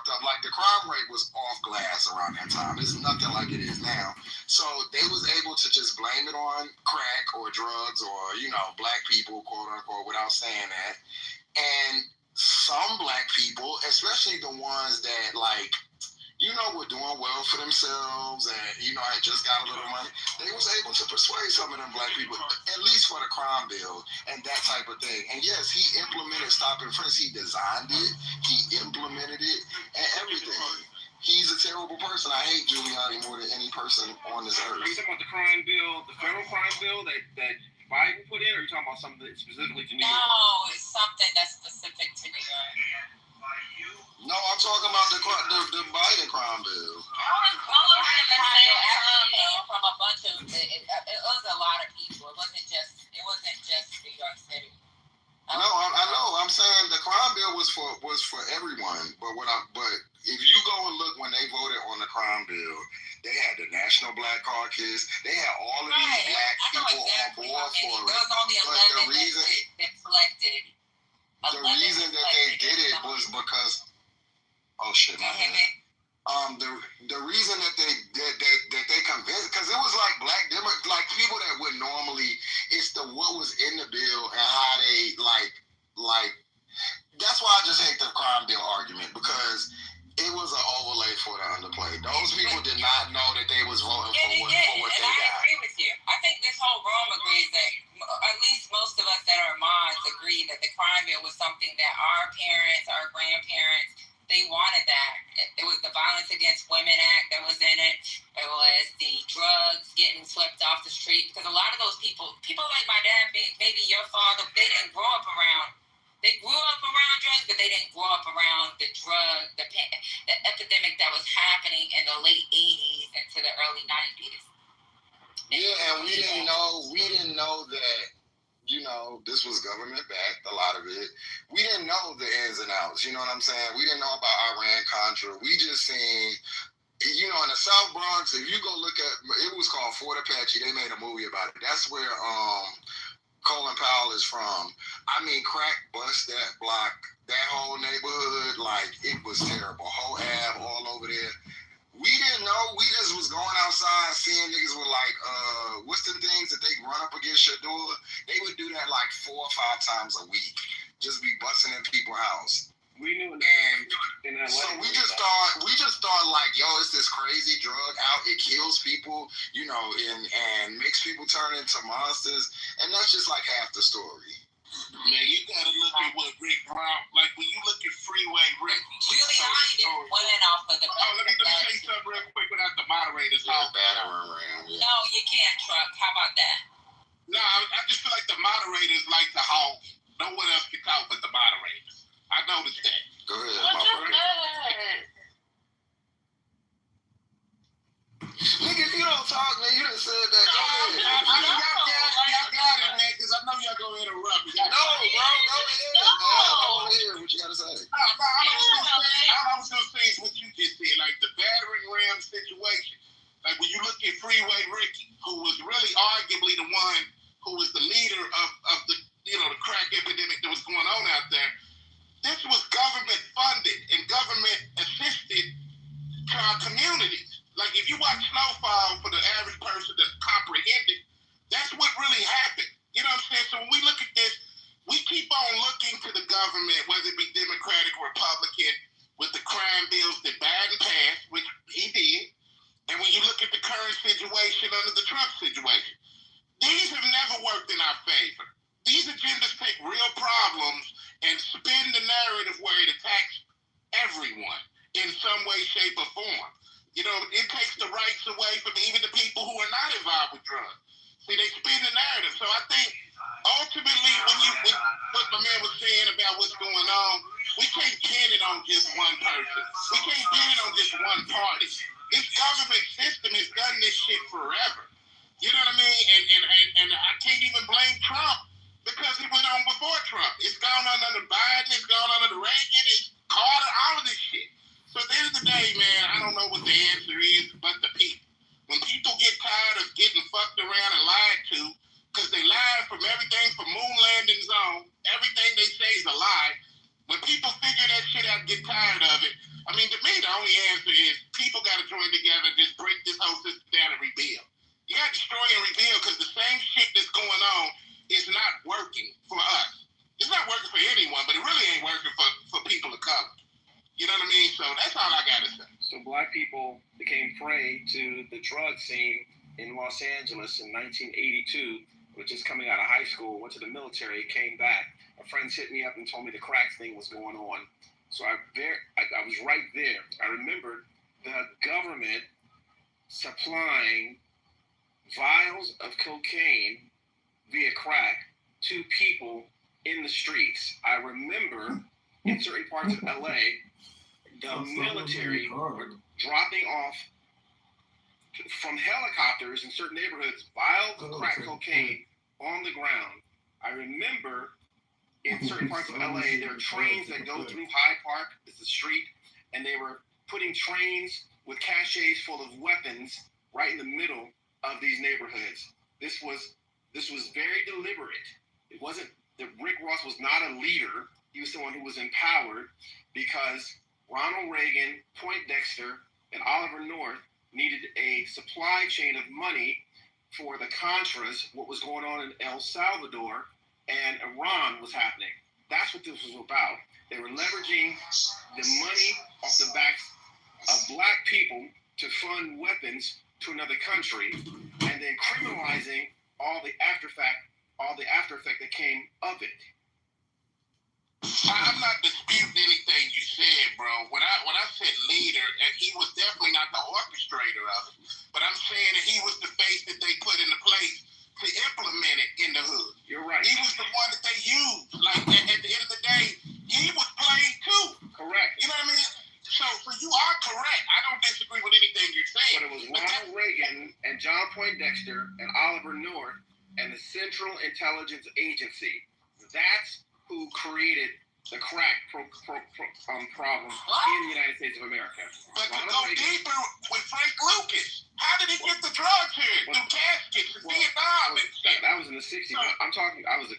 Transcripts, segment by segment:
fucked up. Like the crime rate was off glass around that time. It's nothing like it is now. So they was able to just blame it on crack or drugs or black people, quote unquote, without saying that. And some black people, especially the ones that were doing well for themselves and, had just got a little money, they was able to persuade some of them black people, at least for the crime bill and that type of thing. And yes, he implemented stop and frisk. He designed it. He implemented it and everything. He's a terrible person. I hate Giuliani more than any person on this earth. Are you talking about the crime bill, the federal crime bill that Biden put in, or are you talking about something specifically to New York? No, it's something that's specific to New York. No, I'm talking about the Biden crime bill. All of them came from a bunch of. It was a lot of people. It wasn't just New York City. No, I know. I'm saying the crime bill was for everyone. But if you go and look when they voted on the crime bill, they had the National Black Caucus. They had all of these black people on board for it. There was only 11 that selected. The reason that they did it was because. Oh shit! The reason that they convinced, because it was like like people that would normally, it's what was in the bill and how they like. That's why I just hate the crime bill argument, because it was an overlay for the underplay. Those people did not know that they was voting for what they got. I agree with you. I think this whole room agrees that at least most of us that are mods agree that the crime bill was something that our parents, our grandparents, they wanted that. It was the Violence Against Women Act that was in it. It was the drugs getting swept off the street. Because a lot of those people like my dad, maybe your father, they didn't grow up around. They grew up around drugs, but they didn't grow up around the epidemic that was happening in the late 80s into the early 90s. Yeah, and we didn't know that. This was government backed, a lot of it. We didn't know the ins and outs, you know what I'm saying? We didn't know about Iran-Contra. We just seen, in the South Bronx, if you go look at, it was called Fort Apache. They made a movie about it. That's where Colin Powell is from. I mean, crack bust that block, that whole neighborhood, it was terrible. Whole Ave, all over there. We didn't know. We just was going outside seeing niggas with what's the things that they run up against your door? They would do that 4 or 5 times a week. Just be busting in people's house. We knew, and so we just thought yo, it's this crazy drug out. It kills people, and makes people turn into monsters. And that's just half the story. Man, you gotta look at what Rick Brown, when you look at Freeway Rick. Giuliani didn't win off of the. Let me say something real quick without the moderators. No, you can't, Truck. How about that? No, I just feel like the moderators like to honk. No one else can talk but the moderators. I noticed that. Go ahead, my brother. Nigga, if you don't talk, man, you done said that. Go ahead. Y'all got it, man, because I know y'all gonna interrupt me. No, bro, go ahead, man. I want to hear what you gotta say. All I was gonna say is what you just said, the battering ram situation. When you look at Freeway Ricky, who was really arguably the one who was the leader of the the crack epidemic that was going on out there. This was government funded and government assisted to our communities. If you watch Snowfall, for the average person to comprehend it, that's what really happened. You know what I'm saying? So when we look at this, we keep on looking to the government, whether it be Democratic or Republican, with the crime bills that Biden passed, which he did. And when you look at the current situation under the Trump situation, these have never worked in our favor. These agendas take real problems and spin the narrative where it attacks everyone in some way, shape, or form. It takes the rights away from even the people who are not involved with drugs. See, they spin the narrative. So I think ultimately, what my man was saying about what's going on, we can't pin it on just one person. We can't pin it on just one party. This government system has done this shit forever. You know what I mean? And I can't even blame Trump because it went on before Trump. It's gone on under Biden. It's gone on under Reagan. It's Carter. All of this shit. So at the end of the day, man, I don't know what the answer is, but the people. When people get tired of getting fucked around and lied to, because they lied from everything from moon landings on, everything they say is a lie. When people figure that shit out and get tired of it, I mean, to me, the only answer is people got to join together, just break this whole system down and rebuild. You got to destroy and rebuild because the same shit that's going on is not working for us. It's not working for anyone, but it really ain't working for people of color. You know what I mean? So that's all I got to say. So black people became prey to the drug scene in Los Angeles in 1982, which is coming out of high school, went to the military, came back. My friends hit me up and told me the crack thing was going on. So I was right there. I remembered the government supplying vials of cocaine via crack to people in the streets. I remember in certain parts of LA, the military were dropping off from helicopters in certain neighborhoods vials of crack cocaine on the ground. I remember in certain parts of LA, there are trains that go through Hyde Park, it's the street, and they were putting trains with caches full of weapons right in the middle of these neighborhoods. This was very deliberate. It wasn't that Rick Ross was not a leader. He was someone who was empowered because Ronald Reagan, Poindexter, and Oliver North needed a supply chain of money for the Contras, what was going on in El Salvador, and Iran was happening. That's what this was about. They were leveraging the money off the backs of black people to fund weapons to another country, and then criminalizing all the after effect that came of it. I'm not disputing anything you said, bro. When I said leader, and he was definitely not the orchestrator of it, but I'm saying that he was the face that they put into place to implement it in the hood. You're right. He was the one that they used. Like at the end of the day, he was played too. Correct. You know what I mean? So you are correct. I don't disagree with anything you're saying. But it was Ronald Reagan and John Poindexter and Oliver North and the Central Intelligence Agency. That's who created the crack problem in the United States of America. But to go deeper with Frank Lucas, how did he get the drugs here? Through caskets in Vietnam and shit. That was in the 60s. I'm talking, I was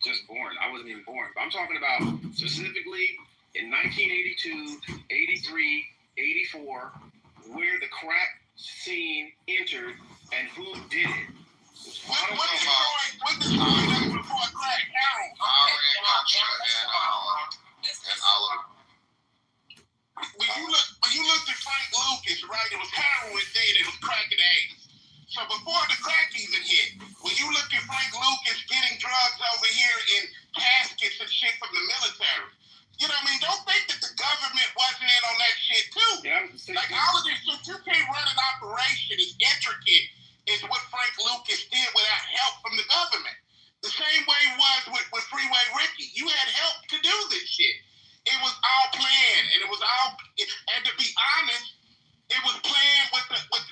just born. I wasn't even born. But I'm talking about specifically in 1982, 83, 84, where the crack scene entered and who did it. What destroyed us before crack? Harold. Contra and Oliver. When you looked at Frank Lucas, right, it was heroin then, it was crack in the 80s. So before the crack even hit, when you look at Frank Lucas getting drugs over here in caskets and shit from the military, you know what I mean? Don't think that the government wasn't in on that shit too. Yeah, like all of this shit, you can't run an operation as intricate as what Frank Lucas did without help from the government. The same way it was with Freeway Ricky. You had help to do this shit. It was all planned, and and to be honest, it was planned with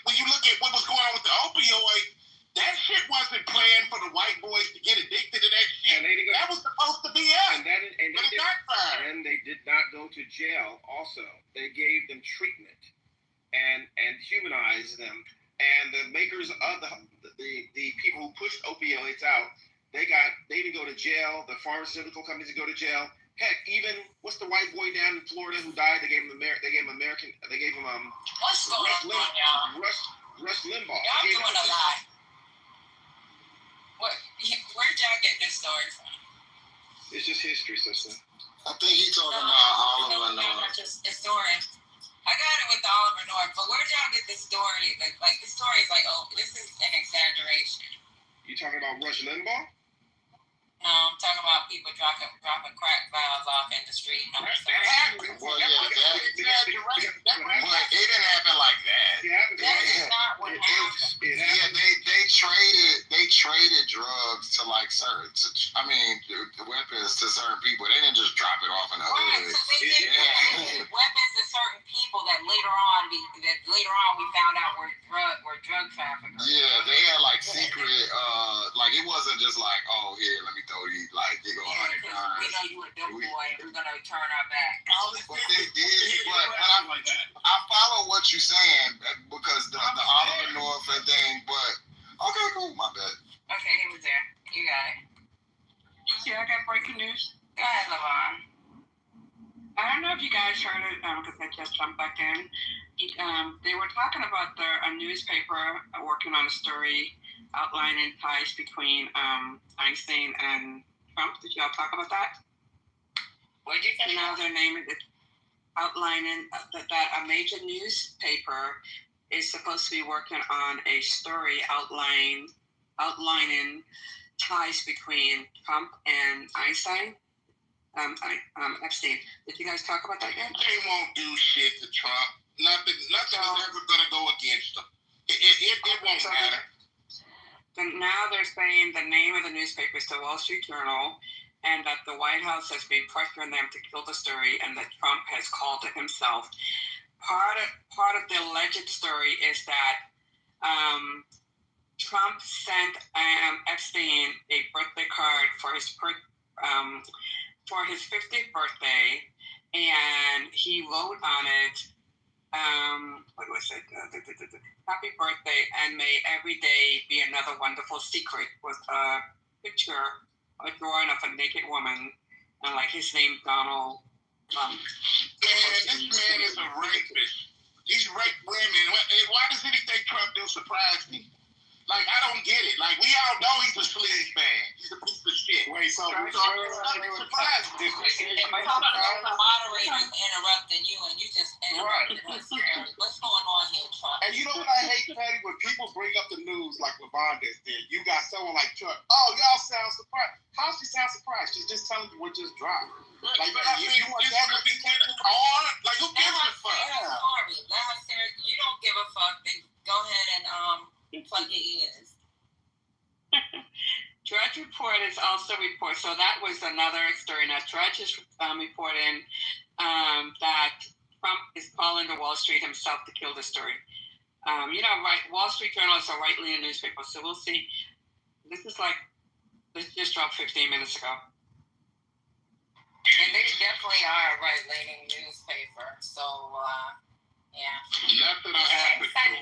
when you look at what was going on with the opioids, that shit wasn't planned for the white boys to get addicted to that shit. That was supposed to be us. But it backfired. And they did not go to jail also. They gave them treatment and humanized them. And the makers of the people who pushed opioids out, they didn't go to jail. The pharmaceutical companies didn't go to jail. Heck, even what's the white boy down in Florida who died? They gave him What's going on, y'all? Rush Limbaugh. Y'all doing a lot. Where'd y'all get this story from? It's just history, sister. I think he's talking about Oliver North. Just the story. I got it with Oliver North, but where'd y'all get this story? Like the story is like, oh, this is an exaggeration. You talking about Rush Limbaugh? No, I'm talking about people dropping crack vials off in the street. That happened. Well, yeah, it didn't happen like that. That is not what happened. Yeah, they traded drugs to like certain, the weapons to certain people. They didn't just drop it off in the hood. So they did weapons to certain people that later on we found out were drug traffickers. Yeah, they had like secret, it wasn't just like, oh, here, let me throw you, like, you go $100. We know you a dope boy, and we're gonna turn our back. But they did, but I follow what you're saying because the Oliver North thing, but okay, cool, my bad. Okay, he was there. You got it. Yeah, I got breaking news. Go ahead, LaVon. I don't know if if you guys heard it, because I just jumped back in. They were talking about a newspaper working on a story outlining ties between Einstein and Trump. Did y'all talk about that? What did you say? Now they're naming it, outlining that a major newspaper is supposed to be working on a story outlining ties between Trump and Einstein. Epstein. Did you guys talk about that yet? They won't do shit to Trump. Nothing is ever going to go against them. It won't matter. Then now they're saying the name of the newspaper is the Wall Street Journal, and that the White House has been pressuring them to kill the story, and that Trump has called it himself. Part of the alleged story is that Trump sent Epstein a birthday card for his 50th birthday, and he wrote on it, what was it? Happy birthday, and may every day be another wonderful secret, with a picture, a drawing of a naked woman, and like his name, Donald. This man is a rapist. He's raped women. Why does anything Trump do surprise me? Like, I don't get it. Like, we all know he's a sleaze bag. He's a piece of shit. Wait, so nothing surprised me. Moderators interrupting you, and you just interrupted us. What's going on here, Trump? And you know what I hate, Patty? When people bring up the news like LaVon did, you got someone like Trump. Oh, y'all sound surprised. How she sound surprised? She's just telling you what just dropped. Like, you want that to be taken on? Like, who gives a fuck? Let her say, you don't give a fuck, then go ahead and plug your ears. Drudge Report is also so that was another story. Now, Drudge is reporting that Trump is calling the Wall Street himself to kill the story. Wall Street Journal is a right-leaning newspaper, so we'll see. This just dropped 15 minutes ago. And they definitely are a right-leaning newspaper, so, yeah. Nothing will happen to him.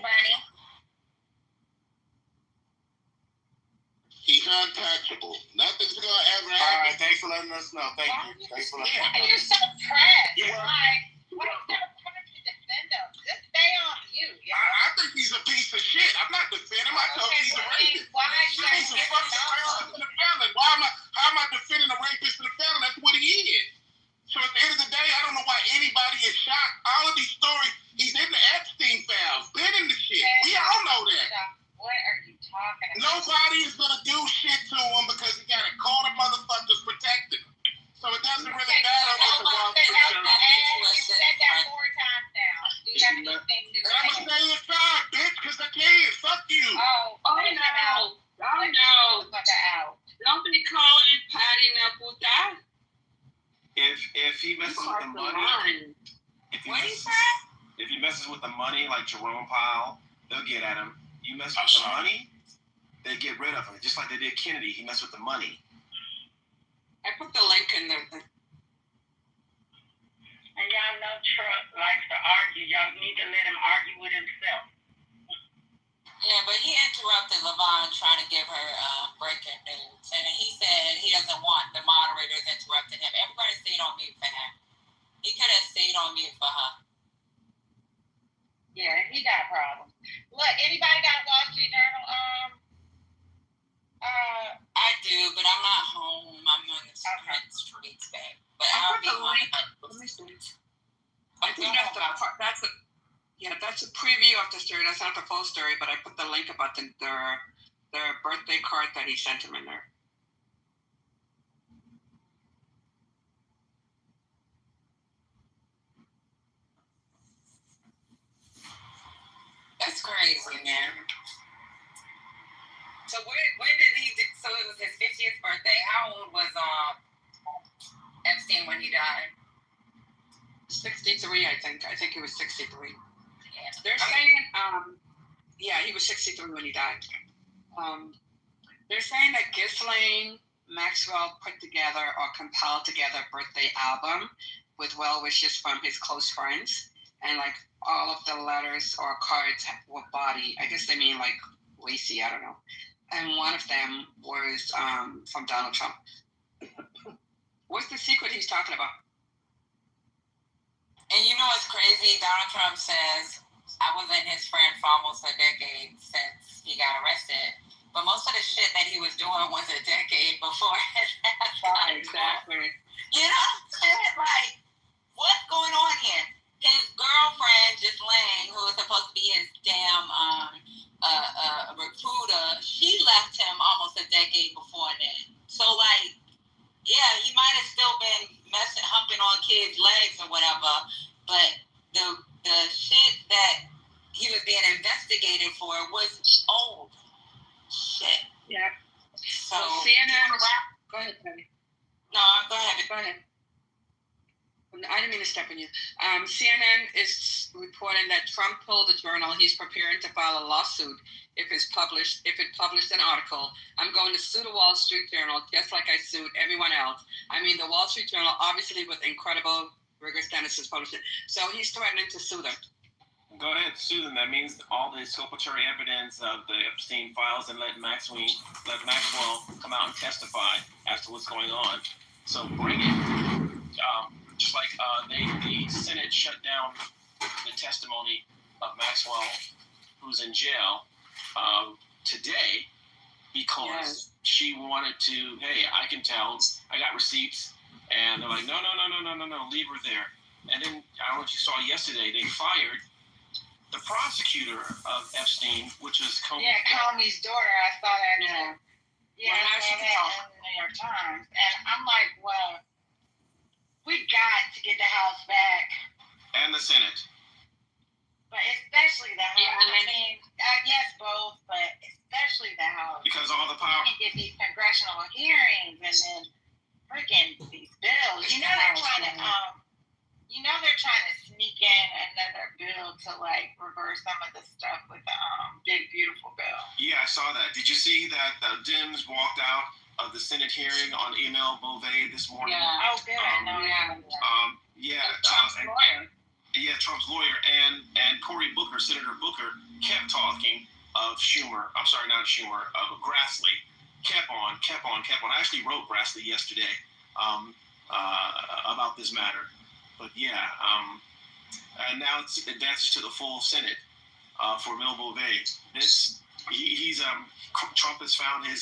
He's untouchable. Nothing's going to ever happen. All right, thanks for letting us know. Thank you. Thanks for letting us know. You're so pressed. Like, what are you so pressed to defend him? Just stay on you. I think he's a piece of shit. I'm not defending him. I told you he's a rapist. Why are you He's a fucking rapist and a felon. How am I defending a rapist and a felon? That's what he is. So at the end of the day, I don't know why anybody is shocked. All of these stories, he's in the Epstein files, been in the shit. We all know that. What are you talking about? Nobody is going to do shit to him because he got a court of motherfuckers protecting him. So it doesn't really matter what the Wall Street Journal You said that 4 times now. Do you have anything to say? And I'm going to stay inside, bitch, because I can. Fuck you. Oh, no. Don't be calling Patty up with that. If he messes with the money, if he messes with the money like Jerome Powell, they'll get at him. You mess with the money, they get rid of him. Just like they did Kennedy, he messed with the money. I put the link in there. And y'all know Trump likes to argue. Y'all need to let him argue with himself. Yeah, but he interrupted LaVon trying to give her breaking news. And he said he doesn't want the moderators interrupting him. Everybody stayed on mute for him. He could have stayed on mute for her. Yeah, he got problems. Look, anybody got a Wall Street Journal? I do, but I'm not home. I'm on the streets, babe. But I'll be on it. Let me see. I think that's a preview of the story. That's not the full story, but I put the link about their birthday card that he sent him in there. That's crazy, man. So when did he? So it was his 50th birthday. How old was Epstein when he died? 63, I think. I think he was 63. Yeah. They're saying, he was 63 when he died. They're saying that Ghislaine Maxwell put together or compiled together a birthday album with well wishes from his close friends, and like all of the letters or cards were body. I guess they mean like Lacey, I don't know. And one of them was from Donald Trump. What's the secret he's talking about? And you know what's crazy? Donald Trump says, I wasn't his friend for almost a decade since he got arrested. But most of the shit that he was doing was a decade before his ass got Exactly. You know what I'm saying? Like, what's going on here? His girlfriend, Ghislaine, who was supposed to be his damn recruiter, she left him almost a decade before then. So, like, yeah, he might have still been humping on kids' legs or whatever, but the shit that he was being investigated for was old shit. Yeah. So CNN. Go ahead, Penny. No, go ahead. Go ahead. I didn't mean to step on you. CNN is reporting that Trump told the Journal he's preparing to file a lawsuit if it published an article. I'm going to sue the Wall Street Journal just like I sued everyone else. I mean, the Wall Street Journal, obviously with incredible rigorous standards, is published it. So he's threatening to sue them. Go ahead, sue them. That means all the exculpatory evidence of the Epstein files, and let Maxwell come out and testify as to what's going on. So bring it. Just like the Senate shut down the testimony of Maxwell, who's in jail today because she wanted to. Hey, I can tell. I got receipts, and they're like, no, leave her there. And then I don't know what you saw yesterday. They fired the prosecutor of Epstein, which was Comey's daughter. I saw that. Yeah, I saw that in the New York Times, and I'm like, well, we got to get the House back, and the Senate. but especially the House. Yeah, I mean, I guess both, but especially the House. Because all the power. We can get these congressional hearings, and then freaking these bills. You know they're trying to sneak in another bill to like reverse some of the stuff with the big beautiful bill. Yeah, I saw that. Did you see that the Dems walked out of the Senate hearing on Emil Beauvais this morning? Yeah. Oh, good. Trump's lawyer. Yeah, Trump's lawyer and Cory Booker, Senator Booker, kept talking of Schumer. I'm sorry, not Schumer, of Grassley. Kept on. I actually wrote Grassley yesterday about this matter. But yeah, and now it advances to the full Senate for Emil Beauvais. Trump has found his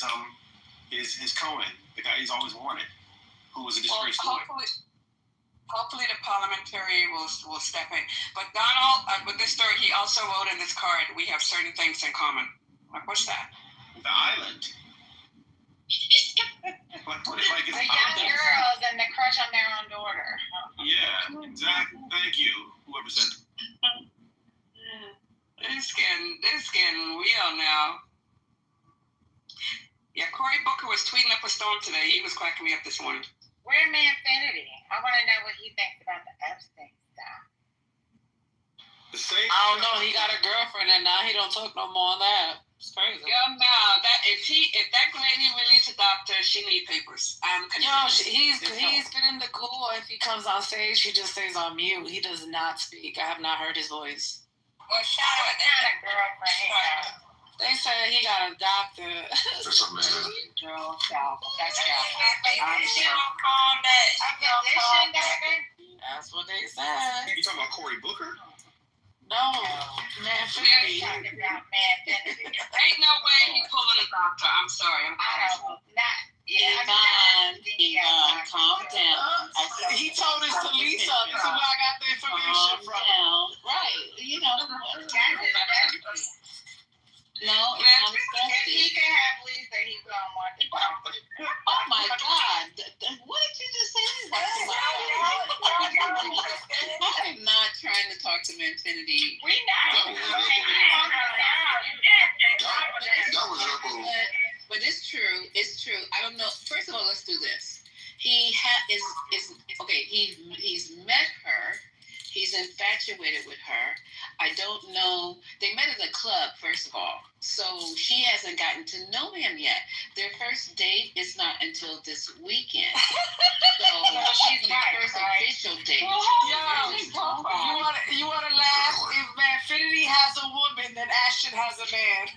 Cohen, the guy he's always wanted, who was a disgraced lawyer. Hopefully the parliamentary will step in. But Donald, with this story, he also wrote in this card, we have certain things in common. Like, what's that? The island. Like The young girls and the crush on their own daughter. Yeah, exactly. Thank you, whoever said it. It's getting real now. Yeah, Cory Booker was tweeting up a storm today. He was cracking me up this morning. Where's Manfinity? I want to know what he thinks about the Epstein stuff. The same. I don't know. He got a girlfriend, and now he don't talk no more on that. It's crazy. Yo, no, if that lady released a doctor, she need papers. He's been in the cool. If he comes on stage, he just stays on mute. He does not speak. I have not heard his voice. Well, shout out What kind of girlfriend he got? They said he got a doctor. That's a man. Girl, that's That's what they said. You talking about Cory Booker? No, Manfinity. Talking about Manfinity. Ain't no way he pulling a doctor. I'm sorry. Ivan, calm down. He told us to Lisa. This is where I got the information from. Right, you know. No, it's If he can have Lisa, he's gonna want the doctor. oh my God! What did you just say? I'm not trying to talk to Manfinity. We know. That was your boo. But it's true. It's true. I don't know. First of all, let's do this. He he's met her. He's infatuated with her. I don't know. They met at a club, first of all. So she hasn't gotten to know him yet. Their first date is not until this weekend. So she's my first official date. You want to laugh? If Manfinity has a woman, then Ashton has a man.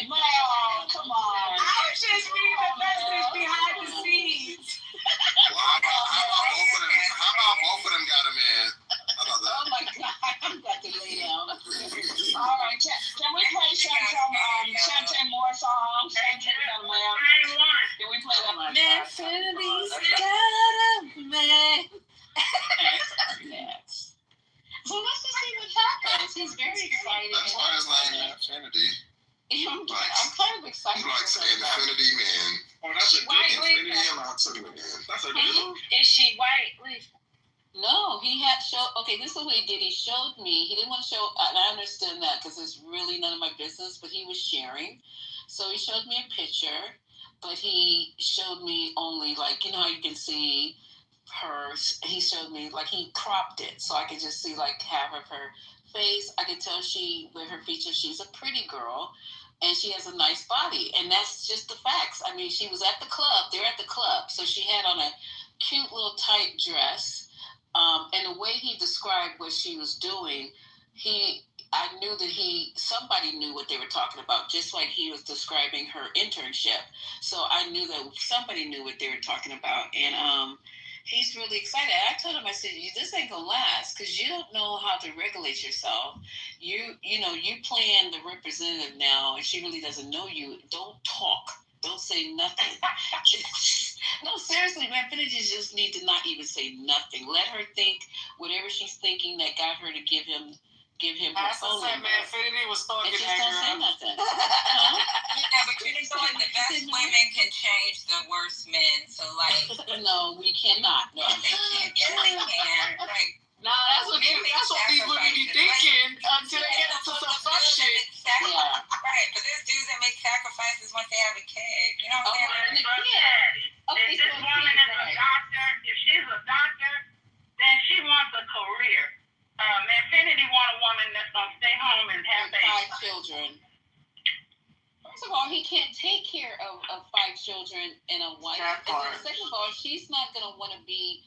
No, come on. I'm just reading the message behind the scenes. Well, I'm both of them He likes an Infinity Man. Oh, that's a White dude. Lisa. Infinity and Ultimate Man. That's a dude. Is she white, Lisa? No, he had showed. Okay, this is what he did. He showed me. He didn't want to show, and I understand that because it's really none of my business. But he was sharing, so he showed me a picture. But he showed me only like how you can see her. He showed me like he cropped it, so I could just see like half of her face. I could tell with her features, she's a pretty girl, and she has a nice body, and that's just the facts. I mean, she was at the club. They're at the club, so she had on a cute little tight dress. And the way he described what she was doing, I knew that somebody knew what they were talking about, just like he was describing her internship. So I knew that somebody knew what they were talking about, and he's really excited. I told him, I said, this ain't gonna last because you don't know how to regulate yourself. You playing the representative now, and she really doesn't know you. Don't talk. Don't say nothing. No, seriously, man. Finity just need to not even say nothing. Let her think whatever she's thinking that got her to give him her phone number. Man, Finity was talking. And just don't say nothing. Yeah, but you know what? The best women can change the worst men. So like, no, we cannot. No, they can't. Yeah, they can. Like. Nah, that's what these women be thinking until they get into some fuck shit. Yeah. Right, but there's dudes that make sacrifices once they have a kid. You know what I'm saying? If this woman is a doctor, if she's a doctor, then she wants a career. Infinity want a woman that's gonna stay home and have 5 children. First of all, he can't take care of 5 children and a wife. And second of all, she's not gonna want to be.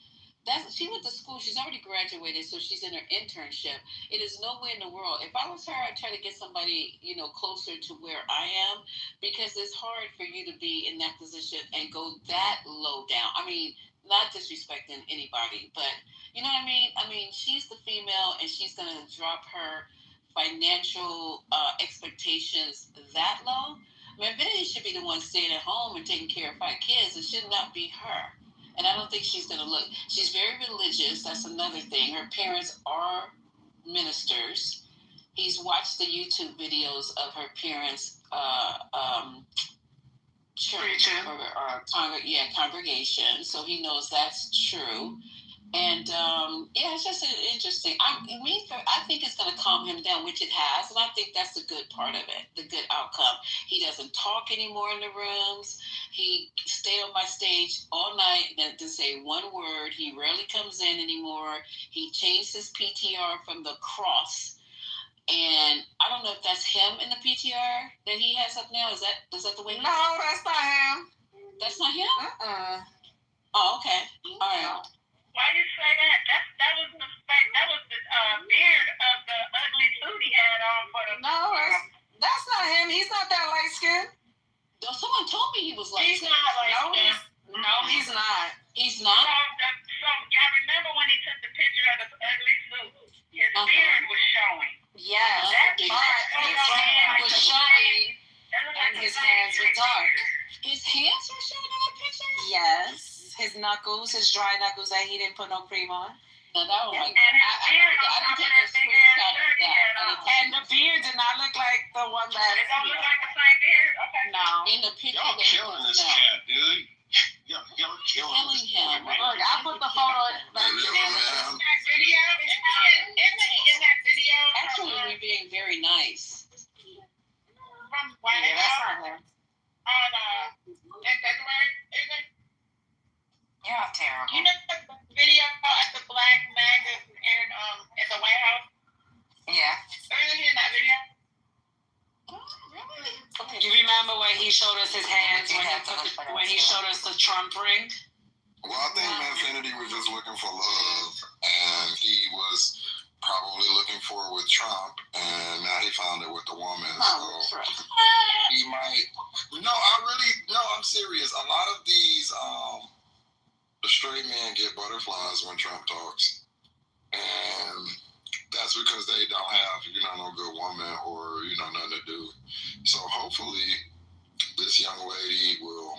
She went to school. She's already graduated, so she's in her internship. It is nowhere in the world. If I was her, I'd try to get somebody, closer to where I am, because it's hard for you to be in that position and go that low down. I mean, not disrespecting anybody, but you know what I mean? I mean, she's the female, and she's going to drop her financial expectations that low. I mean, Vinny should be the one staying at home and taking care of 5 kids. It should not be her. And I don't think she's going to look. She's very religious. That's another thing. Her parents are ministers. He's watched the YouTube videos of her parents' church or congregation. So he knows that's true. And it's just interesting. I think it's going to calm him down, which it has, and I think that's the good part of it, the good outcome. He doesn't talk anymore in the rooms. He stayed on my stage all night and didn't say one word. He rarely comes in anymore. He changed his PTR from the cross, and I don't know if that's him in the PTR that he has up now. Is that the way? No, that's not him. That's not him. Oh, okay. All right. Why you say that? That was the beard of the ugly suit he had on for the. No, that's not him. He's not that light skinned. Someone told me he was light skinned. He's not light skinned. No, he's not. He's not. So y'all remember when he took the picture of the ugly suit? His beard was showing. Yes, His beard was showing, and his hands were dark. His hands were showing in that picture? Yes. His knuckles, his dry knuckles that he didn't put no cream on. No, that was like, I didn't take a screenshot of that. And the beard did not look like the one that. It don't look like the same beard? Okay. No. In the picture Y'all killing this cat, dude. Y'all killing him. Look, I put the photo back In that video? In that video? Actually, we're being very nice. From White Yeah, that's House not him. in February, isn't it? You're terrible. You know the video at the Black Magazine at the White House? Yeah. Isn't he in that video? Really? Okay. You remember when he showed us his hands when he showed us the Trump ring? Well, I think Infinity was just looking for love, and he was probably looking for it with Trump, and now he found it with the woman. So he might. No, I'm serious. A lot of these the straight men get butterflies when Trump talks, and that's because they don't have no good woman or nothing to do. So hopefully this young lady will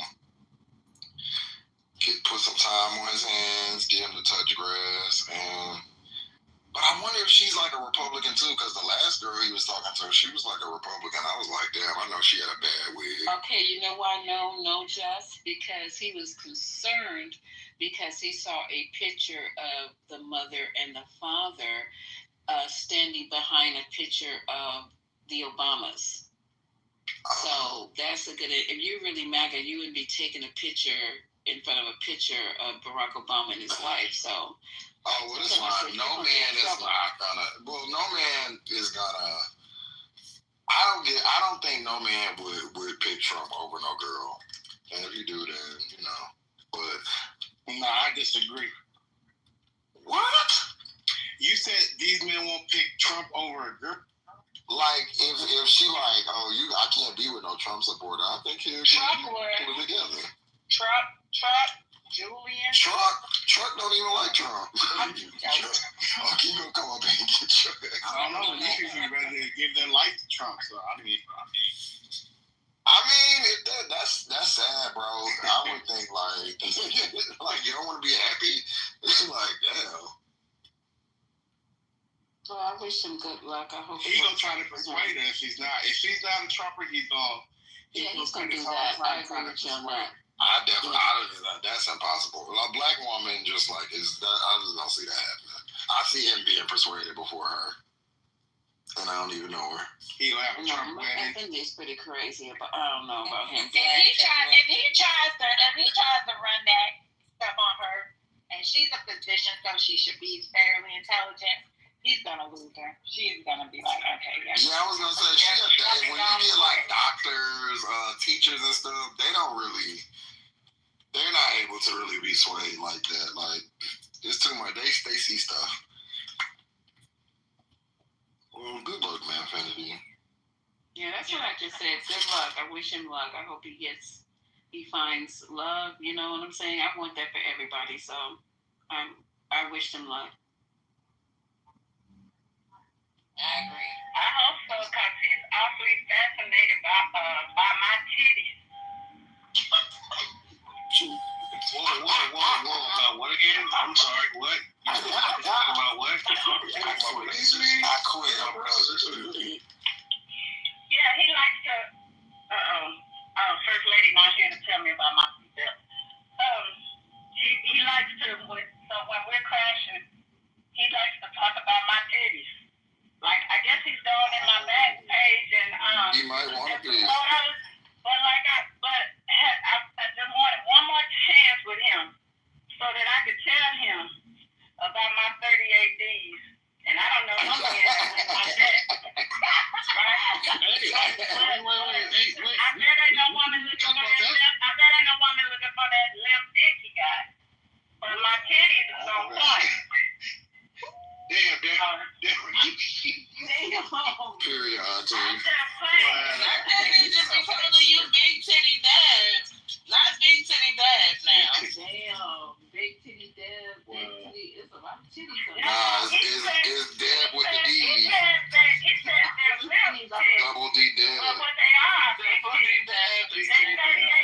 put some time on his hands, get him to touch grass, and But I wonder if she's like a Republican too, because the last girl he was talking to, she was like a Republican. I was like, damn, I know she had a bad wig. Okay, you know why? No, just because he was concerned because he saw a picture of the mother and the father standing behind a picture of the Obamas. So that's a good. If you're really MAGA, you wouldn't be taking a picture in front of a picture of Barack Obama and his wife. So. Oh, well, it's fine. No man is not gonna. Well, no man is gonna. I don't think no man would pick Trump over no girl. And if you do, then you know. But no, I disagree. What? You said these men won't pick Trump over a girl. Like if she like, I can't be with no Trump supporter. I think he'll put it together. Trump, Julian. Truck don't even like Trump. He gonna come up and get Truck. I don't know. These people rather give their life to Trump. So I mean, that's sad, bro. I would think like you don't want to be happy. It's like, damn. Well, I wish him good luck. I hope he's gonna try to persuade her. If she's not a Trumper, he's gonna do that. I agree with you on that. That's impossible. A black woman just like I just don't see that happening. I see him being persuaded before her, and I don't even know her. He'll have a Trump wedding. I think he's pretty crazy, but I don't know about him. If he tries to run that stuff on her, and she's a physician, so she should be fairly intelligent. He's gonna lose her. She's gonna be like, okay, yeah. Yeah, I was gonna say when you get like doctors, teachers and stuff, they're not able to really be swayed like that. Like it's too much. They see stuff. Well, good luck, man, Finity. Yeah, that's what I just said. Good luck. I wish him luck. I hope he finds love. You know what I'm saying? I want that for everybody. So I wish him luck. I agree. I hope so, because he's awfully fascinated by my titties. Whoa. About what again? I'm sorry, what? Talking about what? I quit. Yeah, he likes to. First lady not here to tell me about myself. He likes to. So when we're crashing, he likes to talk about my titties. Like, I guess he's going in my back page and he might want to be. But I just wanted one more chance with him so that I could tell him about my 38 Ds. And I don't know no man with my debt. Right? I bet ain't no woman looking for that limp dick he got. But my titties is on point. Damn. Period. I'm just saying. I think he's just calling you Big Titty Dad. Not Big Titty Dad now. Damn. Big Titty Dad. Big Titty. It's a lot of titties. Nah, it's Dad with the D. He said they're limp titties. Double D Dad. But what they are, big titties.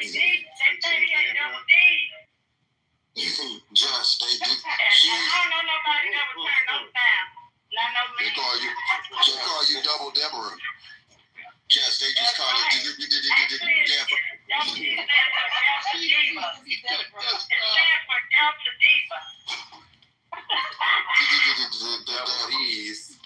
They 38 double Ds. Just they did. I don't know nobody that would turn those down. Not no man. They call you Double Deborah. Just they just call it Deborah. Double D stands for Delta Diva. It stands for Delta Diva.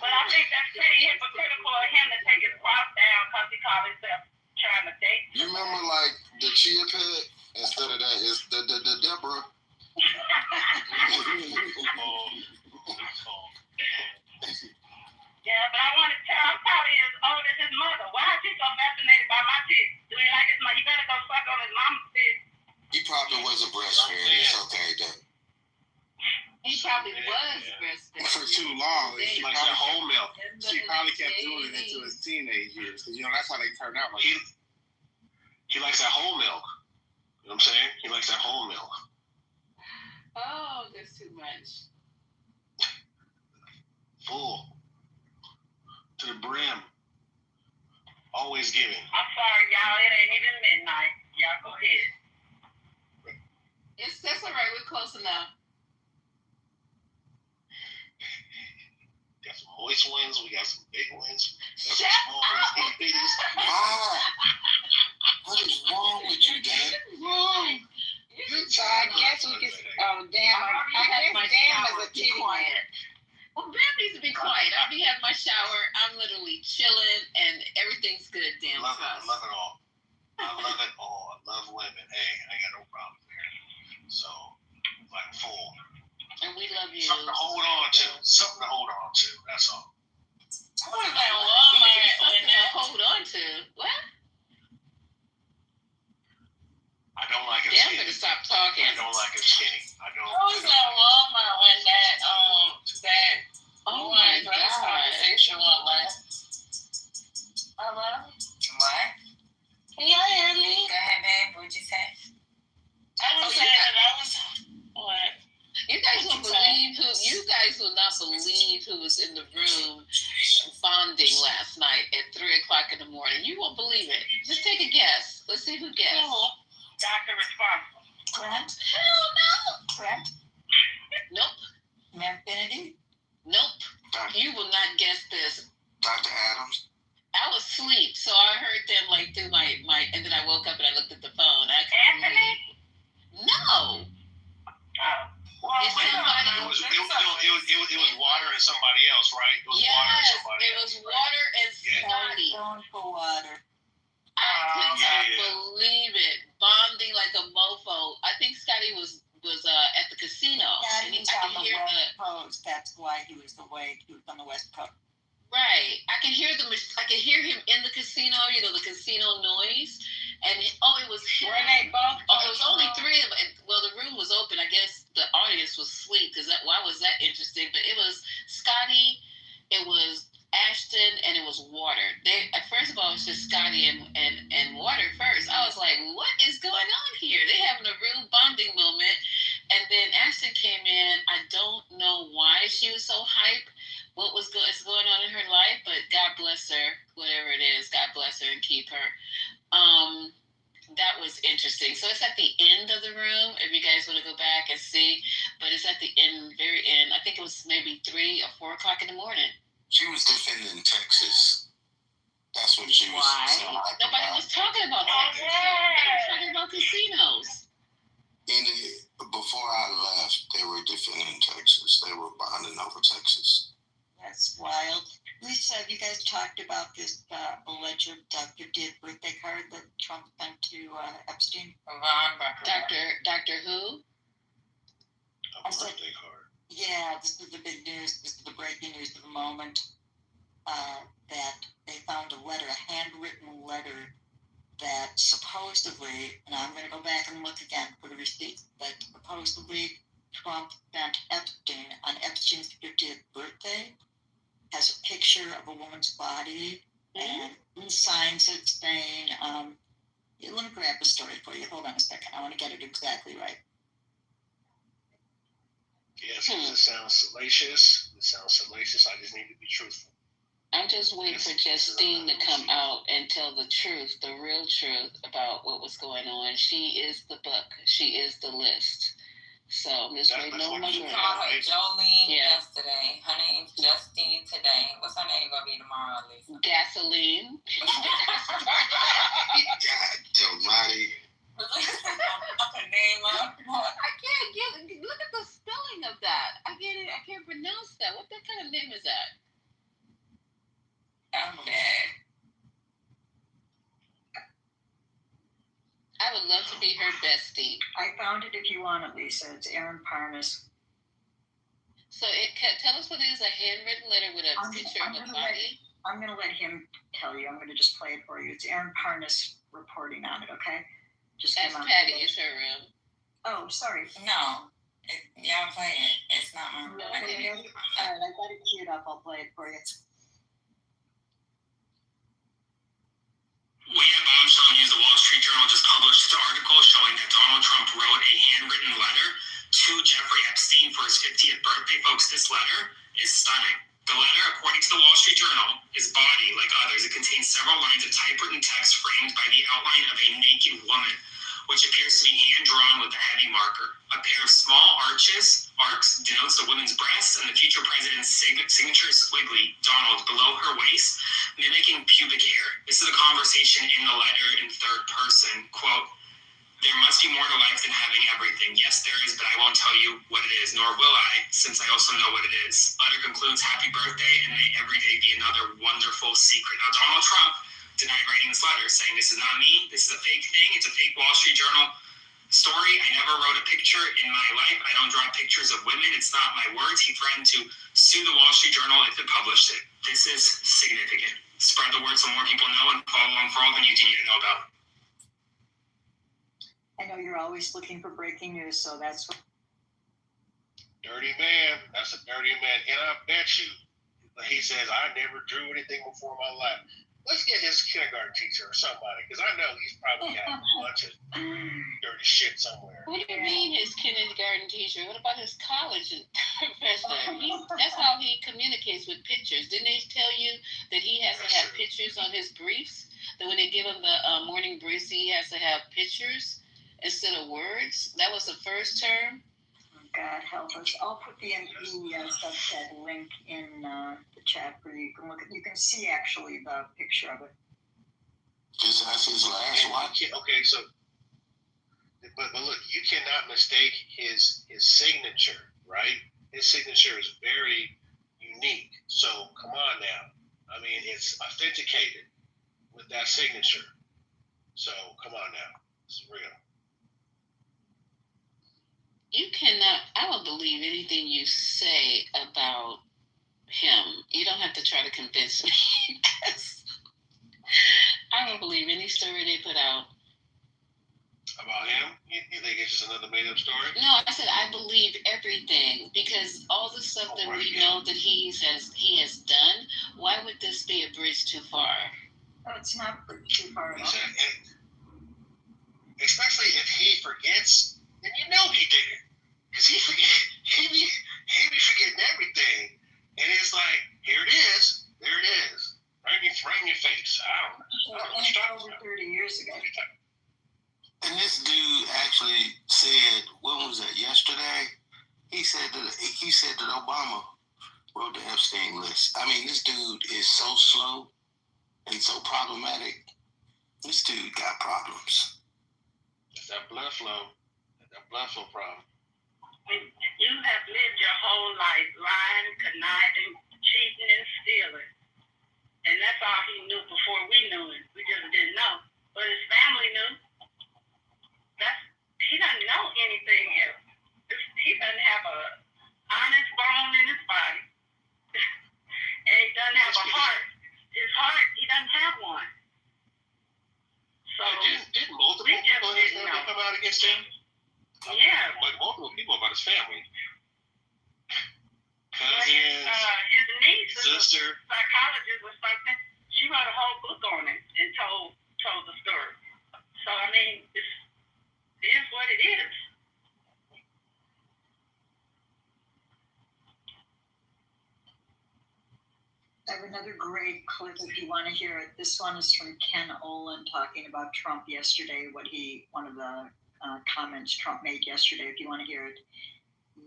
But I think that's pretty hypocritical of him to take his cross down because he called himself trying to date. You remember like the Chia Pet? Instead of that, it's the Deborah. Yeah, but I want to tell him probably as old as his mother. Why is he so fascinated by my tits? Do he like his mother? He better go suck on his mama's tits. He probably was a breastfeeder. It's okay, then. He probably was breastfeeding. For too long. He likes that whole milk. She probably kept doing it into his teenage years. Because, that's how they turn out. Like he likes that whole milk. You know what I'm saying? He likes that whole milk. Oh, there's too much. Full. To the brim. Always giving. I'm sorry, y'all. It ain't even midnight. Y'all go ahead. That's all right. We're close enough. got some moist ones. We got some big ones. We got Shut some small ones. up. Bitties. Wow. What is wrong with you, Dad? Wrong. I guess we can. Oh, damn! I guess damn is a titty man. Well, Bam needs to be quiet. I'll be having my shower. I'm literally chilling, and everything's good. Damn, Love trust. it. Love it all. I love it all. I love women. Hey, I got no problem there. So, like, full. And we love you. Something to hold on to. Something to hold on to. That's all. I was at Walmart when that. Hold on to what? I don't like him Damn, skinny. better stop talking. I don't like him skinny. I was at Walmart when that Oh my last God. conversation went last. Hello? What? Can y'all hear me? Go ahead, babe. What'd you say? I was saying that I was. What? You guys won't believe who. You guys will not believe who was in the room bonding last night at 3:00 in the morning. You won't believe it. Just take a guess. Let's see who guessed. Dr. Responsible. Clint? Hell no. Clint? Nope. Infinity? Nope. You will not guess this. Dr. Adams? I was asleep, so I heard them like through my and then I woke up and I looked at the phone. Anthony? No. Well, It's somebody. It was water and somebody else, right? It was water and Yes, somebody it else. was water and Yeah. Scotty. Going for water. I could not Yeah. believe it. Bonding like a mofo. I think Scotty was at the casino. Yeah, And he's I on could the hear West Coast. That's why he was away. He was on the West Coast. right. I could hear him in the casino. You know, the casino noise. And it was him. Were they both? Oh, it was only three of them. Well, the room was open. I guess the audience was asleep because why was that interesting? But it was Scotty, it was Ashton, and it was Water. First of all, it was just Scotty and Water first. I was like, what is going on here? They having a real bonding moment. And then Ashton came in. I don't know why she was so hype. What is going on in her life? But God bless her, whatever it is. God bless her and keep her. That was interesting. So it's at the end of the room, if you guys want to go back and see. But it's at the end, very end. I think it was maybe 3 or 4 o'clock in the morning. She was defending Texas. That's what she was saying. Nobody was talking about Texas. They were talking about casinos. Before I left, they were defending Texas. They were bonding over Texas. That's wild. Lisa, have you guys talked about this alleged Dr. Did birthday card that Trump sent to Epstein? Dr. Who? A birthday card. Yeah, this is the big news. This is the breaking news of the moment. That they found a handwritten letter that supposedly, and I'm going to go back and look again for the receipt, that supposedly Trump sent Epstein on Epstein's 50th birthday. Has a picture of a woman's body, and he signs it saying, let me grab the story for you. Hold on a second. I want to get it exactly right. Yes, it sounds salacious. I just need to be truthful. I'm just waiting for Justine to come out and tell the truth, the real truth about what was going on. She is the book. She is the list. So I'm just waiting on my You girl. called her Jolene Yeah. yesterday. Her name's Justine today. What's her name going to be tomorrow, Lisa? Gasoline. God almighty. Her name up. I can't get. Look at the spelling of that. I can't pronounce that. What kind of name is that? I'm dead. I would love to be her bestie. I found it if you want it, Lisa. It's Aaron Parnas. So tell us what it is, a handwritten letter with a picture of a body. I'm going to let him tell you. I'm going to just play it for you. It's Aaron Parnas reporting on it, okay? Just That's come on. Patty. It's her room. Oh, sorry. No. Y'all play it. It's not my room. All right, I got it queued up. I'll play it for you. We have bombshell news. The Wall Street Journal just published an article showing that Donald Trump wrote a handwritten letter to Jeffrey Epstein for his 50th birthday. Folks, this letter is stunning. The letter, according to the Wall Street Journal, is body like others. It contains several lines of typewritten text framed by the outline of a naked woman, which appears to be hand-drawn with a heavy marker. A pair of small arches are marks denotes the woman's breasts and the future president's signature squiggly, Donald, below her waist, mimicking pubic hair. This is a conversation in the letter in third person. Quote, there must be more to life than having everything. Yes, there is, but I won't tell you what it is, nor will I, since I also know what it is. Letter concludes, happy birthday, and may every day be another wonderful secret. Now, Donald Trump denied writing this letter, saying this is not me, this is a fake thing, it's a fake Wall Street Journal story. I never wrote a picture in my life. I don't draw pictures of women. It's not my words. He threatened to sue the Wall Street Journal if it published it. This is significant. Spread the word so more people know and follow along for all the news you need to know about. I know you're always looking for breaking news, so that's what. Dirty man. That's a dirty man. And I bet you, he says, I never drew anything before my life. Let's get his kindergarten teacher or somebody, because I know he's probably got a bunch of dirty shit somewhere. What do you mean his kindergarten teacher? What about his college professor? That's how he communicates with pictures. Didn't they tell you that he has to have pictures on his briefs? That when they give him the morning briefs, he has to have pictures instead of words? That was the first term? God help us. I'll put the subchat link in the chat for you. You can look at, you can see actually the picture of it. Just that's his last one. Okay, so but look, you cannot mistake his signature, right? His signature is very unique. So come on now. I mean, it's authenticated with that signature. So come on now. It's real. You cannot, I don't believe anything you say about him. You don't have to try to convince me. I don't believe any story they put out. About him? You think it's just another made-up story? No, I said I believe everything because all the stuff that we know that he has done, why would this be a bridge too far? Oh, it's not a bridge too far at all. Especially if he forgets. And you know he did it. Because he be forgetting everything. And it's like, here it is. There it is. Right in your face. I don't know. Over 30 years ago. And this dude actually said, when was that, yesterday? He said that Obama wrote the Epstein list. I mean, this dude is so slow and so problematic. This dude got problems. It's that blood flow. That blood flow problem. You have lived your whole life lying, conniving, cheating, and stealing. And that's all he knew before we knew it. We just didn't know. But his family knew. He doesn't know anything else. He doesn't have a honest bone in his body. And he doesn't have a heart. His heart, he doesn't have one. So didn't multiple people come out against him? Yeah. Like multiple people about his family. Cousins, his niece, sister, a psychologist or something. She wrote a whole book on it and told the story. So I mean, it is what it is. I have another great clip if you want to hear it. This one is from Ken Olin talking about Trump yesterday. One of the comments Trump made yesterday. If you want to hear it,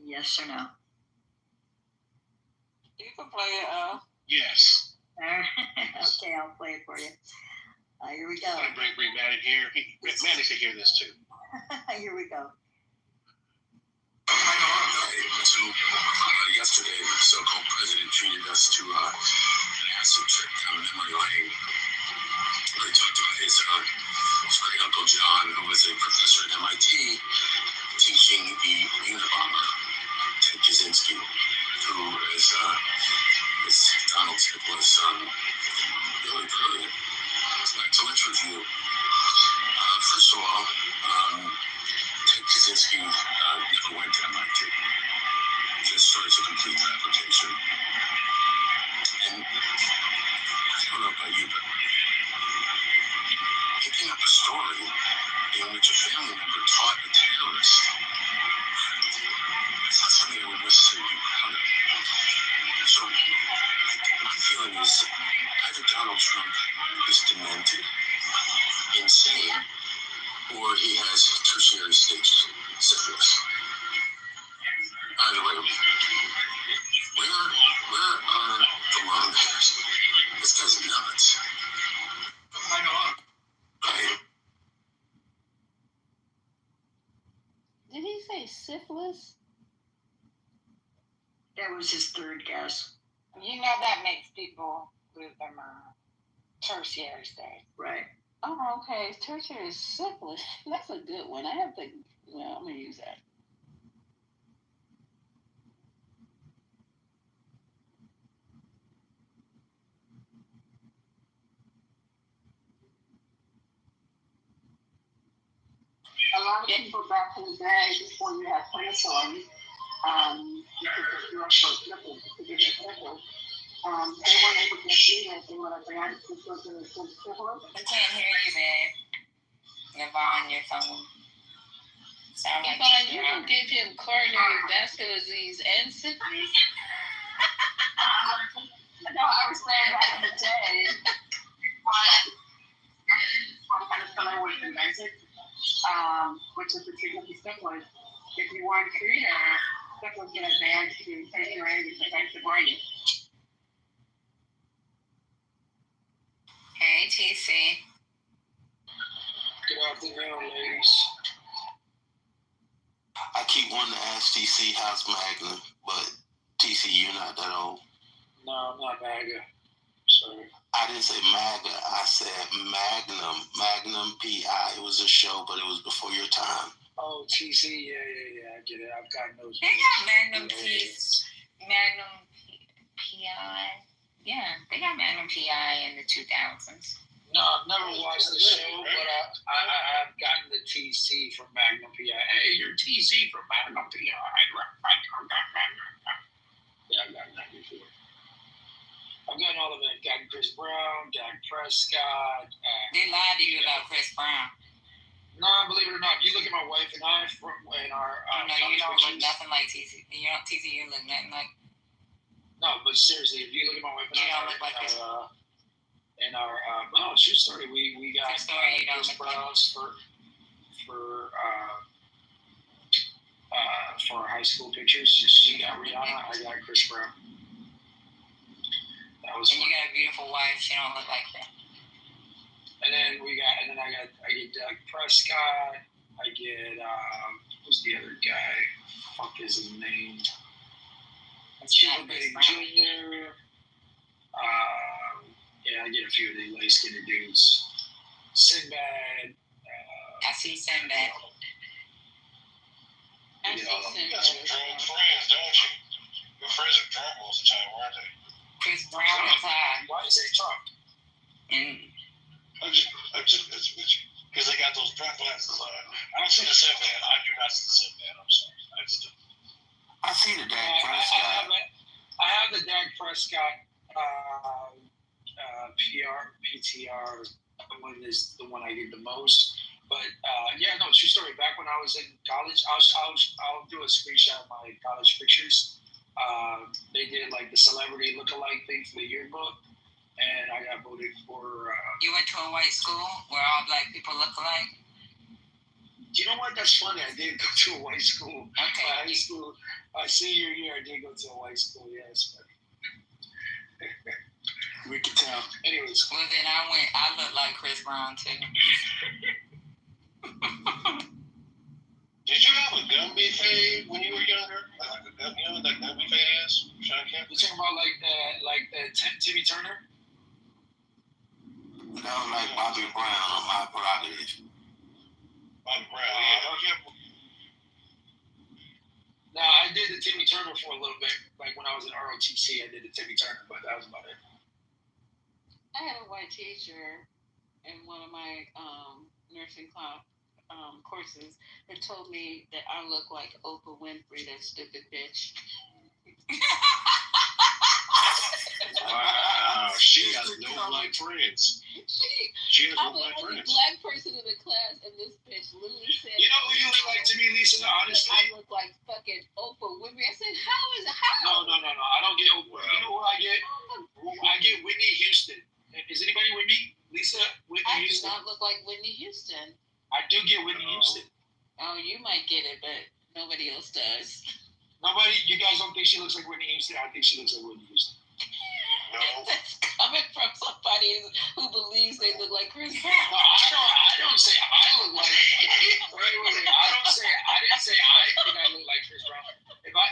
yes or no? You can play it. Yes. Okay, I'll play it for you. Here we go. I'm going to bring Matt in here. Matt needs to hear this too. Here we go. Yesterday, the so-called president treated us to an acid trip down memory lane. Where he talked about his great uncle John, who was a professor at MIT, teaching the Unabomber, Ted Kaczynski, who, as Donald said, was really brilliant. So let's review. First of all, Ted Kaczynski never went to MIT. He just started to complete the application. And I don't know about you, but making up a story in which a family member taught a terrorist, it's not something I would necessarily be proud of. So my feeling is either Donald Trump is demented, insane, or he has tertiary stage syphilis. syphilis? That was his third guess. You know that makes people lose their mind. Tertiary stage. Right. Oh, okay. Tertiary syphilis. That's a good one. I have to. Well, I'm gonna use that. A lot of people back in the day, before you had penicillin, you could get your syphilis, they weren't able to see it. They were like, they had to go to the syphilis. I can't hear you, babe. Yvonne, your phone. Sound like Yvonne, you can give him coronary vascular disease and syphilis. No, I was saying back in the day, penicillin was invented, which is the treatment of syphilis. If you weren't treated, syphilis can advance to tertiary, which affects the brain. Hey, TC. Good afternoon, ladies. I keep wanting to ask TC how's Magnum, but TC, you're not that old. No, I'm not MAGA. Sorry. I didn't say MAGA. I said Magnum. Magnum PI. It was a show, but it was before your time. Oh, TC. Yeah. I get it. I've gotten those. They got Magnum PI. Yeah, they got Magnum PI in the 2000s. No, I've never watched the show, but I've gotten the TC from Magnum PI. Hey, you're TC from Magnum PI. Yeah, I've gotten that before. I've gotten all of it. Gotten Chris Brown, Dak Prescott. They lied to you about Chris Brown. No, believe it or not, if you look at my wife and I in our no, you don't look nothing like TC. You look nothing like. No, but seriously, if you look at my wife and you don't look like Chris. In our true story, we got Chris Brown's for our high school pictures. She got Rihanna, I got Chris Brown. That was. And you got a beautiful wife. She don't look like that. And then I get Dak Prescott. I get who's the other guy? Fuck is his name? Cuba Gooding Jr. Yeah, I get a few of the light skinned dudes. Sinbad. I see Sinbad. I see Sinbad. You got some drunk friends, don't you? Your friends are drunk most of the time, aren't they? Chris Brown is high. Why is it drunk? I'm just messing with you. Because they got those drunk glasses on. I don't see the Sinbad. I do not see the Sinbad. I'm sorry. I just don't. I see the Dak Prescott. I have the Dak Prescott PTR. One is the one I get the most. But true story. Back when I was in college, I'll do a screenshot of my college pictures. They did like the celebrity lookalike thing for the yearbook, and I got voted for. You went to a white school where all black people look alike? You know what? That's funny. I did go to a white school. Okay. My high school, my senior year, I did go to a white school. Yes. We can tell. Anyways. Well, then I look like Chris Brown too. Did you have a Gumby fade when you were younger? Like that Gumby fade ass? You talking about like Timmy Turner? That was like Bobby Brown on My Prerogative. Bobby Brown, yeah. No, I did the Timmy Turner for a little bit. Like when I was in ROTC, I did the Timmy Turner, but that was about it. I had a white teacher in one of my nursing courses that told me that I look like Oprah Winfrey, that stupid bitch. Wow, she has no black friends. She has no black friends. I was a black person in the class, and this bitch literally said, "You know who you look like to me, Lisa? Honestly, I look like fucking Oprah Winfrey." I said, "How?" No. I don't get Oprah. You know who I get? I get Whitney Houston. Is anybody with me? Lisa, Whitney Houston. I do not look like Whitney Houston. I do get Whitney Houston. Oh, you might get it, but nobody else does. Nobody? You guys don't think she looks like Whitney Houston? I think she looks like Whitney Houston. No. That's coming from somebody who believes they look like Chris Brown. No, I don't say I look like. Wait. I didn't say I think I look like Chris Brown.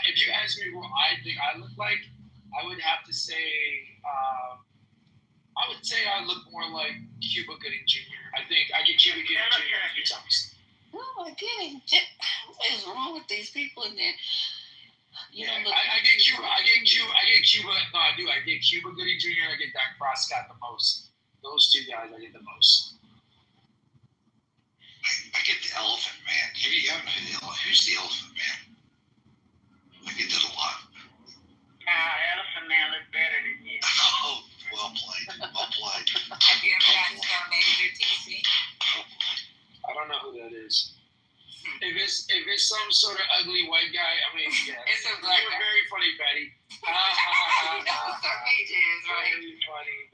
If you ask me who I think I look like, I would have to say. I would say I look more like Cuba Gooding Jr. I think I get Cuba Gooding Jr. a few times. No, I get it. What is wrong with these people in there? I get Cuba. No, I do. I get Cuba Gooding Jr. I get Dak Prescott the most. Those two guys I get the most. I get the Elephant Man. Who's the Elephant Man? I get that a lot. Elephant Man looks better than you. Oh, well played. Have you ever gotten to Major TC? I don't know who that is. If it's some sort of ugly white guy, I mean, yeah. It's a black guy. Very funny, Betty. You know who Sir Major is, right?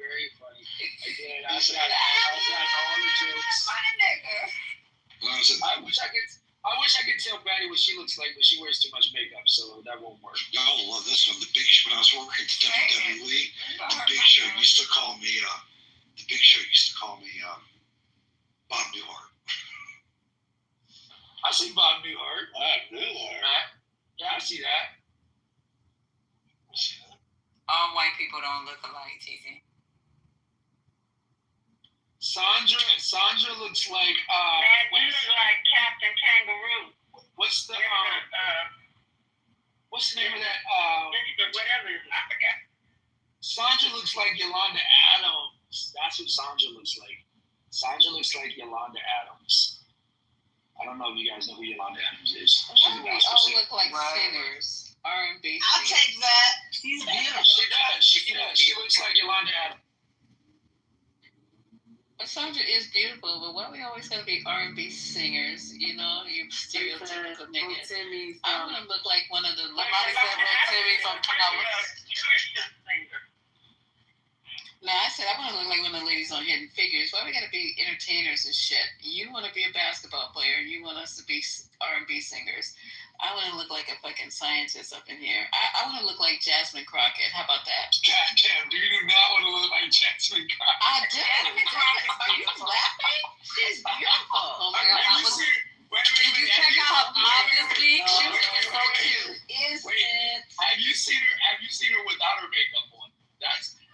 Very funny. Again, I got all the jokes. My nigga. I wish I could tell Betty what she looks like, but she wears too much makeup, so that won't work. Y'all will love this one. When I was working at the WWE, the Big Show used to call me Bob Newhart. I see Bob Newhart. Yeah, I see that. All white people don't look alike, TC. Sandra looks like Man, you look like Captain Kangaroo. What's the name of that? Whatever it is, I forgot. Sandra looks like Yolanda Adams. That's what Sandra looks like. Sandra looks like Yolanda Adams. I don't know if you guys know who Yolanda Adams is. Why do we all look like singers? R&B. I'll take that. She's beautiful. She does. She looks like Yolanda Adams. But Sandra is beautiful, but why we always gotta be R&B singers? You know, you stereotypical nigga. I want to look like one of the. Somebody said Timmy from Christian singer. No, I said I want to look like one of the ladies on Hidden Figures. Why we gotta be entertainers and shit? You want to be a basketball player, and you want us to be R&B singers. I want to look like a fucking scientist up in here. I want to look like Jasmine Crockett. How about that? Goddamn, do you not want to look like Jasmine Crockett? I do. Are you laughing? She's beautiful. Oh my God. Did you check out her mom this week? She was looking so cute. Isn't? Have you seen her without her makeup on?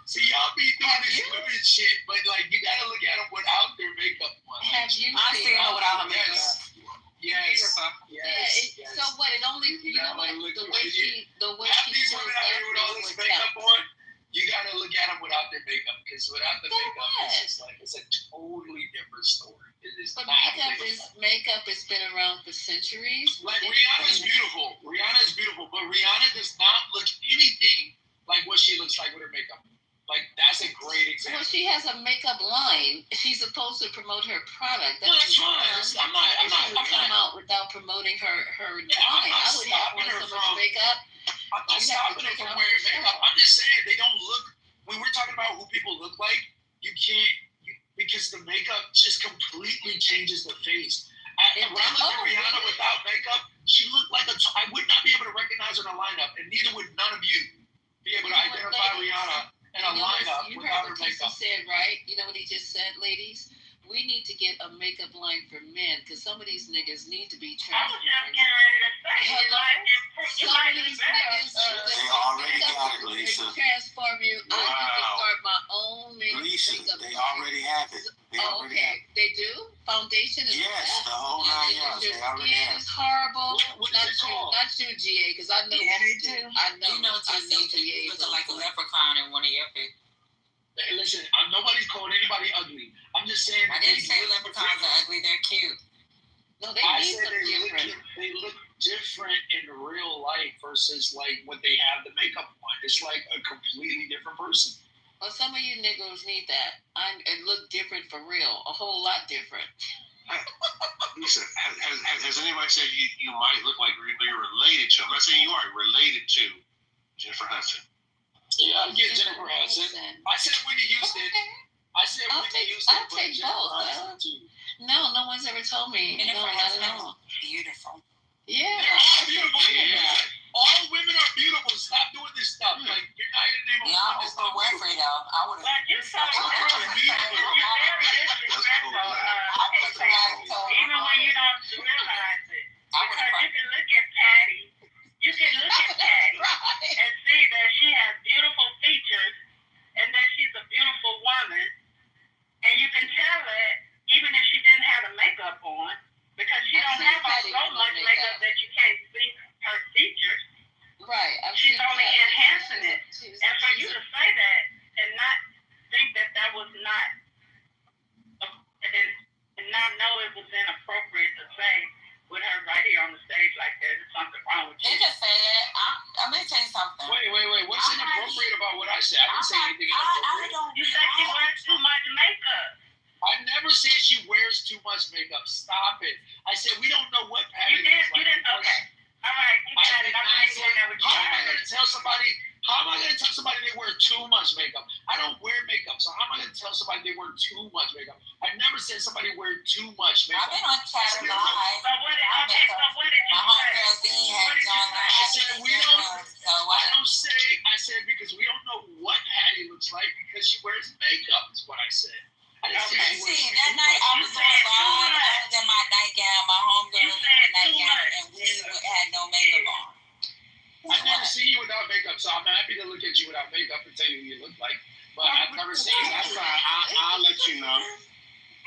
See, y'all be doing this women shit, but like you gotta look at them without their makeup on. Have you seen her without her makeup? Yes. So what? It only the way she half these women out here with all this makeup on, you gotta look at them without their makeup because without the makeup, it's a totally different story. It is. But makeup has been around for centuries. Like Rihanna's beautiful, but Rihanna does not look anything like what she looks like with her makeup. Like that's a great example. Well, she has a makeup line. She's supposed to promote her product. That's fine. I'm not come out without promoting her line. I would not want so much makeup. I'm not stopping her from wearing makeup. I'm just saying they don't look. When we're talking about who people look like, you can't because the makeup just completely changes the face. When I look at Rihanna without makeup, she looked like I would not be able to recognize her in a lineup, and neither would none of you be able to identify Rihanna in a lineup without her makeup. Said, right? You know what he just said, ladies? We need to get a makeup line for men because some of these niggas need to be I was just getting ready to say, some of these niggas they already got it, Lisa. Transform you. I need to start my own Lisa, makeup. They already have it. They do? Foundation is the whole 9 yards. They already have it. It's horrible. What is it called? Not you, GA, because I know they do. I know You GA. look like a leprechaun in one of your pictures. Hey, listen, nobody's calling anybody ugly. I'm just saying. I didn't say leprechauns are ugly. They're cute. No, they look different in real life versus like when they have the makeup on. It's like a completely different person. Well, some of you niggas need that. It look different for real. A whole lot different. Lisa, has anybody said you might look like you're related to? I'm not saying you are related to Jennifer Hudson. Yeah, I get Jennifer Hudson. I said Whitney Houston. I said Whitney Houston. I'll take both. No one's ever told me. Jennifer No, not at all. Beautiful. Yeah. They're all beautiful. Yeah. All women are beautiful. Stop doing this stuff. Like you're not even able to Y'all Oprah Winfrey said. I'm gonna tell you something. Wait. What's inappropriate about what I said? I didn't say anything inappropriate. You said she wears too much makeup. I never said she wears too much makeup. Stop it. I said we don't know what Patty You didn't. looks like. Okay. All right. You got it. I'm not even there with you. How am I going to tell somebody? How am I going to tell somebody they wear too much makeup? I don't wear makeup, so how am I going to tell somebody they wear too much makeup? I never said somebody wear too much makeup. I've been on Chatter Live. So what did you say? My homegirl Z had on that. I said we don't. I said because we don't know what Patty looks like because she wears makeup. Is what I said. I didn't say she wears See, that night I was on live. I was in my nightgown. My homegirl was in my nightgown, and we had no makeup on. I've never seen you without makeup, so I'm happy to look at you without makeup and tell you who you look like. But I've never seen you. That's fine. I'll let you know.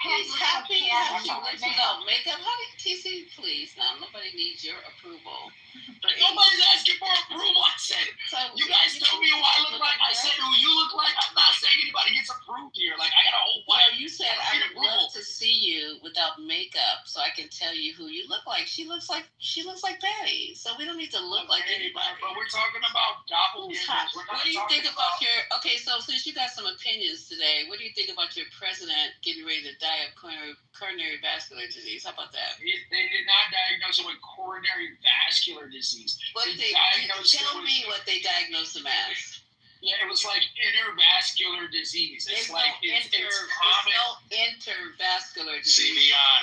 He's happy how she looks without makeup. TC, please. Now, nobody needs your approval. Nobody's asking for approval. I said, you guys tell me who I look like. I said who you look like. I'm not saying anybody gets approved here. Like, I got a whole wife. Well, you said I would love to see you without makeup so I can tell you who you look like. She looks like Patty. So we don't need to look like anybody. But we're talking about doppelgangers. What do you think about your... Okay, so since you got some opinions today, what do you think about your president getting ready to die of coronary vascular disease? How about that? They did not diagnose him with coronary vascular disease. Tell me what they diagnosed him as. Yeah, it was like intervascular disease. It's like it's common. No intervascular disease. CVI.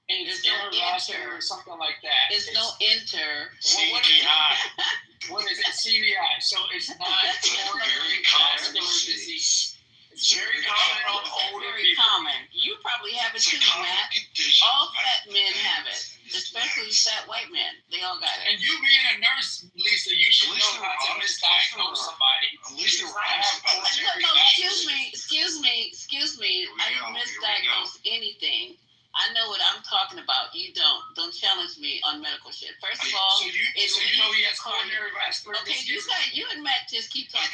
It's intervascular or something like that. There's no inter. CVI. What is it? CVI. So it's not coronary vascular disease. It's very common on older very people. Common. You probably have it too, Matt. All fat men have it, especially fat white men. They all got it. And you being a nurse, Lisa, you should know how to misdiagnose somebody. At least they were honest about it. No, excuse me. I didn't misdiagnose anything. I know what I'm talking about. You don't. Don't challenge me on medical shit. First of all, so you know he has coronary vascular disease. Okay, you and Matt just keep talking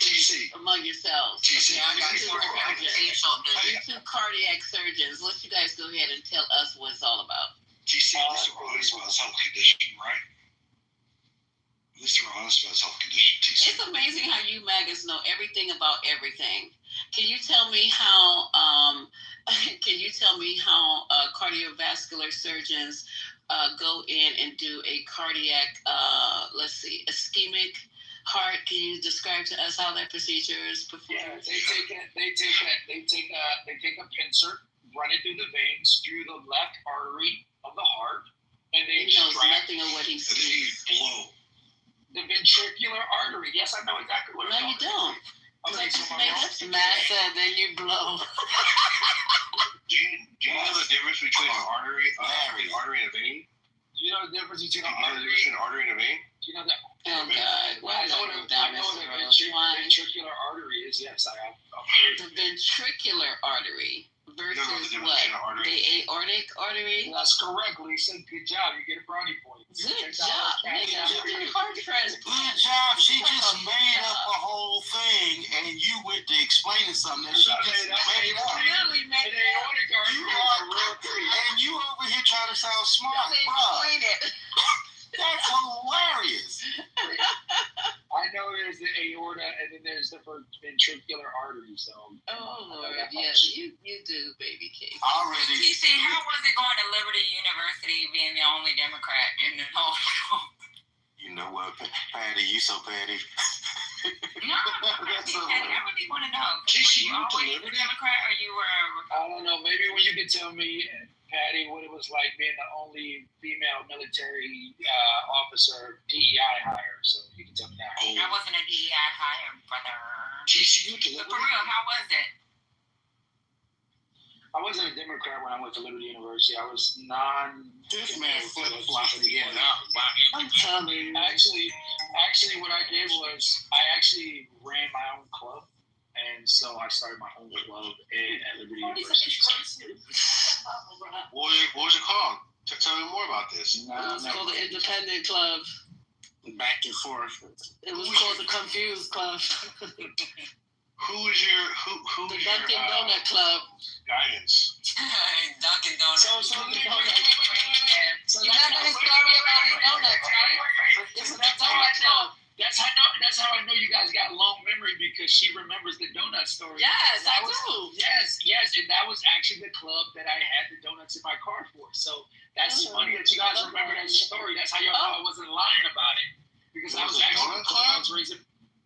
among yourselves. TC, You two cardiac surgeons. Let you guys go ahead and tell us what it's all about. TC, at least we're honest about his health condition, right? At least we're honest about his health condition, TC. It's amazing how you maggots know everything about everything. Can you tell me how? Cardiovascular surgeons go in and do a cardiac, ischemic heart? Can you describe to us how that procedure is performed? Yeah, they take a pincer, run it through the veins, through the left artery of the heart, and they knows nothing of what he sees. The ventricular artery. Yes, I know exactly what. No, you don't. Okay, so Matt said, then you blow. Do you know the difference between an artery and a vein? Do you know the difference between an artery and a vein? Do you know that? Oh God! I know what the ventricular artery is. Yes, I have. The ventricular artery versus what? The aortic artery. That's correct, Lisa. Good job. You get a brownie point. Good job. Heart transplant. Good job. She just made up a whole thing, and you went to explaining something that she just made up. Really made it up. And you over here trying to sound smart. Explain it. That's hilarious. I know there's the aorta and then there's the ventricular artery. So. Oh Lord, yes, you do, baby cake. Already. TC, how was it going to Liberty University being the only Democrat in the whole show? You know what, Patty? You so Patty. No, I really want to know. TC, you always a Democrat or you were? I don't know. Maybe when you could tell me, Patty, what it was like being the only female military officer DEI hire. So you can tell me that. I wasn't a DEI hire, brother. TC, but for real, how was it? I wasn't a Democrat when I went to Liberty University. I was This man flip-flopping again. I'm telling you. Actually, what I did was I actually ran my own club. And so I started my own club at Liberty University. What was it called? Tell me more about this. It was called the Independent Club. Back and forth. It was called the Confused Club. Who was your the Dunkin' Donut Club? Guidance? Dunkin' Donuts. So So you remember his story about the donuts, right? This is the donut club. That's how I know you guys got long memory, because she remembers the donut story. Yes, I do. Yes, and that was actually the club that I had the donuts in my car for. So that's funny that you guys remember that story. That's how y'all know I wasn't lying about it, because I was actually I was raising.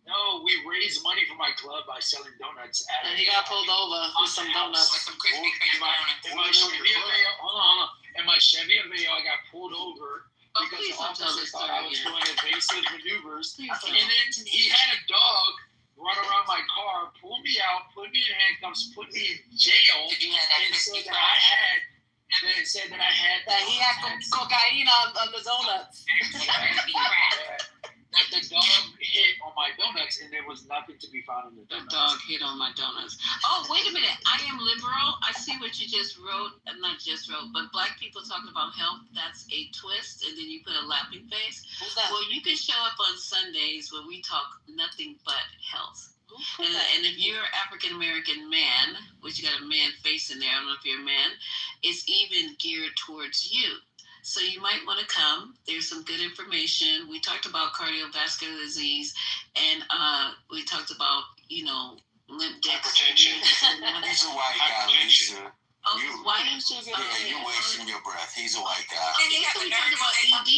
No, we raised money for my club by selling donuts. And he got pulled over with some donuts. With some crispy cream donuts. In my Chevy Aveo, hold on. In my Chevy Aveo, I got pulled over because please the don't tell officer this thought story I was again. doing evasive maneuvers. Please don't. And then he had a dog run around my car, pull me out, put me in handcuffs, put me in jail, Did you have that and crispy said that I had. And then said that I had. That he had cocaine on the donuts. That the dog hit on my donuts, and there was nothing to be found in the The donuts. dog hit on my donuts. Oh, wait a minute. I am liberal. I see what you just wrote. Not just wrote, but black people talking about health. That's a twist. And then you put a laughing face. Who's that? Well, you can show up on Sundays where we talk nothing but health. And if you're an African American man, which you got a man face in there, I don't know if you're a man, it's even geared towards you. So you might want to come. There's some good information. We talked about cardiovascular disease, and we talked about, limp discs. Hypertension. He's a white guy, Lisa. Oh, why Yeah, you're wasting your breath. He's a white guy. we talked about ED.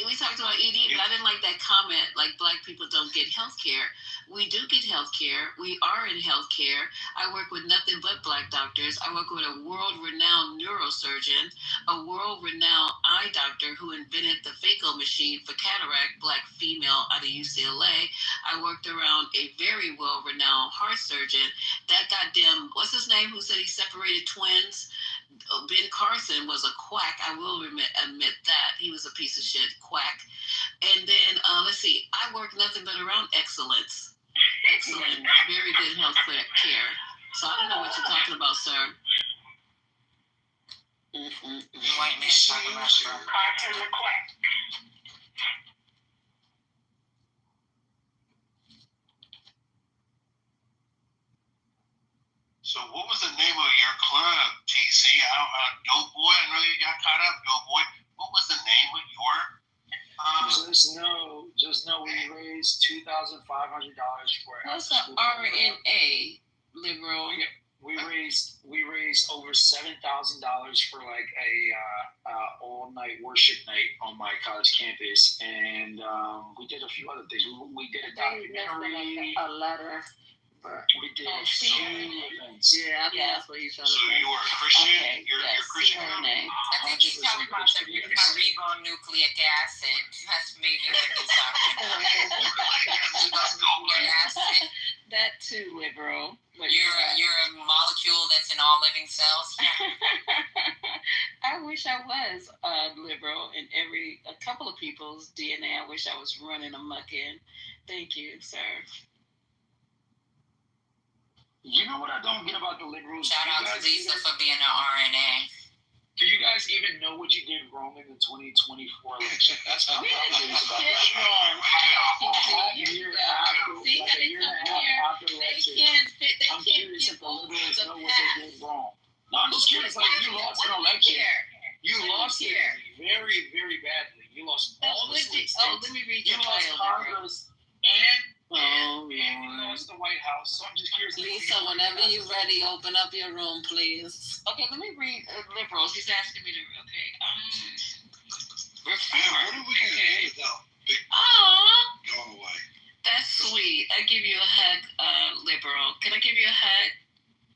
We talked about ED, but I didn't like that comment, like black people don't get health care. We do get health care. We are in health care. I work with nothing but black doctors. I work with a world-renowned neurosurgeon, a world-renowned eye doctor who invented the phaco machine for cataract, black female out of UCLA. I worked around a very well-renowned heart surgeon. That goddamn, what's his name, who said he separated twins? Ben Carson was a quack. I will admit that. He was a piece of shit quack. And then, let's see, I work nothing but around excellence. Excellent, very good health care. So I don't know what you're talking about, sir. White man talking about Carter the quack. So what was the name of your club, TC? Dope Boy? I know you got caught up, Dope Boy. What was the name of your? Just know we raised $2,500 for. What's the RNA, liberal? We raised over $7,000 for like a all night worship night on my college campus, and we did a few other things. We did a documentary. A letter. We did so many events. Yeah, I think that's what he's trying to So say. you were a Christian? Okay, You're yes, Christian? CRNA. I think he's talking about the ribonucleic acid. That's maybe what he's talking about. Ribonucleic acid. That too, liberal. You're a molecule that's in all living cells. I wish I was liberal in a couple of people's DNA. I wish I was running amok in. Thank you, sir. You know what I don't get about the liberals? Shout out to Lisa for being an RNA. Do you guys even know what you did wrong in the 2024 election? That's how I'm about a year after the election. I'm curious if the liberals know what they did wrong. No, I'm just curious. Like, you lost an election. You lost it very, very badly. You lost all the states. let me read You your lost bio, Congress and you Lord. lost the White House. So I'm just curious. Lisa, whenever you're ready, open up your room, please. Okay, let me read liberals. He's asking me to. Okay. What are we going to do without Big Aw, going away? that's sweet. I give you a hug, liberal. Can I give you a hug?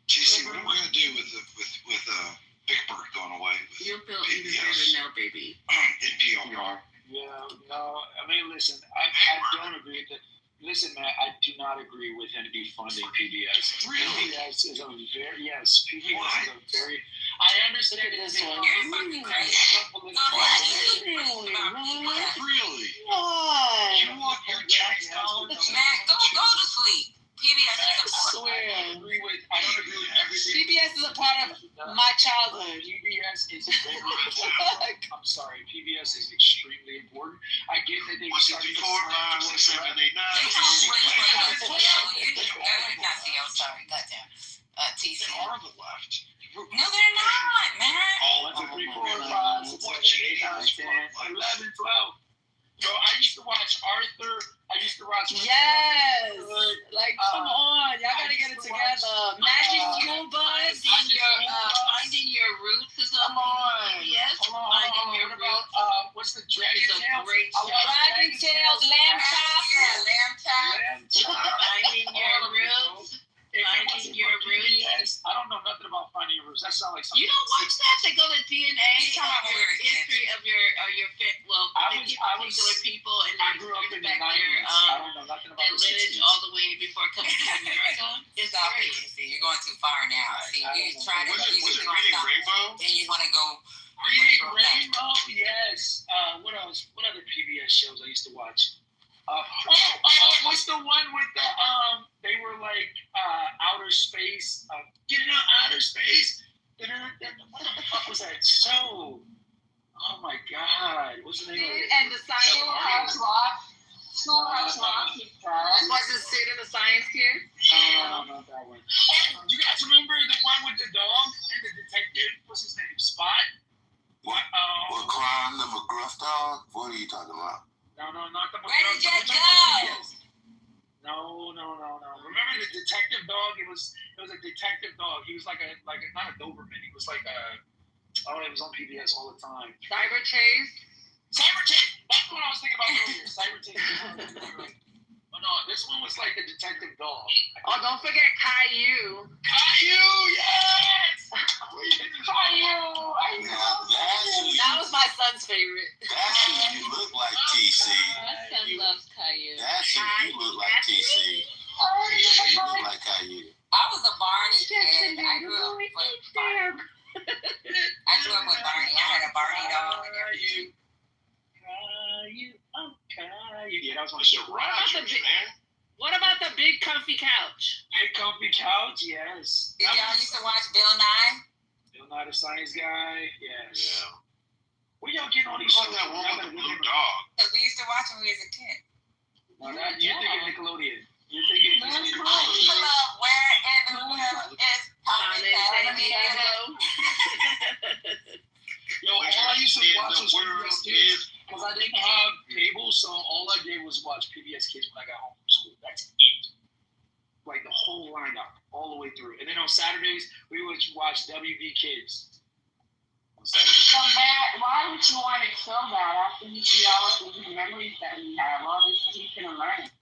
JC, what are we going to do with Big Bird going away? You'll feel even better now, baby. In DOR. Yeah, no. I mean, listen. I don't agree with that. Listen, man, I do not agree with him defunding PBS. Really? PBS is a very PBS is a very. I understand this one. You're fucking crazy. Really? Why? You want your tax dollars? Man, go to sleep. PBS is important. I don't agree with everything. PBS is a part of my childhood. PBS is very important. I'm sorry, PBS is extremely important. I get that they What's it started to before slant 5, towards 6, 7, 8, 9? Sorry, goddamn. TC. They are the left. No, they're not, man. Oh, 1, 2, 3, 4, 5, 6, 7, 8, 9, 10, 11, 12. Bro, I used to watch Arthur. I used to watch. Yes. Like, come on, y'all gotta get it together. Magic School Bus. Finding Your Roots is on. Come on. Yes. Finding Your Roots. What's the Dragon It's a Tales? great show. Dragon Tales, Lamb Chop. Yeah, Lamb Chop. Finding Your Roots. Finding Your Roots. I don't know nothing about Finding Your Roots. That sounds like something. You don't watch that? They go to DNA. History of your particular people, and I grew up in the 90s. I don't know nothing about their the lineage 60s. all the way before coming to America. It's Stop great. it, see, you're going too far now. See, you try to Was it Reading Rainbow? then you want to go. Reading Rainbow, yes. What else? What other PBS shows I used to watch? What's the one with the they were like outer space, getting out outer space. What the fuck was that show? Oh my god, what's the name of it? And the science Schoolhouse Rock. Schoolhouse Rock. was it Sid and the Science Kid? No, not that one. Oh, do you guys remember the one with the dog and the detective? What's his name? Spot? What crime? The McGruff dog? What are you talking about? No, not the. Where did you go? No. Remember the detective dog? It was a detective dog. He was like a not a Doberman. He was like a. Oh, it was on PBS all the time. Cyber Chase. Cyber Chase. That's what I was thinking about earlier. Cyber Chase. Oh no, this one was like the detective dog. Oh, don't forget Caillou. Caillou, yes. Caillou. That was my son's favorite. That's who you look like, TC. My son loves Caillou. That's who you look like, TC. You look like Caillou. I was a Barney kid. I grew up with Barney. I grew up with Barney. I had a Barney dog and everything. Yeah, that was my show. What about the big comfy couch? Big comfy couch, yes. Did y'all used to watch Bill Nye? Bill Nye the Science Guy, yes. Yeah. Where y'all getting all these What's shows? that one with the blue dog? Because we used to watch when we was a kid. No, you're thinking Nickelodeon. You're thinking People love Where in the World is Tommy Santiago? Yo, all I used to watch was PBS Kids because I didn't have cable, so all I did was watch PBS Kids when I got home from school. That's it. Like the whole lineup, all the way through. And then on Saturdays, we would watch WB Kids. So Matt, why would you want to kill that after you see all of these memories that we have, all this teaching and learning?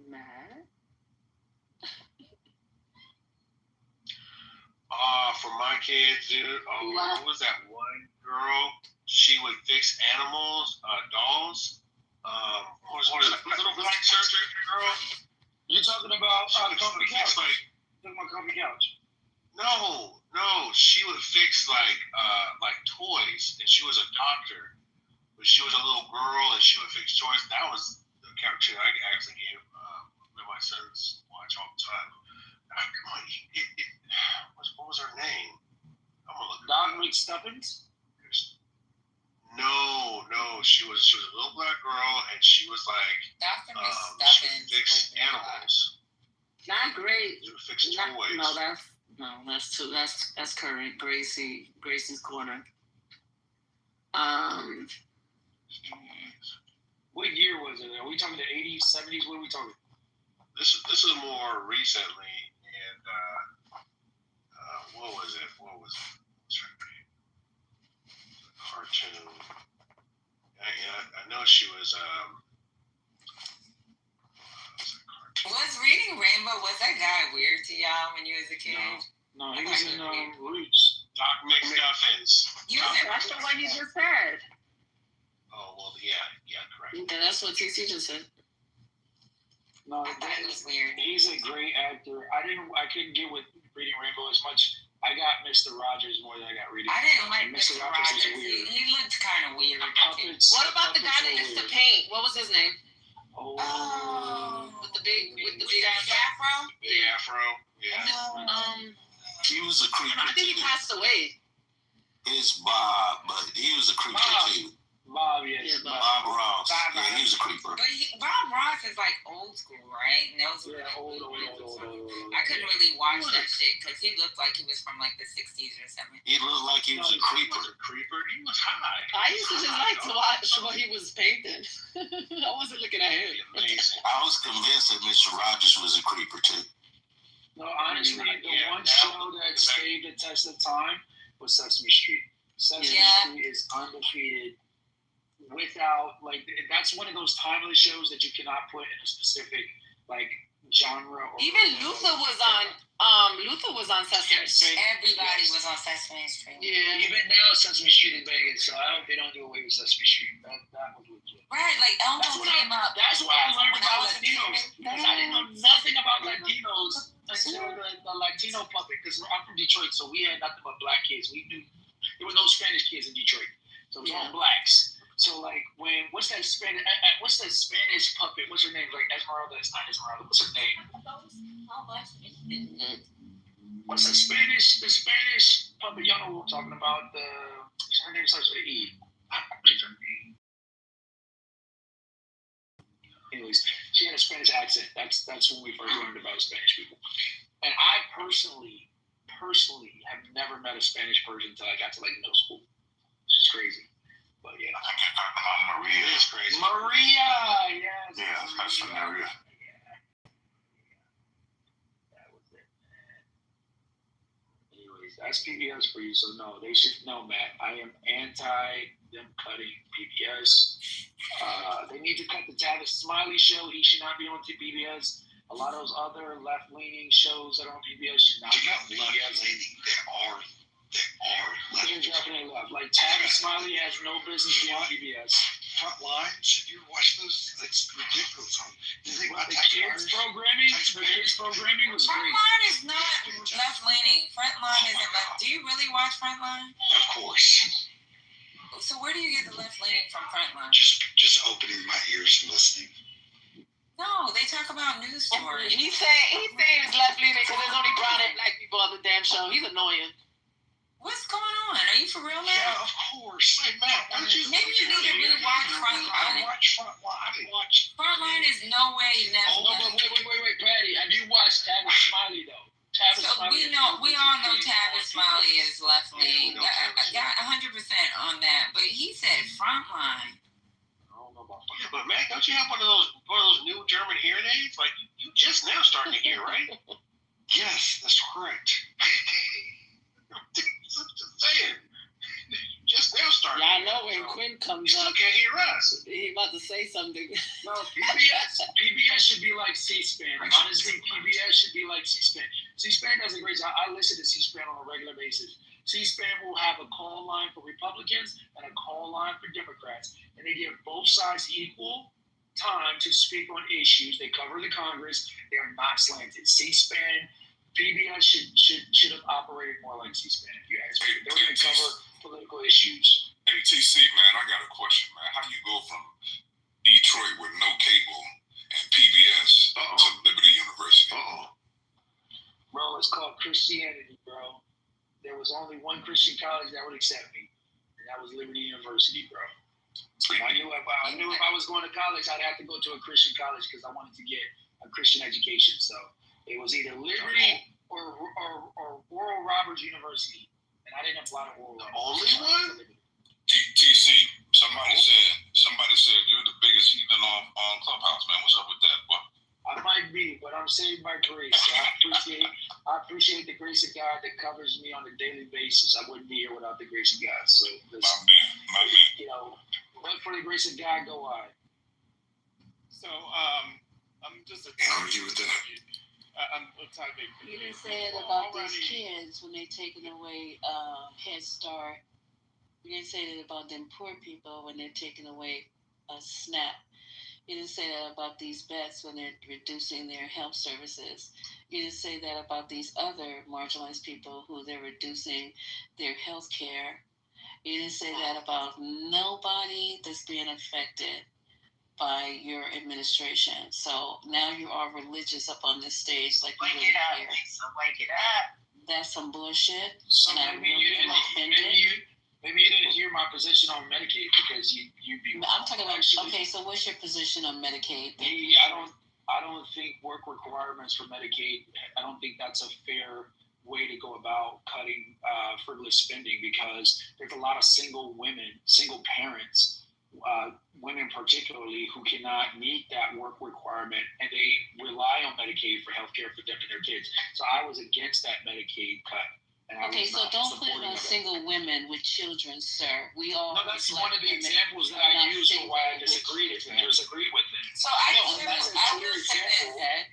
Matt? For my kids, dude. What was that one girl? She would fix animals, dolls. What was that little black shirt girl? You're talking about Comfy Couch. Talking about Comfy Couch. No. She would fix like toys, and she was a doctor. But she was a little girl, and she would fix toys. That was the character I actually gave my sons watch all the time. What was her name? I'm gonna look. Don Rick Stubbins? No. She was a little black girl, and she was like Dr. Miss she would Stubbins. fix animals. Not great. She would fix toys. That's too. That's current. Gracie's Corner. What year was it? Are we talking the 80s, 70s? What are we talking? This is more recently, and what was it? What's her name? Cartoon. I know she was. Was Reading Rainbow, was that guy weird to y'all when you was a kid? No, he was in Roots. Doc McStuffins. That's the one you just said. Oh well, yeah, correct. Yeah, that's what TC just said. No, I thought it was weird. He's a great actor. I couldn't get with Reading Rainbow as much. I got Mr. Rogers more than I got Reading. I didn't like Mr. Mr. Rogers. Rogers. He looked kind of weird. What about the guy that used to paint? What was his name? Oh. With the big afro? Big afro. Yeah. He was a creeper. I think he passed away. It's Bob, but he was a creeper too. Bob, yes. Bob Ross. Bob He was a creeper. But Bob Ross is like old school, right? And those old. I couldn't really watch that shit because he looked like he was from like the 60s or 70s. He looked like he was a creeper. He was high. I used to just like to watch what he was painting. I wasn't looking at him. Amazing. I was convinced that Mr. Rogers was a creeper too. No, honestly, the one show that stayed the test of time was Sesame Street. Sesame Street is undefeated without, like, that's one of those timeless shows that you cannot put in a specific, like, genre. Or even Luther was on Sesame Street. Everybody was on Sesame Street. Yeah. Even now, Sesame Street in Vegas, so I hope they don't do away with Sesame Street. That was legit. Right, like Elmo came up. That's why I learned about Latinos. Because I didn't know nothing about Latinos until the Latino puppet. Because I'm from Detroit, so we had nothing but black kids. We knew there were no Spanish kids in Detroit, so it was all blacks. So like what's that Spanish puppet? What's her name? Like Esmeralda. It's not Esmeralda. What's her name? What's the Spanish puppet? Y'all know what I'm talking about. Her name starts with an E. Anyways, she had a Spanish accent. That's when we first learned about Spanish people. And I personally have never met a Spanish person until I got to like middle school. It's crazy. But yeah. I can't talk about Maria. It's crazy. Maria, yes. Yeah, that's from Maria. That was it, man. Anyways, that's PBS for you. So no, they should know, Matt. I am anti them cutting PBS. They need to cut the Tavis Smiley show. He should not be on PBS. A lot of those other left-leaning shows that are on PBS should not be on PBS. They're definitely left. Like Tavis Smiley has no business being on PBS. Frontline, should you watch those? It's ridiculous. You think about The kids programming was great. Frontline is not left-leaning. Frontline isn't left. Do you really watch Frontline? Of course. So where do you get the left-leaning from Frontline? Just opening my ears and listening. No, they talk about news stories. He's saying it's left-leaning because there's only brown and black people on the damn show. He's annoying. What's going on? Are you for real, man? Yeah, of course. Hey, Matt, Maybe you need to rewatch Frontline. I watch Frontline. Frontline is no way Wait, Patty. Have you watched Tavis Smiley though? So we all know Tavis Smiley is left leaning. I got 100% on that, but he said Frontline. Yeah, but Matt, don't you have one of those new German hearing aids? Like you just now starting to hear, right? Yes, that's correct. Just saying. Just now starting. Yeah, I know when Quinn comes you up. Can't hear us. He about to say something. No, PBS should be like C-SPAN. Honestly, PBS should be like C-SPAN. C-SPAN does a great job. I listen to C-SPAN on a regular basis. C-SPAN will have a call line for Republicans and a call line for Democrats, and they give both sides equal time to speak on issues. They cover the Congress. They are not slanted. C-SPAN, PBS should have operated more like C-SPAN. If you ask me, they were going to cover political issues. ATC, man, I got a question, man. How do you go from Detroit with no cable and PBS to Liberty University? Bro, it's called Christianity, bro. There was only one Christian college that would accept me, and that was Liberty University, bro. I knew if I was going to college, I'd have to go to a Christian college because I wanted to get a Christian education. So it was either Liberty or Oral Roberts University, and I didn't apply to Oral. The only one? TC, somebody said you're the biggest heathen on Clubhouse, man. What's up with that? What? I might be, but I'm saved by grace. So I appreciate the grace of God that covers me on a daily basis. I wouldn't be here without the grace of God. So listen, my man. You know, but for the grace of God, go I. So I'm just a argue with that. I'm a topic. You didn't say it about these kids when they're taking away Head Start. You didn't say that about them poor people when they're taking away a SNAP. You didn't say that about these vets when they're reducing their health services. You didn't say that about these other marginalized people who they're reducing their health care. You didn't say that about nobody that's being affected by your administration. So now you are religious up on this stage like you really care. Wake it up. That's some bullshit. So and I maybe really am offended. Maybe you didn't hear my position on Medicaid because you be. I'm talking about, okay, so what's your position on Medicaid? I I don't think work requirements for Medicaid, I don't think that's a fair way to go about cutting frivolous spending, because there's a lot of single women, single parents, women particularly, who cannot meet that work requirement, and they rely on Medicaid for healthcare for them and their kids. So I was against that Medicaid cut. Okay, so don't put it on single women with children, sir. We all. No, that's one of the examples that I used for why I disagreed with it. So I do say this.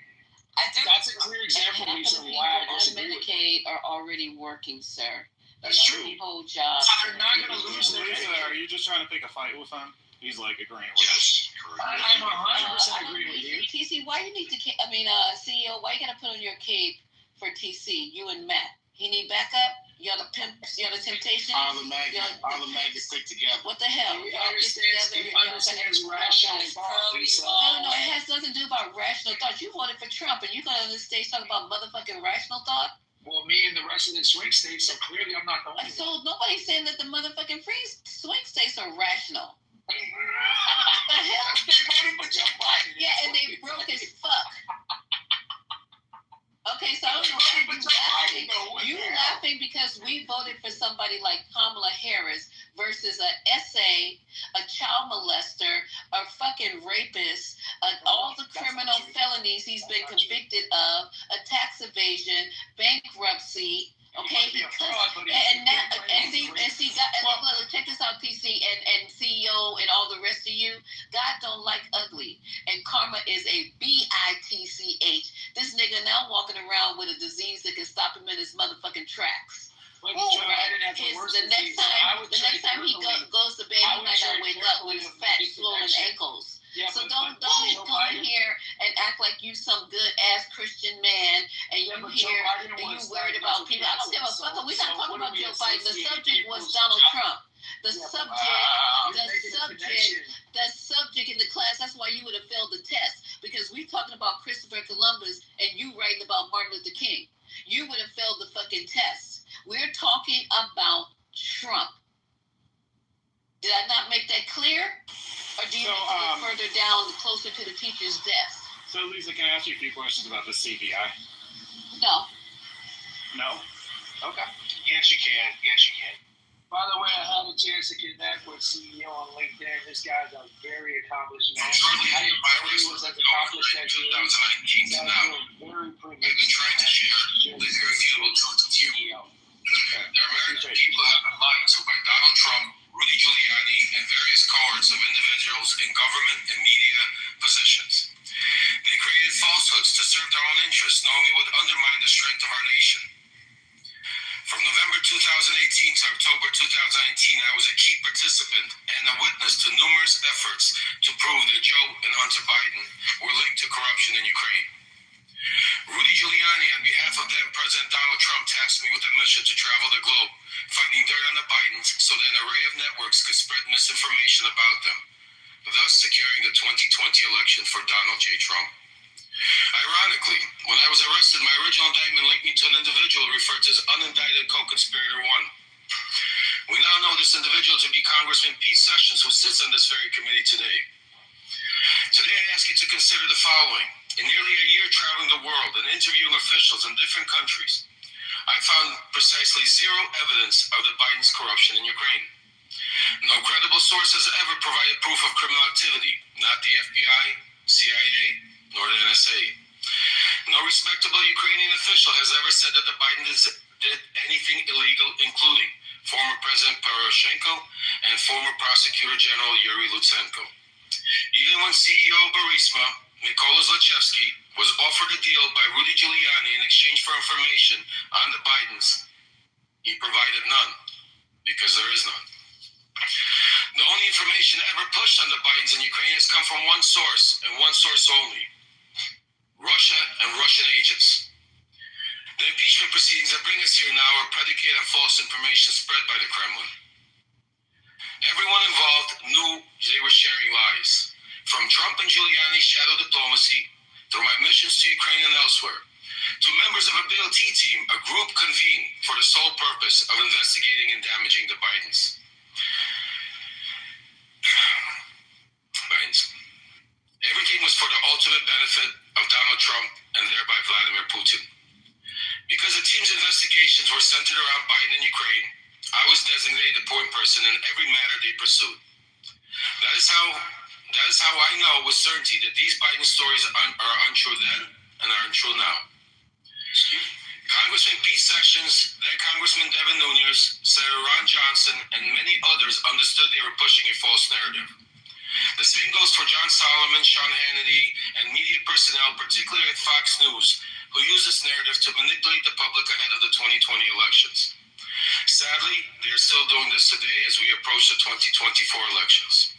That's a clear example reason why I disagree with it. Medicaid are already working, sir. That's true. Hold jobs. So they're not going to lose their Lisa, Medicaid. are you just trying to pick a fight with him? He's like agreeing with Yes. I'm 100% agreeing with you. TC, why you need to? CEO, why you gotta put on your cape for TC? You and Matt. He need backup. Y'all the pimps. Y'all the temptations. All the maggots stick together. What the hell? He understands rational thought. No, it has nothing to do about rational thought. You voted for Trump, and you got on this stage talking about motherfucking rational thought. Well, me and the rest of the swing states, so clearly I'm not the only one. So nobody's saying that the motherfucking free swing states are rational. What the hell? They voted for Joe Biden. Yeah, and they broke as fuck. Okay, so I don't know why you laughing. You laughing because we voted for somebody like Kamala Harris versus a SA, a child molester, a fucking rapist, all the criminal felonies he's been convicted of, a tax evasion, bankruptcy. Okay, check this out, TC and CEO and all the rest of you. God don't like ugly, and karma is a BITCH. This nigga now walking around with a disease that can stop him in his motherfucking tracks. The next time he goes to bed, he might not wake up with his fat, swollen ankles. Yeah, so don't come here and act like you some good ass Christian man and you here and you worried about people. I don't give a fuck. We're not talking about Joe Biden. The subject was Donald Trump. The subject in the class. That's why you would have failed the test, because we're talking about Christopher Columbus and you writing about Martin Luther King. You would have failed the fucking test. We're talking about Trump. Did I not make that clear? Or do you need to get further down, closer to the teacher's desk? So, Lisa, can I ask you a few questions about the CPI? No. No? Okay. Yes, you can. Yes, you can. By the way, I had a chance to connect with CEO on LinkedIn. This guy's a very accomplished man. I didn't know he was as accomplished as he is. He's very privileged. I've been trying to share the irrefutable truth with you. The American people have been lied to by Donald Trump, Rudy Giuliani, and various cohorts of individuals in government and media positions. They created falsehoods to serve their own interests, knowing it would undermine the strength of our nation. From November 2018 to October 2019, I was a key participant and a witness to numerous efforts to prove that Joe and Hunter Biden were linked to corruption in Ukraine. Rudy Giuliani, on behalf of then President Donald Trump, tasked me with a mission to travel the globe, finding dirt on the Bidens so that an array of networks could spread misinformation about them, thus securing the 2020 election for Donald J. Trump. Ironically, when I was arrested, my original indictment linked me to an individual referred to as unindicted co-conspirator 1. We now know this individual to be Congressman Pete Sessions, who sits on this very committee today. Today I ask you to consider the following. In nearly a year traveling the world and interviewing officials in different countries, I found precisely zero evidence of the Biden's corruption in Ukraine. No credible source has ever provided proof of criminal activity, not the FBI, CIA, nor the NSA. No respectable Ukrainian official has ever said that the Bidens did anything illegal, including former President Poroshenko and former Prosecutor General Yuri Lutsenko. Even when CEO Burisma, Mykola Zlochevsky, was offered a deal by Rudy Giuliani in exchange for information on the Bidens, he provided none, because there is none. The only information ever pushed on the Bidens in Ukraine has come from one source, and one source only: Russia and Russian agents. The impeachment proceedings that bring us here now are predicated on false information spread by the Kremlin. Everyone involved knew they were sharing lies. From Trump and Giuliani's shadow diplomacy, through my missions to Ukraine and elsewhere, to members of a BLT team, a group convened for the sole purpose of investigating and damaging the Bidens. Everything was for the ultimate benefit of person in every matter they pursued. That is how I know with certainty that these Biden stories are untrue then and are untrue now. Congressman Pete Sessions, then Congressman Devin Nunes, Senator Ron Johnson, and many others understood they were pushing a false narrative. The same goes for John Solomon, Sean Hannity, and media personnel, particularly at Fox News, who use this narrative to manipulate the public ahead of the 2020 elections. Sadly, they are still doing this today as we approach the 2024 elections.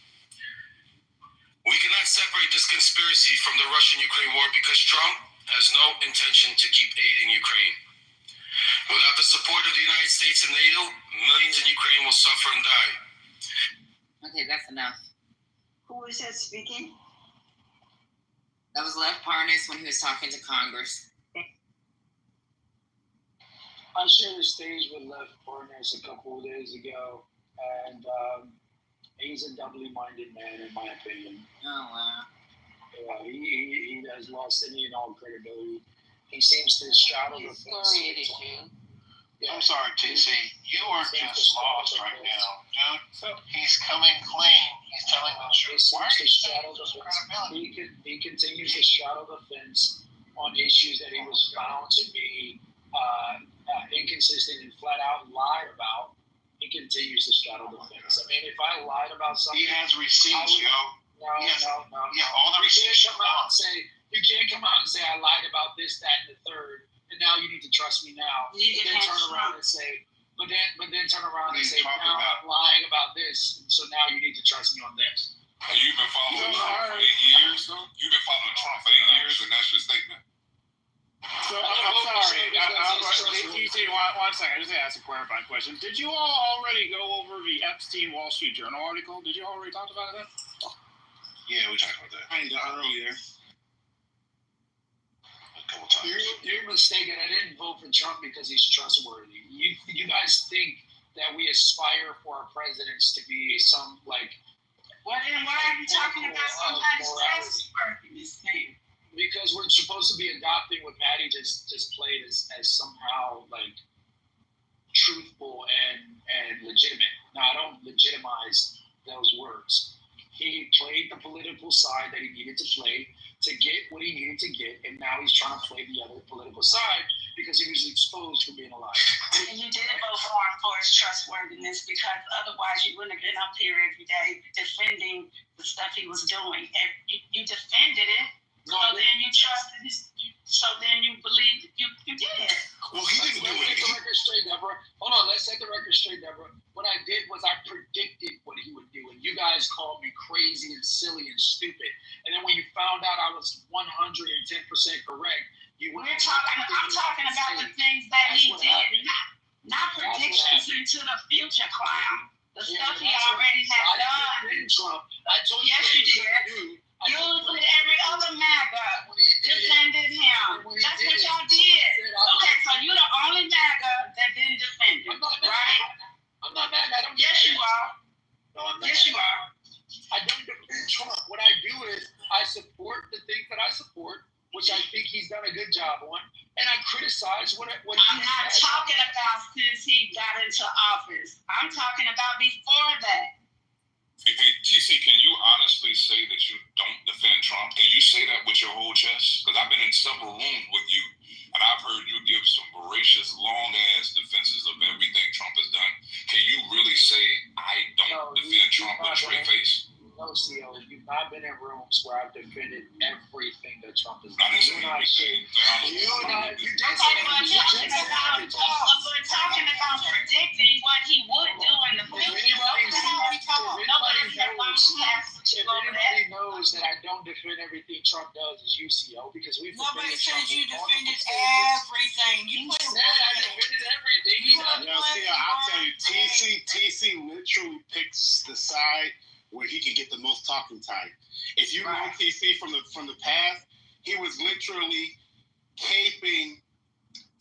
We cannot separate this conspiracy from the Russian-Ukraine war because Trump has no intention to keep aiding Ukraine. Without the support of the United States and NATO, millions in Ukraine will suffer and die. Okay, that's enough. Who was that speaking? That was Lev Parnas when he was talking to Congress. I shared a stage with Lev Parnas a couple of days ago, and he's a doubly minded man, in my opinion. Oh, wow. He has lost any and all credibility. He seems to shadow the fence. I'm sorry, TC. You are just lost right now, dude. He's coming clean. He's telling the truth. He continues to shadow the fence on issues that he was found to be inconsistent and flat out lied about. He continues to straddle the fence. I mean, if I lied about something, he has receipts, yo. No. Yeah, all the receipts. You can't come out and say I lied about this, that, and the third, and now you need to trust me now. And then turn around and say, but then turn around and say, now I'm lying about this, so now you need to trust me on this. And you've been following Trump for 8 years, though? You've been following Trump for 8 years, and that's your statement? So, I'm sorry. DC, one second. I just asked a clarifying question. Did you all already go over the Epstein Wall Street Journal article? Did you already talk about it then? Yeah, we talked about that. Kinda earlier. A couple times. You're mistaken. I didn't vote for Trump because he's trustworthy. You guys think that we aspire for our presidents to be some, like... Well, then why are you talking about somebody's trustworthiness then? Because we're supposed to be adopting what Patty just played as somehow, like, truthful and legitimate. Now, I don't legitimize those words. He played the political side that he needed to play to get what he needed to get, and now he's trying to play the other political side because he was exposed for being a liar. And you didn't vote for him for his trustworthiness because otherwise you wouldn't have been up here every day defending the stuff he was doing. And you defended it, so then you trusted his. So then you believed you did. Well, he didn't do Let's set it. the record straight, Deborah. Hold on, let's set the record straight, Deborah. What I did was I predicted what he would do, and you guys called me crazy and silly and stupid. And then when you found out I was 110% correct, you went. I'm talking about the things that he did, not predictions into the future, clown. The stuff he already has done. Trump. I told you. Yes, you did. You with every other MAGA defended him. That's what y'all did. Okay, so you're the only MAGA that didn't defend him, right? I'm not MAGA. I don't. Yes, you are. No, I'm not. Yes, you are. I don't defend Trump. What I do is I support the things that I support, which I think he's done a good job on, and I criticize what I'm not talking about since he got into office. I'm talking about before that. Hey, TC, can you honestly say that you don't defend Trump? Can you say that with your whole chest? Because I've been in several rooms with you, and I've heard you give some voracious, long-ass defenses of everything Trump has done. Can you really say, I don't defend Trump with a straight face? No, CO, you've not been in rooms where I've defended everything that Trump has I done. didn't say everything. We're talking about predicting what he would do in the future. If anybody knows that I don't defend everything Trump does, is UCO, because we've Nobody defended said Trump you on defended multiple everything. You said I defended everything. I'll tell you, TC literally picks the side where he can get the most talking time. If you know TC from the past, he was literally caping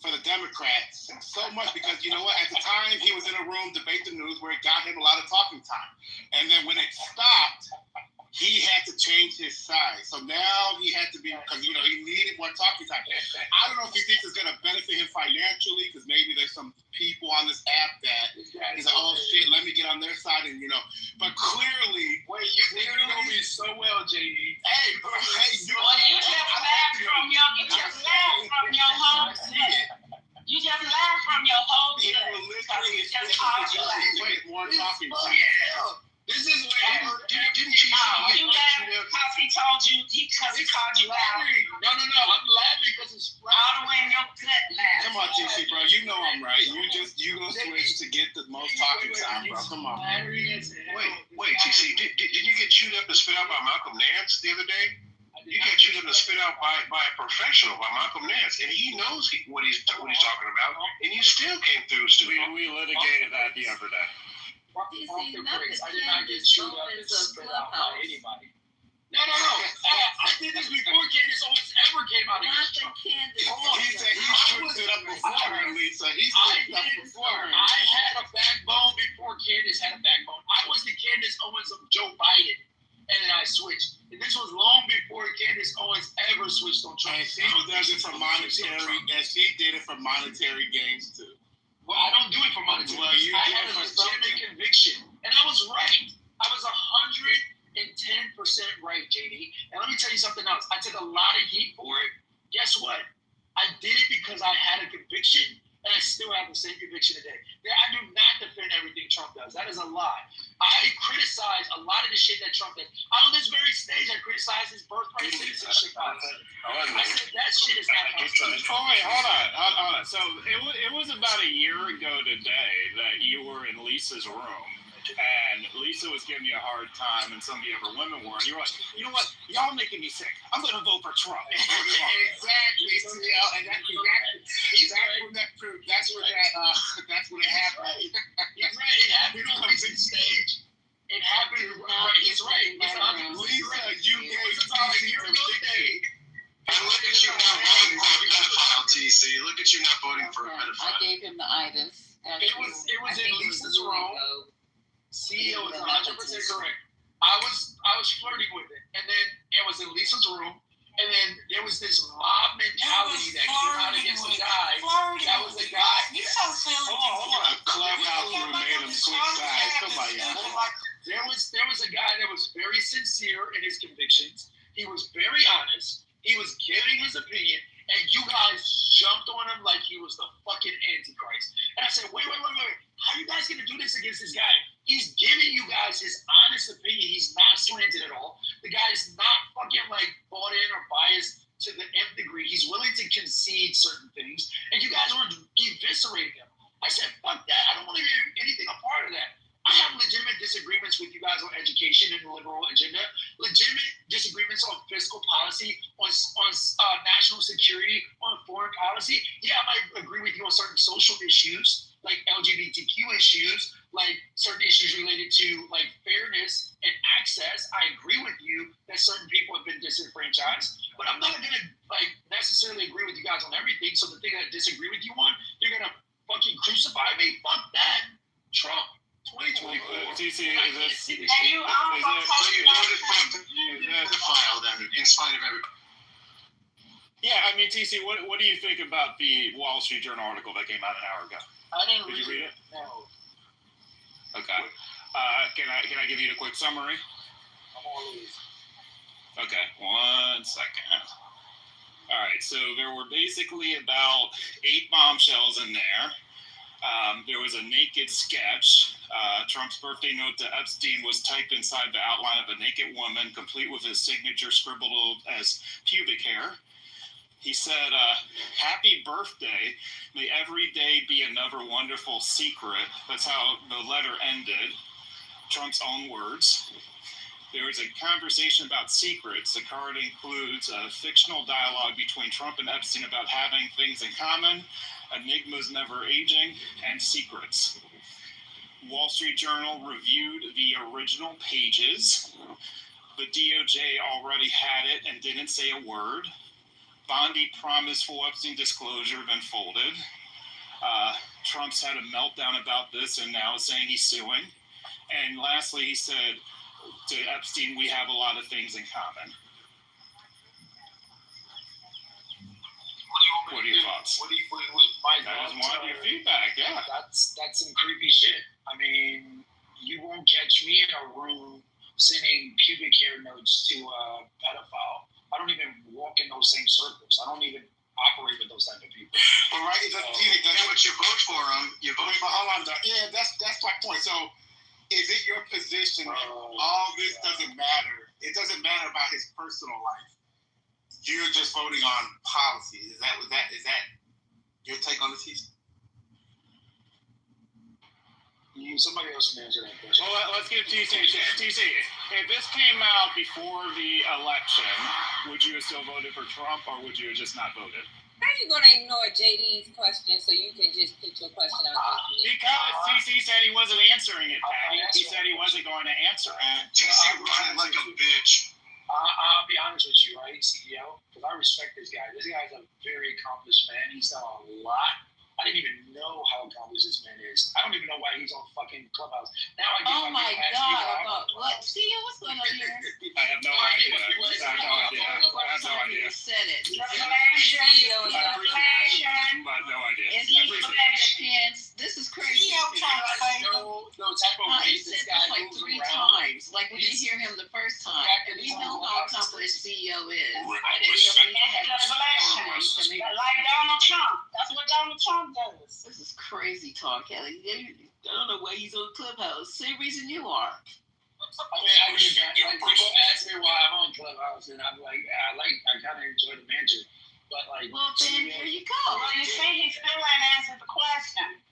for the Democrats so much because you know what? At the time, he was in a room, Debate the News, where it got him a lot of talking time. And then when it stopped, he had to change his side. So now he had to be, because, you know, he needed more talking time. I don't know if he thinks it's going to benefit him financially, because maybe there's some people on this app that He's like, oh shit, let me get on their side, and but clearly, wait, you know me so well, JD. Hey, bro, hey, you just laughed from your home set. You just laughed from your home set. He just called you out. Wait, more talking. This is what didn't you laughed because he told you because he called you out. No, I'm laughing because it's all the way in your gut laugh. Come on, TC, bro. You know I'm right. You gonna switch to get the most talking time, bro. Come on. Wait, TC, did you get chewed up and spit out by Malcolm Nance the other day? You got chewed up and spit out by a professional, by Malcolm Nance, and he knows what he's talking about, and you still came through. We litigated that the other day. I did not get chewed up and spit out by anybody. No. I did this before Candace Owens ever came out. Not the Candace. He said he shoot it up before her, Lisa. He shoot it up before her. I had a backbone before Candace had a backbone. I was the Candace Owens of Joe Biden, and then I switched. And this was long before Candace Owens ever switched on Trump. And she does it for monetary, and she did it for monetary gains too. Well, I don't do it for monetary. Well, you I did had it a for legitimate conviction, and I was right. I was 110% right, JD. And let me tell you something else. I took a lot of heat for it. Guess what? I did it because I had a conviction, and I still have the same conviction today. I do not defend everything Trump does. That is a lie. I criticize a lot of the shit that Trump does. On this very stage, I criticize his birthright citizenship policy. I said that shit is not constitutional. Oh, wait, hold on. So it was about a year ago today that you were in Lisa's room, and Lisa was giving you a hard time, and some of the other women were, and you were like, you know what? Y'all making me sick. I'm going to vote for Trump. Exactly. And that's what happened. He's right. It happened on the big stage. It happened. He's right. Lisa, you gave about a year ago today. And look at you now voting for a pedophile, TC. Look at you now voting for a pedophile. I gave him the itis. It was in Lisa's room. CEO is 100% correct. I was flirting with it, and then it was in Lisa's room, and then there was this mob mentality that came out against the guy. That was the guy. Hold on. Clubhouse room made him switch sides. Come on, y'all. There was a guy that was very sincere in his convictions. He was very honest. He was giving his opinion, and you guys jumped on him like he was the fucking Antichrist. And I said, wait. How are you guys going to do this against this guy? He's giving you guys his honest opinion. He's not slanted at all. The guy's not fucking bought in or biased to the nth degree. He's willing to concede certain things. And you guys were eviscerating him. I said, fuck that. I don't want to hear anything a part of that. I have legitimate disagreements with you guys on education and the liberal agenda, legitimate disagreements on fiscal policy, on national security, on foreign policy. Yeah, I might agree with you on certain social issues, like LGBTQ issues, like certain issues related to fairness and access. I agree with you that certain people have been disenfranchised, but I'm not going to necessarily agree with you guys on everything. So the thing I disagree with you on, you're going to fucking crucify me? Fuck that. Trump. 2024. TC, is this? In spite of everything. Yeah, I mean, TC, what do you think about the Wall Street Journal article that came out an hour ago? I didn't Did you read it? No. Okay. Can I give you a quick summary? I'm all ears. Okay, 1 second. All right, so there were basically about 8 bombshells in there. There was a naked sketch. Trump's birthday note to Epstein was typed inside the outline of a naked woman, complete with his signature scribbled as pubic hair. He said, happy birthday. May every day be another wonderful secret. That's how the letter ended. Trump's own words. There was a conversation about secrets. The card includes a fictional dialogue between Trump and Epstein about having things in common, enigmas never aging, and secrets. Wall Street Journal reviewed the original pages. The DOJ already had it and didn't say a word. Bondi promised full Epstein disclosure, then folded. Trump's had a meltdown about this and now is saying he's suing. And lastly, he said to Epstein, we have a lot of things in common. What are your thoughts? What my thoughts? One of your feedback, yeah. That's some creepy shit. I mean, you won't catch me in a room sending pubic hair notes to a pedophile. I don't even walk in those same circles. I don't even operate with those type of people. Well, right, that's what you vote for them. You vote for. Hold on, yeah, that's my point. So, is it your position that all this doesn't matter? It doesn't matter about his personal life. You're just voting on policy. Is that your take on this? Somebody else can answer that question. Well, let's give TC a chance. TC, if this came out before the election, would you have still voted for Trump, or would you have just not voted? How are you going to ignore JD's question so you can just put your question out there? Because TC said he wasn't answering it, Patty. He said he wasn't going to answer it. TC running like a bitch. I'll be honest with you, right, CEO? Because I respect this guy. This guy's a very accomplished man. He's done a lot. I didn't even know how accomplished this man is. I don't even know why he's on fucking Clubhouse. Now I get oh my God! What? CEO, what's going on here? I have no idea. I have no idea. You said it. I appreciate it, but no idea. Is he your pants? This is crazy. No type of he race. said this like 3 times. Like we didn't hear him the first time. We know how accomplished CEO is. Like Donald Trump. That's what Donald Trump does. This is crazy talk, Kelly. I don't know why he's on Clubhouse. Same reason you are. I mean, people ask me why I'm on Clubhouse, and I'm like, I kind of enjoy the mansion, but like. Well, then here you go. Well, you see, he still ain't answered the question.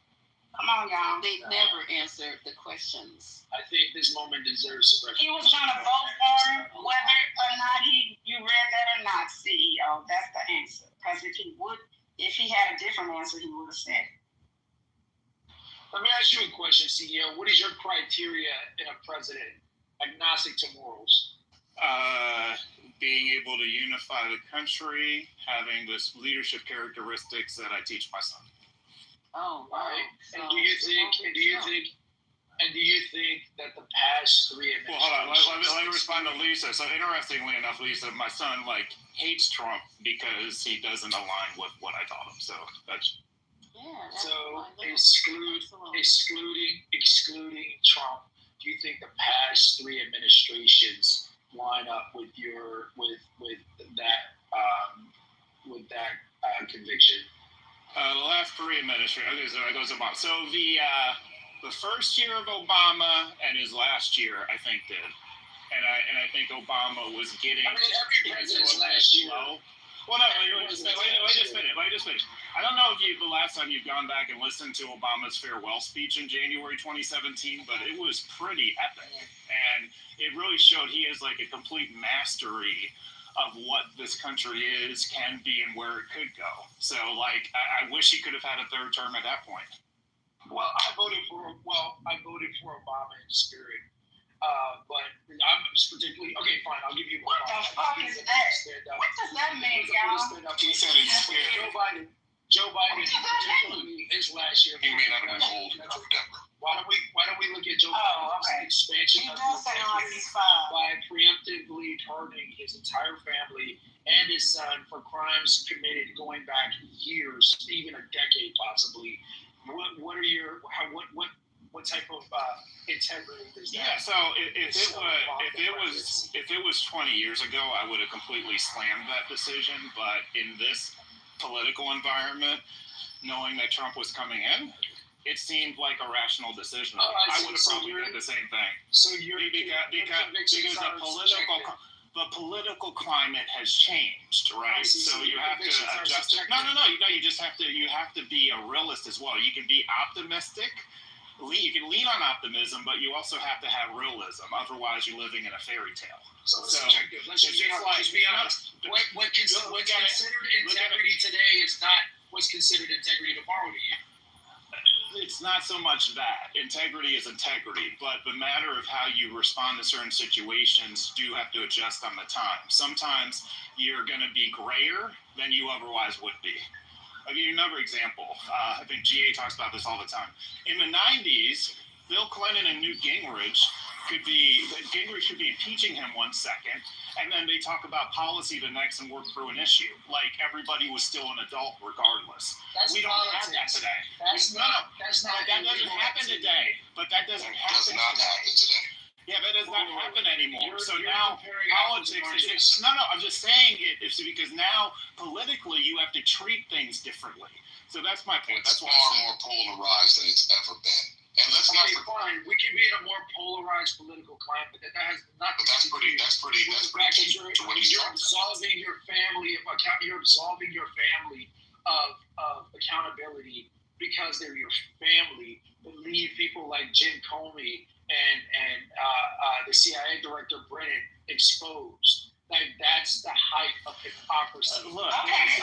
Come on, y'all. They've never answered the questions. I think this moment deserves suppression. He was trying to vote for him, whether or not you read that or not, CEO. That's the answer. Because if he had a different answer, he would have said it. Let me ask you a question, CEO. What is your criteria in a president, agnostic to morals? Being able to unify the country, having this leadership characteristics that I teach my son. Oh, wow. Right. And do you think that the past 3 administrations? Well, hold on. Let me respond to Lisa. So, interestingly enough, Lisa, my son hates Trump because he doesn't align with what I taught him. So that's. Yeah. So excluding Trump, do you think the past 3 administrations line up with that conviction? The last 3 administrations. Okay, so it goes about. So the first year of Obama and his last year, I think did, and I think Obama was getting. I mean, every president's last year. Well, no, let me just finish. I don't know if the last time you've gone back and listened to Obama's farewell speech in January 2017, but it was pretty epic. And it really showed he has a complete mastery of what this country is, can be, and where it could go. So, I wish he could have had a 3rd term at that point. Well, I voted for Obama in spirit. But I'm particularly okay. Fine, I'll give you. What the fuck is that? What does that mean, y'all? He said he's scared. Joe Biden, particularly his last year. He may not have been old enough. Why don't we look at Joe Biden's expansion by preemptively pardoning his entire family and his son for crimes committed going back years, even a decade possibly. What type of integrity is that? Yeah, so if it was 20 years ago, I would have completely slammed that decision. But in this political environment, knowing that Trump was coming in, it seemed like a rational decision. I would have probably did the same thing. So because the political climate has changed, right? So you have to adjust it. No. You just have to be a realist as well. You can be optimistic. You can lean on optimism, but you also have to have realism. Otherwise, you're living in a fairy tale. So subjective. Let's just be honest. What's considered integrity today is not what's considered integrity tomorrow to you. It's not so much that. Integrity is integrity, but the matter of how you respond to certain situations do have to adjust on the time. Sometimes you're going to be grayer than you otherwise would be. I'll give you another example. I think GA talks about this all the time. In the 90s, Bill Clinton and Newt Gingrich Gingrich should be impeaching him 1 second, and then they talk about policy the next and work through an issue. Like everybody was still an adult regardless. We don't have that today. That doesn't happen today. But that doesn't happen today. Yeah, that does not happen anymore. So now politics is I'm just saying it because now politically you have to treat things differently. So that's my point. It's far more polarized than it's ever been. And let's not fine. We can be in a more polarized political climate, but that has nothing to do with that's pretty key to what he's you're absolving your family of accountability because they're your family. But leave people like Jim Comey and the CIA director Brennan exposed. Like that's the height of hypocrisy. Look, Okay,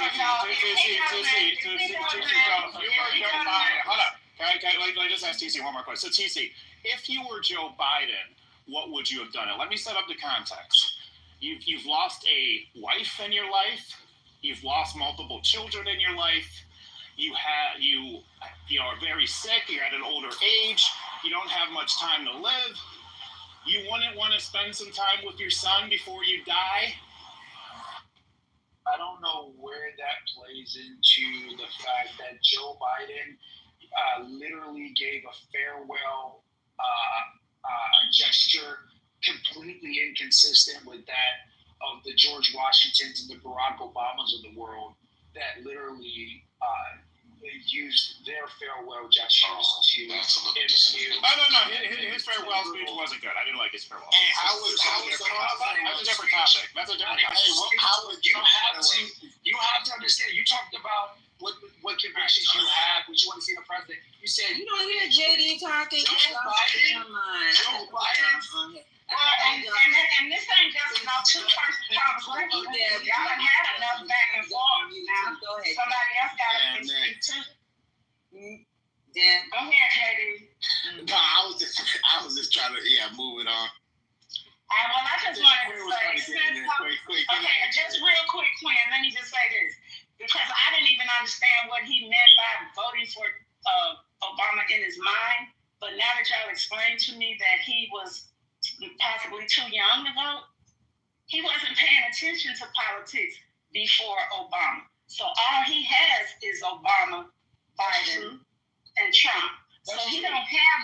hold up. Can I just ask TC one more question? So TC, if you were Joe Biden, what would you have done? Let me set up the context. You've lost a wife in your life. You've lost multiple children in your life. You are very sick. You're at an older age. You don't have much time to live. You wouldn't want to spend some time with your son before you die? I don't know where that plays into the fact that Joe Biden literally gave a farewell gesture completely inconsistent with that of the George Washingtons and the Barack Obamas of the world that literally used their farewell gestures to imbue. No. His farewell speech wasn't good. I didn't like his farewell. Hey, That's a different topic. You have to understand. You talked about what convictions you have, what you want to see in a president. You said You don't hear JD talking. Joe Biden. And this ain't just no two-person conversation. Y'all done had enough back and forth. Now, Go ahead. somebody else got to speak too. Dan. Go ahead, JD. No, I was just trying to move it on. Well, I just wanted to say, okay, just real quick, Quinn, let me just say this. Because I didn't even understand what he meant by voting for Obama in his mind. But now that y'all explained to me that he was possibly too young to vote, he wasn't paying attention to politics before Obama. So all he has is Obama, Biden, and Trump. So he don't have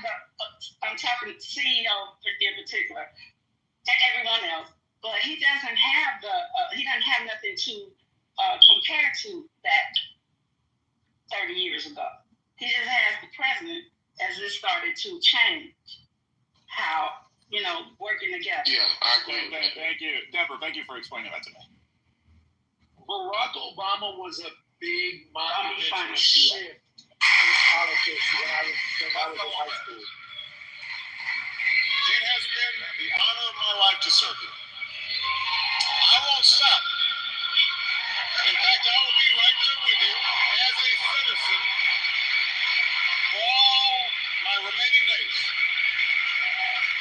I'm talking CEO in particular, and everyone else, but he doesn't have he doesn't have nothing to compare to that 30 years ago. He just has the president as this started to change how, working together. Yeah, I agree. Thank you. Deborah, thank you for explaining that to me. Barack Obama was a big monumental shift in politics when I was in high school. It has been the honor of my life to serve you. I won't stop. In fact, I will be right there with you as a citizen for all my remaining days.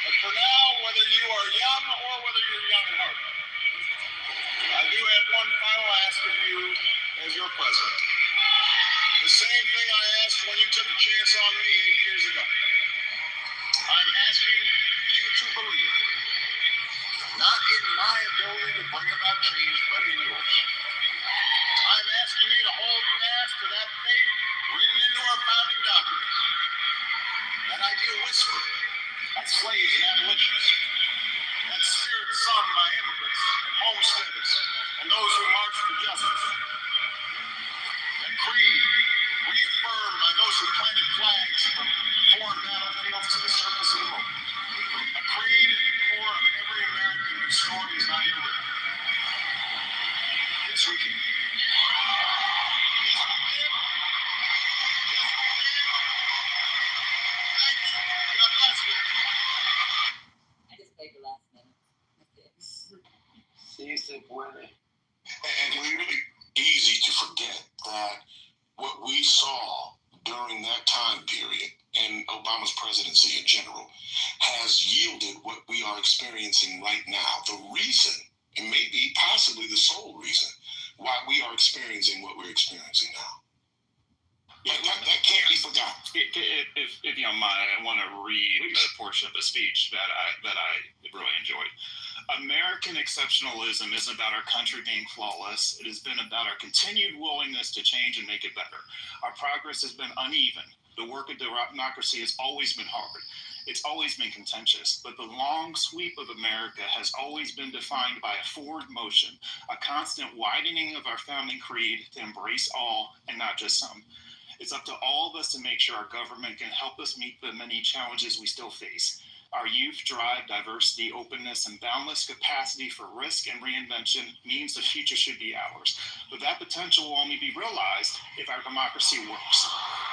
But for now, whether you are young or whether you're young at heart, I do have one final ask of you as your president. The same thing I asked when you took a chance on me 8 years ago. I'm asking you to believe, not in my ability to bring about change, but in yours. I'm asking you to hold fast to that faith written into our founding documents, that ideal whisper of slaves and abolitionists, that spirit sung by immigrants and homesteaders and those who marched for justice, that creed reaffirmed by those who planted flags from foreign battlefields to the surface of the moon, a creed at the core of every American whose story is not yet written. Yes, we can. And it's really easy to forget that what we saw during that time period and Obama's presidency in general has yielded what we are experiencing right now. The reason, and maybe possibly the sole reason, why we are experiencing what we're experiencing now. That can't be forgotten. If you don't mind, I want to read a portion of the speech that I really enjoyed. American exceptionalism isn't about our country being flawless. It has been about our continued willingness to change and make it better. Our progress has been uneven. The work of democracy has always been hard. It's always been contentious, but the long sweep of America has always been defined by a forward motion, a constant widening of our founding creed to embrace all and not just some. It's up to all of us to make sure our government can help us meet the many challenges we still face. Our youth drive, diversity, openness, and boundless capacity for risk and reinvention means the future should be ours. But that potential will only be realized if our democracy works.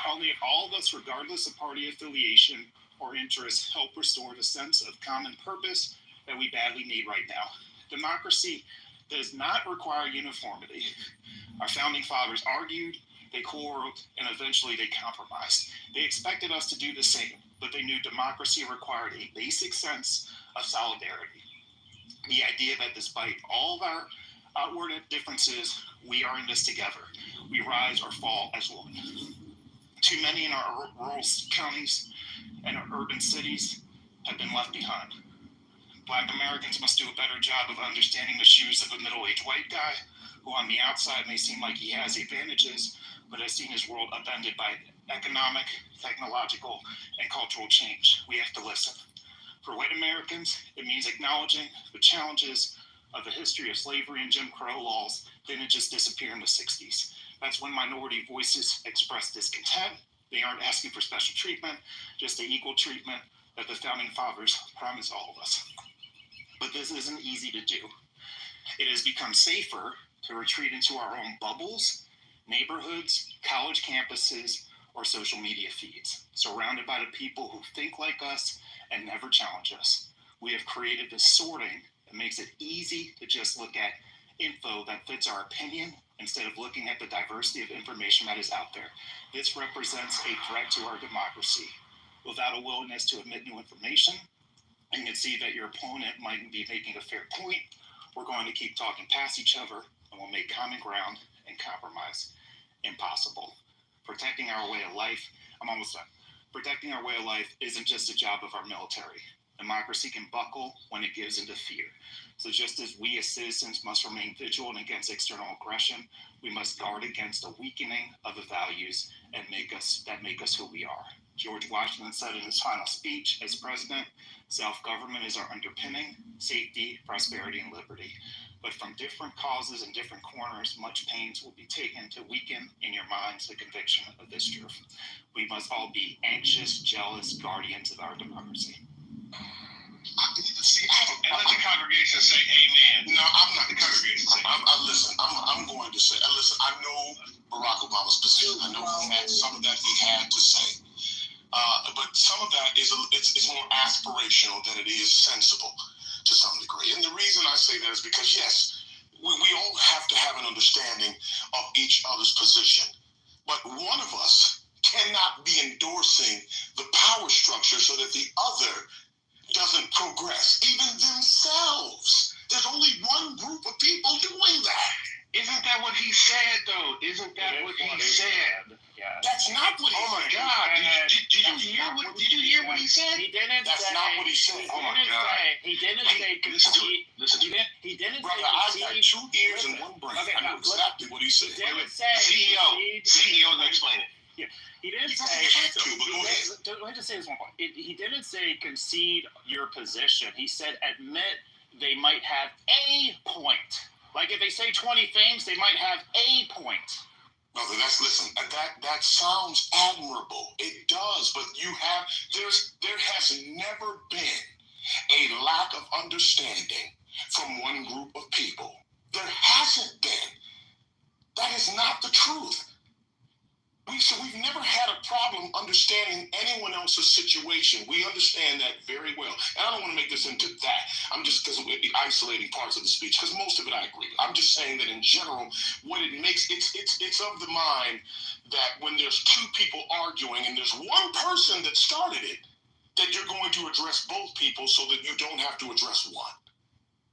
Only if all of us, regardless of party affiliation or interest, help restore the sense of common purpose that we badly need right now. Democracy does not require uniformity. Our founding fathers argued, they quarreled, and eventually they compromised. They expected us to do the same, but they knew democracy required a basic sense of solidarity. The idea that despite all of our outward differences, we are in this together. We rise or fall as one. Too many in our rural counties and our urban cities have been left behind. Black Americans must do a better job of understanding the shoes of a middle-aged white guy who on the outside may seem like he has advantages, but has seen his world upended by economic, technological, and cultural change. We have to listen. For white Americans, it means acknowledging the challenges of the history of slavery and Jim Crow laws didn't just disappear in the 60s. That's when minority voices express discontent. They aren't asking for special treatment, just the equal treatment that the founding fathers promised all of us. But this isn't easy to do. It has become safer to retreat into our own bubbles, neighborhoods, college campuses, or social media feeds, surrounded by the people who think like us and never challenge us. We have created this sorting that makes it easy to just look at info that fits our opinion instead of looking at the diversity of information that is out there. This represents a threat to our democracy. Without a willingness to admit new information, and concede that your opponent might be making a fair point, we're going to keep talking past each other, and we'll make common ground and compromise impossible. Protecting our way of life, I'm almost done. Protecting our way of life isn't just a job of our military. Democracy can buckle when it gives into fear. So just as we as citizens must remain vigilant against external aggression, we must guard against the weakening of the values that make us who we are. George Washington said in his final speech as president, self-government is our underpinning, safety, prosperity, and liberty. But from different causes and different corners, much pains will be taken to weaken in your minds the conviction of this truth. We must all be anxious, jealous guardians of our democracy. And let the congregation say amen. No, I'm not the congregation. I'm going to say, listen, I know Barack Obama's position. I know he had some of that he had to say. But some of that it's more aspirational than it is sensible to some degree. And the reason I say that is because, yes, we all have to have an understanding of each other's position. But one of us cannot be endorsing the power structure so that the other doesn't progress, even themselves. There's only one group of people doing that. Isn't that what he said, though? Isn't that what he said? Yeah. That's not what he said. Oh, my God. Did you hear what he said? He didn't That's say, not what he said. Oh, my God. He didn't say concede. He didn't Brother, say I got concede. 2 ears and 1 brain. Okay, I know exactly what he said. He didn't say CEO is explain it. Yeah. He didn't He say. doesn't have to, but go ahead. Let me just say this one point. He didn't say concede your position. He said admit they might have a point. Like if they say 20 things, they might have a point. Brother, listen. That sounds admirable. It does, but there has never been a lack of understanding from one group of people. There hasn't been. That is not the truth. We've never had a problem understanding anyone else's situation. We understand that very well. And I don't want to make this into that. I'm just because we're isolating parts of the speech, because most of it I agree with. I'm just saying that in general, what it makes, it's of the mind that when there's 2 people arguing and there's one person that started it, that you're going to address both people so that you don't have to address one.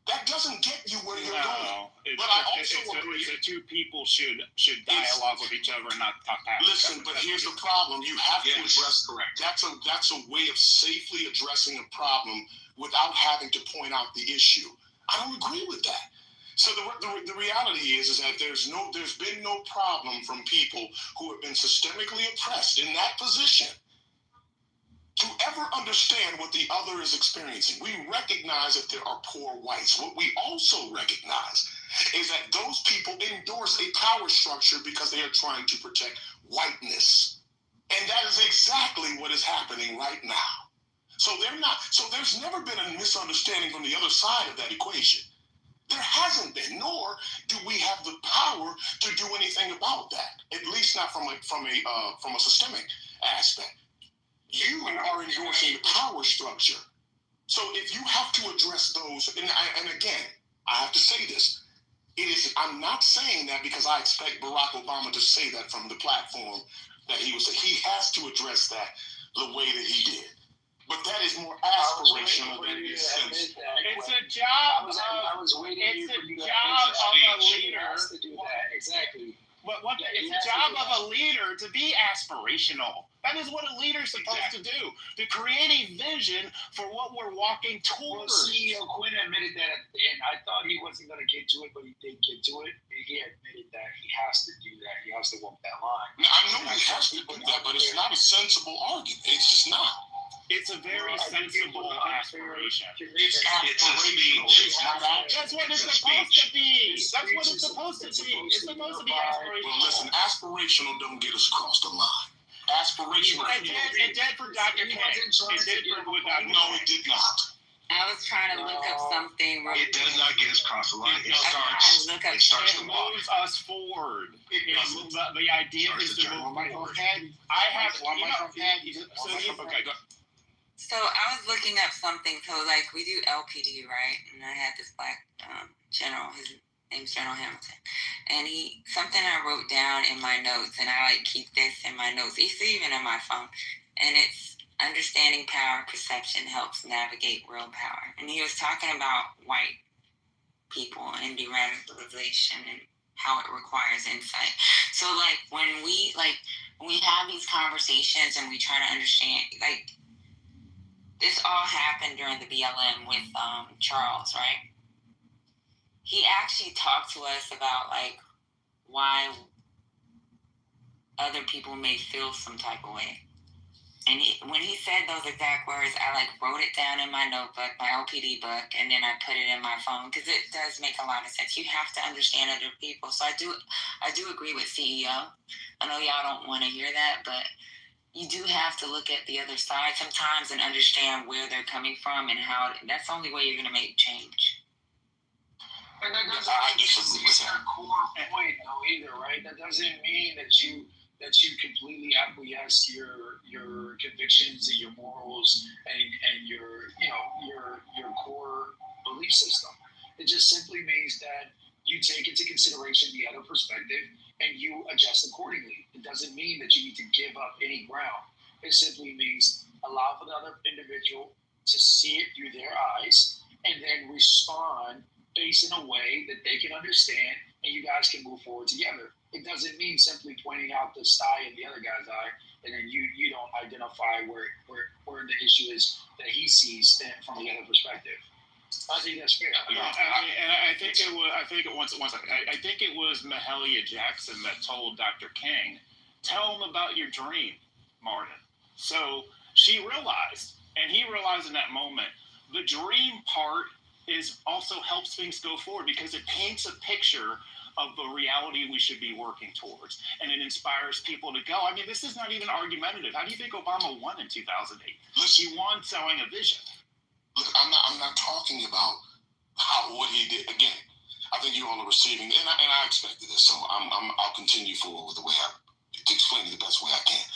That doesn't get you where you're going. But I also agree that two people should dialogue with each other and not talk past. Listen, but here's the problem: you have to address. Correct. That's a way of safely addressing a problem without having to point out the issue. I don't agree with that. So the reality is that there's been no problem from people who have been systemically oppressed in that position to ever understand what the other is experiencing. We recognize that there are poor whites. What we also recognize is that those people endorse a power structure because they are trying to protect whiteness. And that is exactly what is happening right now. So there's never been a misunderstanding from the other side of that equation. There hasn't been, nor do we have the power to do anything about that, at least not from a systemic aspect. You are endorsing the power structure. So if you have to address those, and again, I have to say this, I'm not saying that because I expect Barack Obama to say that from the platform that he has to address that the way that he did. But that is more aspirational than it is sensible. It's a job of a leader to do that. Exactly. It's a job of a leader to be aspirational. That is what a leader's supposed to do, to create a vision for what we're walking towards. Well, CEO Quinn admitted that at the end. I thought he wasn't going to get to it, but he did get to it. And he admitted that he has to do that. He has to walk that line. Now, I know he has to do that, but it's not a sensible argument. It's just not. It's a very sensible aspiration. It's aspirational. That's what it's supposed to be. That's what it's supposed to be. It's supposed to be aspirational. Well, listen, aspirational don't get us across the line. Aspirational. It did for Dr. King. It did for Dr. No, it did not. I was trying to look up something. It does not get us across the line. It starts It moves us forward. The idea is to move forward. I have one microphone. So I was looking up something. So like we do LPD, right? And I had this black general. His name's General Hamilton, and something I wrote down in my notes, and I like keep this in my notes. It's even in my phone, and it's understanding power perception helps navigate real power. And he was talking about white people and deradicalization and how it requires insight. So like when we have these conversations and we try to understand, like, this all happened during the BLM with Charles, right? He actually talked to us about like why other people may feel some type of way. And when he said those exact words, I like wrote it down in my notebook, my LPD book, and then I put it in my phone because it does make a lot of sense. You have to understand other people. So I do agree with CEO. I know y'all don't want to hear that, but you do have to look at the other side sometimes and understand where they're coming from and how. That's the only way you're going to make change. And that doesn't mean it's their core point, though, either, right? That doesn't mean that you completely acquiesce your convictions and your morals and your core belief system. It just simply means that you take into consideration the other perspective and you adjust accordingly. It doesn't mean that you need to give up any ground. It simply means allow for the other individual to see it through their eyes and then respond based in a way that they can understand and you guys can move forward together. It doesn't mean simply pointing out the sty in the other guy's eye and then you don't identify where the issue is that he sees from the other perspective. I think that's fair. I think it was Mahalia Jackson that told Dr. King, tell him about your dream, Martin. So she realized, and he realized in that moment, the dream part is also helps things go forward because it paints a picture of the reality we should be working towards. And it inspires people to go. I mean, this is not even argumentative. How do you think Obama won in 2008? He won selling a vision. Look, I'm not talking about what he did. Again, I think you all are receiving, and I expected this, so I'll continue forward with the way to explain it the best way I can.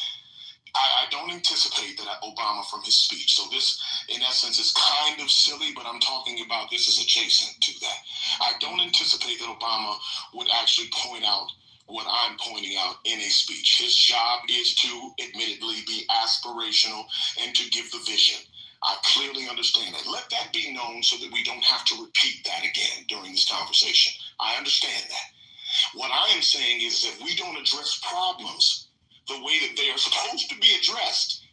I don't anticipate that Obama from his speech. So this, in essence, is kind of silly, but I'm talking about this is adjacent to that. I don't anticipate that Obama would actually point out what I'm pointing out in a speech. His job is to, admittedly, be aspirational and to give the vision. I clearly understand that. Let that be known so that we don't have to repeat that again during this conversation. I understand that. What I am saying is that we don't address problems the way that they are supposed to be addressed,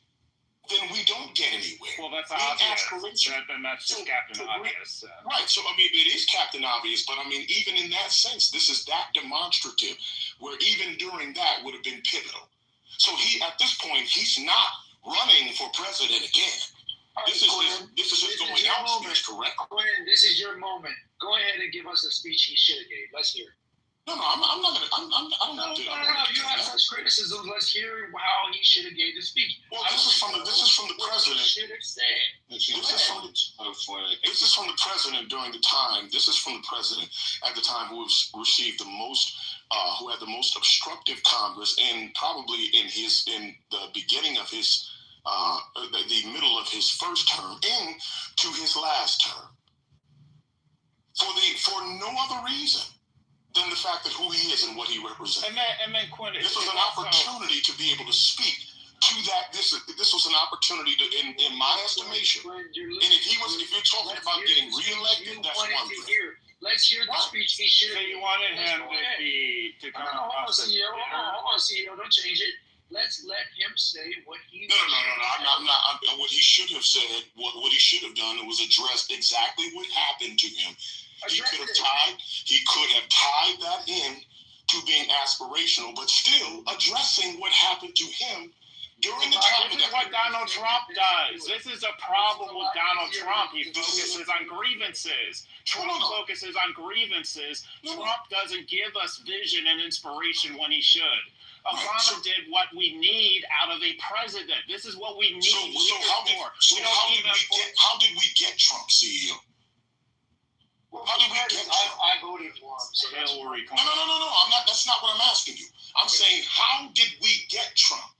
then we don't get anywhere. Well, that's obvious. Then that's just Captain Obvious. Right. So, I mean, it is Captain Obvious, but I mean, even in that sense, this is that demonstrative where even during that would have been pivotal. So at this point, he's not running for president again. This is his going out speech, correct? Glenn, this is your moment. Go ahead and give us a speech he should have gave. Let's hear it. No, I'm not gonna. I don't have to. You have such criticism. Let's hear how he should have gave the speech. Well, this is from the president. Should have said. This is from the president during the time. This is from the president at the time who has received the most, who had the most obstructive Congress, and probably in the beginning of his, the middle of his first term into his last term. For no other reason than the fact that who he is and what he represents. And then Quinn, this was an opportunity to be able to speak to that. This was an opportunity to, in my estimation. And if you're talking about getting reelected, that's one thing. Let's hear the speech he should have. So you wanted him to come Hold on, CEO, don't change it. Let's let him say what he. No. I'm not. What he should have said, what he should have done, was addressed exactly what happened to him. He could have tied that in to being aspirational, but still addressing what happened to him during the time. This is what Donald Trump does. This is a problem with Donald Trump. He focuses on grievances. Trump focuses on grievances. Trump doesn't give us vision and inspiration when he should. Obama did what we need out of a president. This is what we need. How did we get Trump, CEO? How did we get Trump? I voted for him. So Hillary Clinton. No. I'm not. That's not what I'm asking you. I'm saying, how did we get Trump?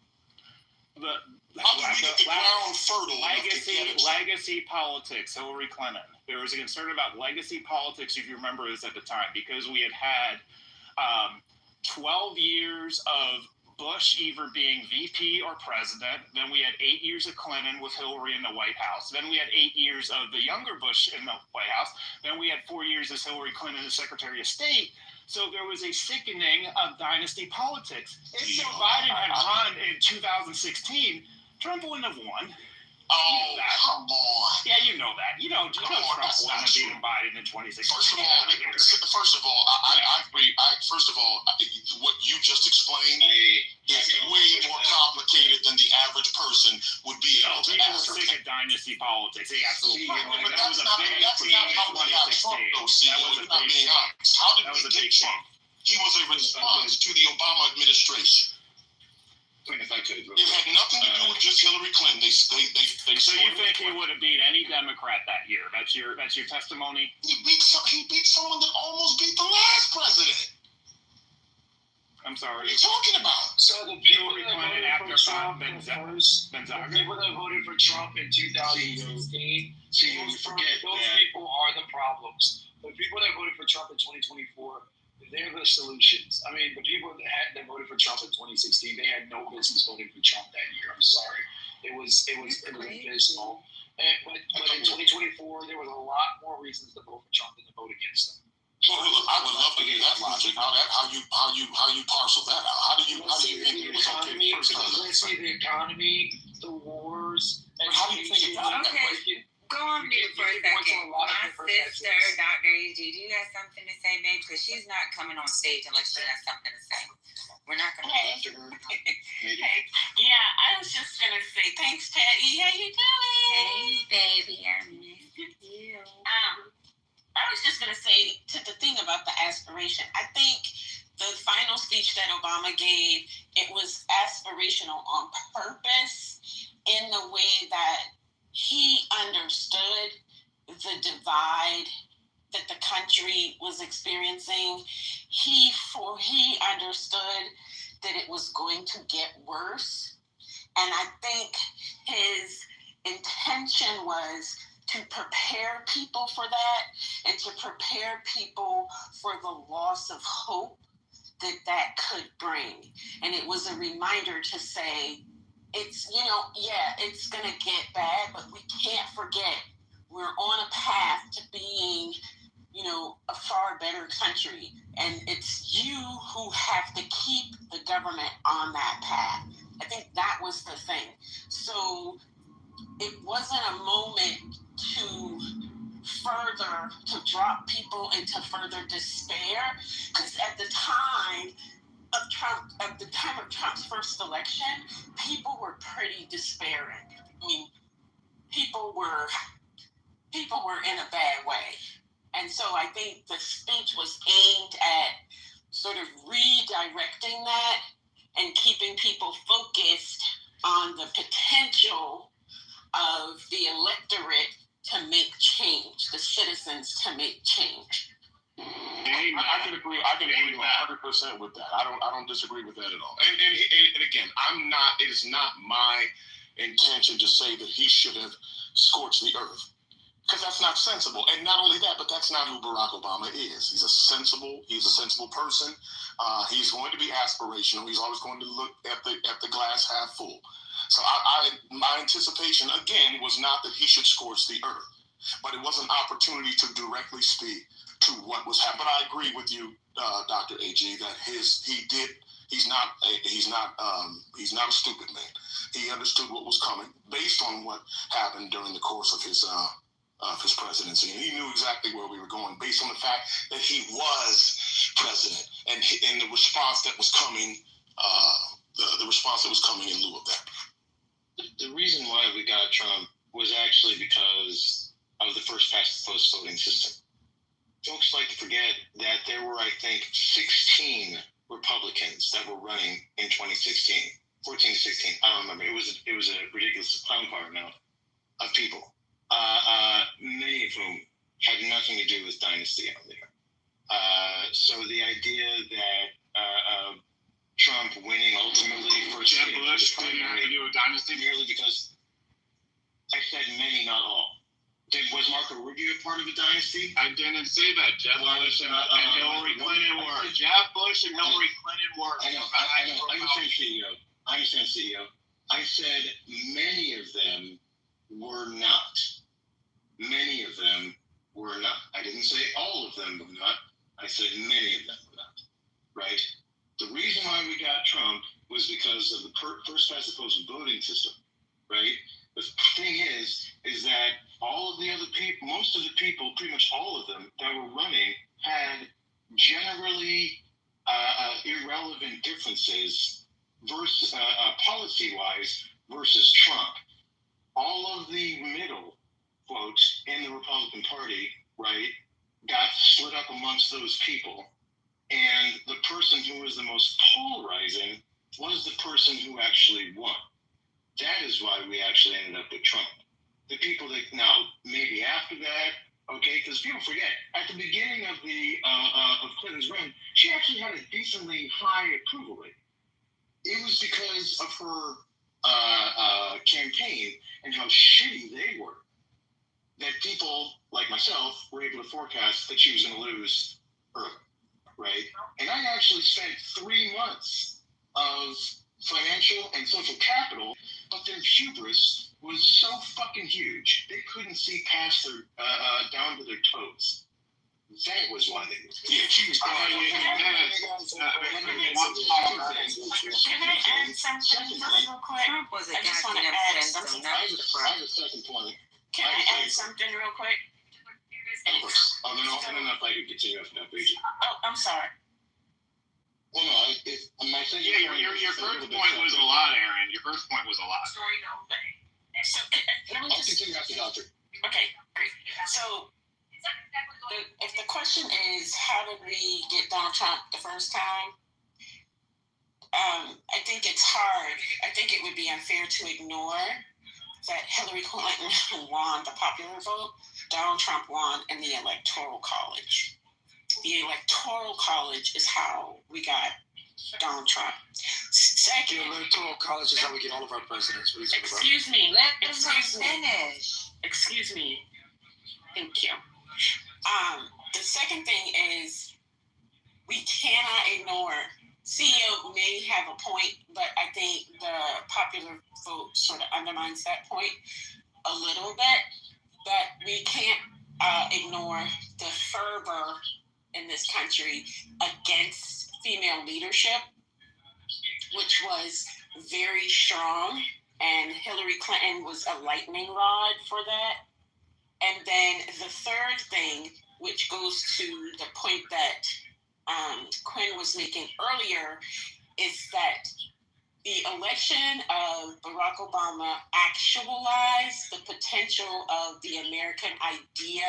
How did we get the ground fertile? Legacy politics. Hillary Clinton. There was a concern about legacy politics, if you remember this at the time, because we had 12 years of Bush either being VP or president. Then we had 8 years of Clinton with Hillary in the White House. Then we had 8 years of the younger Bush in the White House. Then we had 4 years as Hillary Clinton as Secretary of State. So there was a sickening of dynasty politics. If Joe Biden had run in 2016, Trump wouldn't have won. Oh, come on. Yeah, you know that. You know Trump wouldn't have beaten Biden in 2016. First of all, I agree. First of all, what you just explained is way more complicated than the average person would be able to answer. People sick of dynasty politics. They absolutely but that's not how we got Trump, though, CEO. You're not being honest. How did we get Trump? He was a response to the Obama administration. It had nothing to do with just Hillary Clinton. So you think he would have beat any Democrat that year? That's your testimony? He beat someone that almost beat the last president. I'm sorry. What are you talking about? So the people that voted for Trump voted for Trump in 2016. So you forget those people are the problems. The people that voted for Trump in 2024. They're the solutions. I mean, the people that voted for Trump in 2016, they had no business voting for Trump that year. I'm sorry, it was abysmal. But in 2024, there was a lot more reasons to vote for Trump than to vote against him. Well, I would love to hear that logic. How you parcel that out? How do you think it was okay the first time? Let's see the economy, the wars, and how do you think it got that way? Go on mute for a second. My sister, Dr. AG, do you have something to say, babe? Because she's not coming on stage unless she has something to say. We're not going to answer her. Hey. Yeah, I was just going to say, thanks, Teddy. How you doing? Hey, baby. I miss you. I was just going to say to the thing about the aspiration. I think the final speech that Obama gave, it was aspirational on purpose in the way that he understood the divide that the country was experiencing. He understood that it was going to get worse. And I think his intention was to prepare people for that and to prepare people for the loss of hope that could bring. And it was a reminder to say, it's, it's going to get bad, but we can't forget we're on a path to being, a far better country. And it's you who have to keep the government on that path. I think that was the thing. So it wasn't a moment to drop people into further despair, because at the time of Trump's first election, people were pretty despairing. I mean, people were in a bad way. And so I think the speech was aimed at sort of redirecting that and keeping people focused on the potential of the electorate to make change, the citizens to make change. I can agree 100% with that. I don't disagree with that at all. And again, it is not my intention to say that he should have scorched the earth, because that's not sensible. And not only that, but that's not who Barack Obama is. He's a sensible person. He's going to be aspirational. He's always going to look at the glass half full. So my anticipation, again, was not that he should scorch the earth, but it was an opportunity to directly speak to what was happening. But I agree with you, Dr. AG, that he's not a stupid man. He understood what was coming based on what happened during the course of his presidency, and he knew exactly where we were going based on the fact that he was president, and the response that was coming, the response that was coming in lieu of that. The reason why we got Trump was actually because of the first past the post voting system. Folks like to forget that there were, I think, 16 Republicans that were running in 2016, 14 to 16. I don't remember. It was a ridiculous clown car amount of people. Many of whom had nothing to do with Dynasty out there. So the idea that Trump winning ultimately for Jeb Bush didn't have to do with Dynasty merely because I said many, not all. Was Marco Rubio part of the dynasty? I didn't say that. Jeb Bush and Hillary Clinton were. Jeb Bush and Hillary Clinton were. I know. I understand CEO. I said many of them were not. Many of them were not. I didn't say all of them were not. I said many of them were not. Right? The reason why we got Trump was because of the first past the post voting system. Right? The thing is that all of the other people, most of the people, pretty much all of them that were running had generally irrelevant differences versus policy-wise versus Trump. All of the middle folks in the Republican Party, right, got split up amongst those people. And the person who was the most polarizing was the person who actually won. That is why we actually ended up with Trump. The people that now, maybe after that, okay, because people forget, at the beginning of of Clinton's run, she actually had a decently high approval rate. It was because of her campaign and how shitty they were that people like myself were able to forecast that she was going to lose early, right? And I actually spent 3 months of financial and social capital, but their hubris was so fucking huge they couldn't see past their down to their toes. That was why they. Yeah, she was. Can I add something real quick? Trump was a I just want to add something. I have a second point. Can I add something real quick? No, if I could continue after that, please. Oh, I'm sorry. Well, no, my second your first point was a lot, Aaron. Your first point was a lot. So, let me I'll just. continue after Doctor. Okay, great. So, if the question is, how did we get Donald Trump the first time? I think it's hard. I think it would be unfair to ignore that Hillary Clinton won the popular vote. Donald Trump won in the Electoral College. The Electoral College is how we got Donald Trump. Second, The Electoral College is how we get all of our presidents. What are you talking about? excuse me. Let them finish. Excuse me. Thank you. The second thing is we cannot ignore. CEO may have a point, but I think the popular vote sort of undermines that point a little bit, but we can't ignore the fervor in this country against female leadership, which was very strong, and Hillary Clinton was a lightning rod for that. And then the third thing, which goes to the point that Quinn was making earlier, is that the election of Barack Obama actualized the potential of the American idea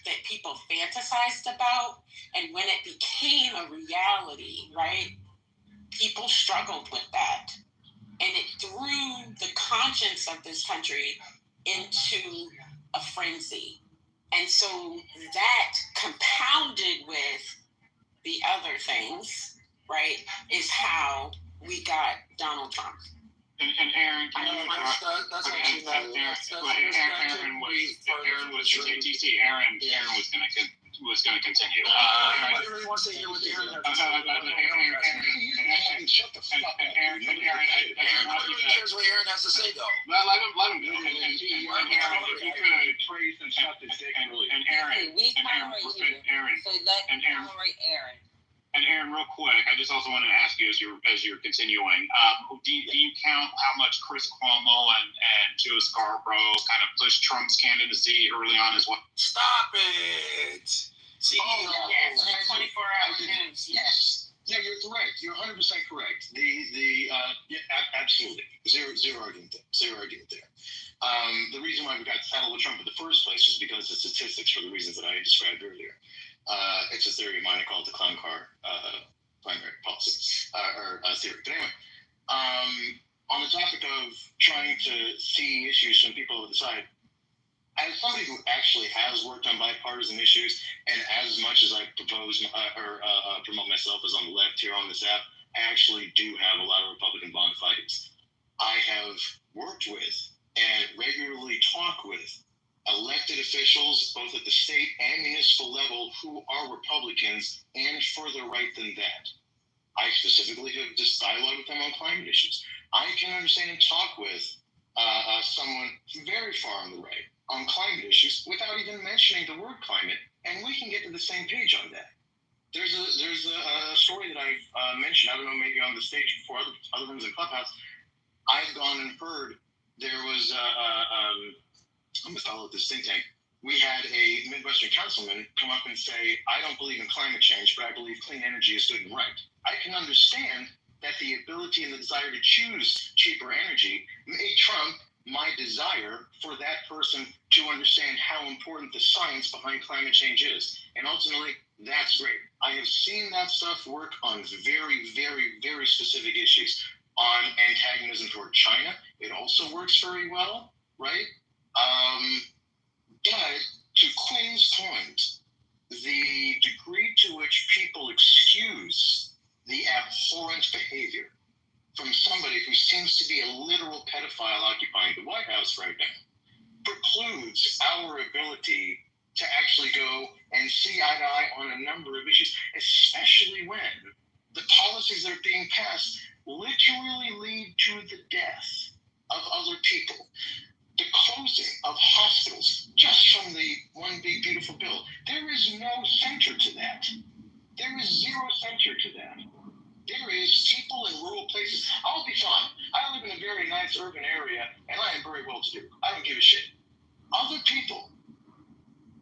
that people fantasized about. And when it became a reality, right, people struggled with that. And it threw the conscience of this country into a frenzy. And so that compounded with the other things, right, is how we got Donald Trump. And Aaron, Aaron was going to continue. I really want to hear what Aaron has to say. Shut the fuck up. Aaron cares what Aaron has to say, though. Let him go. And Aaron, if you could praise and shut the dick. And Aaron, we tolerate you. So let tolerate Aaron. And Aaron, real quick, I just also wanted to ask you as you're continuing, do you count how much Chris Cuomo and Joe Scarborough kind of pushed Trump's candidacy early on as well? Stop it! Yes, 24-hour news. Yes. Yeah, you're correct. You're 100% correct. Absolutely. Zero argument there. The reason why we got saddled with Trump in the first place was because of statistics for the reasons that I described earlier. It's a theory of mine. I call it the clown car primary policy theory. But anyway, on the topic of trying to see issues from people over the side, as somebody who actually has worked on bipartisan issues, and as much as I propose promote myself as on the left here on this app, I actually do have a lot of Republican bond fights. I have worked with and regularly talk with elected officials, both at the state and municipal level, who are Republicans and further right than that. I specifically have just dialogue with them on climate issues. I can understand and talk with someone very far on the right on climate issues without even mentioning the word climate, and we can get to the same page on that. There's a story that I've mentioned, I don't know, maybe on the stage before other rooms in Clubhouse. I've gone and heard there was I'm going to follow this think tank. We had a Midwestern councilman come up and say, I don't believe in climate change, but I believe clean energy is good and right. I can understand that the ability and the desire to choose cheaper energy may trump my desire for that person to understand how important the science behind climate change is. And ultimately, that's great. I have seen that stuff work on very, very, very specific issues. On antagonism toward China, it also works very well, right? But to Quinn's point, the degree to which people excuse the abhorrent behavior from somebody who seems to be a literal pedophile occupying the White House right now precludes our ability to actually go and see eye to eye on a number of issues, especially when the policies that are being passed literally lead to the death of other people. The closing of hospitals just from the one big beautiful bill. There is no center to that. There is zero center to that. There is people in rural places. I'll be fine. I live in a very nice urban area, and I am very well to do. I don't give a shit. Other people,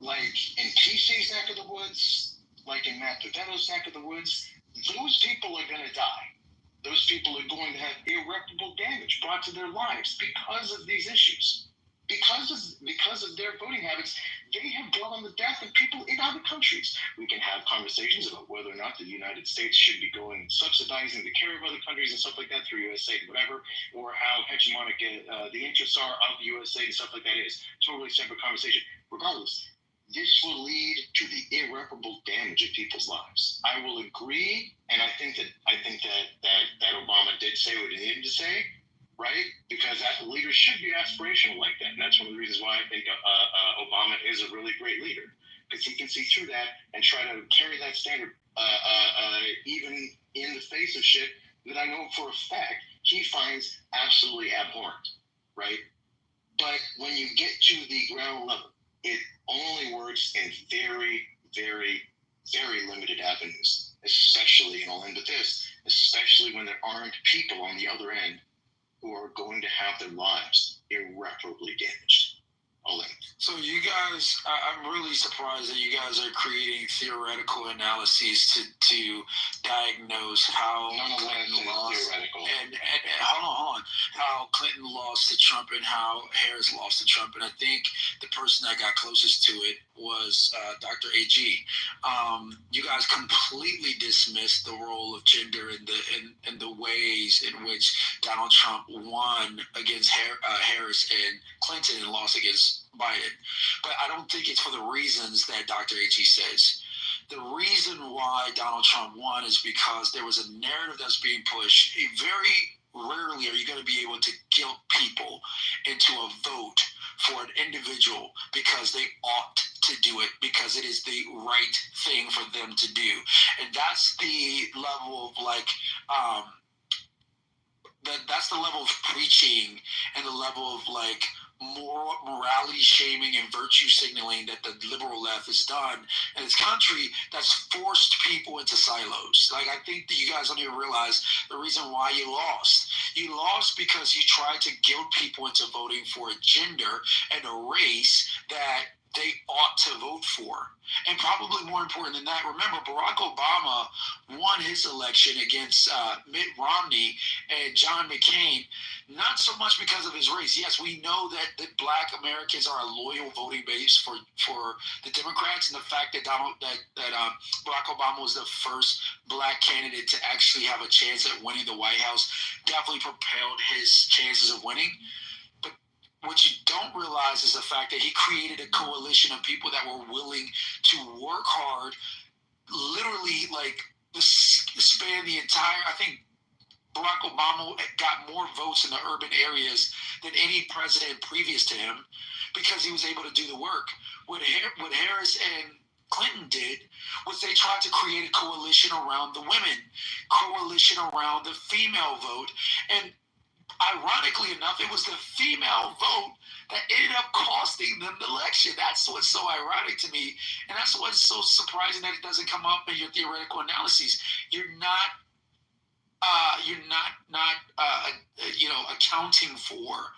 like in TC's neck of the woods, like in Matt Pavetto's neck of the woods, those people are going to die. Those people are going to have irreparable damage brought to their lives because of these issues. Because of their voting habits, they have brought on the death of people in other countries. We can have conversations about whether or not the United States should be going subsidizing the care of other countries and stuff like that through USAID, whatever, or how hegemonic the interests are of USAID and stuff like that is. Totally separate conversation. Regardless, this will lead to the irreparable damage of people's lives. I will agree, and I think that Obama did say what he needed to say, right? Because leaders should be aspirational like that, and that's one of the reasons why I think Obama is a really great leader, because he can see through that and try to carry that standard, even in the face of shit that I know for a fact he finds absolutely abhorrent. right? But when you get to the ground level, it only works in very, very, very limited avenues, especially, and I'll end with this, especially when there aren't people on the other end who are going to have their lives irreparably damaged. I'll end. So you guys, I'm really surprised that you guys are creating theoretical analyses to diagnose how Clinton lost, and hold on, how Clinton lost to Trump and how Harris lost to Trump. And I think the person that got closest to it was Dr. A.G. You guys completely dismissed the role of gender in the ways in which Donald Trump won against Harris and Clinton and lost against Biden. But I don't think it's for the reasons that Dr. H.E. says. The reason why Donald Trump won is because there was a narrative that's being pushed. Very rarely are you going to be able to guilt people into a vote for an individual because they ought to do it, because it is the right thing for them to do. And that's the level of that's the level of preaching and the level of morality shaming and virtue signaling that the liberal left has done in this country that's forced people into silos. I think that you guys don't even realize the reason why you lost. You lost because you tried to guilt people into voting for a gender and a race that they ought to vote for. And probably more important than that, remember, Barack Obama won his election against Mitt Romney and John McCain, not so much because of his race. Yes, we know that Black Americans are a loyal voting base for the Democrats, and the fact that Barack Obama was the first Black candidate to actually have a chance at winning the White House definitely propelled his chances of winning. What you don't realize is the fact that he created a coalition of people that were willing to work hard, literally span the entire, I think Barack Obama got more votes in the urban areas than any president previous to him because he was able to do the work. What Harris and Clinton did was they tried to create a coalition around the women, coalition around the female vote, and ironically enough, it was the female vote that ended up costing them the election. That's what's so ironic to me, and that's what's so surprising that it doesn't come up in your theoretical analyses. You're not accounting for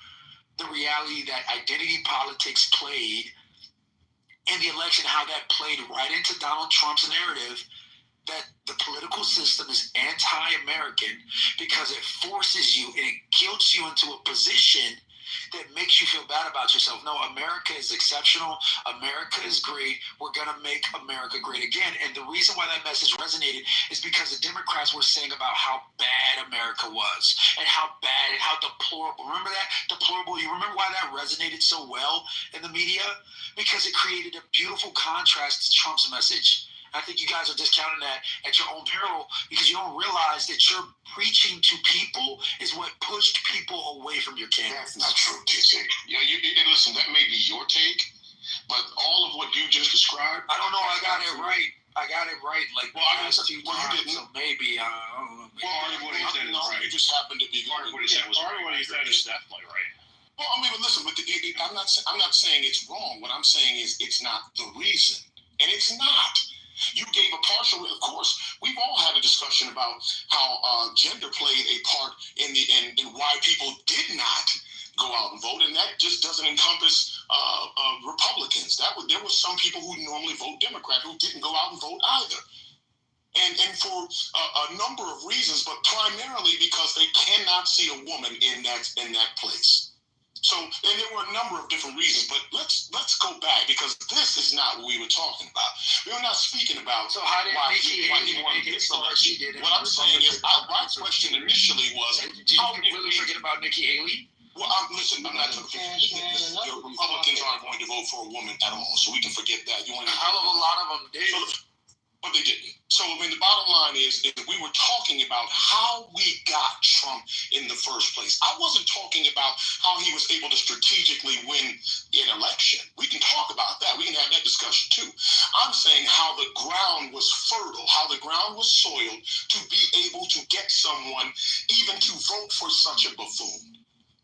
the reality that identity politics played in the election, how that played right into Donald Trump's narrative that the political system is anti-American because it forces you and it guilts you into a position that makes you feel bad about yourself. No, America is exceptional. America is great. We're going to make America great again. And the reason why that message resonated is because the Democrats were saying about how bad America was and how bad and how deplorable. Remember that? Deplorable. You remember why that resonated so well in the media? Because it created a beautiful contrast to Trump's message. I think you guys are discounting that at your own peril because you don't realize that you're preaching to people is what pushed people away from your candidate. That's not true, TC. Yeah, and listen, that may be your take, but all of what you just described. I don't know. I got it right. So maybe I don't know. Part of what he said is right. It just happened to be. Part of what he said was right. Part of what he said is definitely right. Well, I mean, but listen, I'm not saying it's wrong. What I'm saying is it's not the reason, and it's not. You gave a partial. Of course, we've all had a discussion about how gender played a part in why people did not go out and vote, and that just doesn't encompass Republicans. There were some people who normally vote Democrat who didn't go out and vote either, and for a number of reasons, but primarily because they cannot see a woman in that place. So, and there were a number of different reasons, but let's go back because this is not what we were talking about. We were not speaking about how did why he wanted to get selected. What I'm saying is, my question initially was, how did we forget about Nikki Haley? Well, listen, I'm not talking. The Republicans aren't going to vote for a woman at all, so we can forget that. A hell of a lot of them did. But they didn't. So, I mean, the bottom line is we were talking about how we got Trump in the first place. I wasn't talking about how he was able to strategically win an election. We can talk about that. We can have that discussion too. I'm saying how the ground was fertile, how the ground was soiled to be able to get someone even to vote for such a buffoon.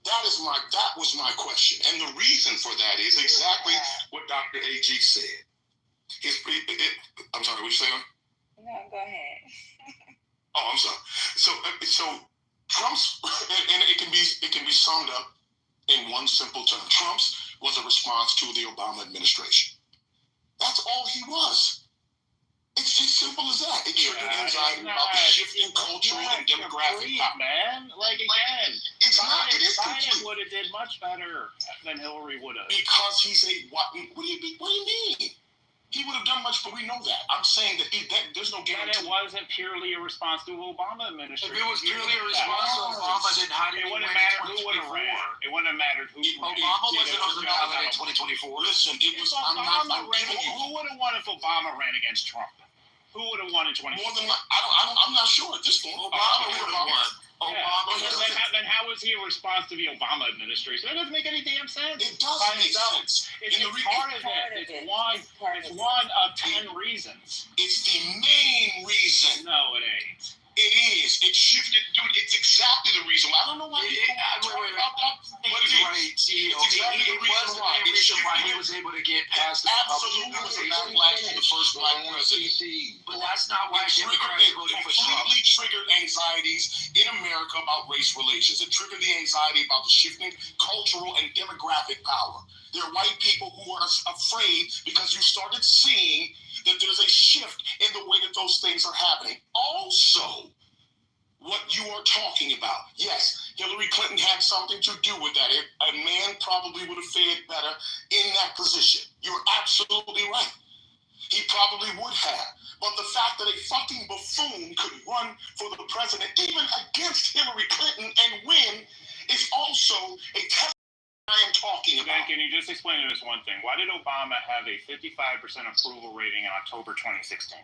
That was my question. And the reason for that is exactly what Dr. A.G. said. I'm sorry, what you saying? No, go ahead. Oh, I'm sorry. So Trump's, and it can be summed up in one simple term. Trump's was a response to the Obama administration. That's all he was. It's as simple as that. It triggered anxiety about the shifting cultural and demographic. Man, like again, it's not. It is Biden would have did much better than Hillary would have. Because he's a what? What do you mean? He would have done much, but we know that. I'm saying that there's no guarantee. But it wasn't purely a response to the Obama administration. If it was purely a response to Obama, then how did it wouldn't matter who would have ran? It wouldn't have mattered who. Obama wasn't on the ballot in 2024. Listen, it was. Who would have won if Obama ran against Trump? Who would have won in 2024? More than I'm not sure at this point. Obama would have won. Then how was he a response to the Obama administration? That doesn't make any damn sense. It does make sense. It's part of it. It's one of 10 reasons. It's the main reason. No, it ain't. It is. It shifted, dude. It's exactly the reason. I don't know why people talk about that, but it is. It's exactly the reason why. The reason why he was able to get past the absolutely was a backlash to the first black president. But that's not why Democrats voted for Trump. It completely triggered anxieties in America about race relations. It triggered the anxiety about the shifting cultural and demographic power. There are white people who are afraid because you started seeing that there's a shift in the way that those things are happening. Also, what you are talking about, yes, Hillary Clinton had something to do with that. A man probably would have fared better in that position. You're absolutely right. He probably would have. But the fact that a fucking buffoon could run for the president, even against Hillary Clinton, and win, is also a test. I am talking about. Can you just explain to us one thing? Why did Obama have a 55% approval rating in October 2016?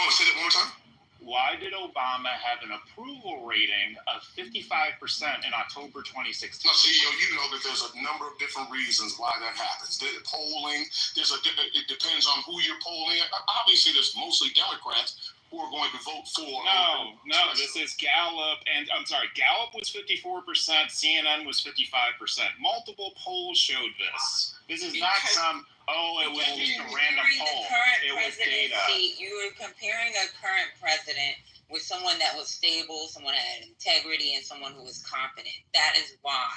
Oh, say that one more time. Why did Obama have an approval rating of 55% in October 2016? Now, CEO, you know that there's a number of different reasons why that happens. The polling, it depends on who you're polling. Obviously, there's mostly Democrats who are going to vote for. No, this is Gallup, and I'm sorry, Gallup was 54%, CNN was 55%. Multiple polls showed this. This is not some, it was just a random poll. It was data. You were comparing a current president with someone that was stable, someone that had integrity, and someone who was competent. That is why.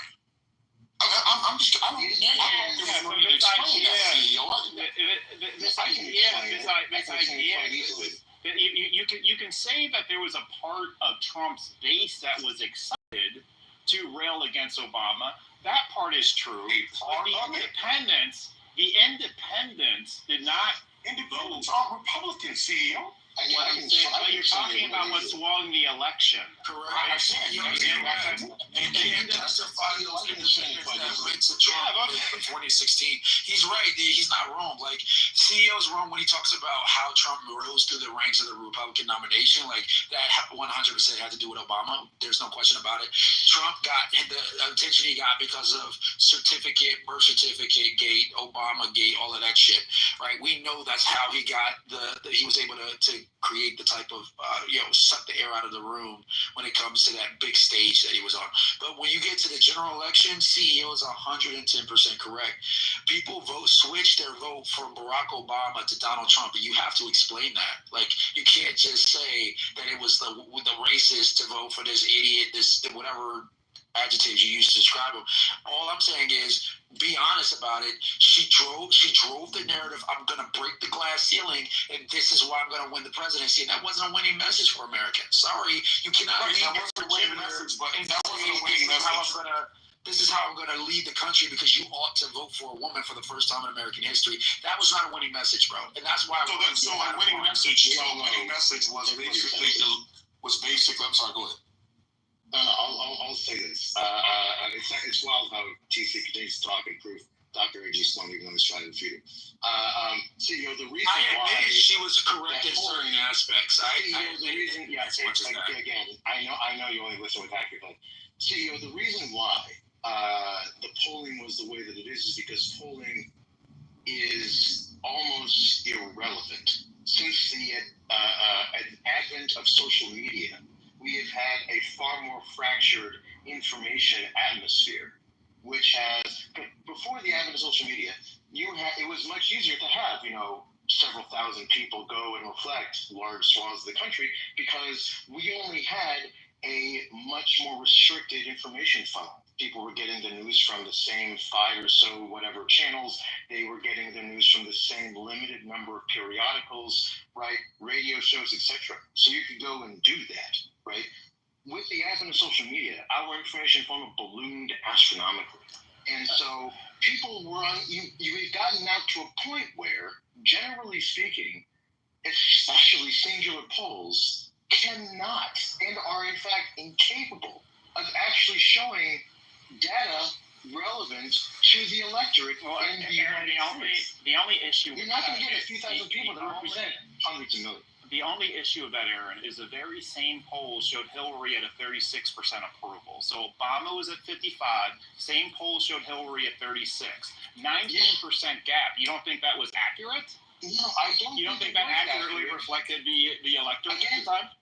You can say that there was a part of Trump's base that was excited to rail against Obama. That part is true. But the independents did not. Independents are Republican, CEO. But you're talking about what swung the election. Correct. Right? And justify those independents that went to Trump in 2016. He's right. He's not wrong. Like, CEO's wrong when he talks about how Trump rose through the ranks of the Republican nomination. Like, that 100% had to do with Obama. There's no question about it. Trump got the attention he got because of birth certificate gate, Obama gate, all of that shit. Right? We know that's how he got he was able to create the type of, suck the air out of the room when it comes to that big stage that he was on. But when you get to the general election, CEO is 110% correct. People switch their vote from Barack Obama to Donald Trump, and you have to explain that. Like, you can't just say that it was the racist to vote for this idiot, whatever adjectives you use to describe him. All I'm saying is, be honest about it. She drove the narrative. I'm going to break the glass ceiling, and this is why I'm going to win the presidency. And that wasn't a winning message for Americans. Sorry, you cannot lead the winning message, but that wasn't a winning message. This is how I'm going to lead the country because you ought to vote for a woman for the first time in American history. That was not a winning message, bro. And that's why. So my winning message was basically. I'm sorry. Go ahead. No, I'll say this. It's wild how TC continues to talk and prove Dr. A.G. Sloan even on this trying to defeat him. CEO, the reason why she was correct in certain aspects. Again, I know you only listen with accurate. CEO, the reason why the polling was the way that it is because polling is almost irrelevant since the advent of social media. we have had a far more fractured information atmosphere, which has, before the advent of social media, it was much easier to have, several thousand people go and reflect large swaths of the country because we only had a much more restricted information funnel. People were getting the news from the same 5 or so whatever channels. They were getting the news from the same limited number of periodicals, right? Radio shows, etc. So you could go and do that, right? With the advent of social media, our information funnel ballooned astronomically. And so people were you've gotten out to a point where, generally speaking, especially singular polls cannot and are in fact incapable of actually showing data relevant to the electorate. Well, in the only issue you're not going to get a few thousand people that represent hundreds of millions. The only issue of that, Aaron, is the very same poll showed Hillary at a 36% approval. So Obama was at 55. Same poll showed Hillary at 36. 19% gap. You don't think that was accurate? No, I don't. You don't think that accurately reflected the electorate at the time?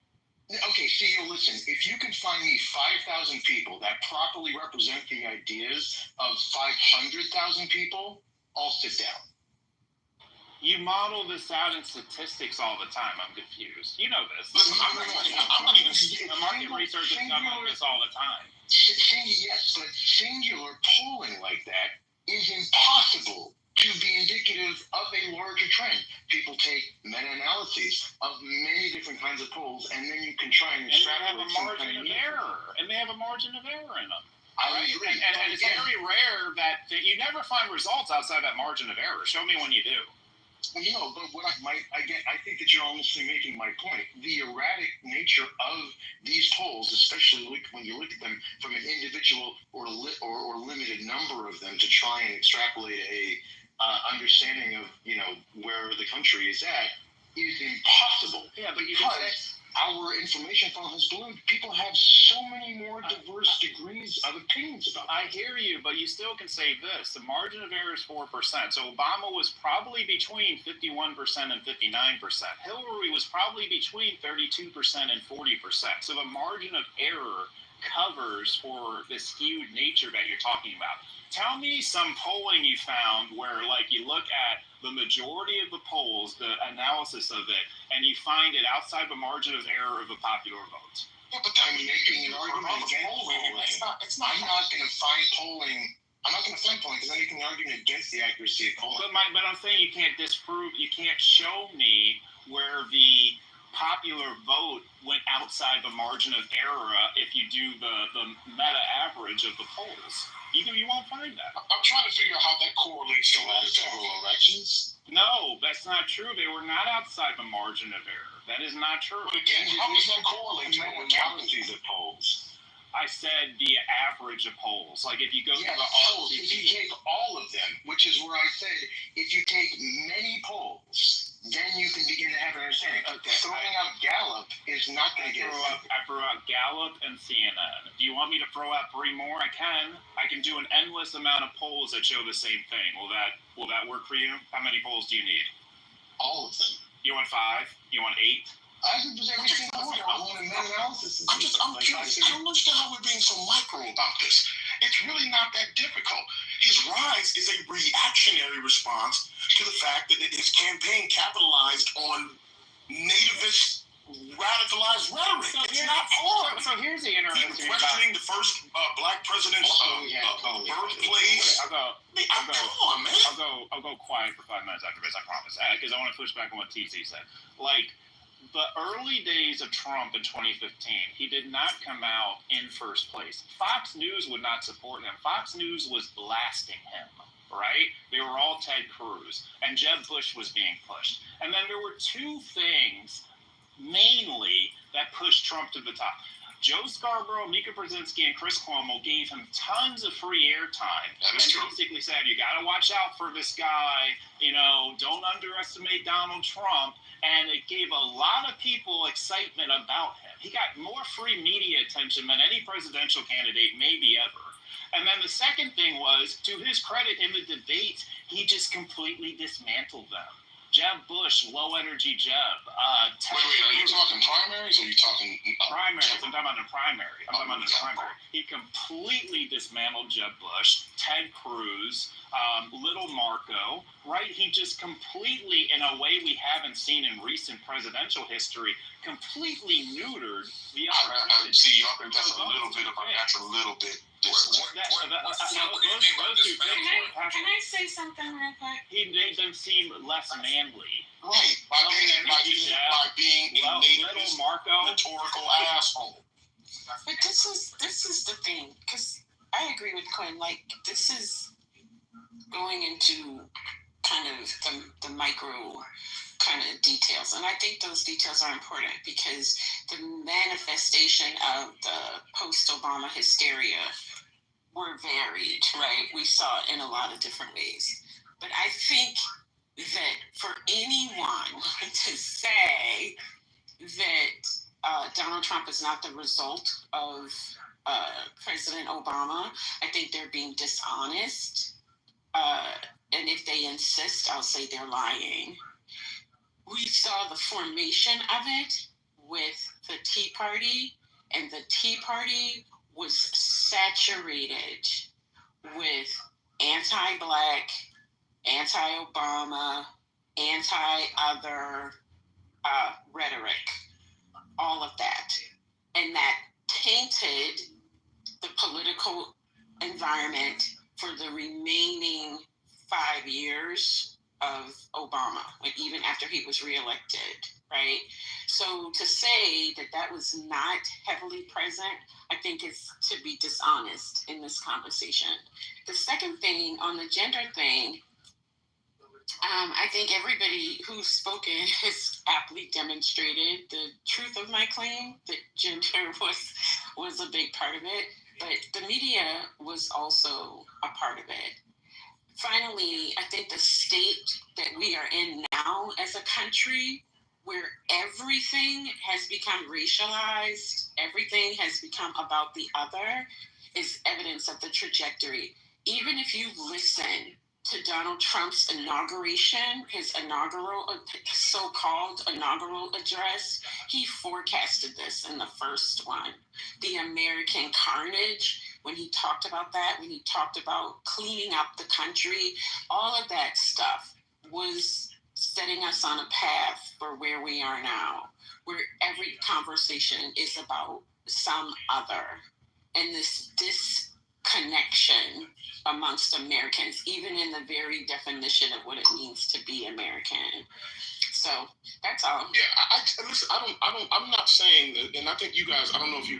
Okay, CEO, listen, if you can find me 5,000 people that properly represent the ideas of 500,000 people, I'll sit down. You model this out in statistics all the time. I'm confused. You know this. Listen, I'm not even. The market research is done on this all the time. Yes, but singular polling like that is impossible to be indicative of a larger trend. People take meta-analyses of many different kinds of polls, and then you can try and extrapolate some kind of error. And they have a margin of error in them. I agree. And it's very rare that you never find results outside that margin of error. Show me when you do. But what I think that you're honestly making my point. The erratic nature of these polls, especially when you look at them from an individual or limited number of them to try and extrapolate a understanding of where the country is at, is impossible. Yeah, but because our information funnel has ballooned. People have so many more diverse degrees of opinions about that. I hear you, but you still can say this. The margin of error is 4%. So Obama was probably between 51% and 59%. Hillary was probably between 32% and 40%. So the margin of error covers for the skewed nature that you're talking about. Tell me some polling you found where, you look at the majority of the polls, the analysis of it, and you find it outside the margin of error of a popular vote. Yeah, but I'm making an argument against polling. I'm not going to find polling. I'm not going to find polling because I'm making an argument against the accuracy of polling. But I'm saying you can't show me where the popular vote went outside the margin of error if you do the meta average of the polls. You won't find that. I'm trying to figure out how that correlates to last several elections. No, that's not true. They were not outside the margin of error. That is not true. But again, how does that correlate to the analyses of polls? I said the average of polls. If you go to the polls, if you take all of them, which is where I said, if you take many polls, then you can begin to have an understanding. Okay. Throwing out Gallup is not going to get it. I threw out Gallup and CNN. Do you want me to throw out 3 more? I can. I can do an endless amount of polls that show the same thing. Will that work for you? How many polls do you need? All of them. You want 5? You want 8? I think there's every single one. I want a meta-analysis. I'm curious. I don't understand how we're being so micro about this. It's really not that difficult. His rise is a reactionary response to the fact that his campaign capitalized on nativist, radicalized rhetoric. It's not hard. So here's the interesting thing. Questioning the first black president's birthplace. Come on, man. I'll go quiet for 5 minutes after this, I promise. Because I want to push back on what TC said. The early days of Trump in 2015, he did not come out in first place. Fox News would not support him. Fox News was blasting him, right? They were all Ted Cruz, and Jeb Bush was being pushed. And then there were 2 things, mainly, that pushed Trump to the top. Joe Scarborough, Mika Brzezinski, and Chris Cuomo gave him tons of free airtime and basically said, you got to watch out for this guy, don't underestimate Donald Trump. And it gave a lot of people excitement about him. He got more free media attention than any presidential candidate maybe ever. And then the second thing was, to his credit in the debates, he just completely dismantled them. Jeb Bush, low energy Jeb. Wait, are you talking primaries or are you talking primaries? I'm talking about the primary. He completely dismantled Jeb Bush, Ted Cruz, Little Marco, right? He just completely, in a way we haven't seen in recent presidential history, completely neutered the opportunity. See, y'all think that's a little bit distant. Can I say something real quick? He made them seem less manly. Right, by being a native rhetorical asshole. But this is the thing, because I agree with Quinn. Like, this is going into kind of the micro kind of details, and I think those details are important because the manifestation of the post-Obama hysteria were varied, right? We saw it in a lot of different ways. But I think that for anyone to say that Donald Trump is not the result of President Obama, I think they're being dishonest. And if they insist, I'll say they're lying. We saw the formation of it with the Tea Party, and the Tea Party was saturated with anti-Black, anti-Obama, anti-other rhetoric, all of that. And that tainted the political environment for the remaining 5 years of Obama, even after he was reelected, right? So to say that was not heavily present, I think is to be dishonest in this conversation. The second thing, on the gender thing, I think everybody who's spoken has aptly demonstrated the truth of my claim that gender was a big part of it, but the media was also a part of it. Finally, I think the state that we are in now as a country, where everything has become racialized, everything has become about the other, is evidence of the trajectory. Even if you listen to Donald Trump's inauguration, his so-called inaugural address, he forecasted this in the first one. The American carnage, when he talked about that, when he talked about cleaning up the country, all of that stuff was setting us on a path for where we are now, where every conversation is about some other, and this disconnection amongst Americans, even in the very definition of what it means to be American. So that's all. Yeah, listen. I'm not saying that, and I think you guys. I don't know if you're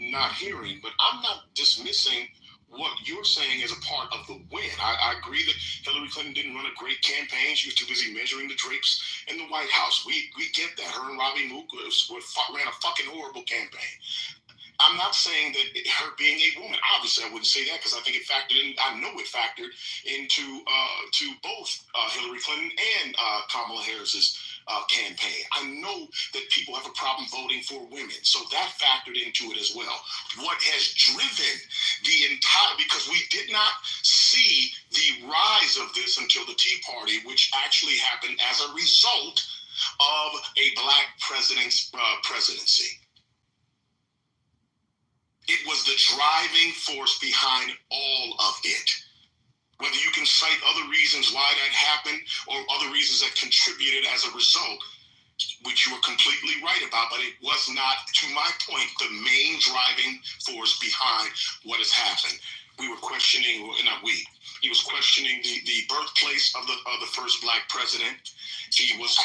not hearing, but I'm not dismissing what you're saying as a part of the win. I agree that Hillary Clinton didn't run a great campaign. She was too busy measuring the drapes in the White House. We get that. Her and Robbie Mook ran a fucking horrible campaign. I'm not saying that her being a woman, obviously I wouldn't say that because I think it factored in, I know it factored into to both Hillary Clinton and Kamala Harris's campaign. I know that people have a problem voting for women, so that factored into it as well. What has driven the entire, because we did not see the rise of this until the Tea Party, which actually happened as a result of a Black president's presidency. It was the driving force behind all of it. Whether you can cite other reasons why that happened or other reasons that contributed as a result, which you were completely right about, but it was not, to my point, the main driving force behind what has happened. We were questioning, he was questioning the birthplace of the first Black president. He was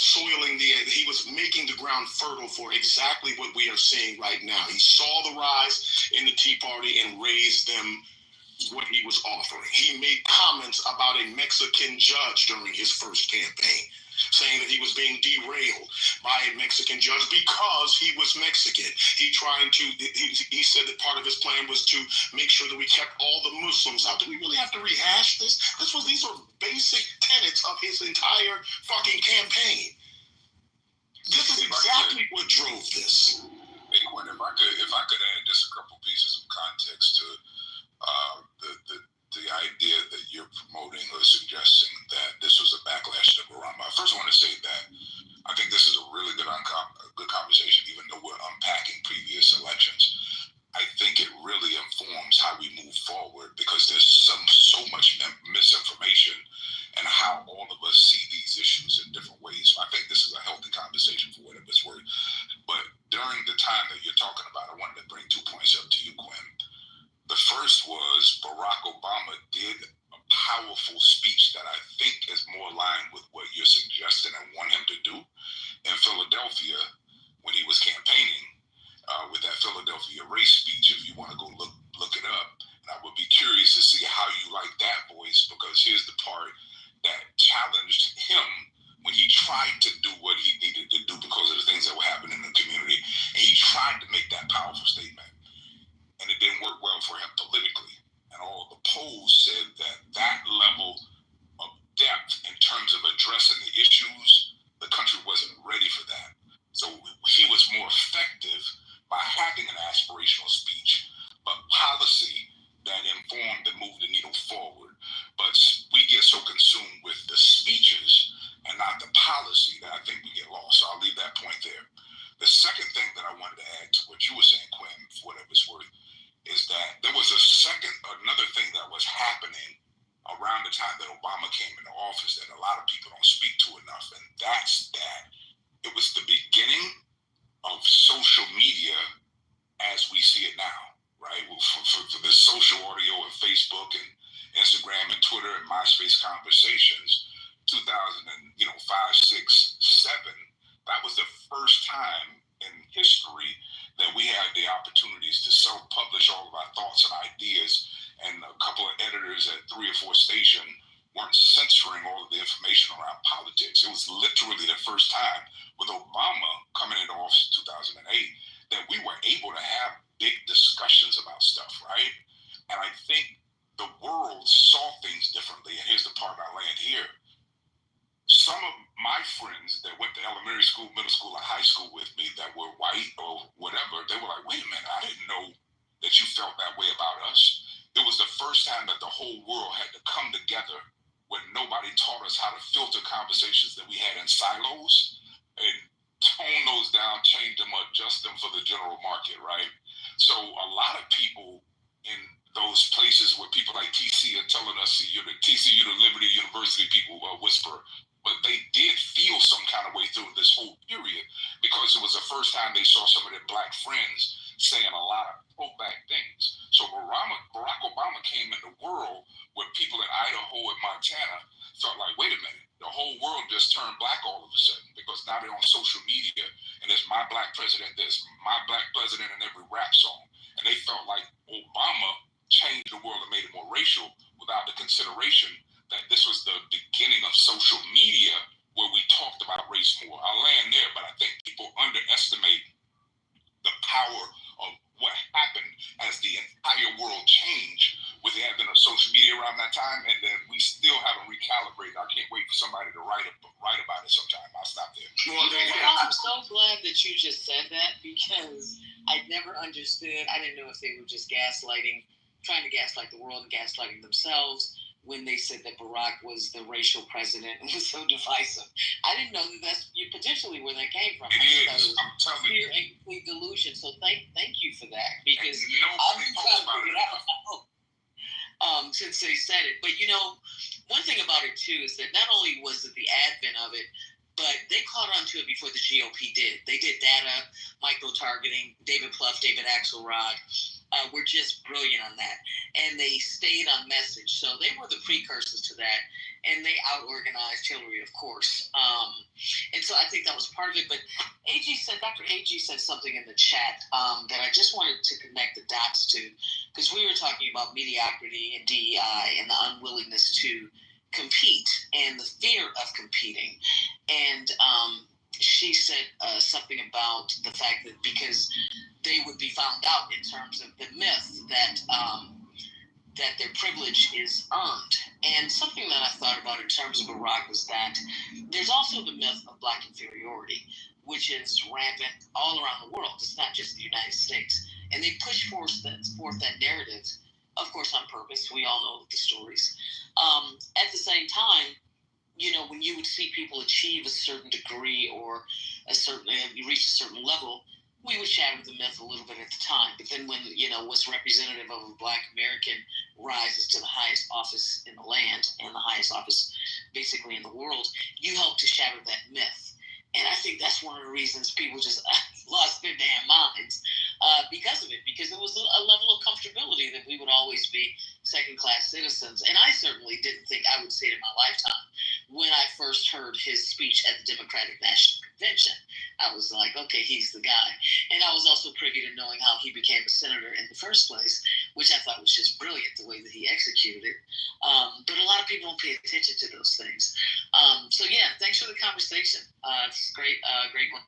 soiling he was making the ground fertile for exactly what we are seeing right now. He saw the rise in the Tea Party and raised them what he was offering. He made comments about a Mexican judge during his first campaign, saying that he was being derailed by a Mexican judge because he was Mexican. He said that part of his plan was to make sure that we kept all the Muslims out. Do we really have to rehash this? These are basic tenets of his entire fucking campaign. This is exactly what drove this. Hey, Quinn, if I could add just a couple pieces of context to the idea that you're promoting or suggesting that this this was a backlash to Obama. First, I want to say that I think this is a really good conversation, even though we're unpacking previous elections. I think it really informs how we move forward because there's so much misinformation and how all of us see these issues in different ways. So I think this is a healthy conversation for whatever it's worth. But during the time that you're talking about, I wanted to bring 2 points up to you, Quinn. The first was Barack Obama did a powerful speech that I think is more aligned with what you're suggesting and want him to do in Philadelphia when he was campaigning. With that Philadelphia race speech, if you want to go look it up. And I would be curious to see how you like that voice, because here's the part that challenged him when he tried to do what he needed to do because of the things that were happening in the community. And he tried to make that powerful statement. And it didn't work well for him politically. And all the polls said that level of depth in terms of addressing the issues, the country wasn't ready for that. So he was more effective by having an aspirational speech, but policy that informed and moved the needle forward. But we get so consumed with the speeches and not the policy that I think we get lost. So I'll leave that point there. The second thing that I wanted to add to what you were saying, Quinn, for whatever it's worth, is that there was another thing that was happening around the time that Obama came into office that a lot of people don't speak to enough, and that's that it was the beginning of social media as we see it now, right? For the social audio and Facebook and Instagram and Twitter and MySpace conversations, 2005, 6, 7, that was the first time in history that we had the opportunities to self-publish all of our thoughts and ideas, and a couple of editors at 3 or 4 stations weren't censoring all of the information around politics. It was literally the first time with Obama coming into office in 2008 that we were able to have big discussions about stuff, right? And I think the world saw things differently. And here's the part I land here. Some of my friends that went to elementary school, middle school, and high school with me that were white or whatever, they were like, wait a minute, I didn't know that you felt that way about us. It was the first time that the whole world had to come together when nobody taught us how to filter conversations that we had in silos and tone those down, change them, adjust them for the general market, right? So a lot of people in those places where people like TC are telling us, you're the TCU, the Liberty University people whisper, but they did feel some kind of way through this whole period because it was the first time they saw some of their black friends saying a lot of pro-black things. So Barack Obama came in the world where people in Idaho and Montana felt like, wait a minute, the whole world just turned black all of a sudden because now they're on social media and it's my black president this, my black president in every rap song. And they felt like Obama changed the world and made it more racial without the consideration that this was the beginning of social media where we talked about race more. I'll land there, but I think people underestimate the power of what happened as the entire world changed with the advent of social media around that time, and then we still haven't recalibrated. I can't wait for somebody to write about it sometime. I'll stop there. I'm so glad that you just said that because I never understood. I didn't know if they were just trying to gaslight the world and gaslighting themselves when they said that Barack was the racial president and was so divisive. I didn't know that that's potentially where that came from. I'm telling you. Fear and complete delusion. So thank you for that because nobody talks about it enough. Since they said it. But one thing about it too is that not only was it the advent of it, but they caught on to it before the GOP did. They did data, micro-targeting. David Plouffe, David Axelrod were just brilliant on that. And they stayed on message. So they were the precursors to that. And they out-organized Hillary, of course. And so I think that was part of it. But Dr. AG said something in the chat that I just wanted to connect the dots to. Because we were talking about mediocrity and DEI and the unwillingness to compete and the fear of competing. And she said something about the fact that because they would be found out in terms of the myth that their privilege is earned. And something that I thought about in terms of Barack was that there's also the myth of Black inferiority, which is rampant all around the world. It's not just the United States. And they push forth that narrative, of course, on purpose. We all know the stories. At the same time, when you would see people achieve a certain degree or you reach a certain level, we would shatter the myth a little bit at the time. But then when, what's representative of a Black American rises to the highest office in the land and the highest office basically in the world, you help to shatter that myth. And I think that's one of the reasons people just lost their damn minds because of it, because it was a level of comfortability that we would always be second-class citizens. And I certainly didn't think I would see it in my lifetime. When I first heard his speech at the Democratic National Convention, I was like, okay, he's the guy. And I was also privy to knowing how he became a senator in the first place, which I thought was just brilliant, the way that he executed it. But a lot of people don't pay attention to those things. So yeah, thanks for the conversation. It's great one.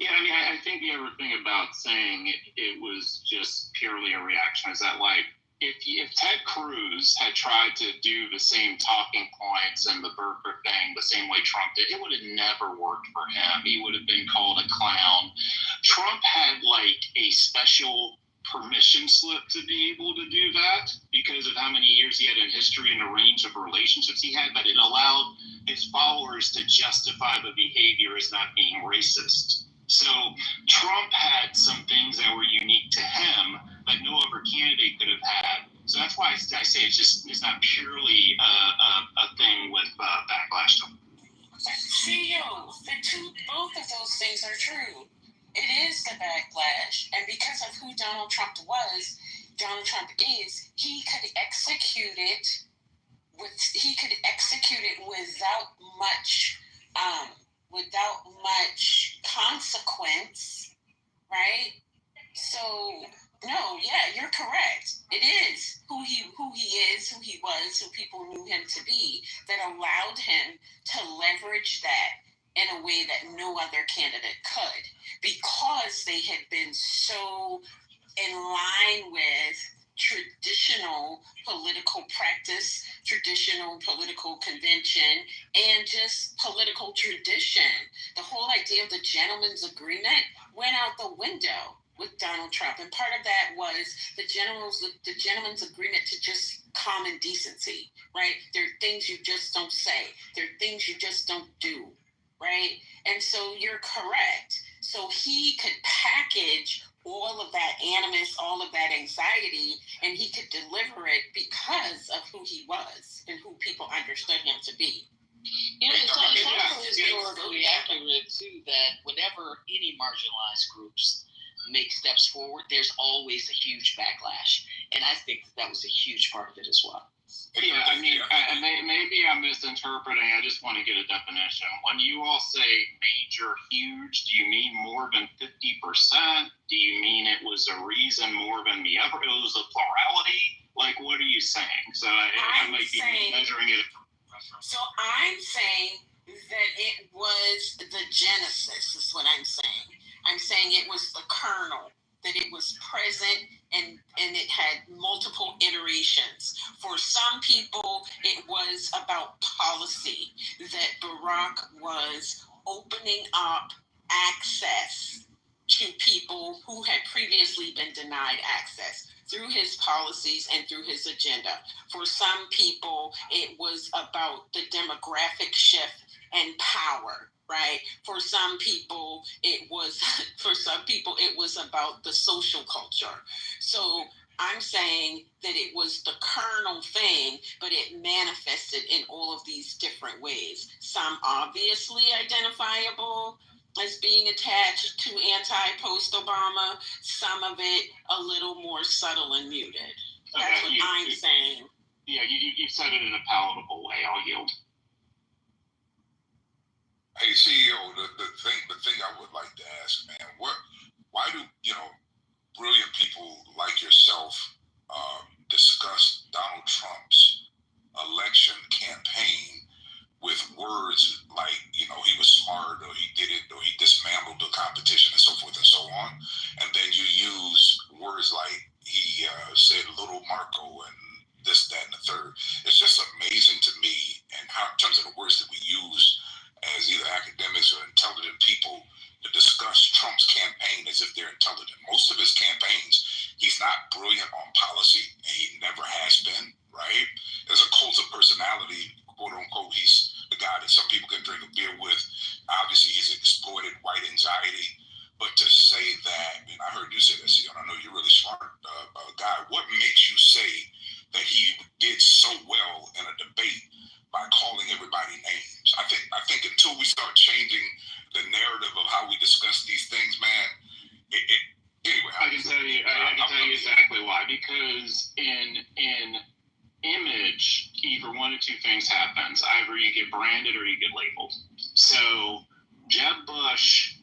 Yeah, I mean, I think the other thing about saying it was just purely a reaction is that, like, if Ted Cruz had tried to do the same talking points and the burqa thing the same way Trump did, it would have never worked for him. He would have been called a clown. Trump had, like, a special permission slip to be able to do that because of how many years he had in history and the range of relationships he had, but it allowed his followers to justify the behavior as not being racist. So Trump had some things that were unique to him that no other candidate could have had. So that's why I say it's not purely a thing with backlash. See, both of those things are true. It is the backlash, and because of who Donald Trump is, he could execute it without much consequence, right? So no, yeah, you're correct. It is who he is, who he was, who people knew him to be, that allowed him to leverage that in a way that no other candidate could, because they had been so in line with traditional political practice, traditional political convention, and just political tradition. The whole idea of the gentleman's agreement went out the window with Donald Trump. And part of that was the gentleman's agreement to just common decency, right? There are things you just don't say. There are things you just don't do, right? And so you're correct. So he could package all of that animus, all of that anxiety, and he could deliver it because of who he was and who people understood him to be. It's also historically accurate, too, that whenever any marginalized groups make steps forward, there's always a huge backlash. And I think that was a huge part of it as well. Yeah, I mean, maybe I'm misinterpreting. I just want to get a definition. When you all say major, huge, do you mean more than 50%? Do you mean it was a reason more than the other? It was a plurality? Like, what are you saying? So I might be measuring it. So I'm saying that it was the genesis, is what I'm saying. I'm saying it was the kernel, that it was present and it had multiple iterations. For some people, it was about policy, that Barack was opening up access to people who had previously been denied access through his policies and through his agenda. For some people, it was about the demographic shift and power. Right. For some people, it was about the social culture. So I'm saying that it was the kernel thing, but it manifested in all of these different ways. Some obviously identifiable as being attached to anti-post-Obama, some of it a little more subtle and muted. That's what I'm saying. Yeah, you said it in a palatable way. I'll yield. Hey, CEO, the thing I would like to ask, man, why do brilliant people like yourself discuss Donald Trump's election campaign with words like he was smart, or he did it, or he dismantled the competition, and so forth and so on, and then you use words like he said little Marco and this, that, and the third? It's just amazing to me, and how in terms of the words that we use as either academics or intelligent people to discuss Trump's campaign as if they're intelligent. Most of his campaigns, he's not brilliant on policy, and he never has been, right? There's a cult of personality branded or you get labeled. So Jeb Bush,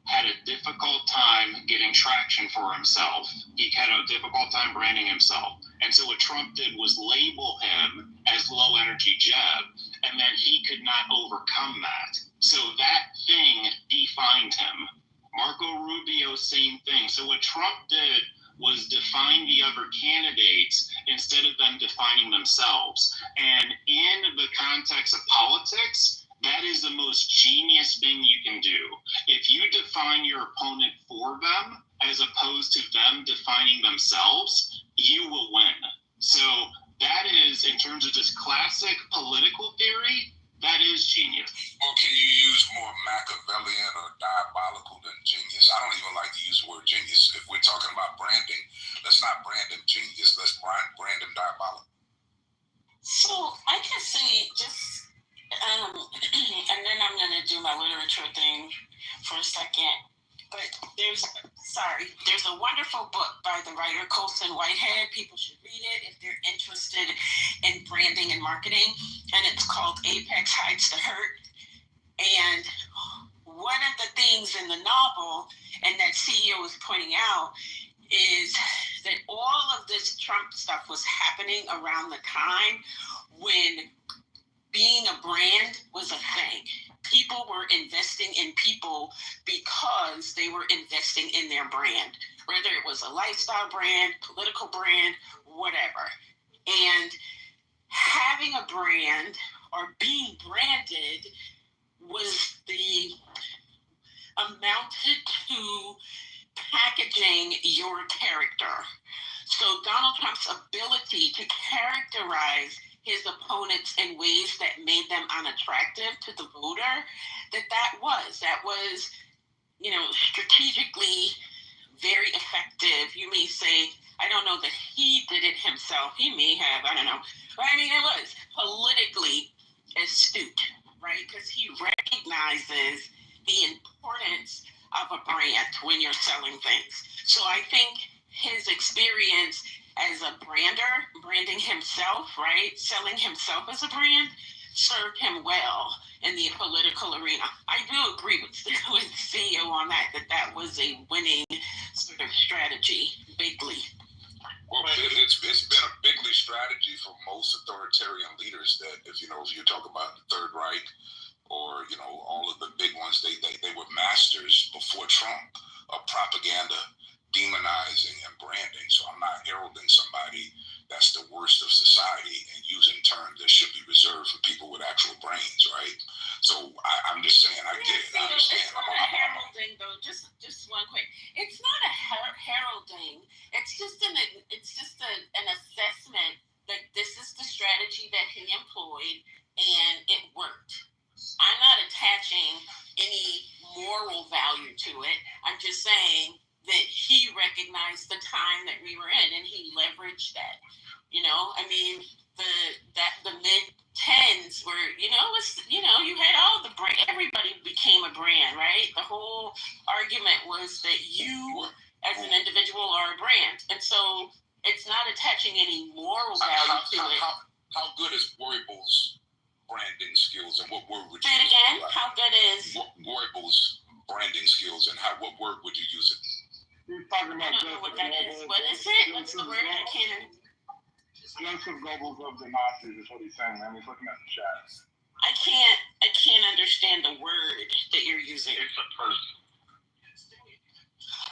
had a difficult time getting traction for himself. He had a difficult time branding himself. And so what Trump did was label him as low energy Jeb, and then he could not overcome that. So that thing defined him. Marco Rubio, same thing. So what Trump did was define the other candidates instead of them defining themselves. And in the context of politics, that is the most genius thing you can do. If you define your opponent for them, as opposed to them defining themselves, you will win. So that is, in terms of just classic political theory, that is genius. Or can you use more Machiavellian or diabolical than genius? I don't even like to use the word genius. If we're talking about branding, let's not brand him genius. Let's brand him diabolical. So I can say just, and then I'm going to do my literature thing for a second. But there's a wonderful book by the writer Colson Whitehead. People should read it if they're interested in branding and marketing. And it's called Apex Hides the Hurt. And one of the things in the novel, and that CEO was pointing out, is that all of this Trump stuff was happening around the time when being a brand was a thing. People were investing in people because they were investing in their brand, whether it was a lifestyle brand, political brand, whatever. And having a brand or being branded was amounted to packaging your character. So Donald Trump's ability to characterize his opponents in ways that made them unattractive to the voter, that was, strategically very effective. You may say, I don't know that he did it himself. He may have, I don't know. But I mean, it was politically astute, right? Because he recognizes the importance of a brand when you're selling things. So I think his experience as a branding himself, right? Selling himself as a brand, served him well in the political arena. I do agree with CEO on that was a winning sort of strategy, bigly. Well, it's been a bigly strategy for most authoritarian leaders that if you're talking about the Third Reich or, all of the big ones, they were masters before Trump of propaganda, demonizing and branding. So I'm not heralding somebody that's the worst of society and using terms that should be reserved for people with actual brains, right? So I'm just saying, I get it. I understand. It's not a heralding, though. Just one quick. It's not a heralding. It's just an assessment that this is the strategy that he employed and it worked. I'm not attaching any moral value to it. I'm just saying that he recognized the time that we were in and he leveraged that. The mid-10s were, you had all the brand, everybody became a brand, right? The whole argument was that you as an individual are a brand. And so it's not attaching any moral value to it. How good is Goebbels' branding skills and what word would you use? Say it again? Like, how good is Goebbels' branding skills and what word would you use it? You're talking about I don't know what that is. What is it? What's the word? I can't. Joseph Goebbels of the Nazis is what he's saying. I mean, he's looking at the chat. I can't understand the word that you're using. It's a person.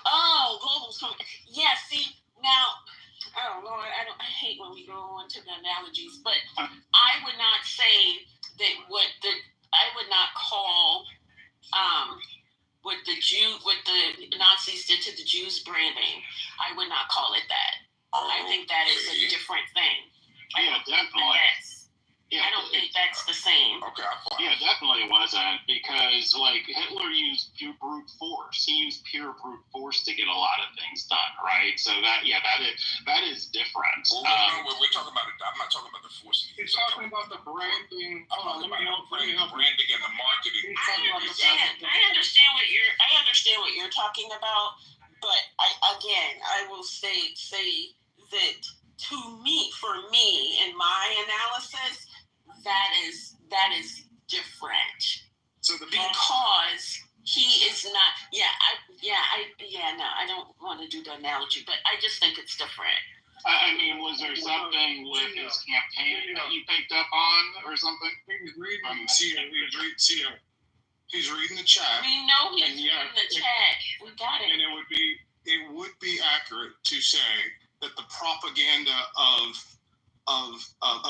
Oh, Goebbels. Yeah. See now. Oh Lord, I hate when we go into the analogies, but I would not say that I would not call what the Nazis did to the Jews branding. I would not call it that. I think that is a different thing. Definitely. I don't think that's the same. Okay. Yeah, definitely wasn't, because Hitler used pure brute force. He used pure brute force to get a lot of things done, right? So that is different. Well, we're talking about it. I'm not talking about the force. He's talking about the branding. Branding and the marketing. I understand what you're talking about, but I will say that for me, in my analysis, that is analogy, but I just think it's different. I mean, was there something with his campaign that you picked up on or something? He's reading. He's reading the chat. We know he's reading the chat. We got it. And it would be accurate to say that the propaganda of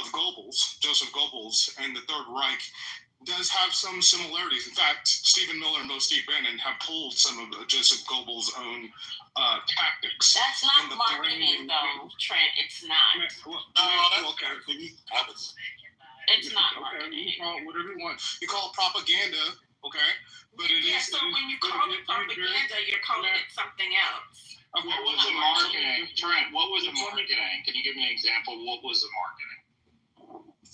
Goebbels, Joseph Goebbels, and the Third Reich does have some similarities. In fact, Stephen Miller and Bo Steve Bannon have pulled some of Joseph Goebbels' own tactics. That's not marketing, though, Trent. It's not. It's not marketing. You call it whatever you want. You call it propaganda, okay? But it is. So when you call it propaganda, you're calling it something else. Okay, what was the marketing, Trent? What was the marketing? Can you give me an example? What was the marketing?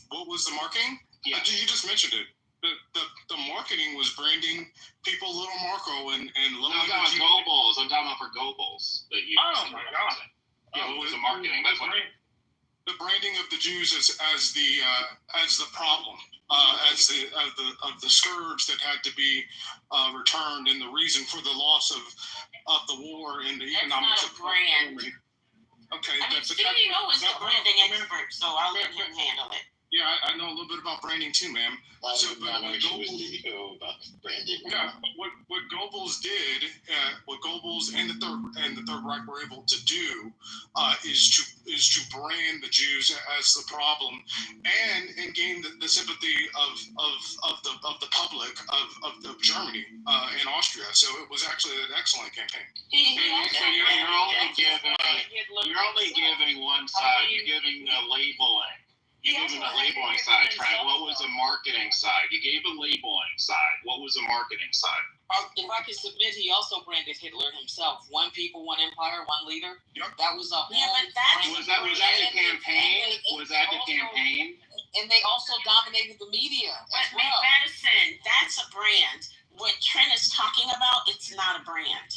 What was the marketing? Yeah. You just mentioned it. The marketing was branding people Little Marco and Little. No, I'm talking about Goebbels. I'm talking about for Goebbels. Oh my God! Yeah, what was the marketing? That's what. The branding of the Jews as the problem, as the scourge that had to be returned, and the reason for the loss of the war and the economics of brand. Okay, CEO is the branding expert, so I'll let him handle it. Yeah, I know a little bit about branding too, ma'am. So, but what Goebbels did, what Goebbels and the Third Reich were able to do, is to brand the Jews as the problem, and gain the sympathy of the public of Germany and Austria. So it was actually an excellent campaign. So you're only giving one side. You're giving the labeling. You gave the labeling side, Trent. What was the marketing side? You gave the labeling side. What was the marketing side? If I can submit, he also branded Hitler himself. One people, one empire, one leader. Yep. That was a whole was that the campaign? Was that the campaign? And they also dominated the media as well. Madison, that's a brand. What Trent is talking about, it's not a brand.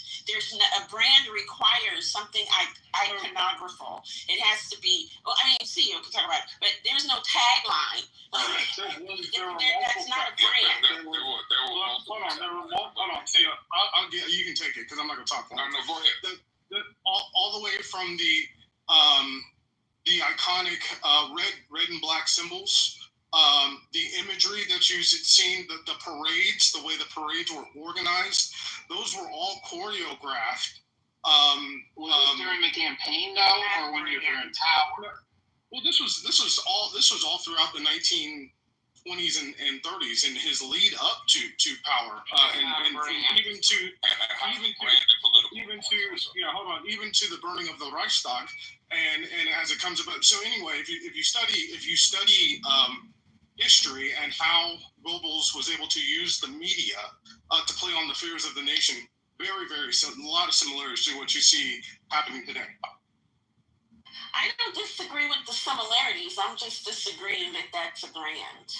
A brand requires something iconographical. It has to be. Well, I mean, CEO can talk about it, but there's no tagline. That's not a brand. Hold on. See, I'll get. You can take it because I'm not gonna talk. No, go ahead. All the way from the iconic red and black symbols. The imagery that you've seen, the parades, the way the parades were organized, those were all choreographed. Was this during the campaign, though, or when you were in power? Well, this was all throughout the 1920s and 30s, and his lead up to power, even to the burning of the Reichstag, and as it comes about. So anyway, if you study history and how Goebbels was able to use the media to play on the fears of the nation, a lot of similarities to what you see happening today. I don't disagree with the similarities. I'm just disagreeing that that's a brand.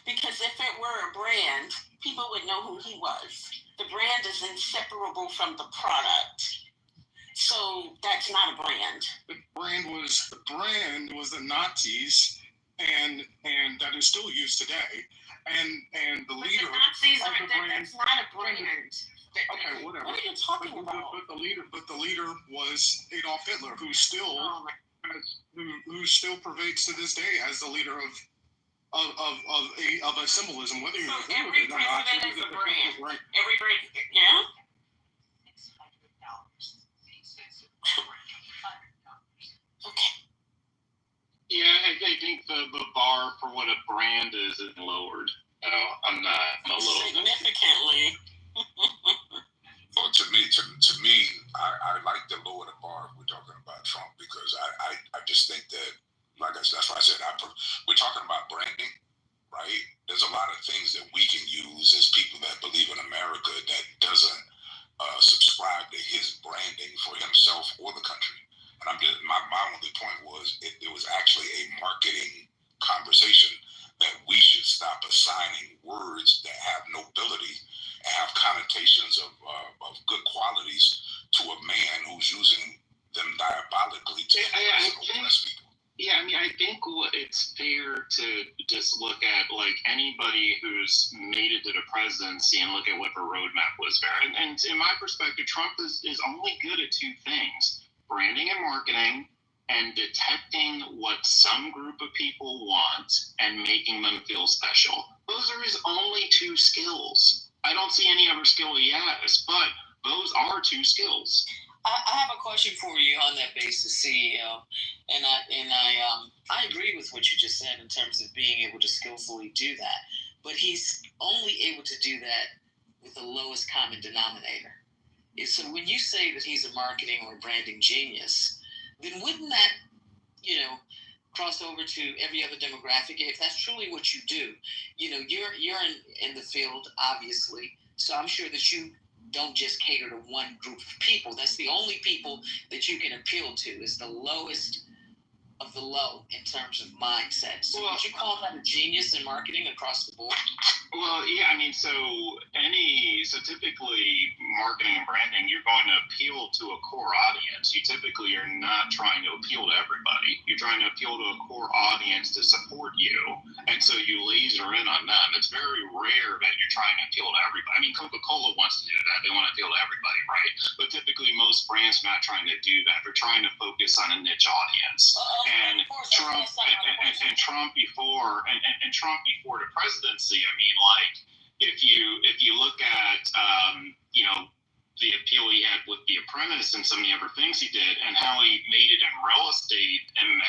Because if it were a brand, people would know who he was. The brand is inseparable from the product. So that's not a brand. The brand was the Nazis, and that is still used today. And the leader. The Nazis that's not a brand. Okay, whatever. What are you talking about? But the leader was Adolf Hitler, who still pervades to this day as the leader of a symbolism. Whether you agree with it or not, every president is a brand. Every brand, yeah. Okay. Yeah, I think the bar for what a brand is lowered. I'm not significantly. Well, to me, I like to lower the bar if we're talking about Trump, because I just think that, that's why I said we're talking about branding, right? There's a lot of things that we can use as people that believe in America that doesn't subscribe to his branding for himself or the country. And my only point was it was actually a marketing conversation that we should stop assigning words that have nobility and have connotations of good qualities to a man who's using them diabolically to oppress people. Yeah, I mean, I think it's fair to just look at at like anybody who's made it to the presidency and look at what the roadmap was there. And in my perspective, Trump is only good at two things: branding and marketing, and detecting what some group of people want and making them feel special. Those are his only two skills. I don't see any other skill he has, but those are two skills. I have a question for you on that basis, CEO, and I agree with what you just said in terms of being able to skillfully do that. But he's only able to do that with the lowest common denominator. So when you say that he's a marketing or branding genius, then wouldn't that, cross over to every other demographic? If that's truly what you do, you're in the field, obviously. So I'm sure that you don't just cater to one group of people. That's the only people that you can appeal to, is the lowest of the low in terms of mindset. So would you call that a genius in marketing across the board? Well, yeah, I mean, so typically marketing and branding, you're going to appeal to a core audience. You typically are not trying to appeal to everybody. You're trying to appeal to a core audience to support you, and so you laser in on them. It's very rare that you're trying to appeal to everybody. I mean, Coca-Cola wants to do that. They want to appeal to everybody, right? But typically most brands are not trying to do that. They're trying to focus on a niche audience. And Trump before the presidency, I mean, like if you look at the appeal he had with The Apprentice and some of the other things he did, and how he made it in real estate, and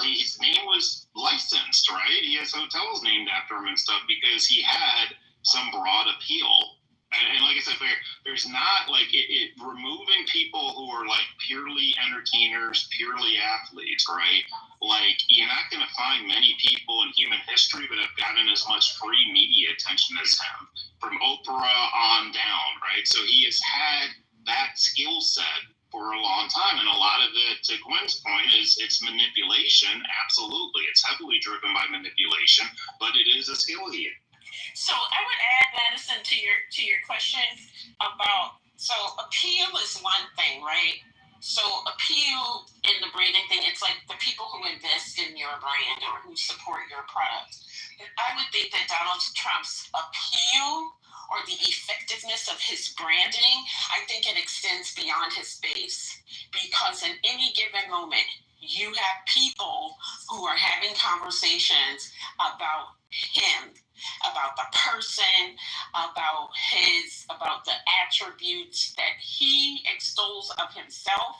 his name was licensed, right? He has hotels named after him and stuff because he had some broad appeal. And like I said, there's not like it removing people who are like purely entertainers, purely athletes, right? Like you're not going to find many people in human history that have gotten as much free media attention as him, from Oprah on down, right? So he has had that skill set for a long time, and a lot of it, to Gwen's point, is it's manipulation. Absolutely, it's heavily driven by manipulation, but it is a skill he has. So I would add, Madison, to your question about, so appeal is one thing, right? So appeal in the branding thing, it's like the people who invest in your brand or who support your product. And I would think that Donald Trump's appeal or the effectiveness of his branding, I think it extends beyond his base, because in any given moment, you have people who are having conversations about him, about the person, about the attributes that he extols of himself,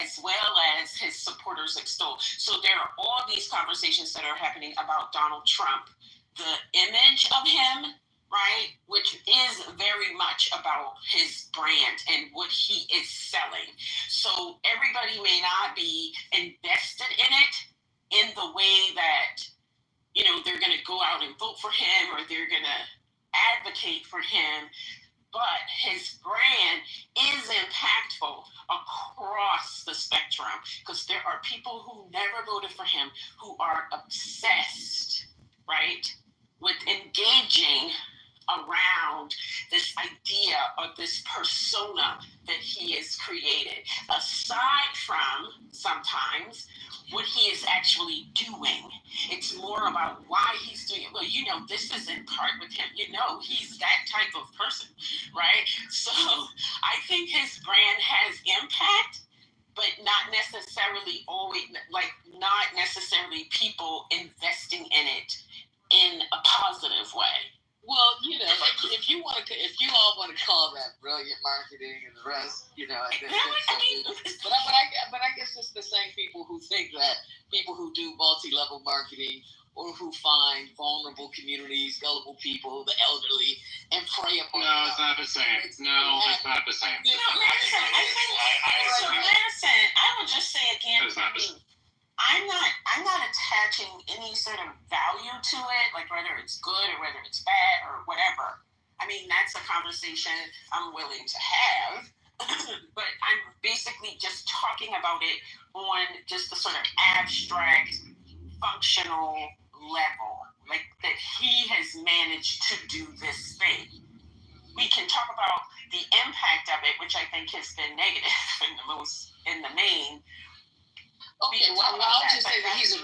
as well as his supporters extol. So there are all these conversations that are happening about Donald Trump, the image of him, right, which is very much about his brand and what he is selling. So everybody may not be invested in it in the way that they're going to go out and vote for him or they're going to advocate for him, but his brand is impactful across the spectrum, because there are people who never voted for him who are obsessed, right, with engaging around this idea or this persona that he has created, aside from sometimes what he is actually doing. It's more about why he's doing it. Well, this is in part with him. He's that type of person, right? So I think his brand has impact, but not necessarily people investing in it in a positive way. Well, if you all want to call that brilliant marketing and the rest, but I guess it's the same people who think that people who do multi-level marketing or who find vulnerable communities, gullible people, the elderly, and prey upon them. No, it's not the same. It's not the same. Madison, I will just say again, I'm not attaching any sort of value to it, like whether it's good or whether it's bad or whatever. I mean, that's a conversation I'm willing to have, but I'm basically just talking about it on just the sort of abstract, functional level, like that he has managed to do this thing. We can talk about the impact of it, which I think has been negative in the main. Okay, well, I'll just say that he's a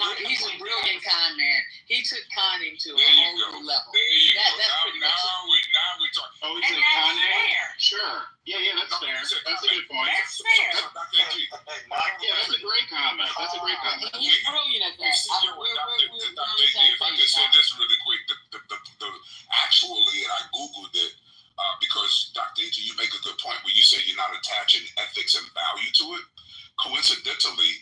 brilliant con man. He took conning to to a There you whole go. new level. There you That's go. pretty much it. Now we talk. Oh, And that's fair. Sure. Yeah, that's fair. That's a good point. That's fair. Yeah, that's a great comment. That's a great comment. He's brilliant at that. We're on the same If I page could say now. this really quick, the actually, and I Googled it because Dr. A.G., you make a good point where you say you're not attaching ethics and value to it. Coincidentally,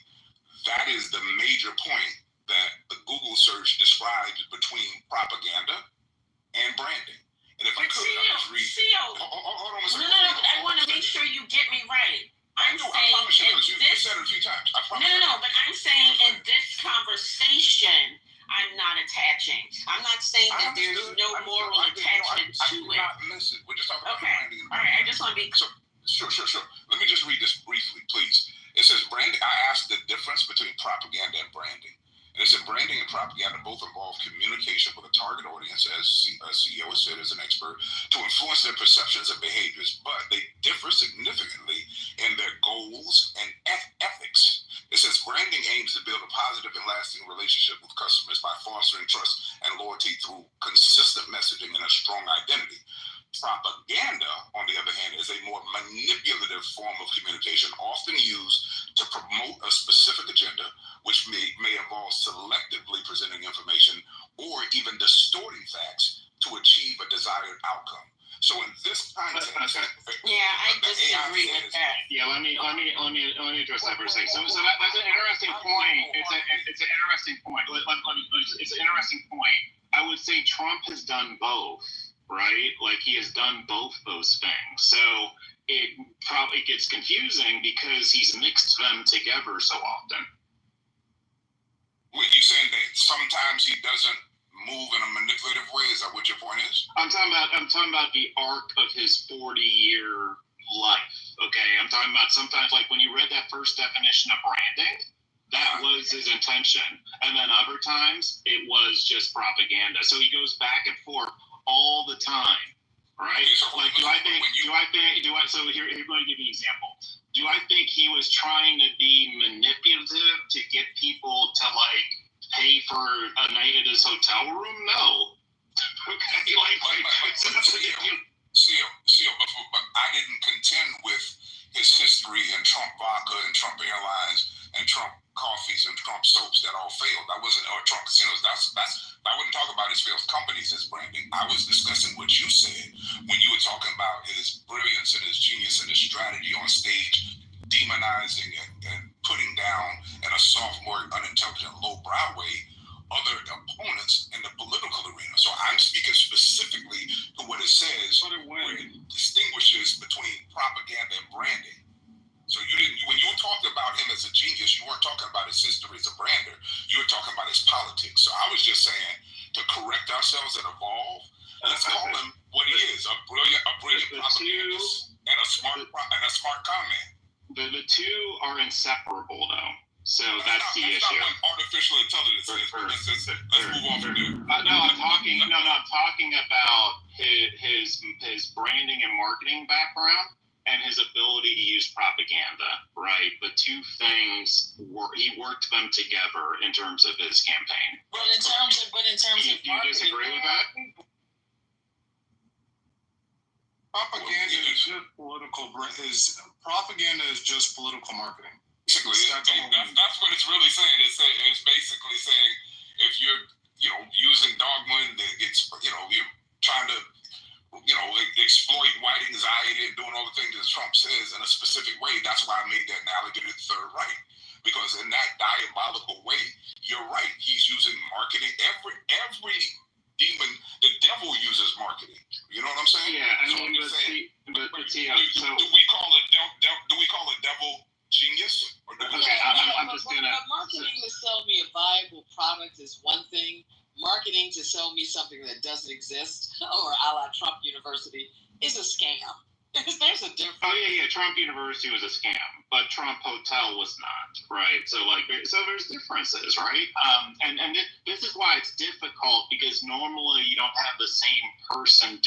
that is the major point that the Google search describes between propaganda and branding. And if I could, I'll just read. Hold on a second. No, but I want to make sure you get me right. I'm saying you said it a few times. I promise. No, but I'm saying in this conversation, I'm not attaching. I'm not saying that there's no moral attachment to it. I did not miss it. We're just talking about branding. All right, I just want to be. Sure. Let me just read this briefly, please. It says branding. I asked the difference between propaganda and branding. And it said branding and propaganda both involve communication with a target audience, as CEO has said as an expert, to influence their perceptions and behaviors, but they differ significantly in their goals and ethics. It says branding aims to build a positive and lasting relationship with customers by fostering trust and loyalty through consistent messaging and a strong identity. Propaganda, on the other hand, is a more manipulative form of communication, often used to promote a specific agenda, which may involve selectively presenting information or even distorting facts to achieve a desired outcome. So in this context, I disagree with that. Yeah, let me address that for a second. So that's an interesting point. It's an interesting point. It's an interesting point. I would say Trump has done both, right? Like he has done both those things. So it probably gets confusing because he's mixed them together so often. Were you saying that sometimes he doesn't move in a manipulative way? Is that what your point is? I'm talking about the arc of his 40-year life. Okay, I'm talking about sometimes like when you read that first definition of branding, that was his intention, and then other times it was just propaganda. So he goes back and forth all the time, right? So like, so here, let me give you an example. Do I think he was trying to be manipulative to get people to like pay for a night at his hotel room? No. Okay, but I didn't contend with his history and Trump vodka and Trump Airlines and Trump coffees and Trump soaps that all failed. That wasn't, or Trump casinos. I wouldn't talk about his failed companies as branding. I was discussing what you said when you were talking about his brilliance and his genius and his strategy on stage, demonizing and putting down in a sophomore, unintelligent, lowbrow way other opponents in the political arena. So I'm speaking specifically to what it says, where it distinguishes between propaganda and branding. So when you talked about him as a genius, you weren't talking about his history as a brander. You were talking about his politics. So I was just saying, to correct ourselves and evolve, let's call him what he is, a brilliant propagandist and a smart comment. The two are inseparable, though. So that's the issue. Not what artificial intelligence is. Let's move on from there. I'm talking about his branding and marketing background and his ability to use propaganda, right? The two things he worked them together in terms of his campaign. But in terms of do you disagree with that? Propaganda is just propaganda is just political marketing. Basically, that's what it's really saying. It's basically saying if you're using dogma and you're trying to exploit white anxiety and doing all the things that Trump says in a specific way. That's why I made that analogy to the Third Reich, because in that diabolical way, you're right. He's using marketing. Every demon, the devil uses marketing. You know what I'm saying? Yeah, do we call a devil genius? Marketing to sell me a viable product is one thing. Marketing to sell me something that doesn't exist, or a la Trump University, is a scam. There's a difference. Oh yeah. Trump University was a scam, but Trump Hotel was not, right? So there's differences, right? And this is why it's difficult, because normally you don't have the same person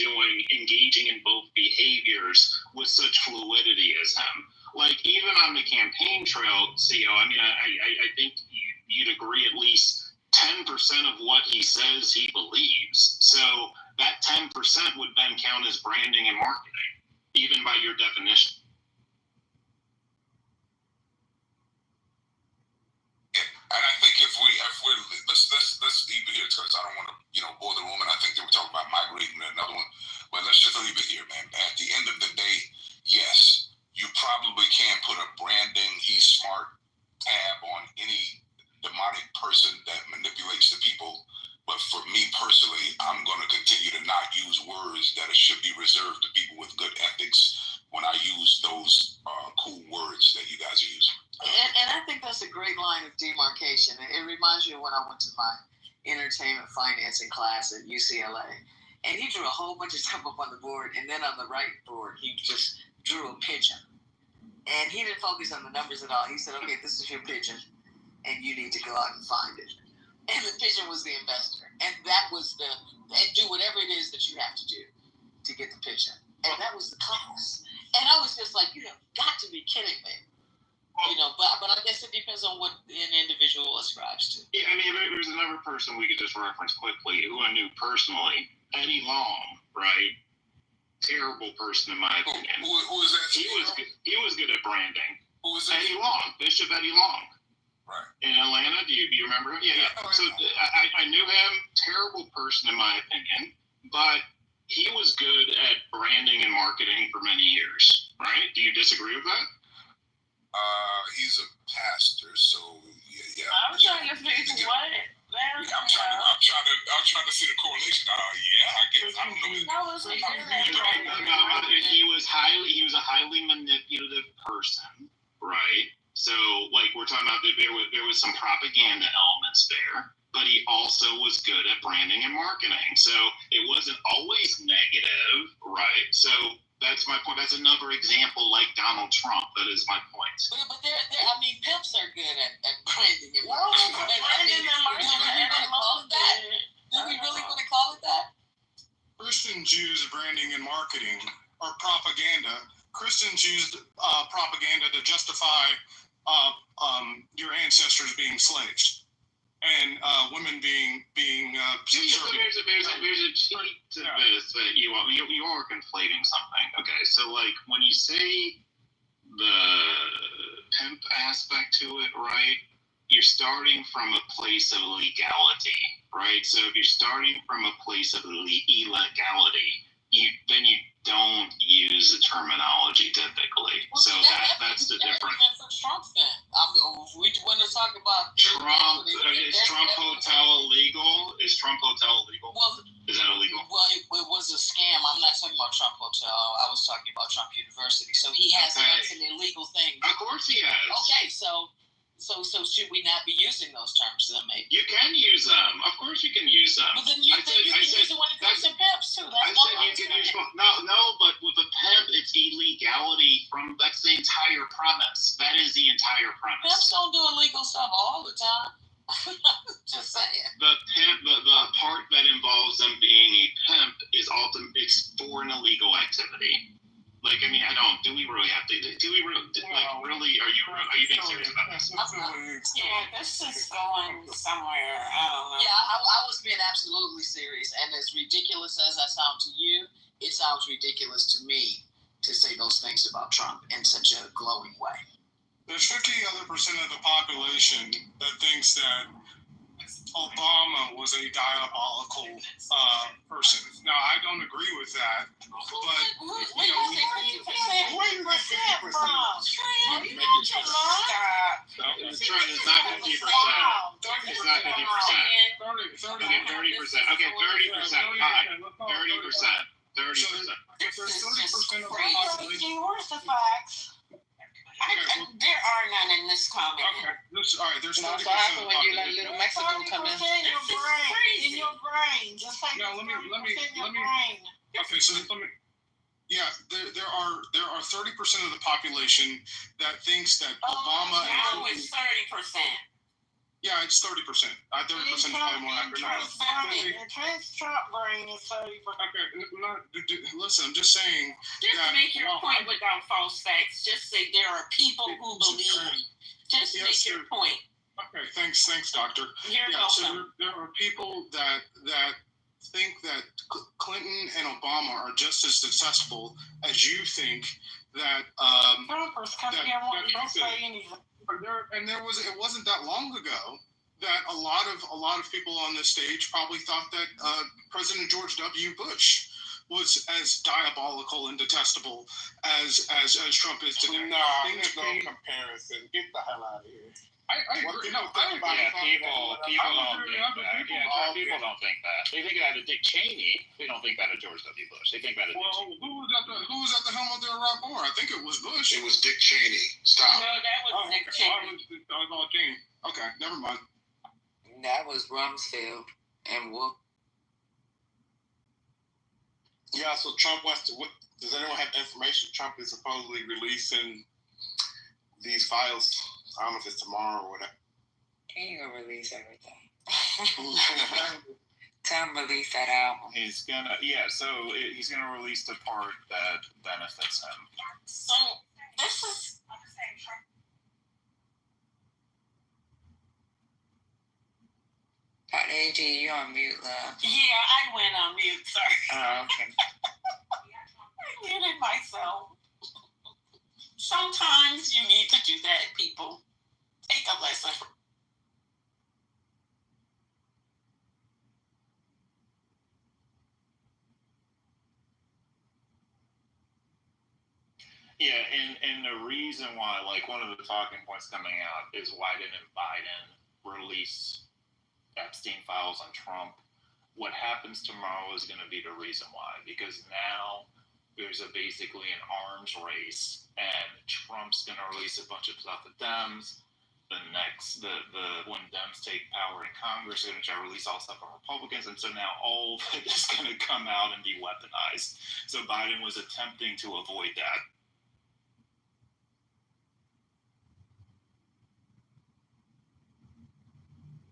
engaging in both behaviors with such fluidity as him. Like even on the campaign trail, CEO, I mean, I think you'd agree at least 10% of what he says he believes. So that 10% would then count as branding and marketing, even by your definition. And I think if we're let's leave it here because I don't want to bore the room, and I think they were talking about migrating to another one, but let's just leave it here, man. At the end of the day, yes, you probably can put a branding he's smart tab on any demonic person that manipulates the people, but for me personally, I'm going to continue to not use words that should be reserved to people with good ethics when I use those cool words that you guys use. And I think that's a great line of demarcation. It reminds me of when I went to my entertainment financing class at UCLA. And he drew a whole bunch of stuff up on the board. And then on the right board, he just drew a pigeon. And he didn't focus on the numbers at all. He said, okay, this is your pigeon. And you need to go out and find it. And the pigeon was the investor. And that was and do whatever it is that you have to do to get the pigeon. And that was the class. And I was just like, you have got to be kidding me. But I guess it depends on what an individual ascribes to. Yeah, I mean, there's another person we could just reference quickly who I knew personally, Eddie Long, right? Terrible person in my opinion. Who is that? He was good at branding. Who is that? Eddie Long, Bishop Eddie Long. Right. In Atlanta, do you remember him? Yeah. So I knew him. Terrible person in my opinion, but he was good at branding and marketing for many years, right? Do you disagree with that? He's a pastor, so yeah. I'm trying to figure what. I'm trying to see the correlation. Yeah, I guess I don't know. He was a highly manipulative person, right? So, like we're talking about, there was some propaganda elements there, but he also was good at branding and marketing. So it wasn't always negative, right? So that's my point. That's another example, like Donald Trump. That is my point. But pimps are good at branding and marketing. Do we really want to call it that? Christians use branding and marketing or propaganda. Christians used propaganda to justify your ancestors being slaves and women being subservient. There's a tweet to this that you are conflating something. Okay, so like when you say the pimp aspect to it, right? You're starting from a place of legality, right? So if you're starting from a place of illegality, then you don't use the terminology typically. So that's the difference. That's what Trump said. We want to talk about Trump. Is Trump Hotel illegal? Is Trump Hotel illegal? Well, is that illegal? Well, it was a scam. I'm not talking about Trump Hotel. I was talking about Trump University. So he has done some illegal things. Of course he has. Okay, so should we not be using those terms then, maybe? You can use them. Of course you can use them. But then you can use it when it comes to pimps too. I said you can use them. No, but with a pimp, it's illegality that's the entire premise. That is the entire premise. Pimps don't do illegal stuff all the time. Just saying. The pimp, the part that involves them being a pimp is it's for an illegal activity. Like, I mean, do we really have to? Do we really? Really? Are you being serious about this? Yeah, this is going somewhere. I don't know. Yeah, I was being absolutely serious. And as ridiculous as I sound to you, it sounds ridiculous to me to say those things about Trump in such a glowing way. There's 50% of the population that thinks that Obama was a diabolical person. Now, I don't agree with that, but where you get 50% from? It's not 50%. It's not 50%. Okay, 30%. Okay, 30%. Fine. 30%. 30%. If there's 30% of the population. Where's the facts? There are none in this comment. Okay. All right. There's 30% of the population. when you let Little Mexico come in. In your brain, just like no. Let me. Okay. So let me. Yeah, there are 30% of the population that thinks that Obama. Now it's 30%. Yeah, it's 30%. 30% is probably more accurate. The Trump brain is 30%. Okay, listen, I'm just saying. Just make your point without false facts. Just say there are people who believe. Just make your point. Okay, thanks, doctor. You're Yeah, so welcome. there are people that think that Clinton and Obama are just as successful as you think that Trumpers come that, here that wanting Trump to is. say anything. It wasn't that long ago that a lot of people on this stage probably thought that President George W. Bush was as diabolical and detestable as Trump is today. No, there's no comparison. Get the hell out of here. I agree. No, People don't think that. Yeah, people don't think that. They think that of Dick Cheney. They don't think that of George W. Bush. They think that of Dick Cheney. Who was at the helm of the Iraq War? I think it was Bush. It was Dick Cheney. Stop. No, that was Dick Cheney. Cheney. Okay, never mind. That was Rumsfeld and Wolf. Yeah, so Trump wants to. Does anyone have information? Trump is supposedly releasing these files. I don't know if it's tomorrow or whatever. He ain't gonna release everything. Tell him release that album. He's gonna release the part that benefits him. So this is. Dr. AG, you on mute, love. Yeah, I went on mute. Sorry. Oh, okay. I muted myself. Sometimes you need to do that, people. Take a lesson. Yeah, and the reason why, like, one of the talking points coming out is why didn't Biden release Epstein files on Trump? What happens tomorrow is going to be the reason why, because now there's basically an arms race, and Trump's going to release a bunch of stuff to Dems. When Dems take power in Congress, they're going to try to release all stuff on Republicans, and so now all of it is going to come out and be weaponized. So Biden was attempting to avoid that.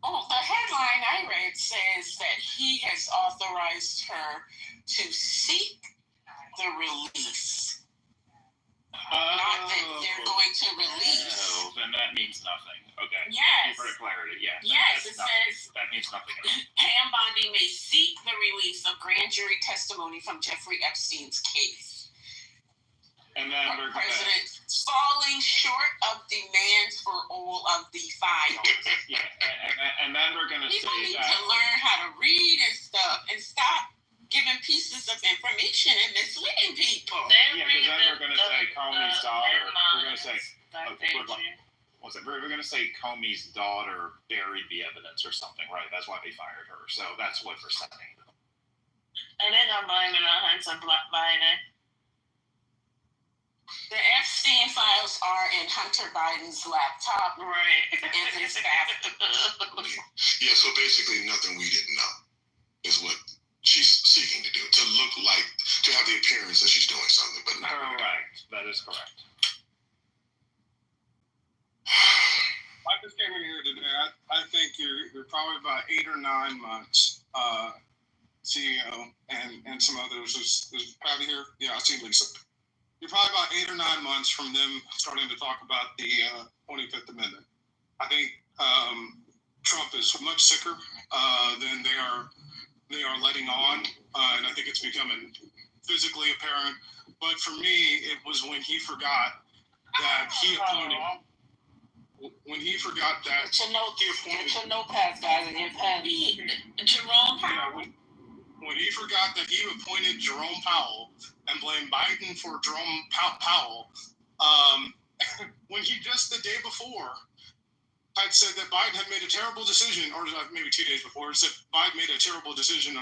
Oh, the headline I read says that he has authorized her to seek the release. Not that they're going to release. Oh, then that means nothing. Okay. Yes. For clarity, yeah. Yes, it says that means nothing. Pam Bondi may seek the release of grand jury testimony from Jeffrey Epstein's case. And then the president falling short of demands for all of the files. Yeah, and then we're going to say that people need to learn how to read and stuff and stop giving pieces of information and misleading people. Yeah, because then we're going to say Comey's daughter. We're going to say we're going to say Comey's daughter buried the evidence or something, right? That's why they fired her. So that's what we're saying. And they're going to blame it on Hunter Biden. The Epstein files are in Hunter Biden's laptop, right? In his bathroom. Yeah, so basically nothing we didn't know is what she's seeking to do. To look like, to have the appearance that she's doing something, but not. Correct. That is correct. I just came in here today. I think you're probably about 8 or 9 months CEO and some others is probably here. Yeah, I see Lisa. You're probably about 8 or 9 months from them starting to talk about the 25th Amendment. I think Trump is much sicker than they are letting on, and I think it's becoming physically apparent. But for me, it was when he forgot that he appointed. When he forgot that get your notepads, guys, and your pen. Jerome Powell. When he forgot that he appointed Jerome Powell and blamed Biden for Jerome Powell, when he just the day before had said that Biden had made a terrible decision, or maybe 2 days before, said Biden made a terrible decision,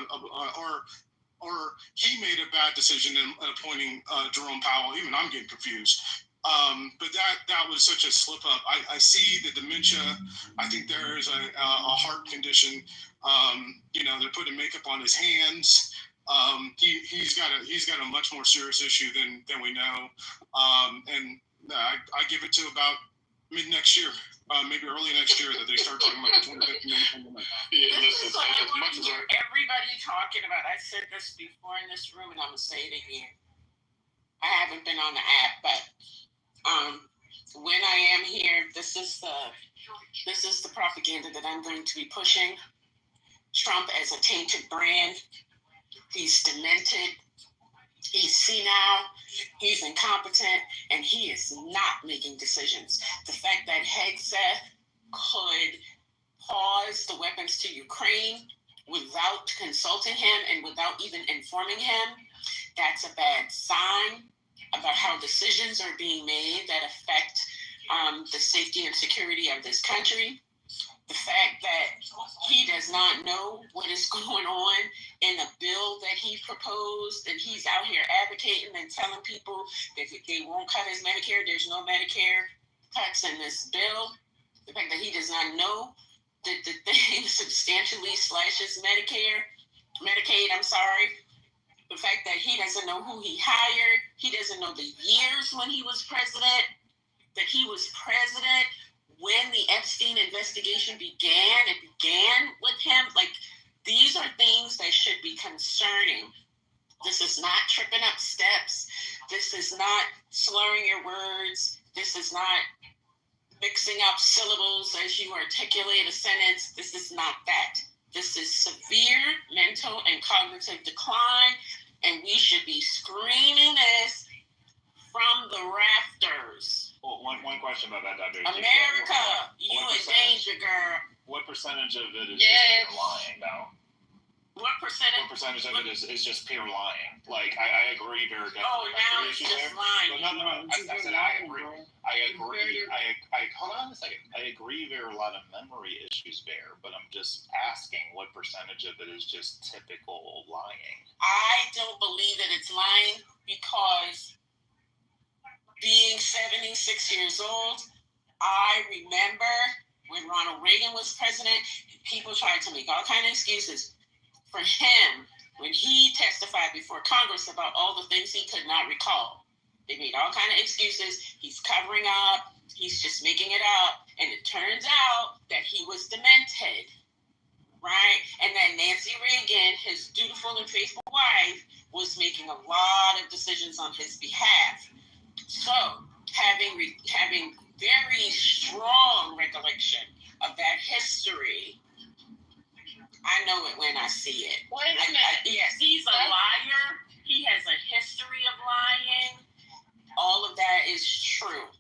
or he made a bad decision in appointing Jerome Powell. Even I'm getting confused. But that was such a slip up. I see the dementia. I think there is a heart condition. They're putting makeup on his hands. He's got a much more serious issue than we know. And I give it to about mid next year, maybe early next year, that they start talking about the 25th Amendment. Yeah, this is what I want to hear everybody talking about. I said this before in this room, and I'm gonna say it again. I haven't been on the app, but when I am here, this is the propaganda that I'm going to be pushing. Trump as a tainted brand. He's demented. He's senile. He's incompetent, and he is not making decisions. The fact that Hegseth could pause the weapons to Ukraine without consulting him and without even informing him, that's a bad sign about how decisions are being made that affect the safety and security of this country. The fact that he does not know what is going on in the bill that he proposed, and he's out here advocating and telling people that they won't cut his Medicare. There's no Medicare cuts in this bill. The fact that he does not know that the thing substantially slashes Medicaid, I'm sorry. The fact that he doesn't know who he hired, he doesn't know the years when he was president, that he was president when the Epstein investigation began. It began with him. Like, these are things that should be concerning. This is not tripping up steps. This is not slurring your words. This is not mixing up syllables as you articulate a sentence. This is not that. This is severe mental and cognitive decline, and we should be screaming this from the rafters. Well, one question about that, Dr. America, you in danger, girl. What percentage of it is just pure lying, though? What percentage of it is just pure lying? Like, I agree very definitely. Oh, now it's just lying. Well, no. I said I agree. Hold on a second. I agree there are a lot of memory issues there, but I'm just asking what percentage of it is just typical lying? I don't believe that it's lying because being 76 years old, I remember when Ronald Reagan was president, people tried to make all kinds of excuses for him when he testified before Congress about all the things he could not recall. They made all kinds of excuses. He's covering up. He's just making it up. And it turns out that he was demented, right? And that Nancy Reagan, his dutiful and faithful wife, was making a lot of decisions on his behalf. So, having very strong recollection of that history, I know it when I see it. Wait a minute. Yes, he's a liar. He has a history of lying. All of that is true.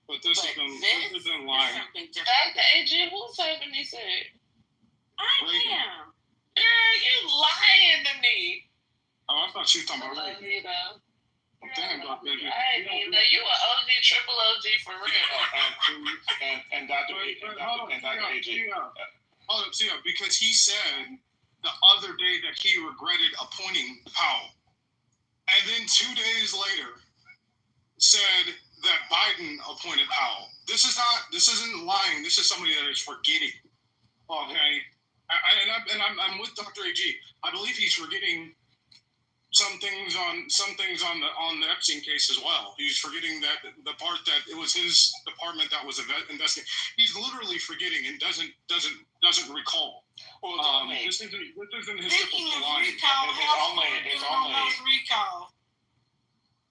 But this isn't lying. Something different. Dr. AG, who's 76? I am. Girl, you lying to me. Oh, I thought you were talking about Reagan. Damn, Dr. AG. You an OG, triple OG for real. And Dr. AG. Hold up, see, because he said the other day that he regretted appointing Powell. And then 2 days later said that Biden appointed Powell. This isn't lying. This is somebody that is forgetting. Okay. I'm with Dr. AG. I believe he's forgetting some things on the Epstein case as well. He's forgetting that the part that it was his department that was investigating. He's literally forgetting and doesn't recall. Well, this isn't his typical line. It's only recall.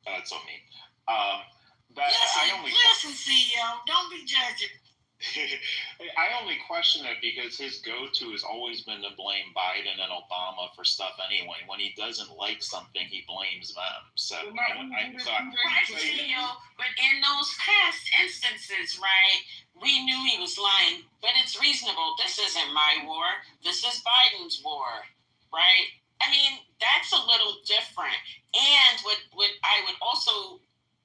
That's on me. Listen, CEO, don't be judging. I only question it because his go-to has always been to blame Biden and Obama for stuff anyway. When he doesn't like something, he blames them. So, but in those past instances, right, we knew he was lying, but it's reasonable. This isn't my war. This is Biden's war, right? I mean, that's a little different. And what I would also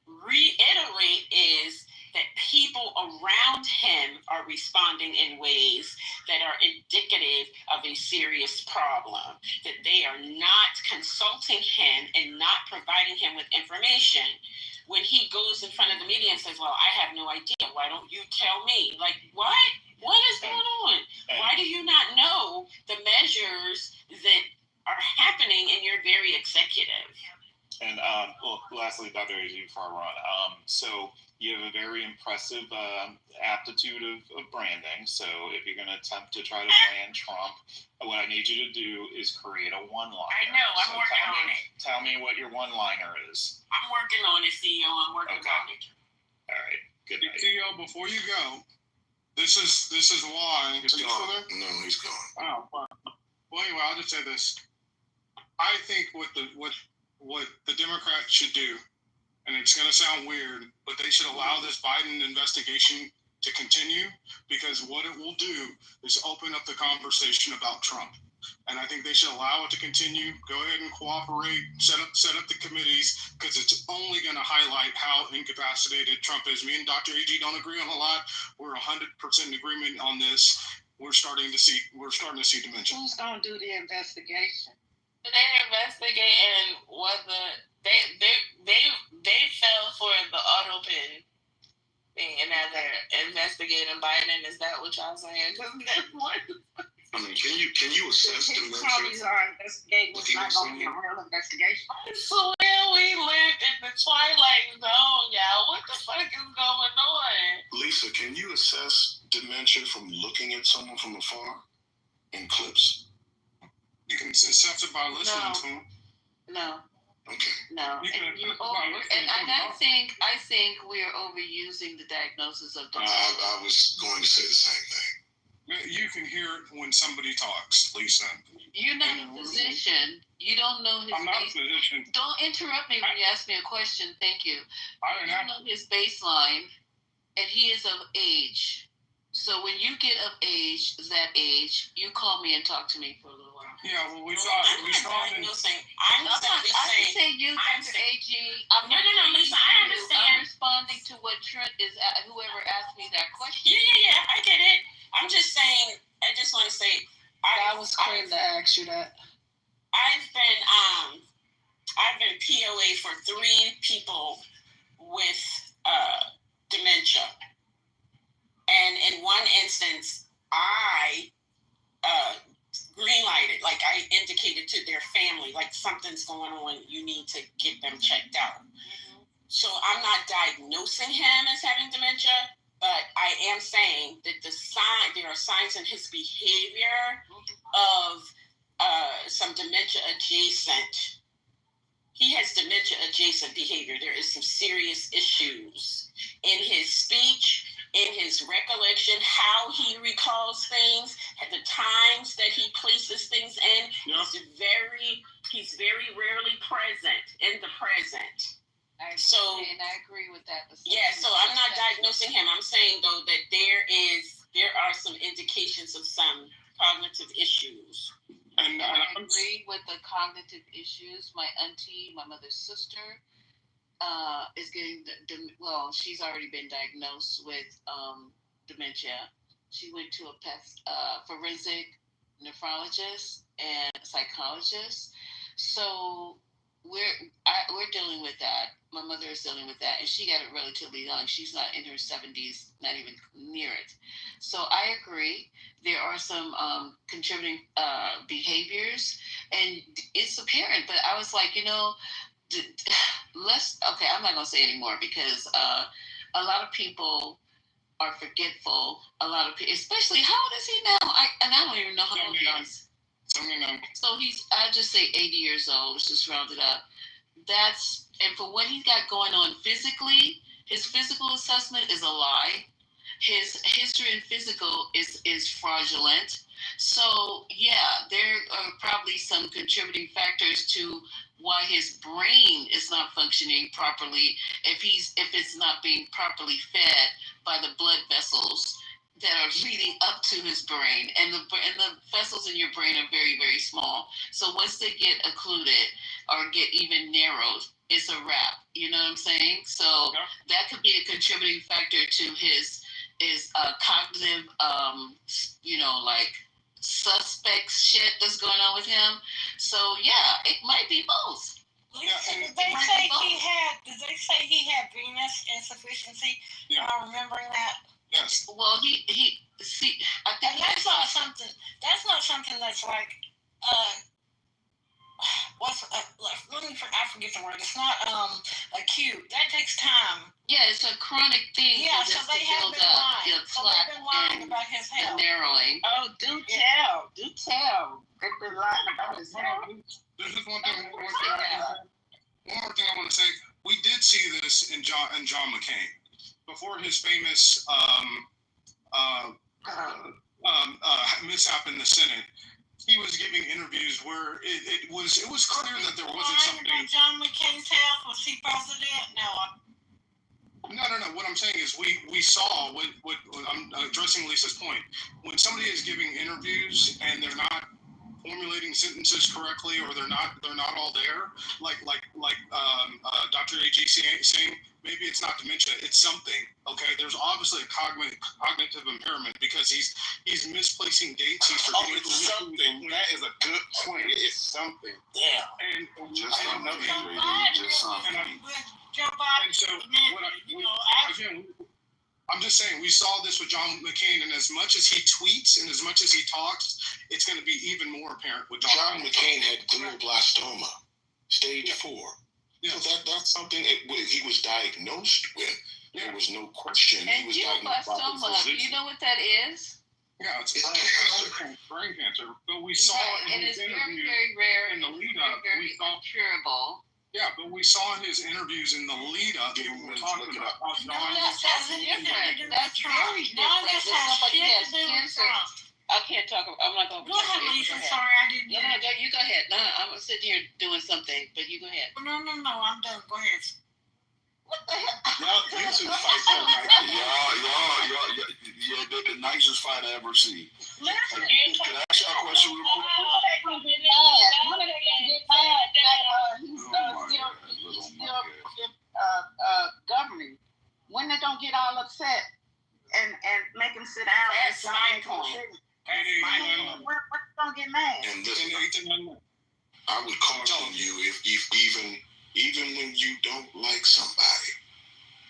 reiterate is that people around him are responding in ways that are indicative of a serious problem, that they are not consulting him and not providing him with information. When he goes in front of the media and says, well, I have no idea, why don't you tell me? Like, what? What is going on? Why do you not know the measures that are happening in your very executive? And lastly, Dr. AG, before I run, so you have a very impressive aptitude of branding. So if you're going to attempt to try to brand Trump, what I need you to do is create a one-liner. I know, I'm working on it. Tell me what your one-liner is. I'm working on it, CEO. I'm working on it. All right. Good night. CEO, before you go, this is why. He's gone. No, he's gone. Oh, well. Well, anyway, I'll just say this. I think what the Democrats should do, and it's going to sound weird, but they should allow this Biden investigation to continue, because what it will do is open up the conversation about Trump. And I think they should allow it to continue. Go ahead and cooperate, set up the committees, because it's only going to highlight how incapacitated Trump is. Me and Dr. AG don't agree on a lot. We're 100% in agreement on this. We're starting to see dementia. Who's going to do the investigation? They're investigating whether they fell for the auto pin thing, and now they're investigating Biden. Is that what y'all saying? I mean, can you assess dementia? Probably are investigating. It's not going to be a real investigation. I swear we lived in the twilight zone, y'all. What the fuck is going on? Lisa, can you assess dementia from looking at someone from afar in clips? You can assess it by listening to them. No. Okay. No. I think we're overusing the diagnosis of dementia. I was going to say the same thing. You can hear it when somebody talks, Lisa. You're not a physician. You don't know his I'm not a physician. Don't interrupt me when you ask me a question. Thank you. I don't know his baseline, and he is of age. So when you get of age, you call me and talk to me for a little while. Yeah, well, we saw. I'm saying, I didn't say you, Dr. AG. No, Lisa, I understand. I'm responding to what Trent is. Whoever asked me that question. Yeah. I get it. I'm just saying. I just want to say. That was crazy to ask you that. I've been POA for 3 people with dementia, and in one instance, I green-lighted, like I indicated to their family, like something's going on, you need to get them checked out. Mm-hmm. So I'm not diagnosing him as having dementia, but I am saying that there are signs in his behavior of some dementia adjacent. He has dementia adjacent behavior. There is some serious issues in his speech, in his recollection, how he recalls things, at the times that he places things in. Yeah. He's very rarely present in the present. And I agree with that. Yeah, so I'm not diagnosing him. I'm saying though that there are some indications of some cognitive issues. And I agree with the cognitive issues. My auntie, my mother's sister, is getting she's already been diagnosed with dementia. She went to a forensic nephrologist and psychologist. So we're dealing with that. My mother is dealing with that, and she got it relatively young. She's not in her 70s, not even near it. So I agree. There are some contributing behaviors, and it's apparent. But I was like, I'm not gonna say anymore because a lot of people are forgetful. A lot of people, especially, how old is he now? I don't even know how old he is. So I just say 80 years old. Let's just round it up. And for what he's got going on physically, his physical assessment is a lie. His history and physical is fraudulent. So yeah, there are probably some contributing factors to why his brain is not functioning properly if it's not being properly fed by the blood vessels that are leading up to his brain, and the vessels in your brain are very, very small. So once they get occluded or get even narrowed, it's a wrap. You know what I'm saying? So that could be a contributing factor to his cognitive, like suspect shit that's going on with him. So yeah, it might be both. Did they say he had venous insufficiency? Yeah. I'm remembering that. Yes. Well, I think that's not something that's like I forget the word. It's not acute. That takes time. Yeah, it's a chronic thing. Yeah, so they have been lying. They've been lying about his health. Narrowing. Oh, do tell. They've been lying about his health. There's just one more thing I want to say. We did see this in John McCain. before his famous mishap in the Senate, he was giving interviews where it was clear that there wasn't something. John McCain's house, was he president? No. What I'm saying is we saw what I'm addressing Lisa's point. When somebody is giving interviews and they're not formulating sentences correctly, or they're not all there, like Dr. A.G. saying, maybe it's not dementia, it's something. Okay, there's obviously a cognitive impairment because he's misplacing dates. He's forgetting. It's something. That is a good point. It's something. Yeah. And just something. Just something. And so, I'm just saying, we saw this with John McCain, and as much as he tweets and as much as he talks, it's going to be even more apparent with John McCain had glioblastoma, stage 4. Yeah. So that's something he was diagnosed with. There was no question. And glioblastoma, you know what that is? Yeah, it's brain cancer. But we saw in his interview, very rare in the lead up, we saw curable. Yeah, but we saw in his interviews in the lead up, people were talking about how John. That's different. That's very different. Somebody has cancer. I can't talk. I'm not going to. Go ahead, Lisa. Sorry, I didn't. No, you go ahead. No, I'm sitting here doing something, but you go ahead. No, I'm done. Go ahead. What the hell? You two fight so nice. Y'all did the nicest fight I ever seen. Listen, Can I ask y'all a question real quick? He's still governing. When they don't get all upset and make him sit down. That's my point. We're gonna get mad. And listen, I would caution you if even when you don't like somebody,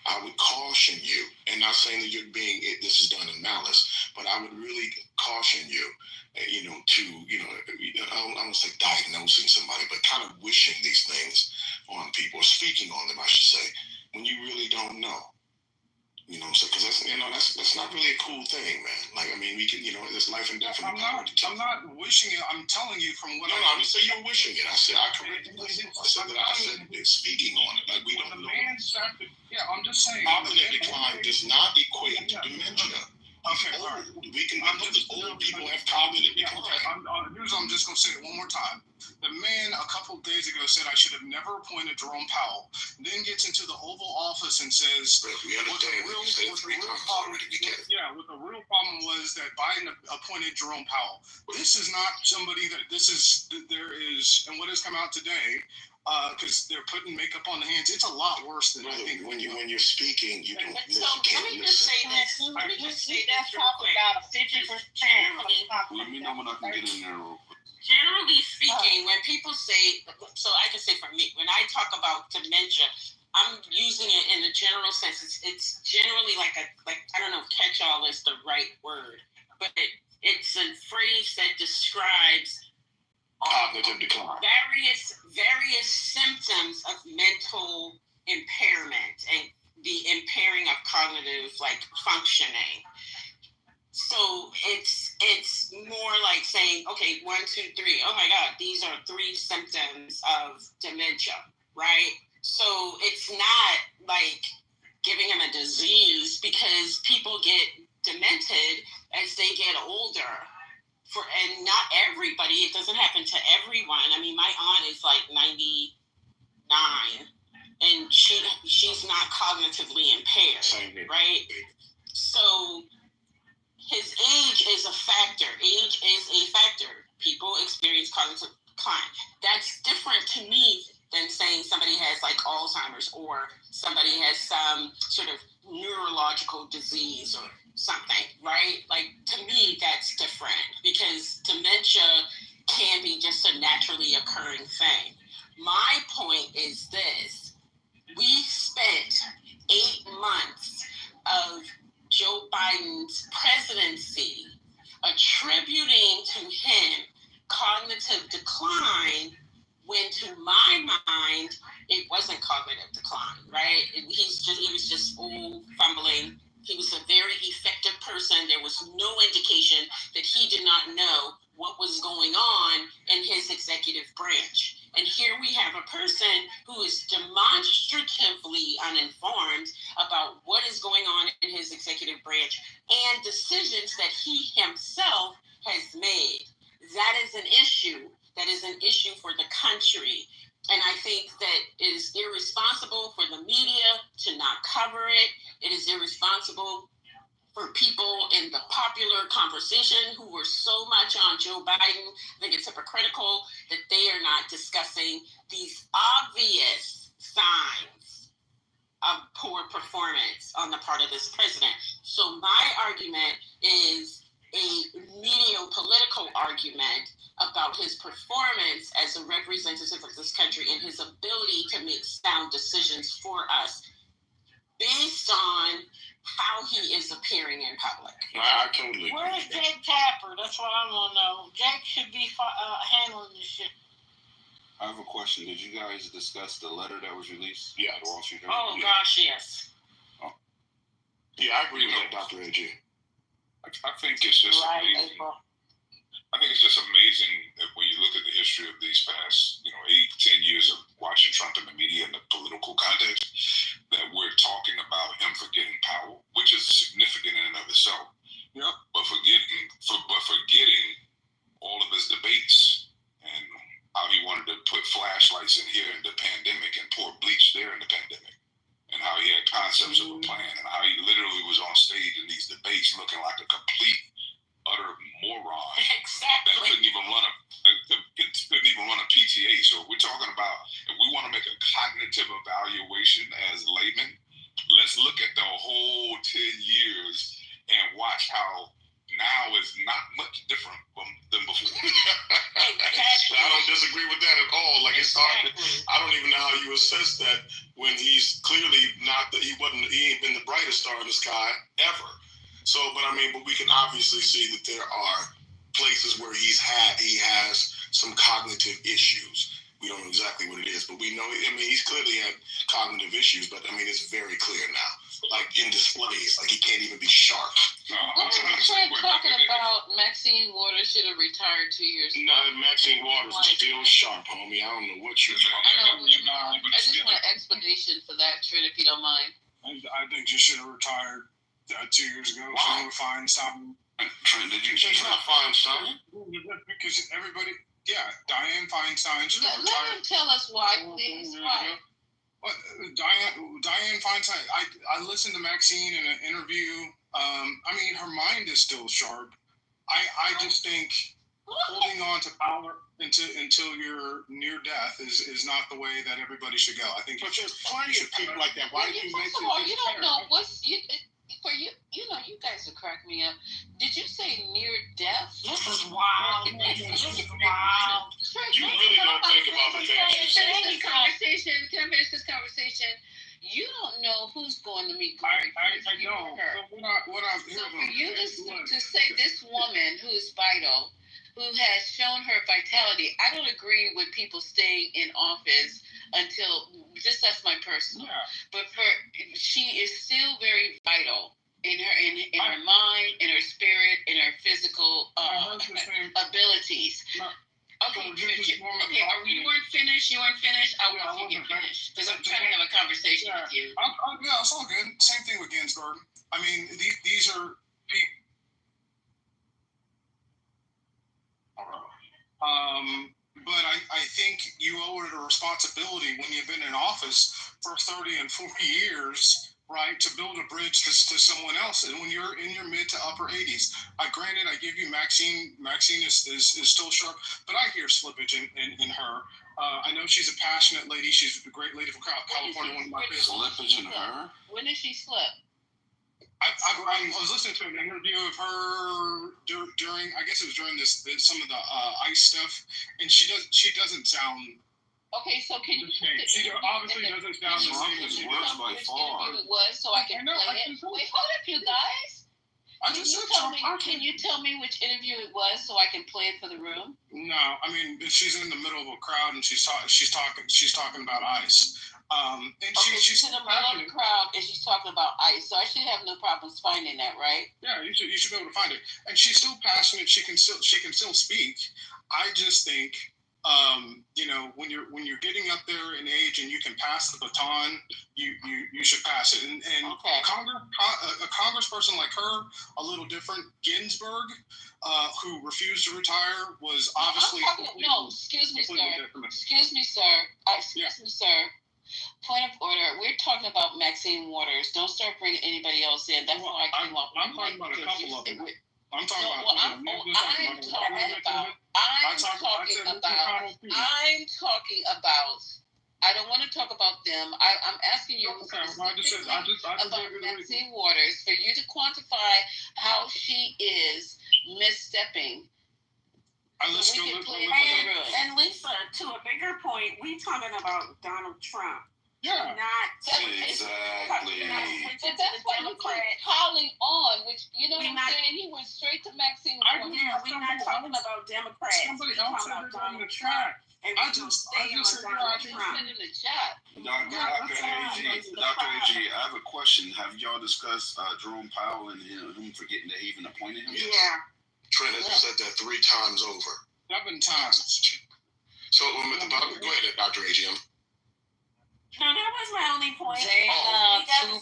I would caution you, and not saying that this is done in malice, but I would really caution you, I don't say diagnosing somebody, but kind of wishing these things on people, or speaking on them, I should say, when you really don't know. So because that's not really a cool thing, man. Like, I mean, we can, there's life and death in the power. I'm not wishing it. I'm telling you from what. No, I didn't say you're wishing it. I said I corrected myself. I said that I said speaking on it. Like, we don't know. I'm just saying. Cognitive decline does not equate to dementia. Okay, all right. Old people have cognitive decline. I'm just going to say it one more time. The man a couple of days ago said I should have never appointed Jerome Powell. Then gets into the Oval Office and says, we understand. What the real problem was that Biden appointed Jerome Powell. This is not somebody and what has come out today, because they're putting makeup on the hands. It's a lot worse than I think. When you're speaking, you don't listen. Let me just say this. Let me just say this real quick. Let me know when I can get in there real quick. Generally speaking, when people say, so I can say for me, when I talk about dementia, I'm using it in a general sense. It's generally like I don't know if catch-all is the right word, but it's a phrase that describes cognitive decline, various symptoms of mental impairment and the impairing of cognitive functioning. So it's more like saying, okay, 1, 2, 3. Oh my God, these are 3 symptoms of dementia, right? So it's not like giving them a disease, because people get demented as they get older. And not everybody, it doesn't happen to everyone. I mean, my aunt is like 99, and she's not cognitively impaired, right? So his age is a factor. Age is a factor. People experience cognitive decline. That's different to me than saying somebody has Alzheimer's, or somebody has some sort of neurological disease or something, right? To me, that's different, because dementia can be just a naturally occurring thing. My point is this. We spent 8 months of Joe Biden's presidency attributing to him cognitive decline, when to my mind, it wasn't cognitive decline, right? He was just old, fumbling. He was a very effective person. There was no indication that he did not know what was going on in his executive branch. And here we have a person who is demonstratively uninformed about what is going on in his executive branch and decisions that he himself has made. That is an issue. That is an issue for the country. And I think that it is irresponsible for the media to not cover it. It is irresponsible for people in the popular conversation who were so much on Joe Biden. I think it's hypocritical that they are not discussing these obvious signs of poor performance on the part of this president. So my argument is a neo-political argument about his performance as a representative of this country and his ability to make sound decisions for us based on how he is appearing in public. I totally. Where's Jake Tapper? That's what I want to know. Jake should be handling this shit. I have a question. Did you guys discuss the letter that was released? Yeah. The Wall Street Journal? Oh, gosh, yes. Oh. Yeah, I agree with that, Dr. AJ. I think it's just amazing. I think it's just amazing that when you look at the history of these past, 8-10 years of watching Trump in the media in the political context, that we're talking about him forgetting power, which is significant in and of itself. Yeah. But forgetting all of his debates and how he wanted to put flashlights in here in the pandemic and pour bleach there in the pandemic, and how he had concepts of a plan, and how he literally was on stage in these debates looking like a complete, utter moron. Exactly. That couldn't even run a PTA. So we're talking about, if we want to make a cognitive evaluation as laymen, let's look at the whole 10 years and watch how now is not much different than before. I don't disagree with that at all. Like, it's hard. I don't even know how you assess that when he's clearly he ain't been the brightest star in the sky ever. So, but we can obviously see that there are places where he has some cognitive issues. We don't know exactly what it is, but we know, he's clearly had cognitive issues, but it's very clear now. Like in displays, like he can't even be sharp. We're talking about Maxine Waters should have retired 2 years ago. No, Maxine Waters is still sharp, homie. I don't know what you're talking about. I just want an explanation for that, Trent, if you don't mind. I think you should have retired 2 years ago. Wow. Feinstein. Trent, did you? She's not Feinstein. Because everybody, Dianne Feinstein should have retired. Let him tell us why, please. Why? Well, Dianne Feinstein. I listened to Maxine in an interview. Her mind is still sharp. I just think holding on to power until you're near death is not the way that everybody should go. I think. But there's plenty of people like that. Why do you mention? You don't know for you. You guys will crack me up. Did you say near death? This is wild. This is wild. You really don't think about the things you say. Can I finish this conversation? You don't know who's going to meet glory. I know. So for you to say this woman who is vital, who has shown her vitality, I don't agree with people staying in office until, that's my personal. Yeah. But she is still very vital in her mind, in her spirit, in her physical abilities. Okay, you weren't finished. I want you to get finished because I'm trying to have a conversation with you. Yeah, it's all good. Same thing with Ginsburg. These are people. But I think you owe it a responsibility when you've been in office for 30 and 40 years, right, to build a bridge to someone else. And when you're in your mid to upper 80s, granted, I give you Maxine is still sharp, but I hear slippage in her. I know she's a passionate lady. She's a great lady from California. One of my favorite. Slippage in her? When did she slip? I was listening to an interview of her during, I guess it was during some of the ICE stuff, and she doesn't sound. Okay, so can you? She obviously doesn't sound the same as she was by far. It was, so I can play it. Wait, hold up, you guys. Can you tell me which interview it was so I can play it for the room? No, she's in the middle of a crowd and she's talking about ICE. She's in the middle of the crowd and she's talking about ICE, so I should have no problems finding that, right? Yeah, you should be able to find it. And she's still passionate. She can still speak. I just think You know, when you're getting up there in age and you can pass the baton, you should pass it. And Okay. a congressperson like her, a little different. Ginsburg, who refused to retire, was obviously excuse me, sir. Excuse me, sir. Excuse me, sir. Point of order. We're talking about Maxine Waters. Don't start bringing anybody else in. That's why I came up. I'm talking about a couple of them. I'm talking about. I don't want to talk about them. I'm asking you about Maxine Waters for you to quantify how she is misstepping. And Lisa, to a bigger point, we talking about Donald Trump. Yeah. Exactly. But that's why you keep piling on, which, you know what I'm saying? He went straight to Maxine Waters. Yeah, we're not talking about Democrats. Somebody else said they're on the track. And I just stay on Donald Trump. In the chat. Dr. AG, I have a question. Have y'all discussed Jerome Powell and him forgetting to even appointed him? Yeah. Trent has said that 3 times over. 7 times. So, go ahead, Dr. AG. No, that was my only point. Dana 2.0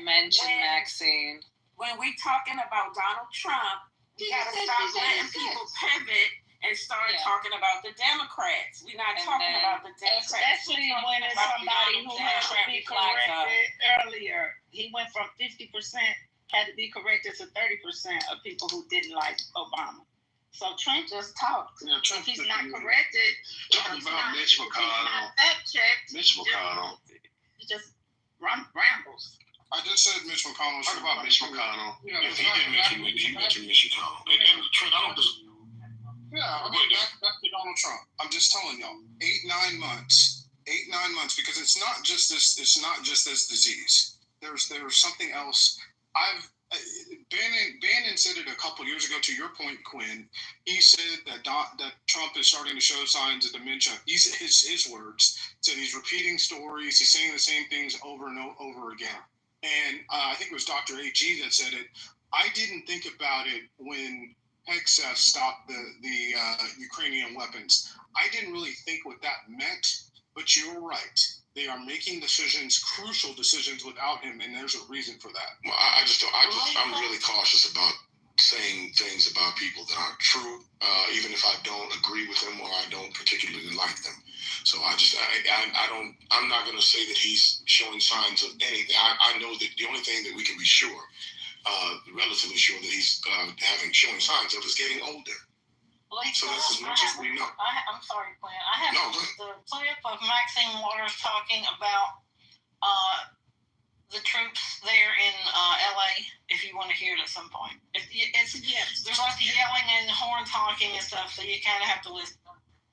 mentioned Maxine. When we talking about Donald Trump, we got to stop letting people pivot and start talking about the Democrats. We're not talking about the Democrats. Especially when it's somebody who has to be corrected earlier. He went from 50% had to be corrected to 30% of people who didn't like Obama. So Trump just talked. Yeah, if he's not corrected, talking about Mitch McConnell. Fact checked. Mitch McConnell. He just rambles. I just said Mitch McConnell. Talk about Mitch McConnell. Yeah, he did mention Mitch McConnell. And Trent, I don't just. Yeah, I mean, back to Donald Trump. I'm just telling y'all, 8-9 months, because it's not just this disease. There's something else. Bannon said it a couple years ago. To your point, Quinn, he said that Trump is starting to show signs of dementia. His words. So he's repeating stories. He's saying the same things over and over again. And I think it was Dr. AG that said it. I didn't think about it when Hegseth stopped the Ukrainian weapons. I didn't really think what that meant. But you're right. They are making decisions, crucial decisions, without him, and there's a reason for that. Well, I'm really cautious about saying things about people that aren't true, even if I don't agree with them or I don't particularly like them. So I'm not going to say that he's showing signs of anything. I know that the only thing that we can be sure, relatively sure that he's showing signs of is getting older. So that's as much as we know. I'm sorry, Quinn. I have the clip of Maxine Waters talking about the troops there in LA, if you want to hear it at some point. There's lots of yelling and horns honking and stuff, so you kind of have to listen.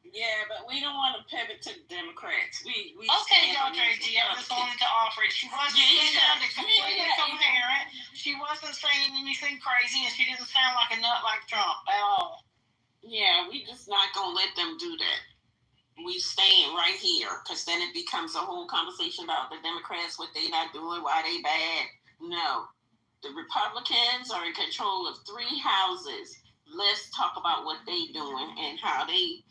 Yeah, but we don't want to pivot to the Democrats. We okay, Dr. AG, I just wanted to offer it. She wasn't sounded completely coherent. She wasn't saying anything crazy, and she didn't sound like a nut like Trump at all. Yeah, we just not going to let them do that. We staying right here, because then it becomes a whole conversation about the Democrats, what they not doing, why they bad. No. The Republicans are in control of 3 houses. Let's talk about what they doing and how they,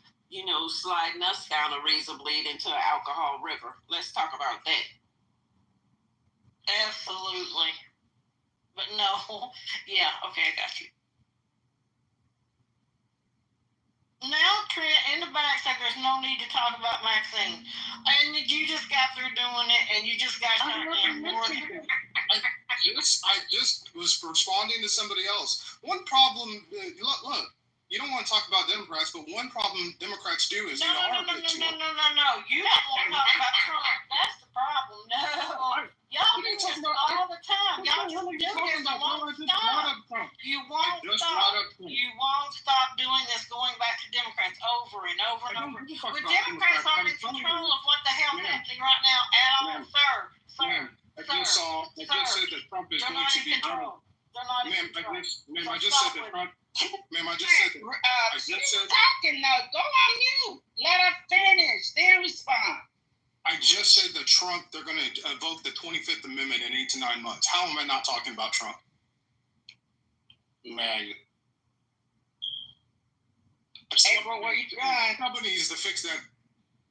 sliding us down a razor blade into an alcohol river. Let's talk about that. Absolutely. But no. Yeah, okay, I got you. Now, Trent, in the back said there's no need to talk about Maxine. And you just got through doing it, and you just got I just was responding to somebody else. One problem, look, you don't want to talk about Democrats, but one problem Democrats do is No. You don't want to talk about Trump. That's the problem. No. Y'all do this all the time. Y'all just do this and won't stop. You won't stop doing this, going back to Democrats over and over and over. The Democrats aren't in control of what the hell's happening right now at all, sir. I just said that Trump is going to be out. They're not in control. Ma'am, I just said that Trump. Ma'am, I just said that. She's talking now. Go on mute. Let her finish. Then respond. I just said that Trump, they're going to invoke the 25th Amendment in 8 to 9 months. How am I not talking about Trump? Man, April, where you done? Company needs to fix that.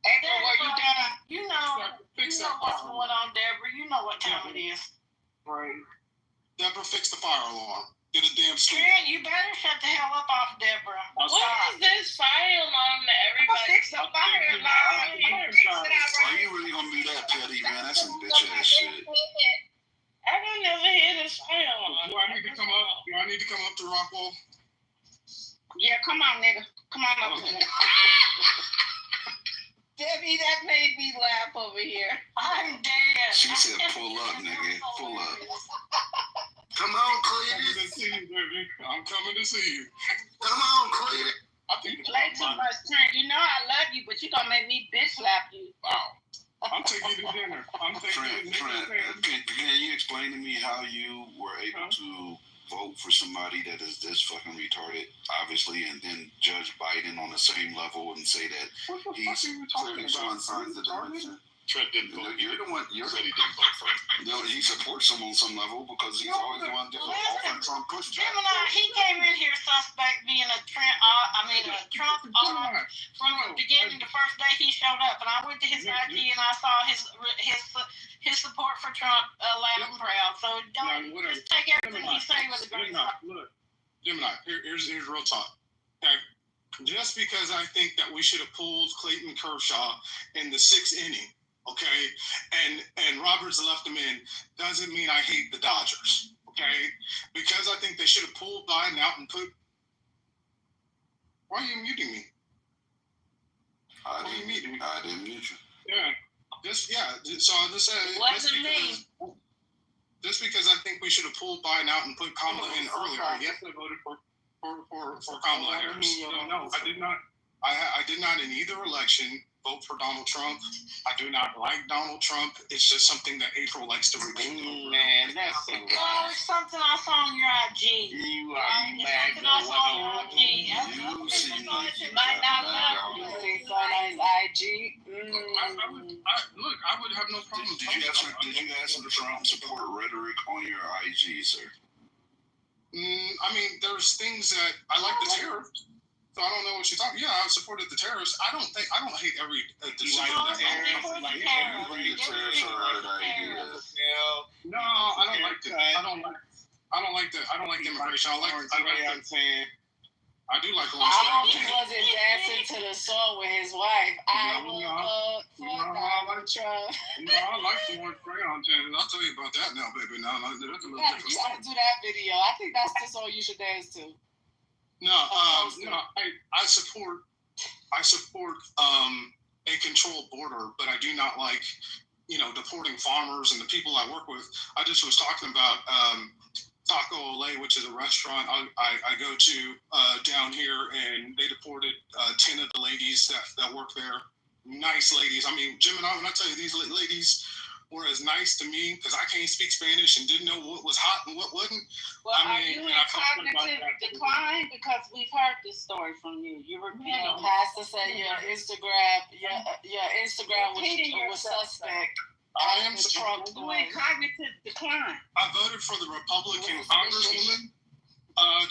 April, where you done? You know what's going on, Deborah. You know what time it is. Right. Deborah, fix the fire alarm. Get a damn stool. Trent, you better shut the hell up off Deborah. What is this fire alarm that everybody? Fix the fire alarm. Are you really gonna be that petty, man? That's some bitch ass shit. I don't never hear this fire alarm. Do I need to come up? Do I need to come up to Rockwell? Yeah, come on, nigga. Come on up here. Debbie, that made me laugh over here. I'm dead. She said, "Pull up, nigga. Pull up." Come on, Cletus. I'm coming to see you. Come on, Cletus. I think you play too much, Trent. You know I love you, but you gonna make me bitch slap you. Wow. I'm taking you to dinner. Trent, can you explain to me how you were able to vote for somebody that is this fucking retarded, obviously, and then judge Biden on the same level and say that he's clearly showing signs of dementia? Trent didn't vote. You're the one. You said he didn't vote for him. No, he supports him on some level because he's always wanted to offer Trump pushback. Gemini, he came in here suspect being a Trump from the beginning. The first day he showed up, and I went to his IG and I saw his support for Trump loud and proud. So don't just take everything he say with a grain of salt. Look, Gemini, here's real talk. Okay. Just because I think that we should have pulled Clayton Kershaw in the 6th inning, okay, and Roberts left him in, doesn't mean I hate the Dodgers, okay? Because I think they should have pulled Biden out and put. Why are you muting me? I didn't mute you. Yeah. So I'll just say. Wasn't me. Just because I think we should have pulled Biden out and put Kamala in earlier. Yes, I voted for Kamala Harris. No, I did not. I did not in either election vote for Donald Trump. I do not like Donald Trump. It's just something that April likes to repeat. Man, that's so Well, it's something I saw on your IG. You are mad. Something I saw on your IG. You might not know. You see somebody's IG. Look, I would have no problem. Did you have some Trump support rhetoric on your IG, sir? I mean, there's things that I like the terrorists. So I don't know what you're talking. Yeah, I supported the terrorists. I don't hate every decision. The terrorists are right ideas. No, I don't like that. I don't like immigration. I do like I hope he wasn't dancing to the song with his wife. I will vote for Donald Trump. No, I like the one crayon channel. I'll tell you about that now, baby. Now, that's a little different. You gotta do that video. I think that's the song you should dance to. No, I support a controlled border, but I do not like, deporting farmers and the people I work with. I just was talking about Taco Olay, which is a restaurant I go to down here, and they deported 10 of the ladies that work there. Nice ladies. I mean, Jim and I, when I tell you these ladies were as nice to me, because I can't speak Spanish and didn't know what was hot and what wasn't. Well, are you in cognitive decline? Because we've heard this story from you. You were Pastor said your Instagram was suspect. I am Trump. You in cognitive decline. I voted for the Republican Congresswoman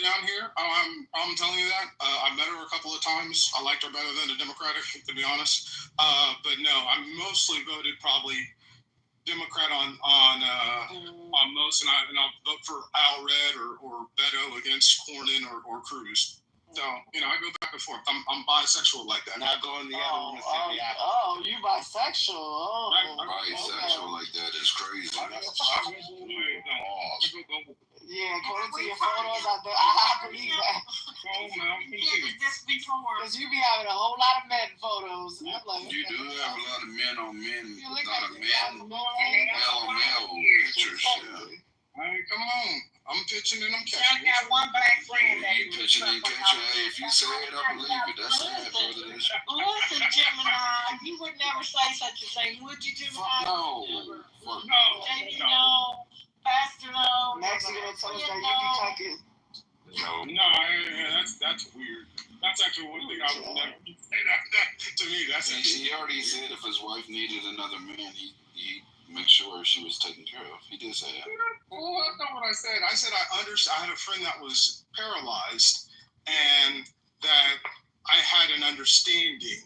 down here. I'm telling you that. I met her a couple of times. I liked her better than the Democratic, to be honest. But no, I mostly voted probably Democrat on most, and I'll vote for Al Red or Beto against Cornyn or Cruz. So, I go back and forth. I'm bisexual like that. Not going the other one. You bisexual. Bisexual like that is crazy. Yeah, according to your photos, I believe that. Because you be having a whole lot of men photos. You do have a lot of men on men, not a man on male pictures. Yeah. Come on. I'm pitching and I'm catching. I got one black friend that you pitching and catching. Hey, if you say it, I believe it. That's it. Listen, Gemini, you would never say such a thing, would you, Gemini? No. JD, no. Pastor, no. Next, you're going to tell us that you be talking. No, that's weird. That's actually one thing I would never say. To me, that's he already said if his wife needed another man, he make sure she was taken care of. He did say that. Well, that's not what I said. I said I had a friend that was paralyzed, and that I had an understanding,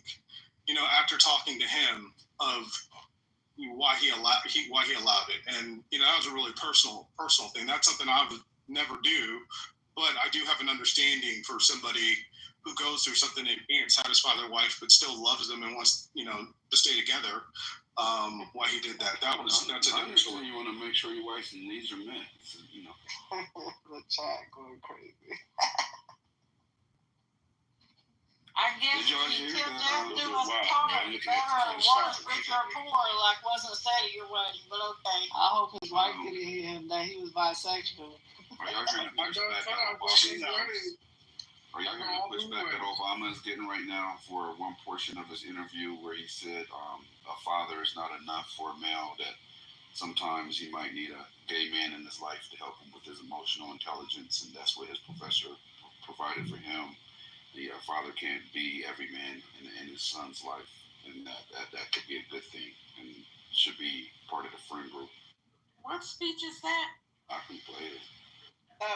after talking to him of why he allowed it, and that was a really personal thing. That's something I would never do, but I do have an understanding for somebody who goes through something and can't satisfy their wife, but still loves them and wants to stay together. Why he did that? That's a different story. You want to make sure your wife's needs are met. The chat going crazy. I guess he killed death through his car. Better worse, rich or poor, like wasn't said at your wedding, but okay. I hope his wife didn't hear him that he was bisexual. Are y'all going to push back at Obama's getting right now for one portion of his interview where he said a father is not enough for a male, that sometimes he might need a gay man in his life to help him with his emotional intelligence, and that's what his professor provided for him. The father can't be every man in his son's life, and that could be a good thing and should be part of the friend group. What speech is that? I can play it.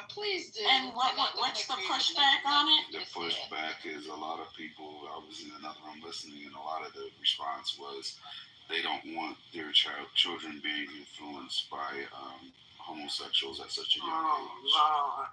Please do. And what's the pushback on it? The pushback is a lot of people. I was in another room listening, and a lot of the response was they don't want their children being influenced by homosexuals at such a young age. Lord.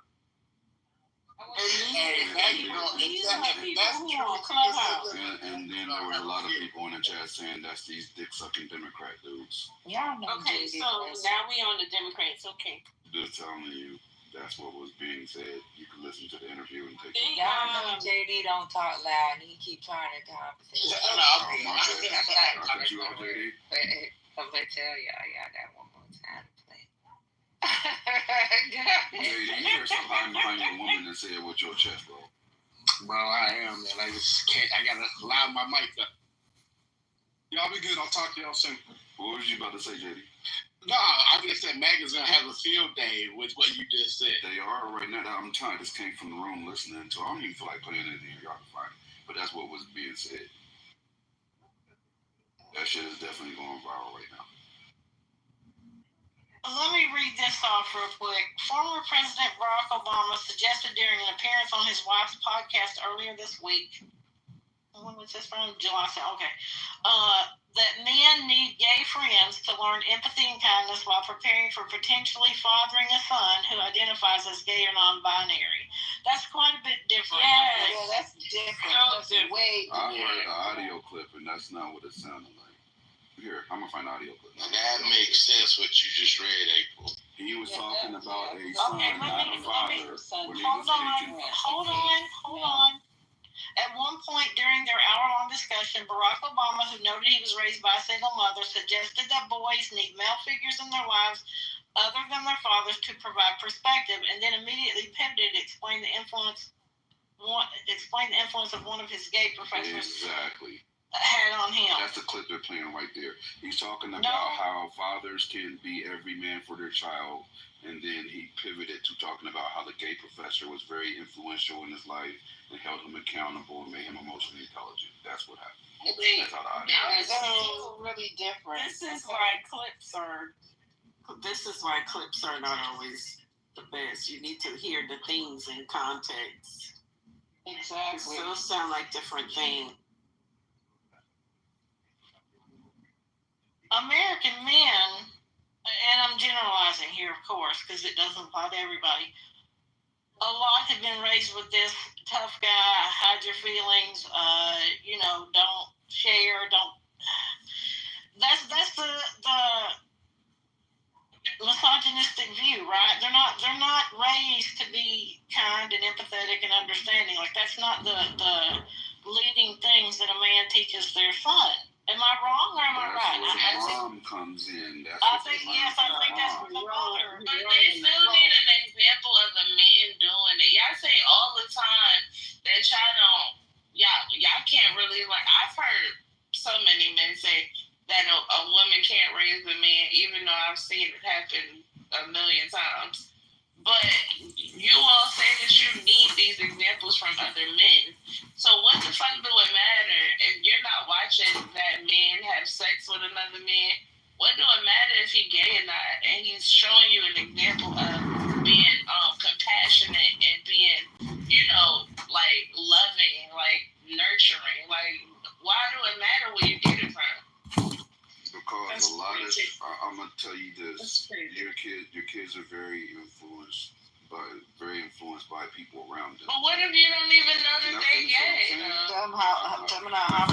And then there was a lot of people in the chat saying that's these dick-sucking Democrat dudes. Yeah. Okay, so now we on the Democrats. Okay. Just telling you, that's what was being said. You can listen to the interview and take it. Y'all know JD don't talk loud and he keep trying to conversate. Oh, my bad. I cut you off, JD. I'm going to tell y'all that one more time. You hear something hiding behind your woman and say it with your chest, bro. Well, I am, man. I just can't. I gotta loud my mic up. Y'all be good. I'll talk to y'all soon. What was you about to say, JD? No, I just said Megan's gonna have a field day with what you just said. They are right now. I'm telling you, this came from the room listening, so I don't even feel like playing anything. Y'all can find it. But that's what was being said. That shit is definitely going viral right now. Let me read this off real quick. Former President Barack Obama suggested during an appearance on his wife's podcast earlier this week, when was this from? July 2nd, okay, that men need gay friends to learn empathy and kindness while preparing for potentially fathering a son who identifies as gay or non-binary. That's quite a bit different. Yeah, that's different. That's way I heard the audio clip, and that's not what it sounded like. Here, I'm gonna find audio clip. Now that makes sense what you just read, April. He was talking about a son, not a father. Hold on. At one point during their hour-long discussion, Barack Obama, who noted he was raised by a single mother, suggested that boys need male figures in their lives other than their fathers to provide perspective, and then immediately pivoted to explain the influence of one of his gay professors. Exactly. Had on him. That's the clip they're playing right there. He's talking about how fathers can be every man for their child, and then he pivoted to talking about how the gay professor was very influential in his life and held him accountable and made him emotionally intelligent. That's what happened. That's how the audio is. Really different. This is why clips are not always the best. You need to hear the things in context. Exactly. Those sound like different things. American men, and I'm generalizing here, of course, because it doesn't apply to everybody, a lot have been raised with this tough guy, hide your feelings, don't share, don't. That's the misogynistic view, right? They're not raised to be kind and empathetic and understanding. Like, that's not the leading things that a man teaches their son. Am I wrong or am I right? That's where mom comes in. I think that's what the mother. But they still need an example of the men doing it. Y'all say all the time that y'all can't really, like, I've heard so many men say that a woman can't raise a man, even though I've seen it happen a million times. But you all say that you need these examples from other men. So what the fuck do it matter if you're not watching that man have sex with another man? What do it matter if he's gay or not? And he's showing you an example of being compassionate and being, like, loving. Like, nurturing? Like, why do it matter where you get it from? Because That's a lot of, crazy. I'm gonna tell you this: your kids are very influenced by people around them. But what if you don't even know that they're gay?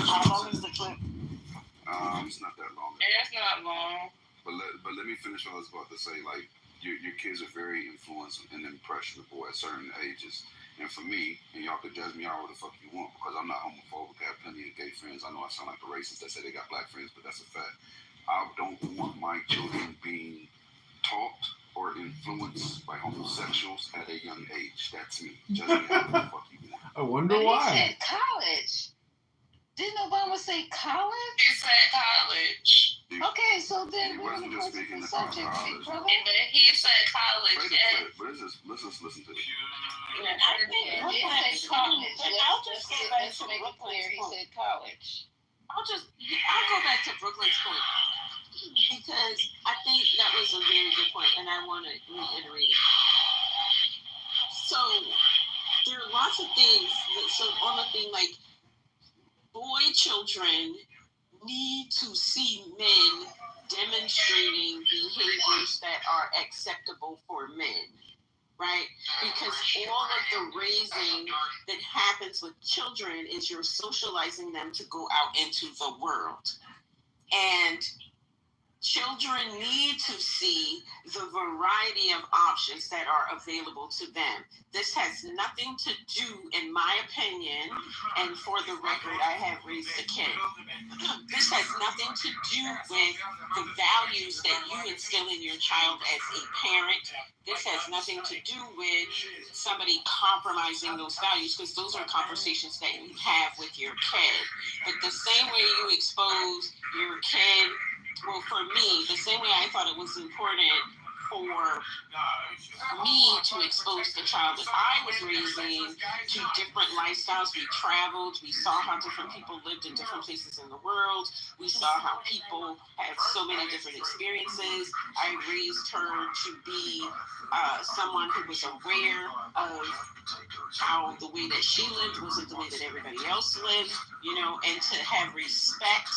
How long is the clip? It's not that long. Yeah, it's not long. But let me finish what I was about to say. Like your kids are very influenced and impressionable at certain ages. And for me, and y'all could judge me all the fuck you want because I'm not homophobic. I have plenty of gay friends. I know I sound like a racist that say they got black friends, but that's a fact. I don't want my children being taught or influenced by homosexuals at a young age. That's me. Judge me how the fuck you want. I wonder But why. he said college. Didn't Obama say college? He said college. Okay, so then He we're wasn't going just to speaking the about subject, big college. brother. But he said college. Play the And clip, but let's just listen to it. I think Brooklyn said college. I'll just go back Let's to make it clear. He said college. I'll go back to Brooklyn's point because I think that was a very good point, and I want to reiterate it. So there are lots of things. So on the thing like boy children need to see men demonstrating behaviors that are acceptable for men, right? Because all of the raising that happens with children is you're socializing them to go out into the world. And children need to see the variety of options that are available to them. This has nothing to do, in my opinion, and for the record, I have raised a kid. This has nothing to do with the values that you instill in your child as a parent. This has nothing to do with somebody compromising those values, because those are conversations that you have with your kid. But the same way you expose your kid, well, for me, the same way I thought it was important for me to expose the child that I was raising to different lifestyles. We traveled, we saw how different people lived in different places in the world. We saw how people have so many different experiences. I raised her to be someone who was aware of how the way that she lived wasn't the way that everybody else lived, and to have respect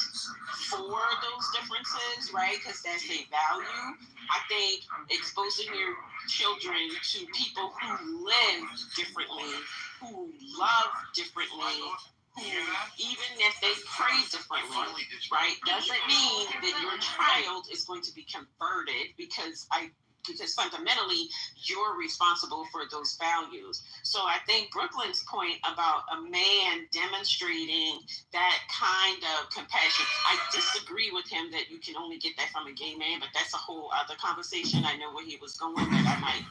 for those differences, right? Because that's a value. I think exposing your children to people who live differently, who love differently, who, even if they pray differently, right, doesn't mean that your child is going to be converted because fundamentally you're responsible for those values. So I think Brooklyn's point about a man demonstrating that kind of compassion, I disagree with him that you can only get that from a gay man, but that's a whole other conversation. I know where he was going, but I might,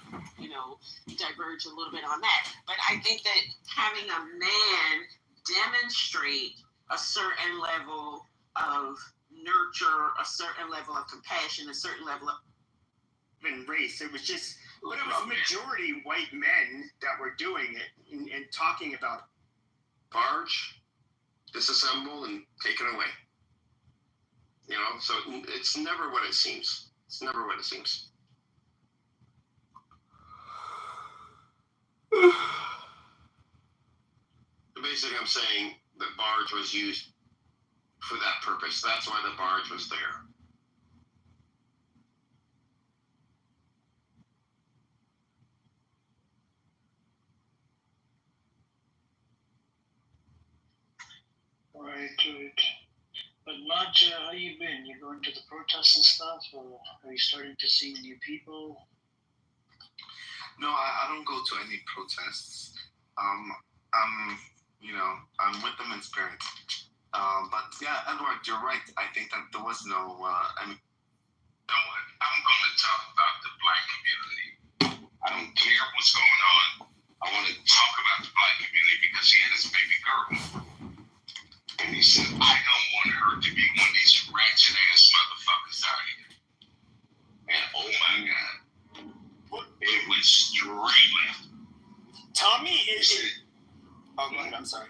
diverge a little bit on that. But I think that having a man demonstrate a certain level of nurture, a certain level of compassion, a certain level of race. It was just a majority white men that were doing it and talking about Barge, disassemble, and take it away. So it's never what it seems. It's never what it seems. Basically, I'm saying the barge was used for that purpose. That's why the barge was there. Right. But Naj, how you been? You going to the protests and stuff, or are you starting to see new people? No, I don't go to any protests. I'm with them in spirit. But yeah, Edward, you're right. I think that there was no. I'm going to talk about the black community. I don't care what's going on. I want to talk about the black community because he had his baby girl. And he said, I don't want her to be one of these ratchet ass motherfuckers out here. And oh my God, it went straight left. Tommy is. Oh, go ahead. I'm sorry.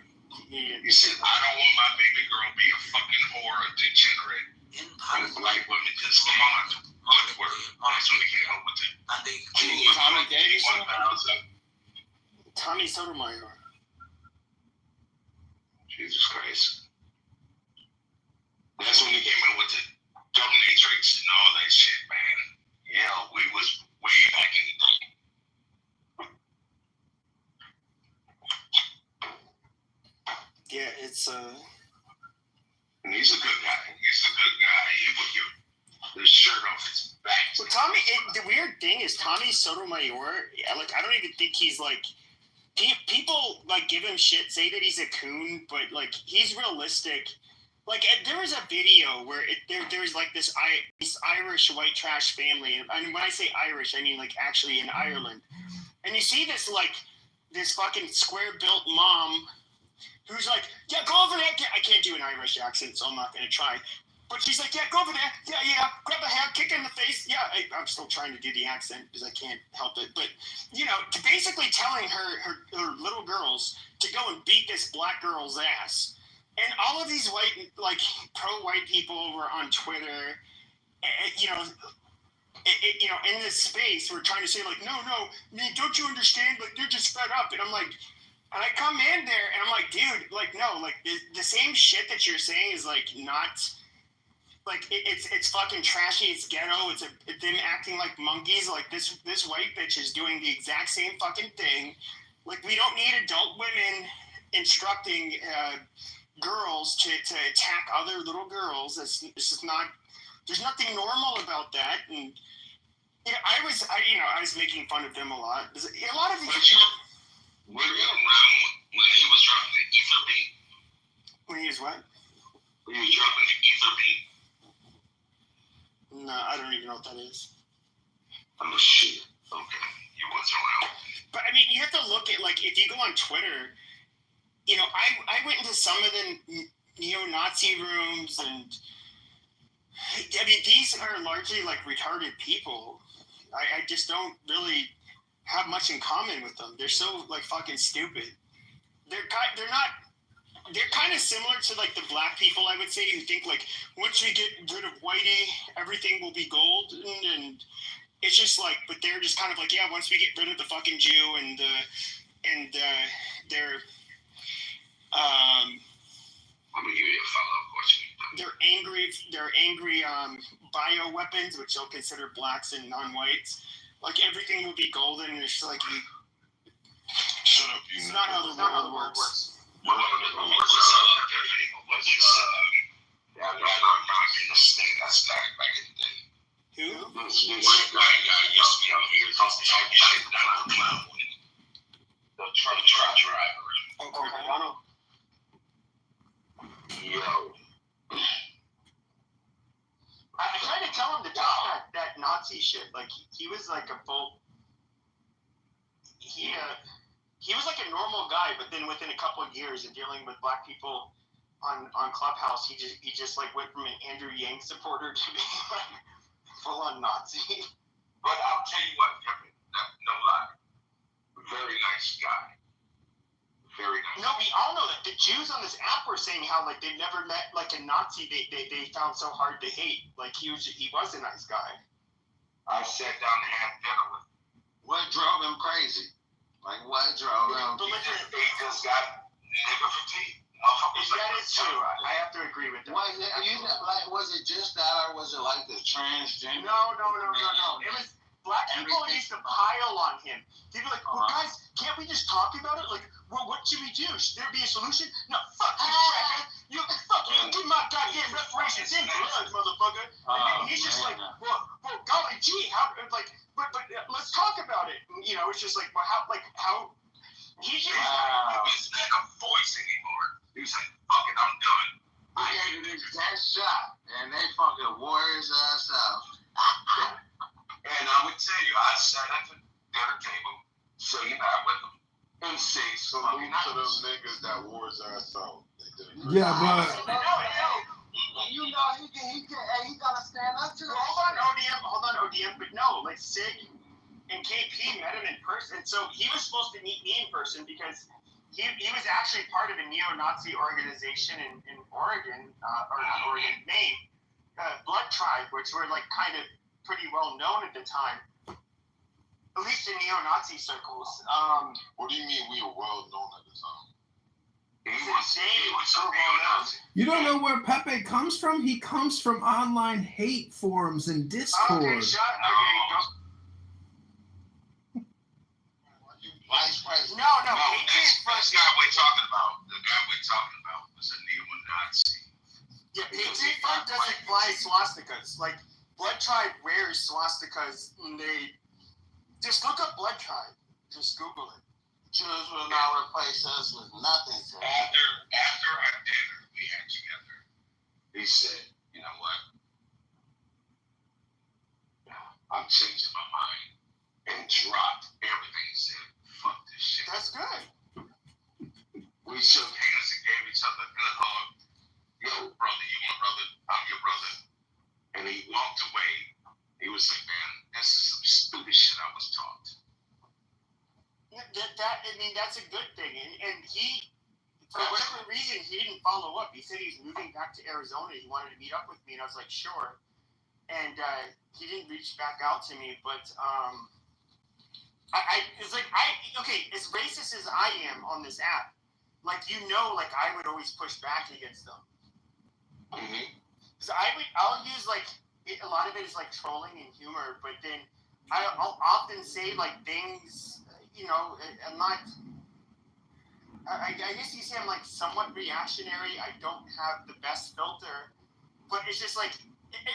He said, I don't want my baby girl to be a fucking whore or degenerate. And black women just come on. Good word. That's when they came up with it. I think Tommy Davis. Tommy Sotomayor. Jesus And he's a good guy. He would give his shirt off his back. Well, Tommy, the weird thing is Tommy Sotomayor, like, I don't even think he's, like, people, like, give him shit, say that he's a coon, but, like, he's realistic. Like, there was a video where there's, like, this Irish white trash family, and when I say Irish, I mean, like, actually in Ireland. And you see this, like, this fucking square-built mom who's like, yeah, go over there. I can't do an Irish accent, so I'm not going to try. But she's like, yeah, go over there. Yeah. Grab a hand, kick in the face. Yeah, I'm still trying to do the accent because I can't help it. But, basically telling her little girls to go and beat this black girl's ass. And all of these pro-white people over on Twitter, in this space, we're trying to say, like, no, don't you understand? Like, they're just fed up. And I'm like, and I come in there, and I'm like, dude, like, no, like, the same shit that you're saying is, like, not, like, it's fucking trashy, it's ghetto, it's them acting like monkeys, like, this white bitch is doing the exact same fucking thing. Like, we don't need adult women instructing girls to attack other little girls. It's just not, there's nothing normal about that, and I was making fun of them a lot. A lot of these. Were you around when he was dropping the ether beat? When he was what? When he was dropping the ether beat. No, I don't even know what that is. Oh shit. Okay, you wasn't around. But I mean, you have to look at, like, if you go on Twitter, I went into some of the neo-Nazi rooms, and I mean, these are largely, like, retarded people. I just don't really have much in common with them. They're so, like, fucking stupid. They're kind of similar to, like, the black people, I would say, who think, like, once we get rid of whitey, everything will be gold, and it's just like, but they're just kind of like, yeah, once we get rid of the fucking Jew and their I'm gonna give you a follow-up question. They're angry bioweapons, which they'll consider blacks and non-whites. Like, everything will be golden, and it's like, shut up, it's not how the world works. Well, that's back in the day. Who? This white guy used to be out here talking shit down the clown. The truck driver. Oh, Cardano. Yo. I tried to tell him to drop that Nazi shit. Like, he was like a full. He was like a normal guy, but then within a couple of years of dealing with black people on Clubhouse, he just like went from an Andrew Yang supporter to being like full on Nazi. But I'll tell you what, Kevin, no lie, very nice guy. Very nice. No, we all know that the Jews on this app were saying how, like, they never met, like, a Nazi they found so hard to hate. Like, he was a nice guy. I sat down and had dinner with him. What drove him crazy? Like, what drove him? He just got nigger fatigue. That is true. I have to agree with that. Was it just that, or was it like the transgender? No. It was black people used to pile on him. They'd be like, well, guys, can't we just talk about it? Like, well, what should we do? Should there be a solution? No, fuck you, cracker. You give my goddamn reparations in blood, motherfucker. And he's just like, well, golly gee, but let's talk about it. And, it's just like, well, how? He just wasn't a voice anymore. He was like, fuck it, I'm done. I gave it that shot, and they fucking wore his ass out. And I would tell you, I sat at the dinner table, singing out with them. And say, salute to those niggas that wore his ass out. Yeah, but he gotta stand up to it. Hold on, ODM, but no, like, Sig and KP met him in person. So he was supposed to meet me in person because he was actually part of a neo-Nazi organization in Oregon, or not Oregon, Maine, Blood Tribe, which were, like, kind of pretty well known at the time. At least in neo-Nazi circles. What do you mean we were well known at the time? you don't know where Pepe comes from? He comes from online hate forums and Discord. Okay, go. Vice President. No. This guy we're talking about, the guy we're talking about was a Nazi. Yeah, Antifa doesn't fly swastikas. Like, Blood Tribe wears swastikas, and they just look up Blood Tribe. Just Google it. Jews will not replace us with nothing. Sir. After our dinner we had together, he said, "You know what? I'm changing my mind," and dropped everything. He said, "Fuck this shit." That's good. We shook hands and gave each other a good hug. Yo, brother, you my brother. I'm your brother. And he walked away. He was like, "Man, this is some stupid shit I was taught." That's a good thing. And he, for whatever reason, he didn't follow up. He said he's moving back to Arizona. He wanted to meet up with me, and I was like, sure. And he didn't reach back out to me. But okay, as racist as I am on this app, like, I would always push back against them. Mm-hmm. So I'll use, like, a lot of it is like trolling and humor, but then I'll often say, like, things, I'm not. I guess you say I'm, like, somewhat reactionary. I don't have the best filter, but it's just like, and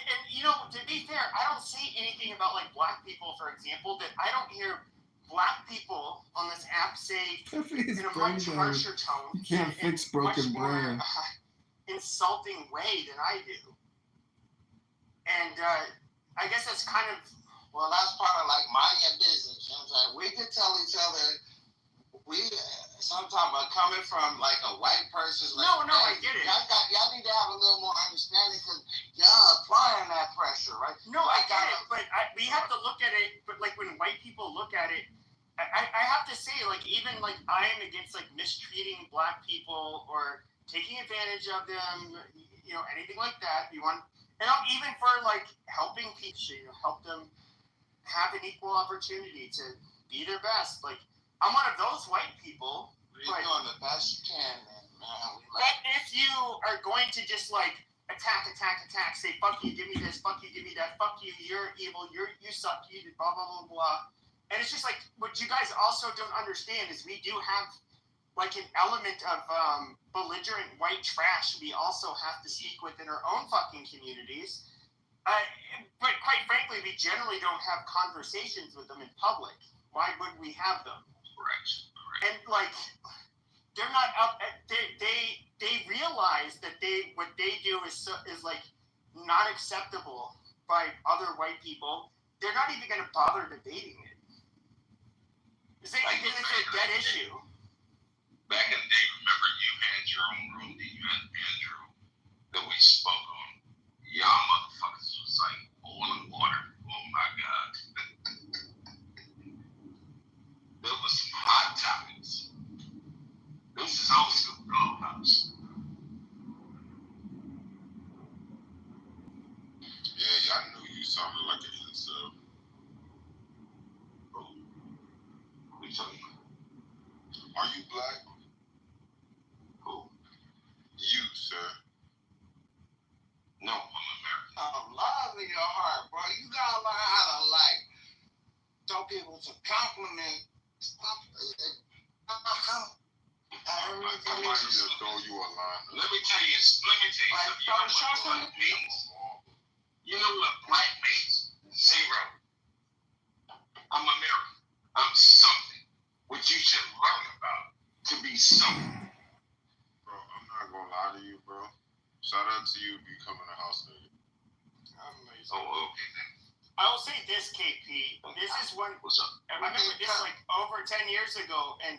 to be fair, I don't say anything about, like, black people, for example, that I don't hear black people on this app say in a much harsher tone. You can't fix broken brain. Insulting way than I do. And I guess that's kind of. Well, that's part of, like, minding your business. You know what I'm saying? We can tell each other. Sometimes coming from, like, a white person. Like, no, I get it. Y'all need to have a little more understanding because y'all applying that pressure, right? No, I get it, but we have to look at it. But, like, when white people look at it, I have to say, like, even, like, I am against, like, mistreating black people or taking advantage of them, anything like that. And even for, like, helping people, help them have an equal opportunity to be their best. Like, I'm one of those white people. You're doing the best you can, man. But if you are going to just, like, attack, say, fuck you, give me this, fuck you, give me that, fuck you, you're evil, you suck, you blah, blah, blah, blah. And it's just like, what you guys also don't understand is we do have, like, an element of belligerent white trash we also have to speak with in our own fucking communities. But quite frankly, we generally don't have conversations with them in public. Why would we have them? Correct. And, like, they're not up. They realize that what they do is like not acceptable by other white people. They're not even going to bother debating it. It's a dead issue. Back in the day, remember you had your own room that you had Andrew that we spoke on. Y'all motherfuckers was like oil and water. Oh my God. There was some hot topics. This is old school clubhouse. Yeah, I knew you sounded like an incel. What are you talking about? Are you black? Who? You, sir. No, I'm American. Love in your heart, bro. You gotta learn how to, like, throw people some compliment. I might need to throw you a line. Let me tell you something. You know what black means? You know what black means? Zero. I'm American. I'm something. What you should learn about to be something. Bro, I'm not gonna lie to you, bro. Shout out to you becoming a house nigga. Amazing. Oh, okay then. I will say this, KP. This is one. What's up? I remember this, like, over 10 years ago, and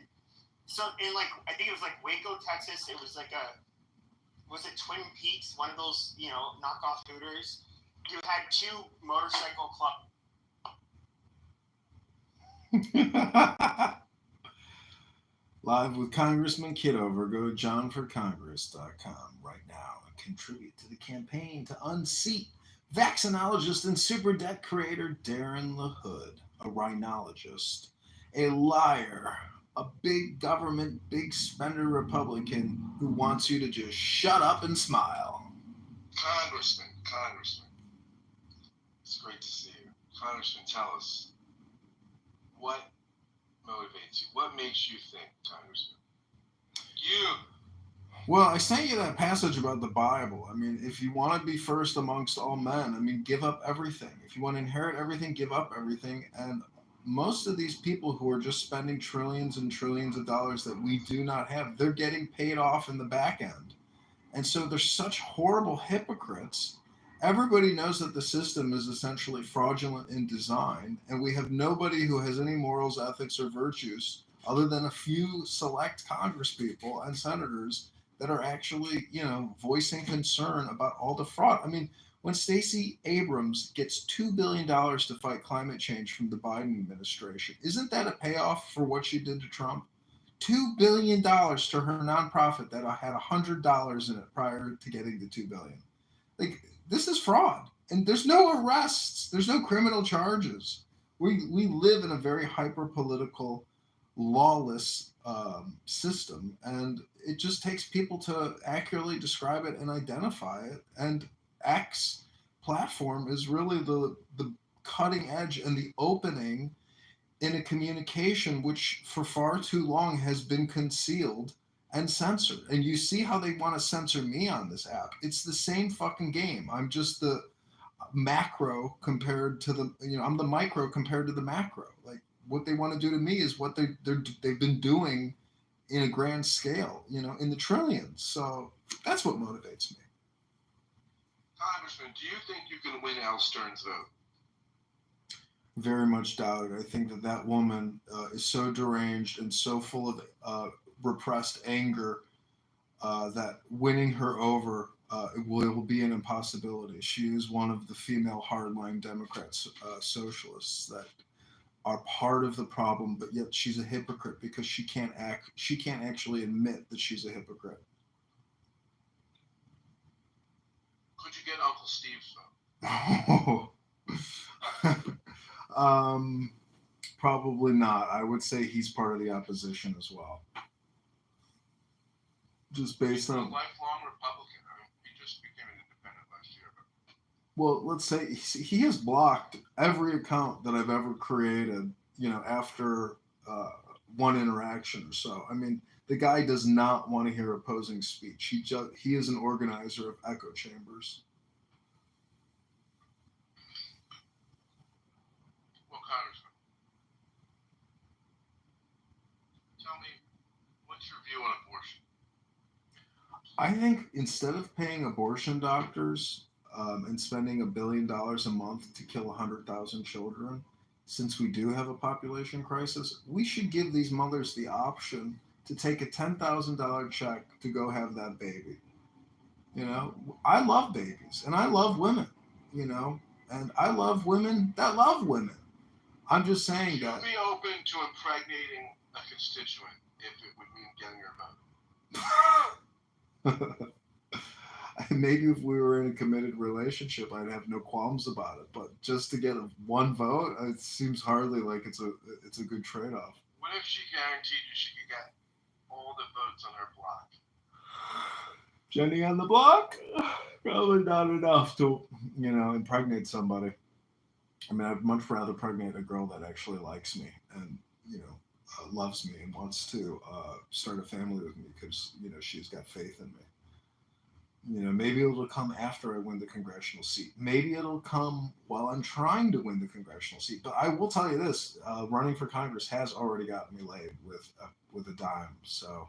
so in, like, I think it was, like, Waco, Texas. It was like was it Twin Peaks? One of those, knockoff Hooters. You had two motorcycle clubs. Live with Congressman Kitover. Go to johnforcongress.com right now and contribute to the campaign to unseat vaccinologist and super debt creator Darren LaHood, a rhinologist, a liar, a big government, big spender Republican who wants you to just shut up and smile. Congressman. It's great to see you. Congressman, tell us, what motivates you? What makes you think, Congressman? You Well, I sent you that passage about the Bible. I mean, if you want to be first amongst all men, I mean, give up everything. If you want to inherit everything, give up everything. And most of these people who are just spending trillions and trillions of dollars that we do not have, they're getting paid off in the back end. And so they're such horrible hypocrites. Everybody knows that the system is essentially fraudulent in design, and we have nobody who has any morals, ethics, or virtues other than a few select congresspeople and senators that are actually, voicing concern about all the fraud. I mean, when Stacey Abrams gets $2 billion to fight climate change from the Biden administration, isn't that a payoff for what she did to Trump? $2 billion to her nonprofit that had $100 in it prior to getting the $2 billion. Like, this is fraud, and there's no arrests, there's no criminal charges. We live in a very hyper political, lawless system, and it just takes people to accurately describe it and identify it. And X platform is really the cutting edge and the opening in a communication which for far too long has been concealed and censored. And you see how they want to censor me on this app. It's the same fucking game. I'm just the macro compared to I'm the micro compared to the macro. Like, what they want to do to me is what they've been doing in a grand scale, in the trillions. So that's what motivates me. Congressman, do you think you can win Al Stern's vote? Very much doubt it. I think that woman is so deranged and so full of repressed anger that winning her over will be an impossibility. She is one of the female hardline Democrats, socialists that are part of the problem, but yet she's a hypocrite because she can't actually admit that she's a hypocrite. Could you get Uncle Steve's vote? Probably not. I would say he's part of the opposition as well. Just based on. He's a lifelong Republican. I mean, he just became an independent last year. Well, let's say he has blocked every account that I've ever created, after one interaction or so. I mean, the guy does not want to hear opposing speech. He is an organizer of echo chambers. Well, Congressman, tell me, what's your view on abortion? I think instead of paying abortion doctors and spending $1 billion a month to kill 100,000 children, since we do have a population crisis, we should give these mothers the option to take a $10,000 check to go have that baby. I love babies and I love women, and I love women that love women. I'm just saying You'd that. be open to impregnating a constituent if it would mean getting your vote. Maybe if we were in a committed relationship, I'd have no qualms about it. But just to get one vote, it seems hardly like it's a good trade-off. What if she guaranteed you she could get all the votes on her block? Jenny on the block? Probably not enough to, impregnate somebody. I mean, I'd much rather pregnate a girl that actually likes me and, loves me and wants to start a family with me because, she's got faith in me. Maybe it'll come after I win the congressional seat. Maybe it'll come while I'm trying to win the congressional seat. But I will tell you this, running for Congress has already gotten me laid with a dime. So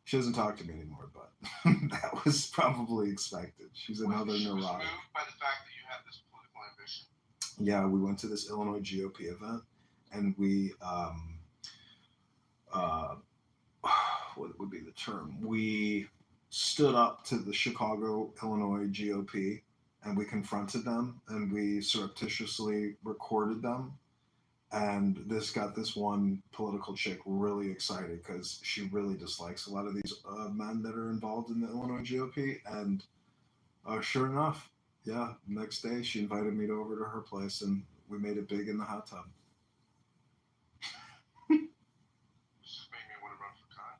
she doesn't talk to me anymore, but that was probably expected. She's another neurotic. She was moved by the fact that you had this political ambition. Yeah, we went to this Illinois GOP event, and we, what would be the term? We stood up to the Chicago, Illinois GOP, and we confronted them, and we surreptitiously recorded them. And this got this one political chick really excited because she really dislikes a lot of these men that are involved in the Illinois GOP. And sure enough, next day she invited me over to her place, and we made it big in the hot tub.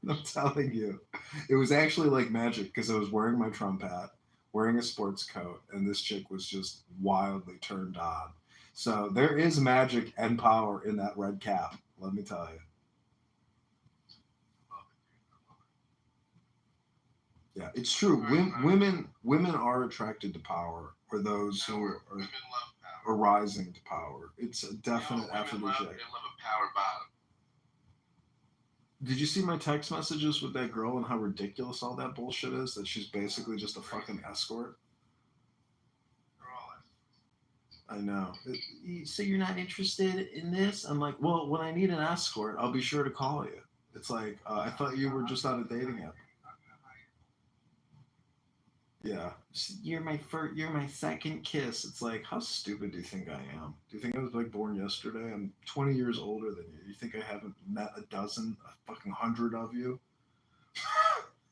I'm telling you. It was actually like magic because I was wearing my Trump hat, wearing a sports coat, and this chick was just wildly turned on. So there is magic and power in that red cap, let me tell you. Yeah, it's true. Women are attracted to power, or those who are rising to power. It's a definite aphrodisiac. They love a power bottom. Did you see my text messages with that girl and how ridiculous all that bullshit is? That she's basically just a fucking escort. I know. So you're not interested in this? I'm like, well, when I need an escort, I'll be sure to call you. It's like, I thought you were just on a dating app. Yeah. You're my second kiss. It's like, how stupid do you think I am? Do you think I was like born yesterday? I'm 20 years older than you. You think I haven't met a fucking 100 of you?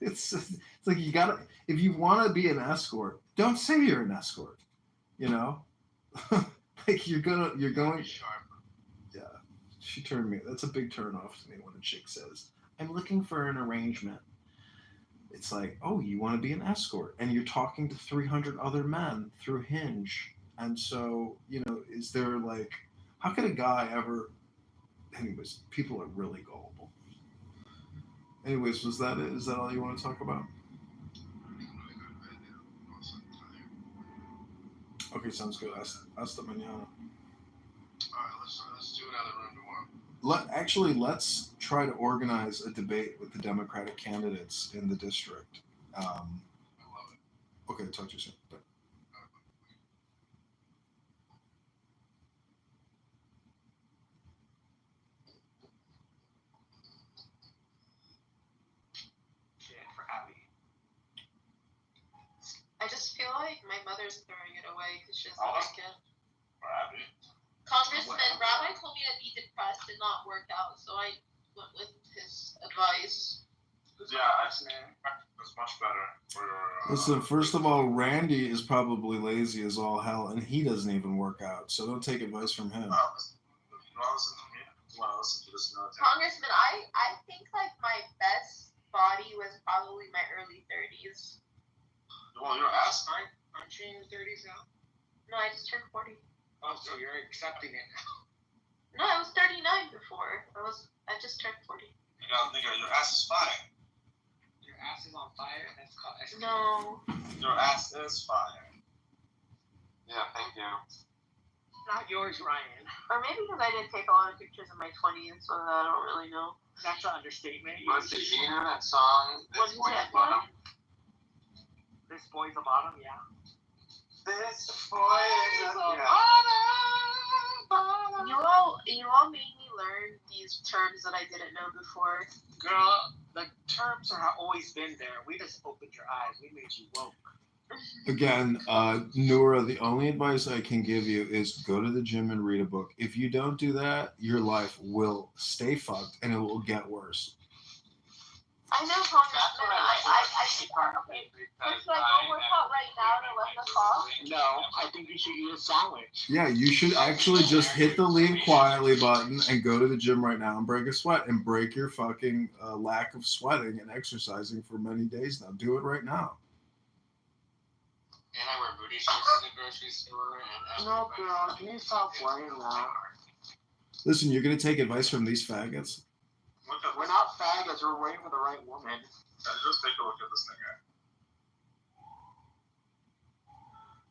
It's like you gotta, if you want to be an escort, don't say you're an escort. You know? Like you're going. Yeah. She turned me. That's a big turn off to me when a chick says, I'm looking for an arrangement. It's like, oh, you want to be an escort, and you're talking to 300 other men through Hinge, and so is there like, how could a guy ever? Anyways, people are really gullible. Anyways, was that it? Is that all you want to talk about? Okay, sounds good. Hasta mañana. All right, let's do another room tomorrow. Let's try to organize a debate with the Democratic candidates in the district. I love it. Okay, talk to you soon. Bye. I just feel like my mother's throwing it away because she doesn't like it. Rabbi. Congressman, Rabbi told me to be depressed and not work out, so I went with his advice. Yeah, that's much better. Listen, first of all, Randy is probably lazy as all hell, and he doesn't even work out, so don't take advice from him. Congressman, I think like my best body was probably my early 30s. Well, your ass, aren't you in your 30s now? No, I just turned 40. Oh, so you're accepting it now? No, I was 39 before. I just turned 40. Your ass is fire. Your ass is on fire? That's called STD. No. Your ass is fire. Yeah, thank you. Not yours, Ryan. Or maybe because I didn't take a lot of pictures in my 20s, so I don't really know. That's an understatement. Did you hear that song? This Boy's a Bottom? This Boy's a Bottom, yeah. This boy is a bottom. You all made me learn these terms that I didn't know before. Girl, the terms have always been there. We just opened your eyes. We made you woke. Again, Noura, the only advice I can give you is go to the gym and read a book. If you don't do that, your life will stay fucked and it will get worse. I know, Congressman. Should I go work out right now to let this off? No, I think you should eat a sandwich. Yeah, you should actually just hit the leave quietly button and go to the gym right now and break a sweat and break your fucking lack of sweating and exercising for many days now. Do it right now. And I wear booty shorts to the grocery store. No, girl, can you stop wearing that? Listen, you're going to take advice from these faggots? We're not faggots. We're waiting for the right woman. Just take a look at this thing, guy.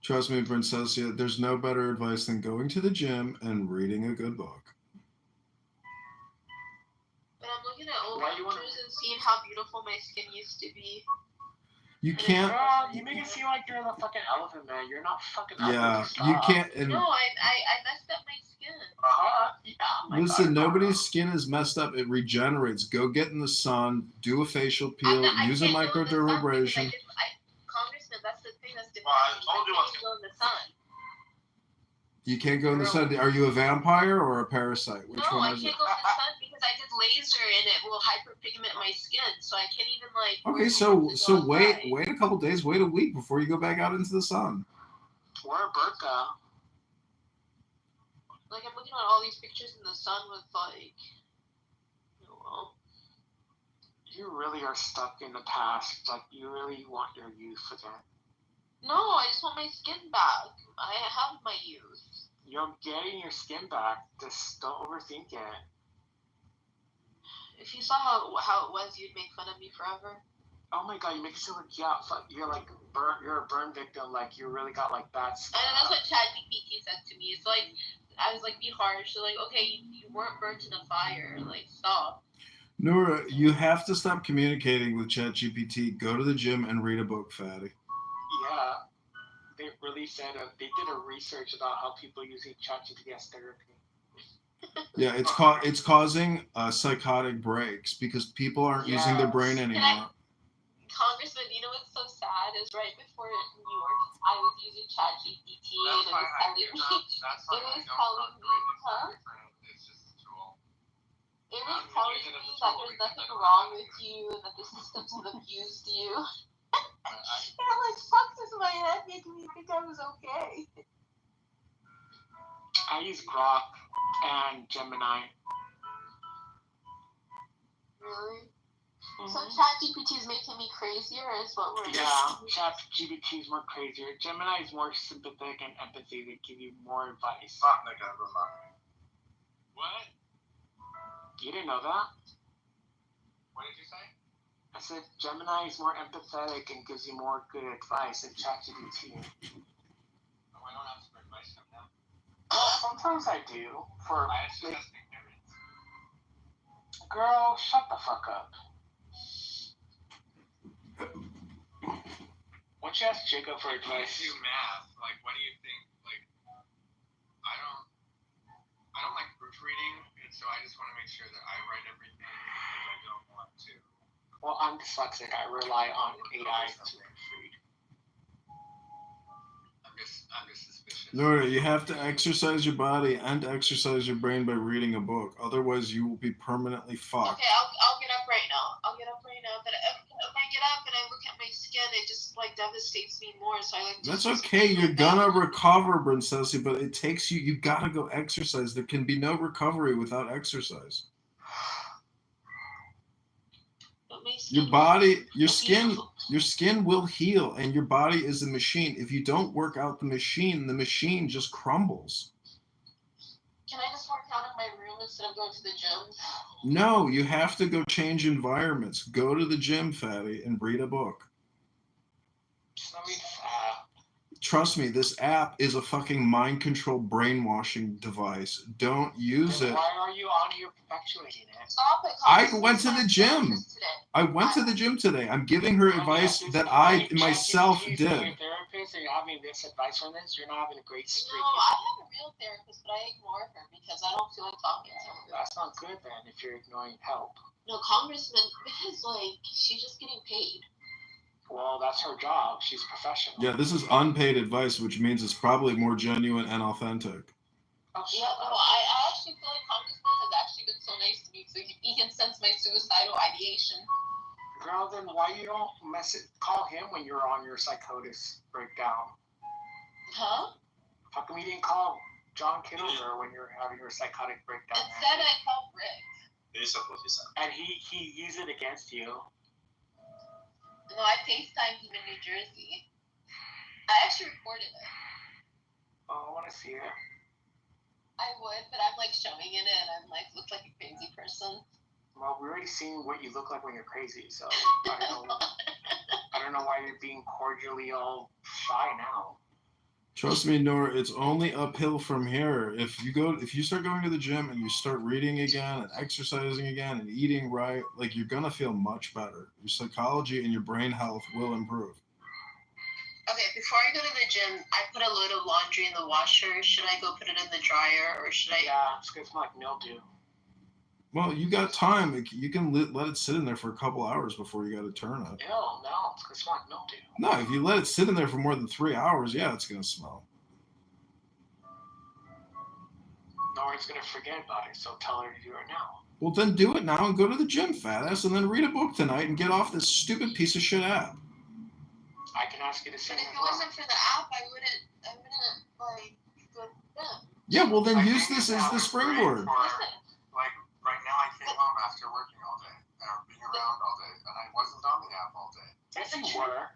Trust me, Princessia, there's no better advice than going to the gym and reading a good book. But I'm looking at old pictures and seeing how beautiful my skin used to be. You can't. Girl, you make it seem like you're the fucking elephant man. You're not fucking elephant. Yeah, you can't. And No, I messed up my skin. Yeah, listen, nobody's skin is messed up. It regenerates. Go get in the sun. Do a facial peel. Use a microdermabrasion. Congressman, that's the thing that's different. I told you I can't go in the sun. You can't go in the sun. Are you a vampire or a parasite? Which No, one I is can't it? go in the sun because I did laser and it will hyperpigment my skin, so I can't even like. Okay, so wait a couple days, wait a week before you go back out into the sun. Wear a burqa. Like I'm looking at all these pictures in the sun with like. You really are stuck in the past. Like you really want your youth again. No, I just want my skin back. I have my youth. You're getting your skin back. Just don't overthink it. If you saw how it was, you'd make fun of me forever. Oh my god, you make it sound like you're like you're a burn victim, like you really got like bad skin. I know that's what ChatGPT said to me. It's like I was like, be harsh. So like, okay, you weren't burnt in a fire. Like, stop. Nora, you have to stop communicating with ChatGPT. Go to the gym and read a book, fatty. Yeah, they really said they did a research about how people using ChatGPT as therapy. Yeah, it's causing psychotic breaks because people aren't using their brain anymore. Congressman, you know what's so sad is right before New York, I was using ChatGPT and it was telling me, It was telling me that there's nothing wrong with you and that the systems have abused you. And I'm like, fuck this in my head, making me think I was okay. I use Grok and Gemini. Really? Mm-hmm. So ChatGPT is making me crazier, is what we're ChatGPT is more crazier. Gemini is more sympathetic and empathy. They give you more advice. What? You didn't know that? What did you say? I said Gemini is more empathetic and gives you more good advice than ChatGPT. Oh, I don't have some advice from them. Well, sometimes I do. I actually have parents. Girl, shut the fuck up. Why don't you ask Jacob for advice? I do math. Like, what do you think? Like, I don't like proofreading, and so I just want to make sure that I write everything because I don't want to. Well, I'm dyslexic. I rely on AI to read. I'm just suspicious. Nora, you have to exercise your body and exercise your brain by reading a book. Otherwise, you will be permanently fucked. Okay, I'll get up right now. But if I get up and I look at my skin, it just like devastates me more. So I like. That's okay. You're gonna recover, Princessy, but it takes you. You gotta go exercise. There can be no recovery without exercise. Your body, your skin will heal, and your body is a machine. If you don't work out the machine just crumbles. Can I just work out in my room instead of going to the gym? No, you have to go change environments. Go to the gym, fatty, and read a book. Trust me, this app is a fucking mind control brainwashing device. Don't use it. Why are you on here perpetuating it? Stop it. I went to the gym. I went to the gym today. I'm giving her advice that I myself did. You're a therapist and you're having this advice from this. You're not having a great streak. No, I have a real therapist, but I ignore her because I don't feel like talking to her. That's not good then if you're ignoring help. No, Congressman, because like she's just getting paid. Well, that's her job. She's a professional. Yeah, this is unpaid advice, which means it's probably more genuine and authentic. Yeah, no, I actually feel like Congressman has actually been so nice to me, so he can sense my suicidal ideation. Girl, then why you don't call him when you're on your psychosis breakdown? Huh? How come you didn't call John Kitover when you're having your psychotic breakdown? Instead, I called Rick. And he used it against you. No, I FaceTimed him in New Jersey. I actually recorded it. Oh, I want to see it. I would, but I'm like showing in it and I'm like, look like a crazy person. Well, we already seen what you look like when you're crazy, so I don't know why you're being cordially all shy now. Trust me, Nora, it's only uphill from here. If you start going to the gym and you start reading again and exercising again and eating right, like you're gonna feel much better. Your psychology and your brain health will improve. Okay, before I go to the gym, I put a load of laundry in the washer. Should I go put it in the dryer or should I? Yeah, it's gonna smell like mildew. Well, you got time. You can let it sit in there for a couple hours before you got to turn it. Ew, no, it's gonna smell like mildew. No, if you let it sit in there for more than 3 hours, yeah, it's gonna smell. Nora's gonna forget about it, so tell her to do it now. Well, then do it now and go to the gym, fat ass, and then read a book tonight and get off this stupid piece of shit app. I can ask you to sit. But if it wasn't for the app, I wouldn't like go to the gym. Yeah, well then use this as the springboard. Like right now, I came home after working all day and being around all day, and I wasn't on the app all day. Yes, you were.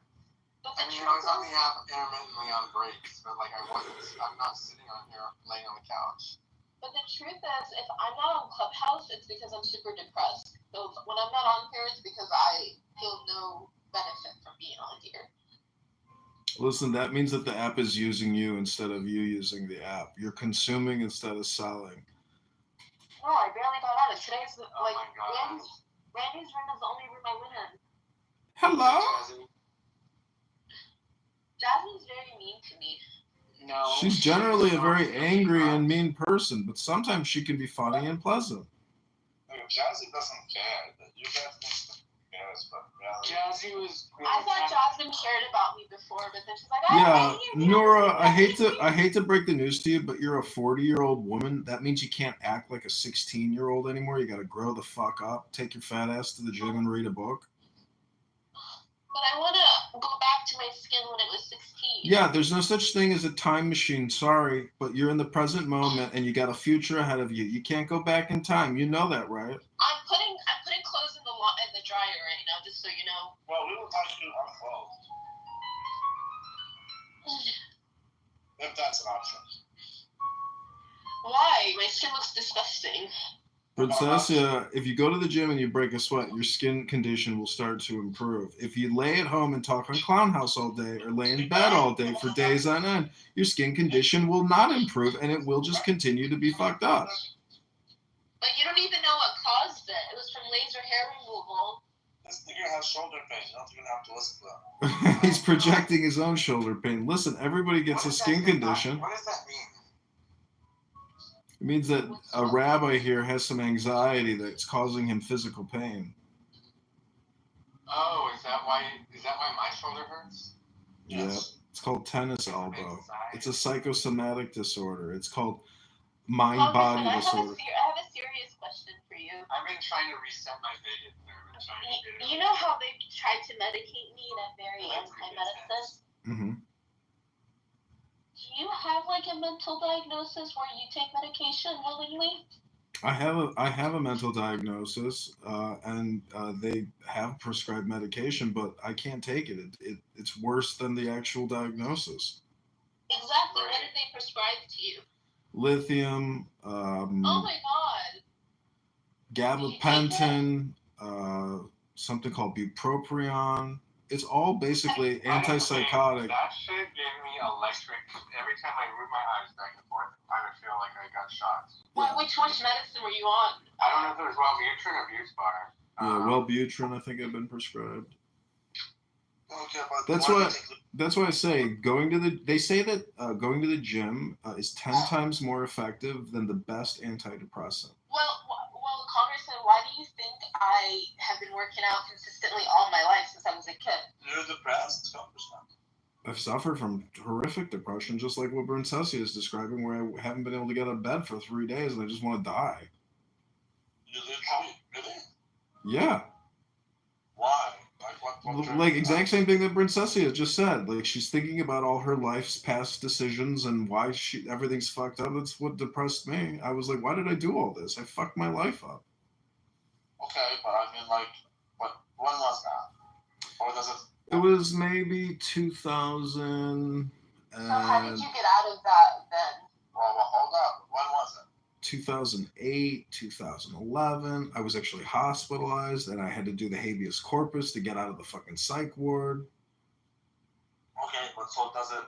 I mean, I was on the app intermittently on breaks, but like I'm not sitting on here laying on the couch. But the truth is, if I'm not on Clubhouse, it's because I'm super depressed. So when I'm not on here, it's because I feel no benefit from being on here. Listen, that means that the app is using you instead of you using the app. You're consuming instead of selling. No, I barely got out of today's. Randy's room is the only room I went in. Hello. Jasmine's very mean to me. No. She's generally a very angry and mean person, but sometimes she can be funny and pleasant. Jazzy doesn't care. You guys think cares, but Jazzy was. I thought Jasmine cared about me before, but then she's like, Yeah, Nora, I hate to break the news to you, but you're a 40-year-old woman. That means you can't act like a 16-year-old anymore. You got to grow the fuck up. Take your fat ass to the gym and read a book. But I want to go back to my skin when it was 16. Yeah, there's no such thing as a time machine. Sorry, but you're in the present moment and you got a future ahead of you. You can't go back in time. You know that, right? I'm putting clothes in the dryer right now, just so you know. well, we were talking about clothes. If that's an option. Why? My skin looks disgusting. Princessia, if you go to the gym and you break a sweat, your skin condition will start to improve. If you lay at home and talk on Clown House all day or lay in bed all day for days on end, your skin condition will not improve and it will just continue to be fucked up. But you don't even know what caused it. It was from laser hair removal. This nigga has shoulder pain. You don't even have to listen to that. He's projecting his own shoulder pain. Listen, everybody gets a skin condition. What does that mean? It means that a rabbi here has some anxiety that's causing him physical pain. Oh, is that why my shoulder hurts? Yeah, it's called tennis elbow. It's a psychosomatic disorder. It's called mind-body disorder. I have a serious question for you. I've been trying to reset my vagus nerve. You know how they tried to medicate me and I'm very anti-medicine? Mm-hmm. Do you have like a mental diagnosis where you take medication willingly? I have a mental diagnosis, and they have prescribed medication, but I can't take it. It's worse than the actual diagnosis. Exactly. What did they prescribe to you? Lithium. Oh my god. Gabapentin. Something called bupropion. It's all basically antipsychotic. That shit gave me electric. Every time I moved my eyes back and forth, I would feel like I got shots. Which medicine were you on? I don't know if it was Wellbutrin or Buspar. Yeah, Wellbutrin, I think, I've been prescribed. Okay, but That's why I say they say that going to the gym is 10 times more effective than the best antidepressant. Well, Congressman, why do you think I have been working out consistently all my life since I was a kid? You're depressed, Congressman. I've suffered from horrific depression, just like what Princessia is describing, where I haven't been able to get out of bed for 3 days and I just want to die. You literally? Really? Yeah. Why? Like Like exact same thing that Princessia just said. Like she's thinking about all her life's past decisions and why everything's fucked up. That's what depressed me. I was like, why did I do all this? I fucked my life up. Okay, but I mean, like, when was that? Or does it? It was maybe 2000. So how did you get out of that then? Well, hold up. When was it? 2008, 2011. I was actually hospitalized and I had to do the habeas corpus to get out of the fucking psych ward. Okay, but so does it?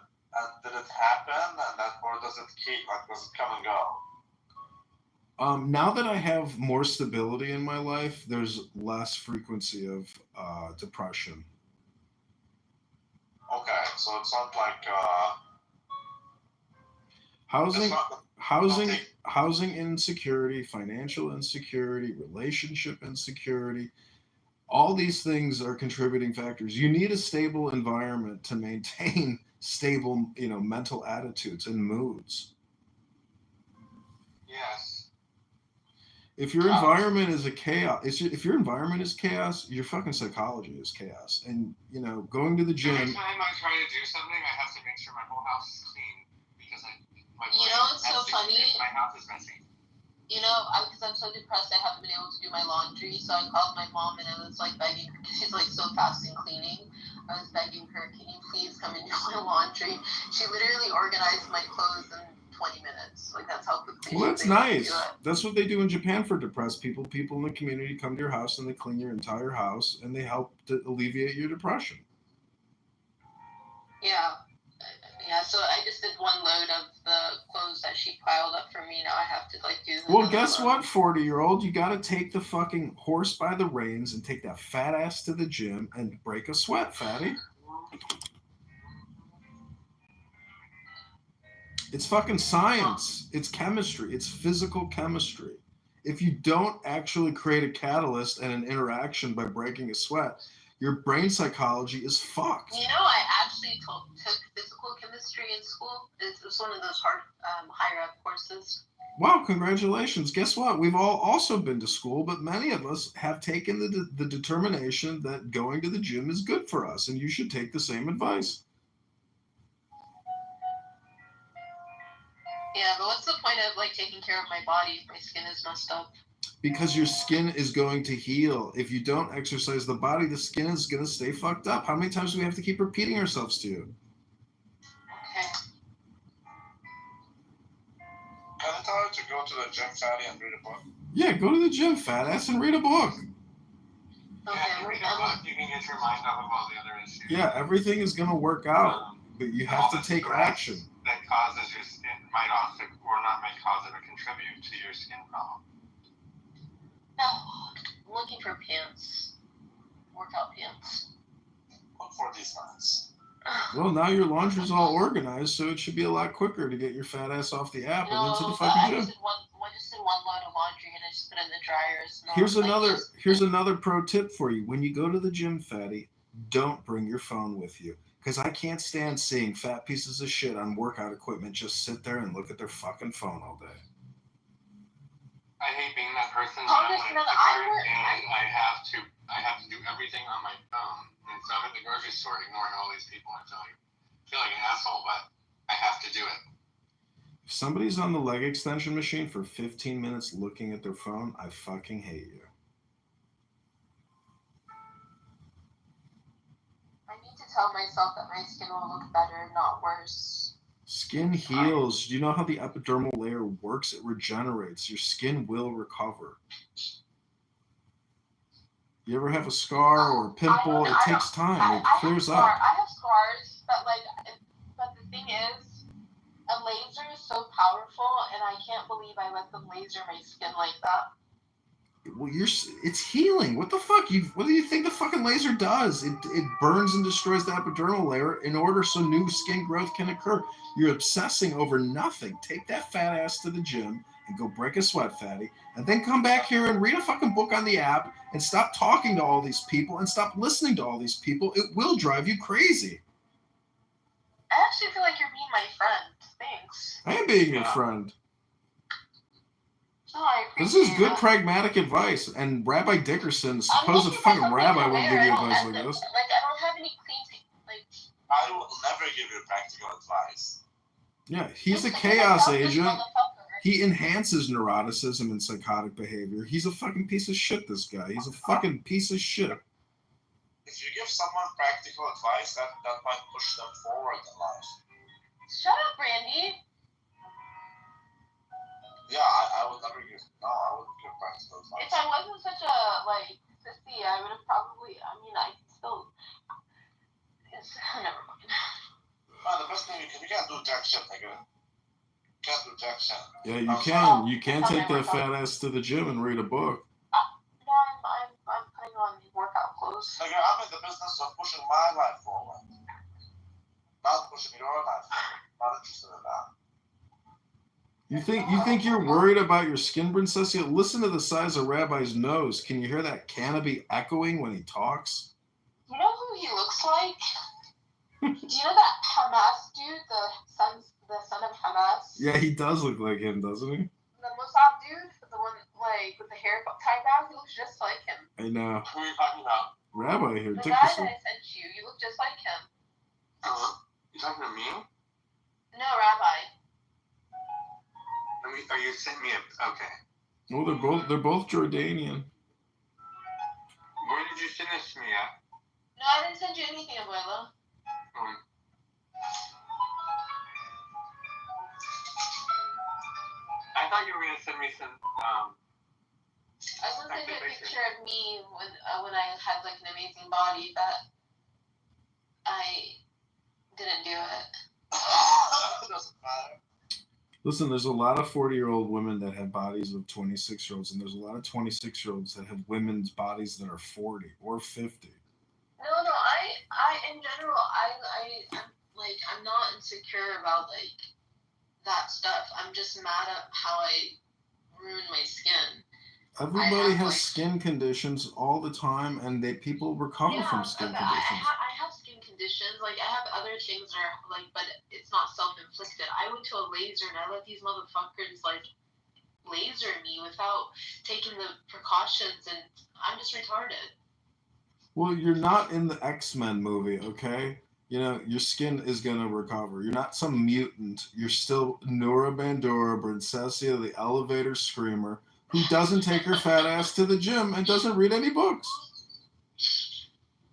Did it happen, or does it does it come and go? Now that I have more stability in my life, there's less frequency of depression. Okay, so it's not like housing insecurity, financial insecurity, relationship insecurity. All these things are contributing factors. You need a stable environment to maintain stable, mental attitudes and moods. Yes. If your environment is if your environment is chaos, your fucking psychology is chaos. And going to the gym. Every time I try to do something, I have to make sure my whole house is clean because it's so funny. My house is messy. Because I'm so depressed, I haven't been able to do my laundry. So I called my mom and I was like begging her because she's like so fast in cleaning. I was begging her, can you please come and do my laundry? She literally organized my clothes and 20 minutes. Like, that's how quickly Well, that's they can do nice. it. That's what they do in Japan for depressed people. People in the community come to your house and they clean your entire house and they help to alleviate your depression. Yeah. Yeah, so I just did one load of the clothes that she piled up for me. Now I have to, like, do Well, another guess load. what, 40-year-old? You got to take the fucking horse by the reins and take that fat ass to the gym and break a sweat, fatty. It's fucking science. It's chemistry. It's physical chemistry. If you don't actually create a catalyst and an interaction by breaking a sweat, your brain psychology is fucked. You know, I actually took physical chemistry in school. It was one of those hard, higher up courses. Wow, congratulations. Guess what? We've all also been to school, but many of us have taken the determination that going to the gym is good for us, and you should take the same advice. Yeah, but what's the point of, like, taking care of my body if my skin is messed up? Because your skin is going to heal. If you don't exercise the body, the skin is going to stay fucked up. How many times do we have to keep repeating ourselves to you? Okay. Can I tell you to go to the gym, fatty, and read a book? Yeah, go to the gym, fat ass, and read a book. Yeah, you read a book, you can get your mind off of all the other issues. Yeah, everything is going to work out, but you have to take action. That causes your skin, might also, or not might cause it or contribute to your skin problem. No, I'm looking for pants. Workout pants. Look for these ones. Well, now your laundry's all organized, so it should be a lot quicker to get your fat ass off the app and into the fucking I gym. just did one load of laundry and I just put it in the dryers. Here's another pro tip for you. When you go to the gym, fatty, don't bring your phone with you. Because I can't stand seeing fat pieces of shit on workout equipment just sit there and look at their fucking phone all day. I hate being that person. Congressman, I have to do everything on my phone. And so I'm at the grocery store ignoring all these people. I feel like an asshole, but I have to do it. If somebody's on the leg extension machine for 15 minutes looking at their phone, I fucking hate you. I need to tell myself that my skin will look better, not worse. Skin heals. Do you know how the epidermal layer works? It regenerates. Your skin will recover. You ever have a scar or a pimple? It takes time. It clears up. I have scars, but the thing is, a laser is so powerful, and I can't believe I let them laser my skin like that. Well, it's healing. What the fuck? What do you think the fucking laser does? It burns and destroys the epidermal layer in order so new skin growth can occur. You're obsessing over nothing. Take that fat ass to the gym and go break a sweat, fatty, and then come back here and read a fucking book on the app and stop talking to all these people and stop listening to all these people. It will drive you crazy. I actually feel like you're being my friend. Thanks. I am being your friend. Oh, I This appreciate is good that. pragmatic advice, and Rabbi Dickerson, supposed fucking rabbi, wouldn't give you advice like this. Like, I don't have any clean, I will never give you practical advice. Yeah, he's a chaos agent. He enhances neuroticism and psychotic behavior. He's a fucking piece of shit, this guy. He's a fucking piece of shit. If you give someone practical advice, that might push them forward in life. Shut up, Randy. Yeah, I would never give. No, I wouldn't give practical advice. If I wasn't such a, sissy, I would have probably, I still, never mind. Man, the best thing you can't do jack shit, nigga. You can't do jack shit. Yeah, you can. You can take that fat ass to the gym and read a book. No, I'm putting on workout clothes. Nigga, I'm in the business of pushing my life forward. Not pushing your life forward. Not interested in that. You think you're worried about your skin, Princessia? Listen to the size of Rabbi's nose. Can you hear that canopy echoing when he talks? You know who he looks like? Do you know that Hamas dude, the son of Hamas? Yeah, he does look like him, doesn't he? The Mossad dude, the one with the hair tied down, he looks just like him. I know. Who are you talking about? Rabbi here, The Dickerson. guy that I sent you look just like him. You talking to me? No, Rabbi. Are you sending me okay. Well, they're both Jordanian. Where did you send this to me at? No, I didn't send you anything, Abuelo. thought you were gonna send me some. I was gonna take a picture of me when I had like an amazing body, but I didn't do it. Doesn't matter. Listen, there's a lot of 40-year-old women that have bodies of 26-year-olds, and there's a lot of 26-year-olds that have women's bodies that are 40 or 50. No, I in general, I'm not insecure about like that stuff. I'm just mad at how I ruined my skin. Everybody has skin conditions all the time, and people recover from skin conditions. I have skin conditions. Like, I have other things that are, like, but it's not self-inflicted. I went to a laser, and I let these motherfuckers, like, laser me without taking the precautions, and I'm just retarded. Well, you're not in the X-Men movie, okay? You know, your skin is going to recover. You're not some mutant. You're still Nora Bandora, Princessia, the elevator screamer, who doesn't take her fat ass to the gym and doesn't read any books.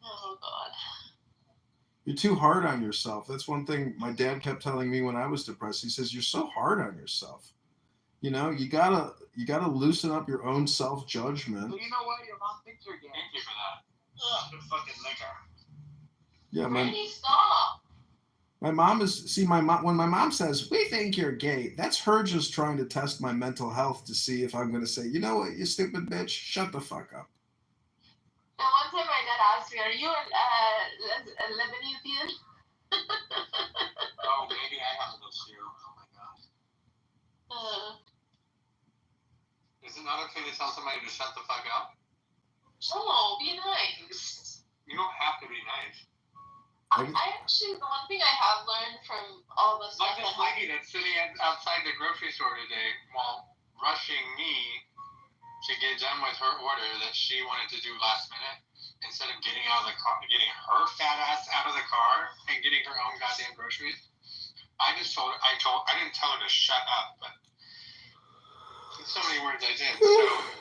Oh, God. You're too hard on yourself. That's one thing my dad kept telling me when I was depressed. He says, you're so hard on yourself. You know, you gotta loosen up your own self-judgment. Well, you know what? Your mom thinks you're gay. Thank you for that. Ugh, the fucking liquor. Yeah, Randy, stop. My mom when my mom says, we think you're gay, that's her just trying to test my mental health to see if I'm going to say, you know what, you stupid bitch, shut the fuck up. And one time my dad asked me, are you a Lebanese? Oh, maybe I have those too. Oh my god. Is it not okay to tell somebody to shut the fuck up? Oh, be nice. You don't have to be nice. I actually, the one thing I have learned from all the stuff like this lady that's sitting outside the grocery store today while rushing me to get done with her order that she wanted to do last minute, instead of getting out of the car, getting her fat ass out of the car and getting her own goddamn groceries. I just told her, I didn't tell her to shut up, but in so many words I did. So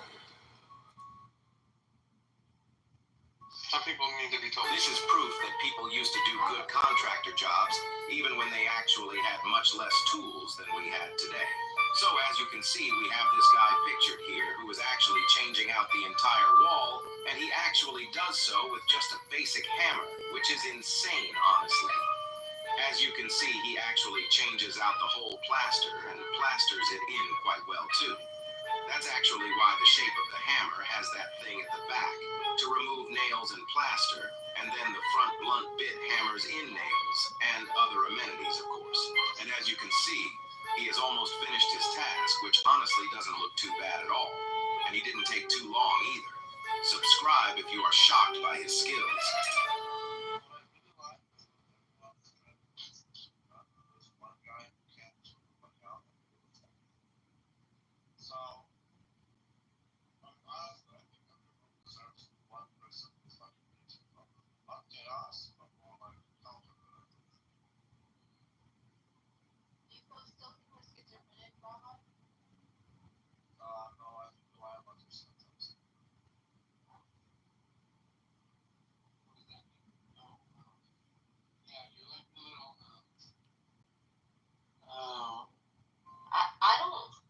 some people need to be told. This is proof that people used to do good contractor jobs, even when they actually had much less tools than we had today. So as you can see, we have this guy pictured here who is actually changing out the entire wall, and he actually does so with just a basic hammer, which is insane, honestly. As you can see, he actually changes out the whole plaster and plasters it in quite well too. That's actually why the shape of the hammer has that thing at the back, to remove nails and plaster, and then the front blunt bit hammers in nails, and other amenities, of course. And as you can see, he has almost finished his task, which honestly doesn't look too bad at all. And he didn't take too long either. Subscribe if you are shocked by his skills.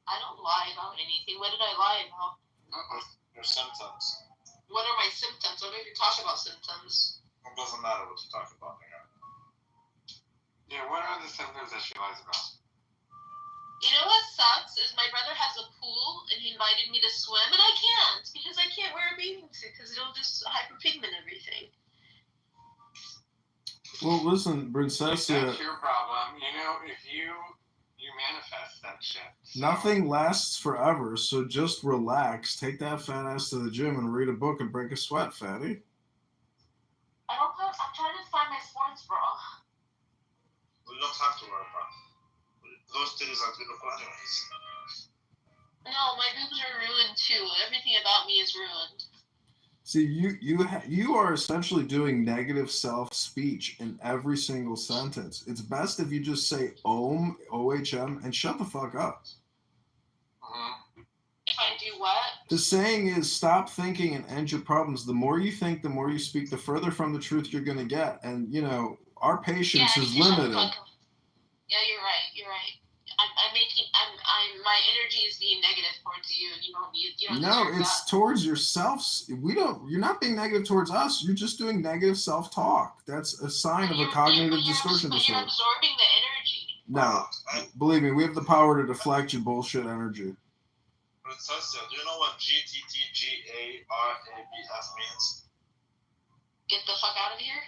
I don't lie about anything. What did I lie about? Your symptoms. What are my symptoms? What are you talking about symptoms? It doesn't matter what you talk about there. Yeah, what are the symptoms that she lies about? You know what sucks is my brother has a pool and he invited me to swim and I can't because I can't wear a bathing suit because it'll just hyperpigment everything. Well, listen, Princessia. That's your problem. You know, if you manifest that shit. So. Nothing lasts forever, so just relax. Take that fat ass to the gym and read a book and break a sweat, fatty. I'm trying to find my sports bra. You don't have to wear a bra. Those things are beautiful anyways. No, my boobs are ruined too. Everything about me is ruined. See, you are essentially doing negative self-speech in every single sentence. It's best if you just say OM, OHM, and shut the fuck up. If I do what? The saying is stop thinking and end your problems. The more you think, the more you speak, the further from the truth you're going to get. And, you know, our patience is limited. Yeah, you're right. You're right. My energy is being negative towards you, and you don't No, deserve it's that. towards yourself. You're not being negative towards us. You're just doing negative self-talk. That's a sign of a cognitive distortion But disorder. you're absorbing the energy. No, believe me, we have the power to deflect your bullshit energy. Princess, do you know what GTTGARABF means? Get the fuck out of here.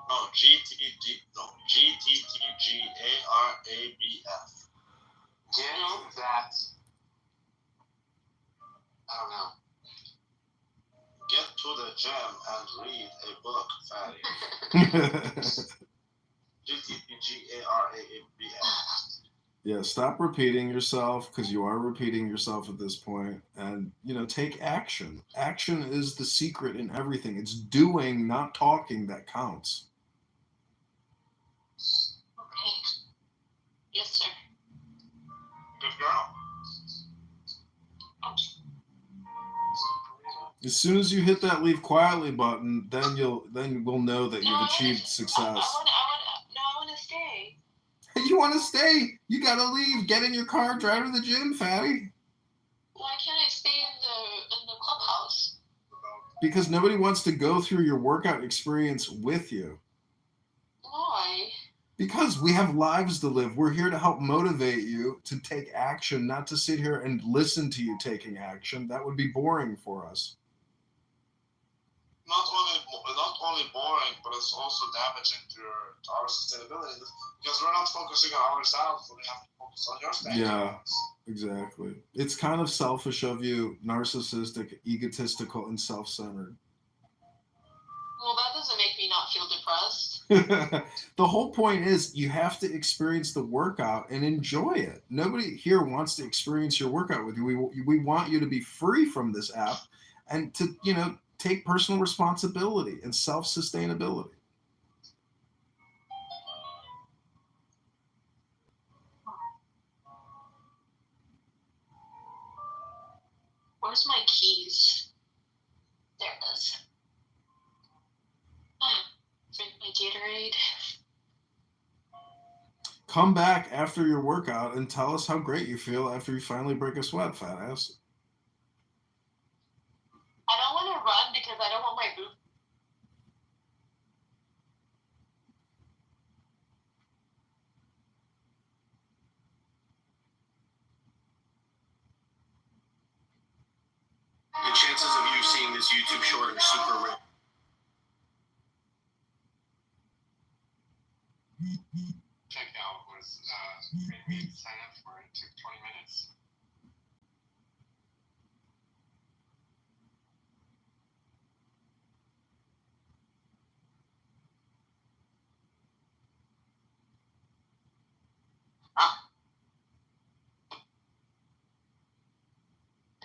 No, GTTGARABF. Get that. I don't know. Get to the gym and read a book, fatty. GTTGARABF. Yeah, stop repeating yourself, because you are repeating yourself at this point, and take action. Action is the secret in everything. It's doing, not talking, that counts. Okay. Yes, sir. Good girl. As soon as you hit that leave quietly button, then we'll know that you've achieved success. I want to stay. You want to stay? You gotta leave. Get in your car, drive to the gym, fatty. Why can't I stay in the clubhouse? Because nobody wants to go through your workout experience with you. Why? Because we have lives to live. We're here to help motivate you to take action, not to sit here and listen to you taking action. That would be boring for us. Not only boring, but it's also damaging to our sustainability, because we're not focusing on ourselves. We have to focus on your standards. Yeah, exactly. It's kind of selfish of you, narcissistic, egotistical, and self-centered. Well, that doesn't make me not feel depressed. The whole point is you have to experience the workout and enjoy it. Nobody here wants to experience your workout with you. We want you to be free from this app and to, take personal responsibility and self-sustainability. Where's my keys? There it is. Drink my Gatorade. Come back after your workout and tell us how great you feel after you finally break a sweat, fat ass. I don't want to run because I don't want my boot. The chances of you seeing this YouTube short are super rare. Checkout was made me sign up for it. It took 20 minutes.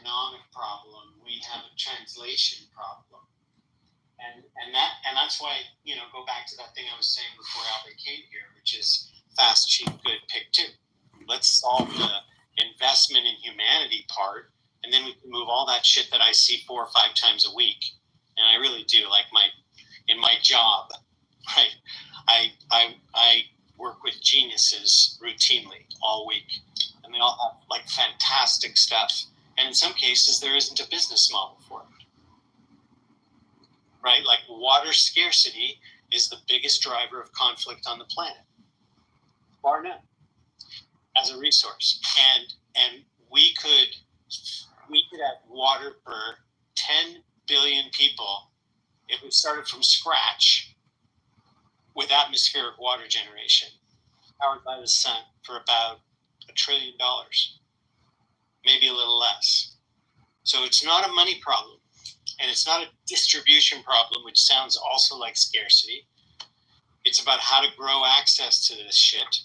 Economic problem, we have a translation problem, and that's why go back to that thing I was saying before Albert came here, which is fast, cheap, good, pick two. Let's solve the investment in humanity part, and then we can move all that shit that I see 4 or 5 times a week, and I really do, like in my job, right? I work with geniuses routinely all week, and they all have like fantastic stuff. And in some cases, there isn't a business model for it, right? Like water scarcity is the biggest driver of conflict on the planet, bar none, as a resource. And we could have water for 10 billion people if we started from scratch with atmospheric water generation, powered by the sun, for about $1 trillion. Maybe a little less. So it's not a money problem, and it's not a distribution problem, which sounds also like scarcity. It's about how to grow access to this shit,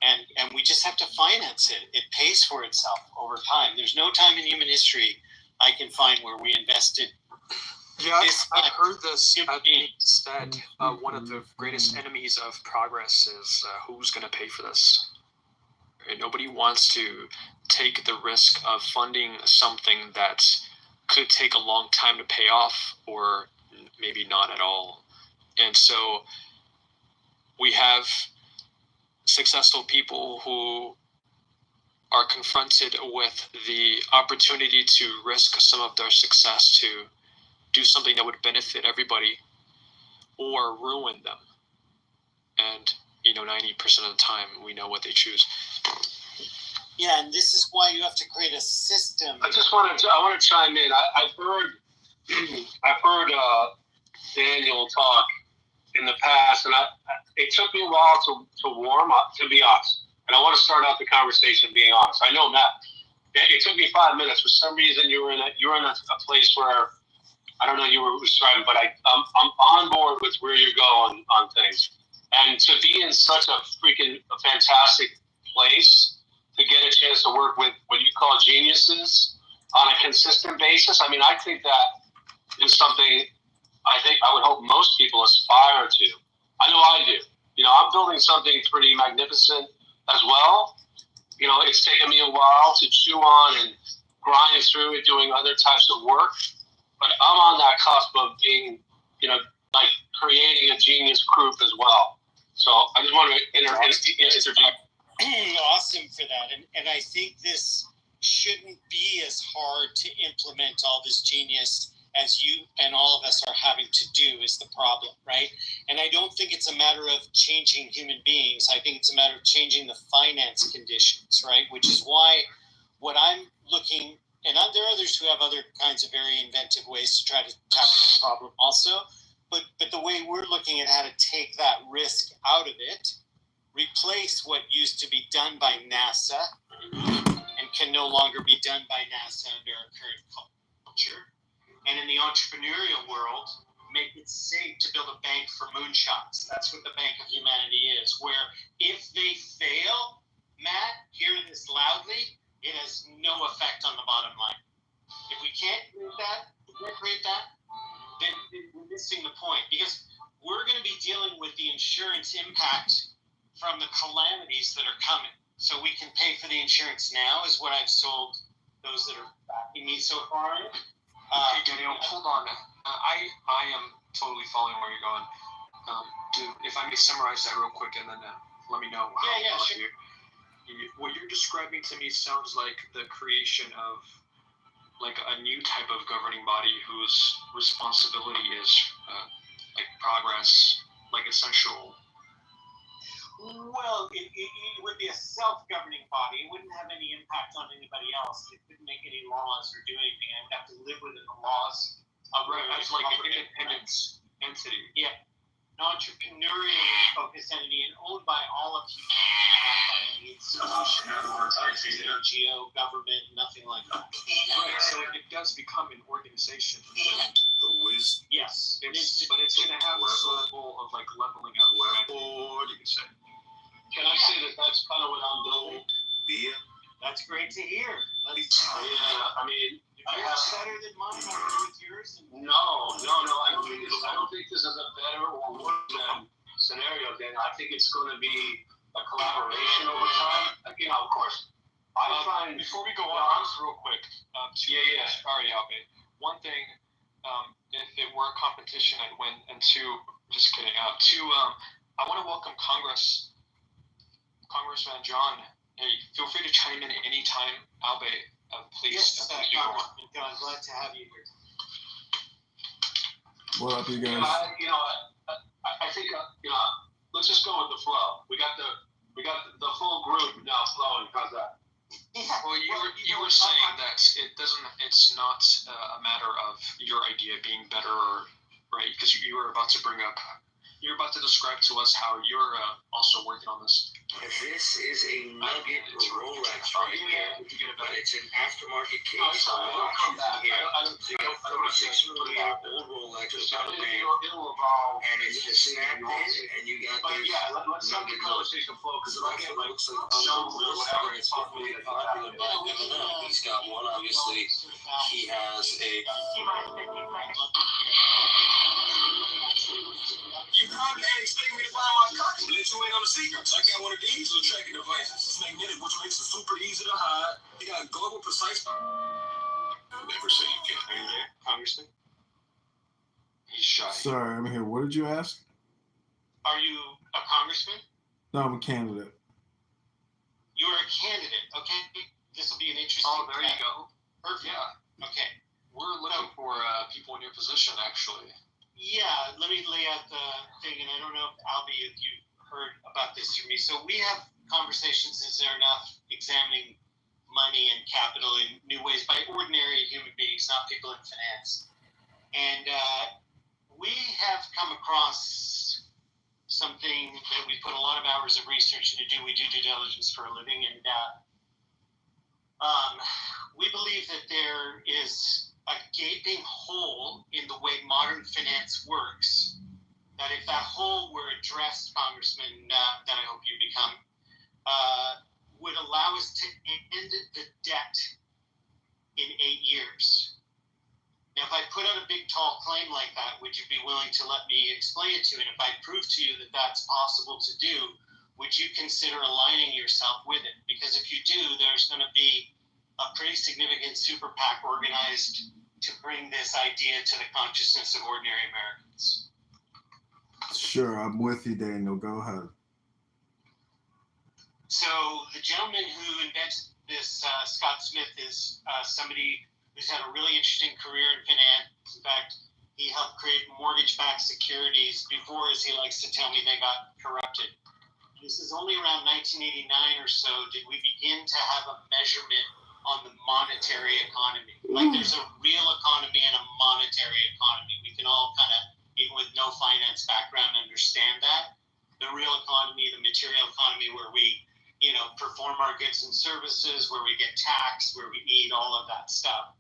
and we just have to finance it. It pays for itself over time. There's no time in human history I can find where we invested. Yeah, I've heard this being said. One of the greatest enemies of progress is who's going to pay for this. And nobody wants to take the risk of funding something that could take a long time to pay off, or maybe not at all. And so we have successful people who are confronted with the opportunity to risk some of their success to do something that would benefit everybody or ruin them. And, 90% of the time, we know what they choose. Yeah, and this is why you have to create a system. I want to chime in. I've heard Daniel talk in the past, and it took me a while to warm up, to be honest. And I want to start out the conversation being honest. I know, Matt, it took me 5 minutes. For some reason, you were in a place where, I don't know, you were describing, but I'm on board with where you're going on things. And to be in such a fantastic place, to get a chance to work with what you call geniuses on a consistent basis, I mean, I think that is something I would hope most people aspire to. I know I do. I'm building something pretty magnificent as well. It's taken me a while to chew on and grind through it, doing other types of work. But I'm on that cusp of being, like creating a genius group as well. So I just want to interject. Awesome for that. And I think this shouldn't be as hard to implement all this genius as you and all of us are having to do is the problem, right? And I don't think it's a matter of changing human beings. I think it's a matter of changing the finance conditions, right? Which is why what I'm looking, and there are others who have other kinds of very inventive ways to try to tackle the problem also, but the way we're looking at how to take that risk out of it, replace what used to be done by NASA and can no longer be done by NASA under our current culture, and in the entrepreneurial world, make it safe to build a bank for moonshots. That's what the Bank of Humanity is, where if they fail, Matt, hear this loudly, it has no effect on the bottom line. If we can't create that, then we're missing the point, because we're going to be dealing with the insurance impact from the calamities that are coming. So we can pay for the insurance now, is what I've sold those that are backing me so far. Hey, Daniel, hold on. I am totally following where you're going. If I may summarize that real quick, and then let me know how sure. What you're describing to me sounds like the creation of like a new type of governing body whose responsibility is like progress, like essential. Well, it would be a self-governing body. It wouldn't have any impact on anybody else. It couldn't make any laws or do anything. I would have to live within the laws. Right, it's like an independent entity. Yeah. An entrepreneurial focused entity and owned by all of humanity, not by any institution, NGO, government, nothing like that. Right, so it does become an organization. Yes. But it's going to have a level of like leveling up, or you can say. Can I say that that's kind of what I'm doing? That's great to hear. I mean, Yours better than mine. I agree with yours. No. I don't think this is a better or worse scenario. Then I think it's going to be a collaboration over time. Of course. Before we go on, real quick. Sorry, Albert. One thing, if it were a competition, I'd win. And two, just kidding. I want to welcome Congressman John. Hey, feel free to chime in at any time, Albert. Please. Yes, Congressman John, glad to have you here. What up, you guys? I think let's just go with the flow. We got the full group now flowing. How's that? Well, you were saying that it's not a matter of your idea being better, right? Because you were about to describe to us how you're also working on this. This is a nugget Rolex right here, but it's an aftermarket case. I don't so you got 46 millimeter old Rolex without a name, and it's just snapped in, and you got this. Let's have the conversation flow, because it looks like whatever. It's probably popular, but I don't know. He's got one, obviously. He has a. You probably ain't expecting me to find my car, but let you in on the secrets. I got one of these little tracking devices. It's magnetic, which makes it super easy to hide. You got global precise. Never say you can't do that, Congressman. He's shy. Sorry, I'm here. What did you ask? Are you a congressman? No, I'm a candidate. You're a candidate, okay? this will be an interesting. Oh, there you go. Perfect. Yeah. Okay. We're looking for people in your position, actually. Yeah, let me lay out the thing, and I don't know, Albie, if you heard about this from me. So we have conversations, is there enough, examining money and capital in new ways by ordinary human beings, not people in finance. And we have come across something that we put a lot of hours of research into. We do due diligence for a living, and we believe that there is a gaping hole in the way modern finance works, that if that hole were addressed, Congressman, that I hope you become, would allow us to end the debt in 8 years. Now, if I put out a big, tall claim like that, would you be willing to let me explain it to you? And if I prove to you that that's possible to do, would you consider aligning yourself with it? Because if you do, there's going to be a pretty significant super PAC organized to bring this idea to the consciousness of ordinary Americans. Sure, I'm with you, Daniel. Go ahead. So the gentleman who invented this, Scott Smith, is somebody who's had a really interesting career in finance. In fact, he helped create mortgage-backed securities before, as he likes to tell me, they got corrupted. This is only around 1989 or so did we begin to have a measurement on the monetary economy. Like there's a real economy and a monetary economy. We can all kind of, even with no finance background, understand that. The real economy, the material economy, where we, perform our goods and services, where we get taxed, where we eat, all of that stuff.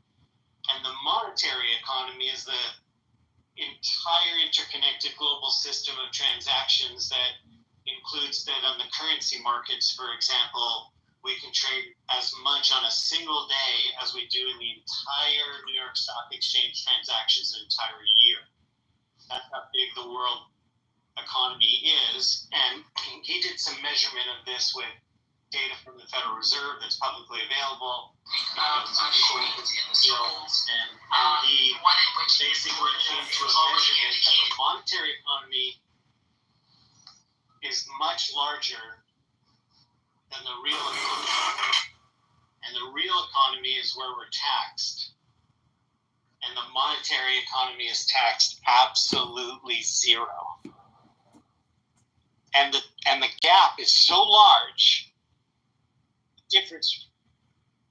And the monetary economy is the entire interconnected global system of transactions that includes that on the currency markets, for example, we can trade as much on a single day as we do in the entire New York Stock Exchange transactions an entire year. That's how big the world economy is. And he did some measurement of this with data from the Federal Reserve that's publicly available. And he basically came to a measurement that the monetary economy is much larger than the real economy. And the real economy is where we're taxed. And the monetary economy is taxed absolutely zero. And the gap is so large, the difference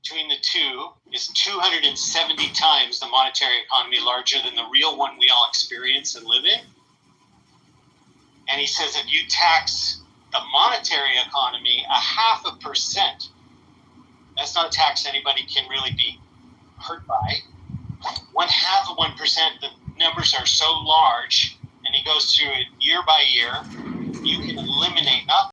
between the two is 270 times the monetary economy larger than the real one we all experience and live in. And he says if you tax the monetary economy 0.5%, that's not a tax anybody can really be hurt by. 0.5 of 1%, the numbers are so large, and he goes through it year by year, you can eliminate not